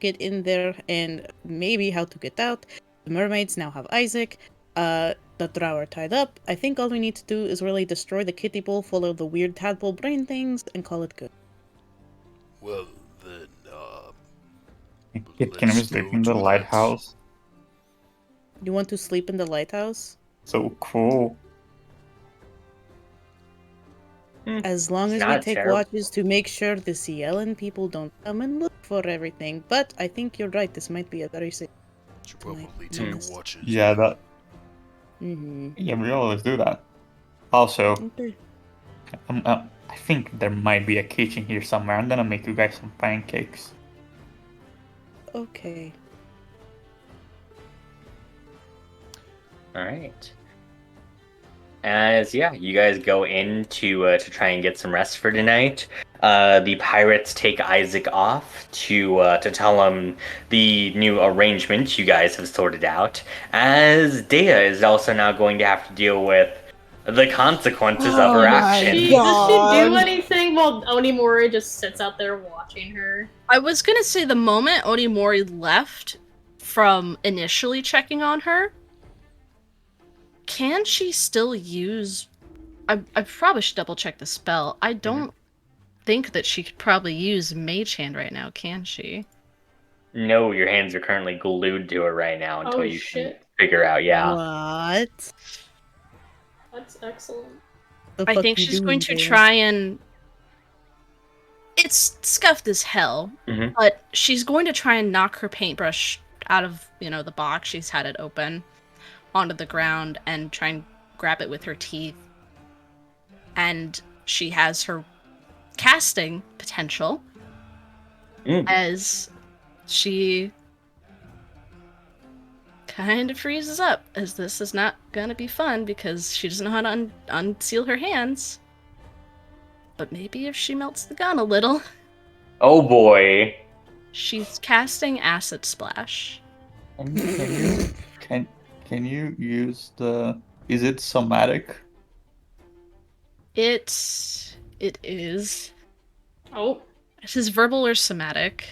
Speaker 3: get in there and maybe how to get out. The mermaids now have Isaac. The drow are tied up. I think all we need to do is really destroy the kiddie pool full of the weird tadpole brain things and call it good.
Speaker 7: Well, then,
Speaker 9: Can we sleep in the lighthouse?
Speaker 3: You want to sleep in the lighthouse?
Speaker 9: So cool.
Speaker 3: As long as we take watches to make sure the Cielen people don't come and look for everything. But I think you're right. This might be a very safe.
Speaker 7: Should probably take watches.
Speaker 9: Yeah, that. Yeah, we always do that. Also, I think there might be a kitchen here somewhere. I'm gonna make you guys some pancakes.
Speaker 3: Okay.
Speaker 1: All right. As you guys go in to try and get some rest for tonight. The pirates take Isaac off to tell him the new arrangement you guys have sorted out. As Dea is also now going to have to deal with the consequences of her actions.
Speaker 4: Does she do anything while Onimori just sits out there watching her?
Speaker 5: I was gonna say the moment Onimori left from initially checking on her, can she still use... I probably should double check the spell. I don't think that she could probably use Mage Hand right now, can she?
Speaker 1: No, your hands are currently glued to it right now until
Speaker 4: Oh
Speaker 1: you
Speaker 4: shit.
Speaker 1: figure out. Yeah.
Speaker 3: What?
Speaker 4: That's excellent.
Speaker 3: The
Speaker 5: I
Speaker 3: fuck
Speaker 5: think
Speaker 3: you
Speaker 5: she's
Speaker 3: doing
Speaker 5: going to
Speaker 3: there?
Speaker 5: try and. It's scuffed as hell,
Speaker 1: Mhm.
Speaker 5: but she's going to try and knock her paintbrush out of, the box. She's had it open onto the ground and try and grab it with her teeth. And she has her casting potential as she kind of freezes up, as this is not gonna be fun because she doesn't know how to unseal her hands. But maybe if she melts the gun a little.
Speaker 1: Oh boy.
Speaker 5: She's casting Acid Splash.
Speaker 9: Can you use the? Is it somatic?
Speaker 5: It is.
Speaker 4: Oh,
Speaker 5: It is verbal or somatic.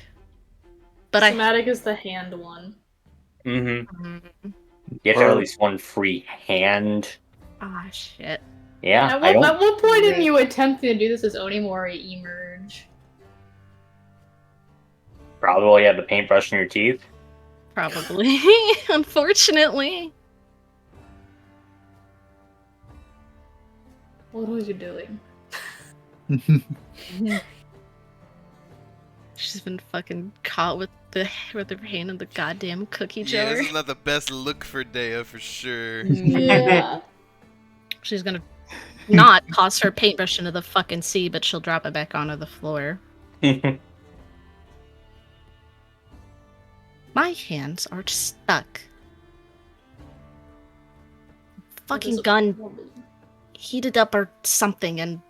Speaker 5: But
Speaker 4: somatic is the hand one.
Speaker 1: Mm-hmm.
Speaker 5: I.
Speaker 1: You have to have at least one free hand.
Speaker 5: Ah, shit.
Speaker 1: Yeah,
Speaker 4: At what point in you attempting to do this does Onimori emerge?
Speaker 1: Probably have the paintbrush in your teeth.
Speaker 5: Probably. Unfortunately.
Speaker 4: What was you doing?
Speaker 5: She's been fucking caught with her hand in the goddamn cookie jar.
Speaker 8: Yeah, this is not the best look for Dea for sure.
Speaker 4: Yeah.
Speaker 5: She's gonna not toss her paintbrush into the fucking sea, but she'll drop it back onto the floor. My hands are stuck. Fucking gun heated up or something, and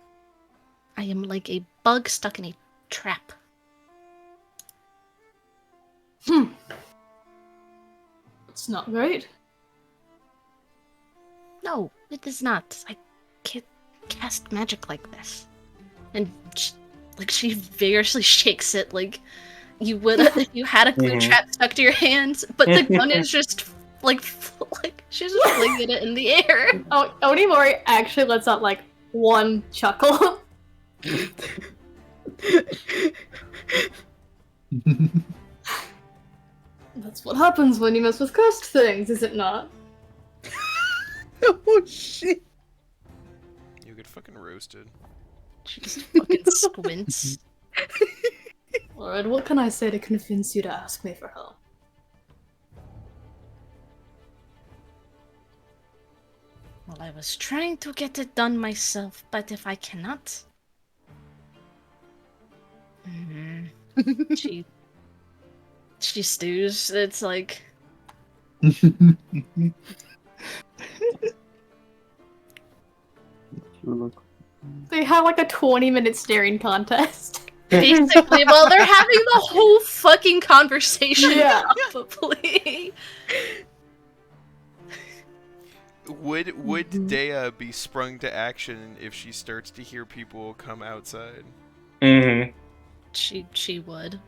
Speaker 5: I am like a bug stuck in a trap.
Speaker 4: It's not great.
Speaker 5: No, it is not. I can't cast magic like this. And she vigorously shakes it like you would if you had a glue trap stuck to your hands, but the gun is just like she's just flinging it in the air.
Speaker 4: Oh, Onimori actually lets out like one chuckle. That's what happens when you mess with cursed things, is it not?
Speaker 3: Oh shit.
Speaker 8: You get fucking roasted.
Speaker 5: She just fucking squints.
Speaker 4: Alright, what can I say to convince you to ask me for help?
Speaker 5: Well, I was trying to get it done myself, but if I cannot... She stews. It's like...
Speaker 4: They have like a 20-minute staring contest.
Speaker 5: Basically, well, they're having the whole fucking conversation,
Speaker 4: Yeah.
Speaker 5: probably.
Speaker 8: Would Dea be sprung to action if she starts to hear people come outside?
Speaker 1: Mm-hmm.
Speaker 5: She would.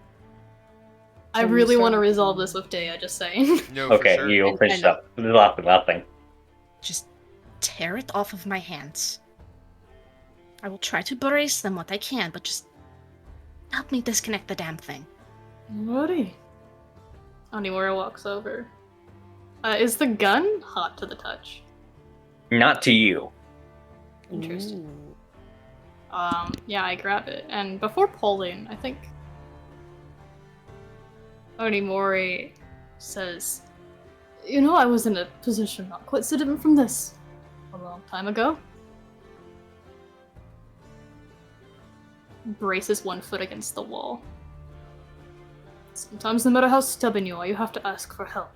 Speaker 4: I really want to resolve this with Dea, just saying.
Speaker 8: No,
Speaker 1: Okay,
Speaker 8: for sure.
Speaker 1: you'll finish it up. Nothing.
Speaker 5: Just tear it off of my hands. I will try to brace them what I can, but just help me disconnect the damn thing.
Speaker 4: Alrighty. Onimori walks over. Is the gun hot to the touch?
Speaker 1: Not to you.
Speaker 4: Interesting. Yeah, I grab it, and before pulling, I think Onimori says, "You know, I was in a position not quite so different from this a long time ago." Braces one foot against the wall. Sometimes, no matter how stubborn you are, you have to ask for help.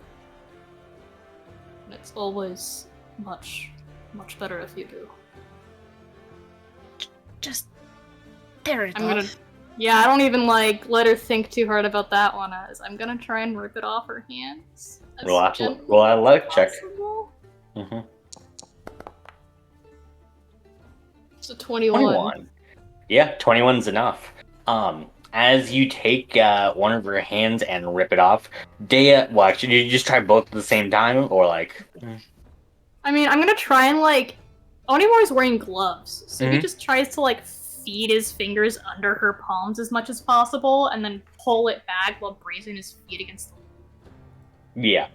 Speaker 4: And it's always much, much better if you do.
Speaker 5: Just tear it off.
Speaker 4: Yeah, I don't even let her think too hard about that one. As I'm gonna try and rip it off her hands.
Speaker 1: Roll a luck check.
Speaker 4: Mm-hmm. It's a 21.
Speaker 1: 21. Yeah, 21's enough. As you take one of her hands and rip it off, Dea, well, actually, you just try both at the same time, or like?
Speaker 4: I mean, I'm gonna try and Onimori's wearing gloves, so he just tries to feed his fingers under her palms as much as possible, and then pull it back while bracing his feet against the wall.
Speaker 1: Yeah.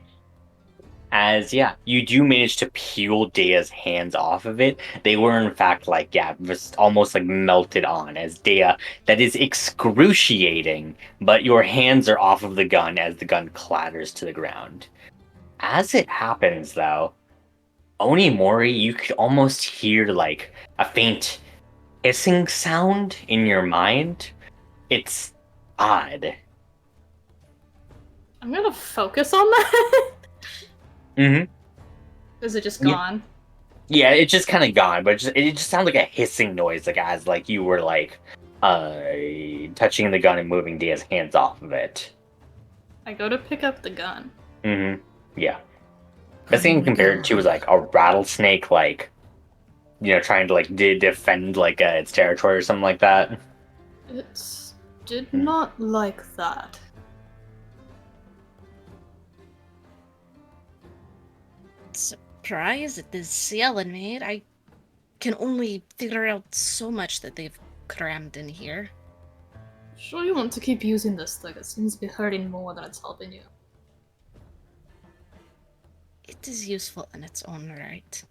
Speaker 1: As you do manage to peel Dea's hands off of it. They were in fact just almost like melted on. As Dea, that is excruciating. But your hands are off of the gun as the gun clatters to the ground. As it happens, though, Onimori, you could almost hear like a faint hissing sound in your mind. It's odd.
Speaker 4: I'm gonna focus on that.
Speaker 1: Mm-hmm.
Speaker 4: Is it just gone?
Speaker 1: Yeah, it's just kind of gone, but it just sounds like a hissing noise, like as like you were like touching the gun and moving Dia's hands off of it.
Speaker 4: I go to pick up the gun.
Speaker 1: Mm-hmm. Yeah. Best thing compared to was like a rattlesnake, like trying to like defend like its territory or something like that.
Speaker 4: It did not like that.
Speaker 5: Surprised at this Cialan made. I can only figure out so much that they've crammed in here.
Speaker 4: Sure you want to keep using this thing? It seems to be hurting more than it's helping you.
Speaker 5: It is useful in its own right.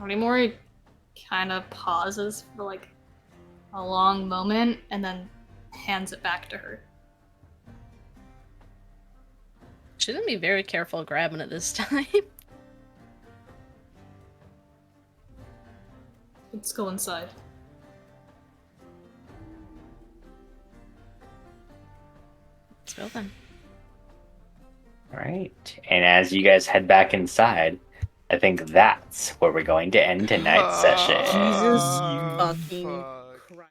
Speaker 4: Onimori kind of pauses for like a long moment and then hands it back to her.
Speaker 5: She's gonna be very careful grabbing it this time.
Speaker 4: Let's go inside.
Speaker 5: Let's go then.
Speaker 1: Alright. And as you guys head back inside, I think that's where we're going to end tonight's session.
Speaker 3: Jesus fucking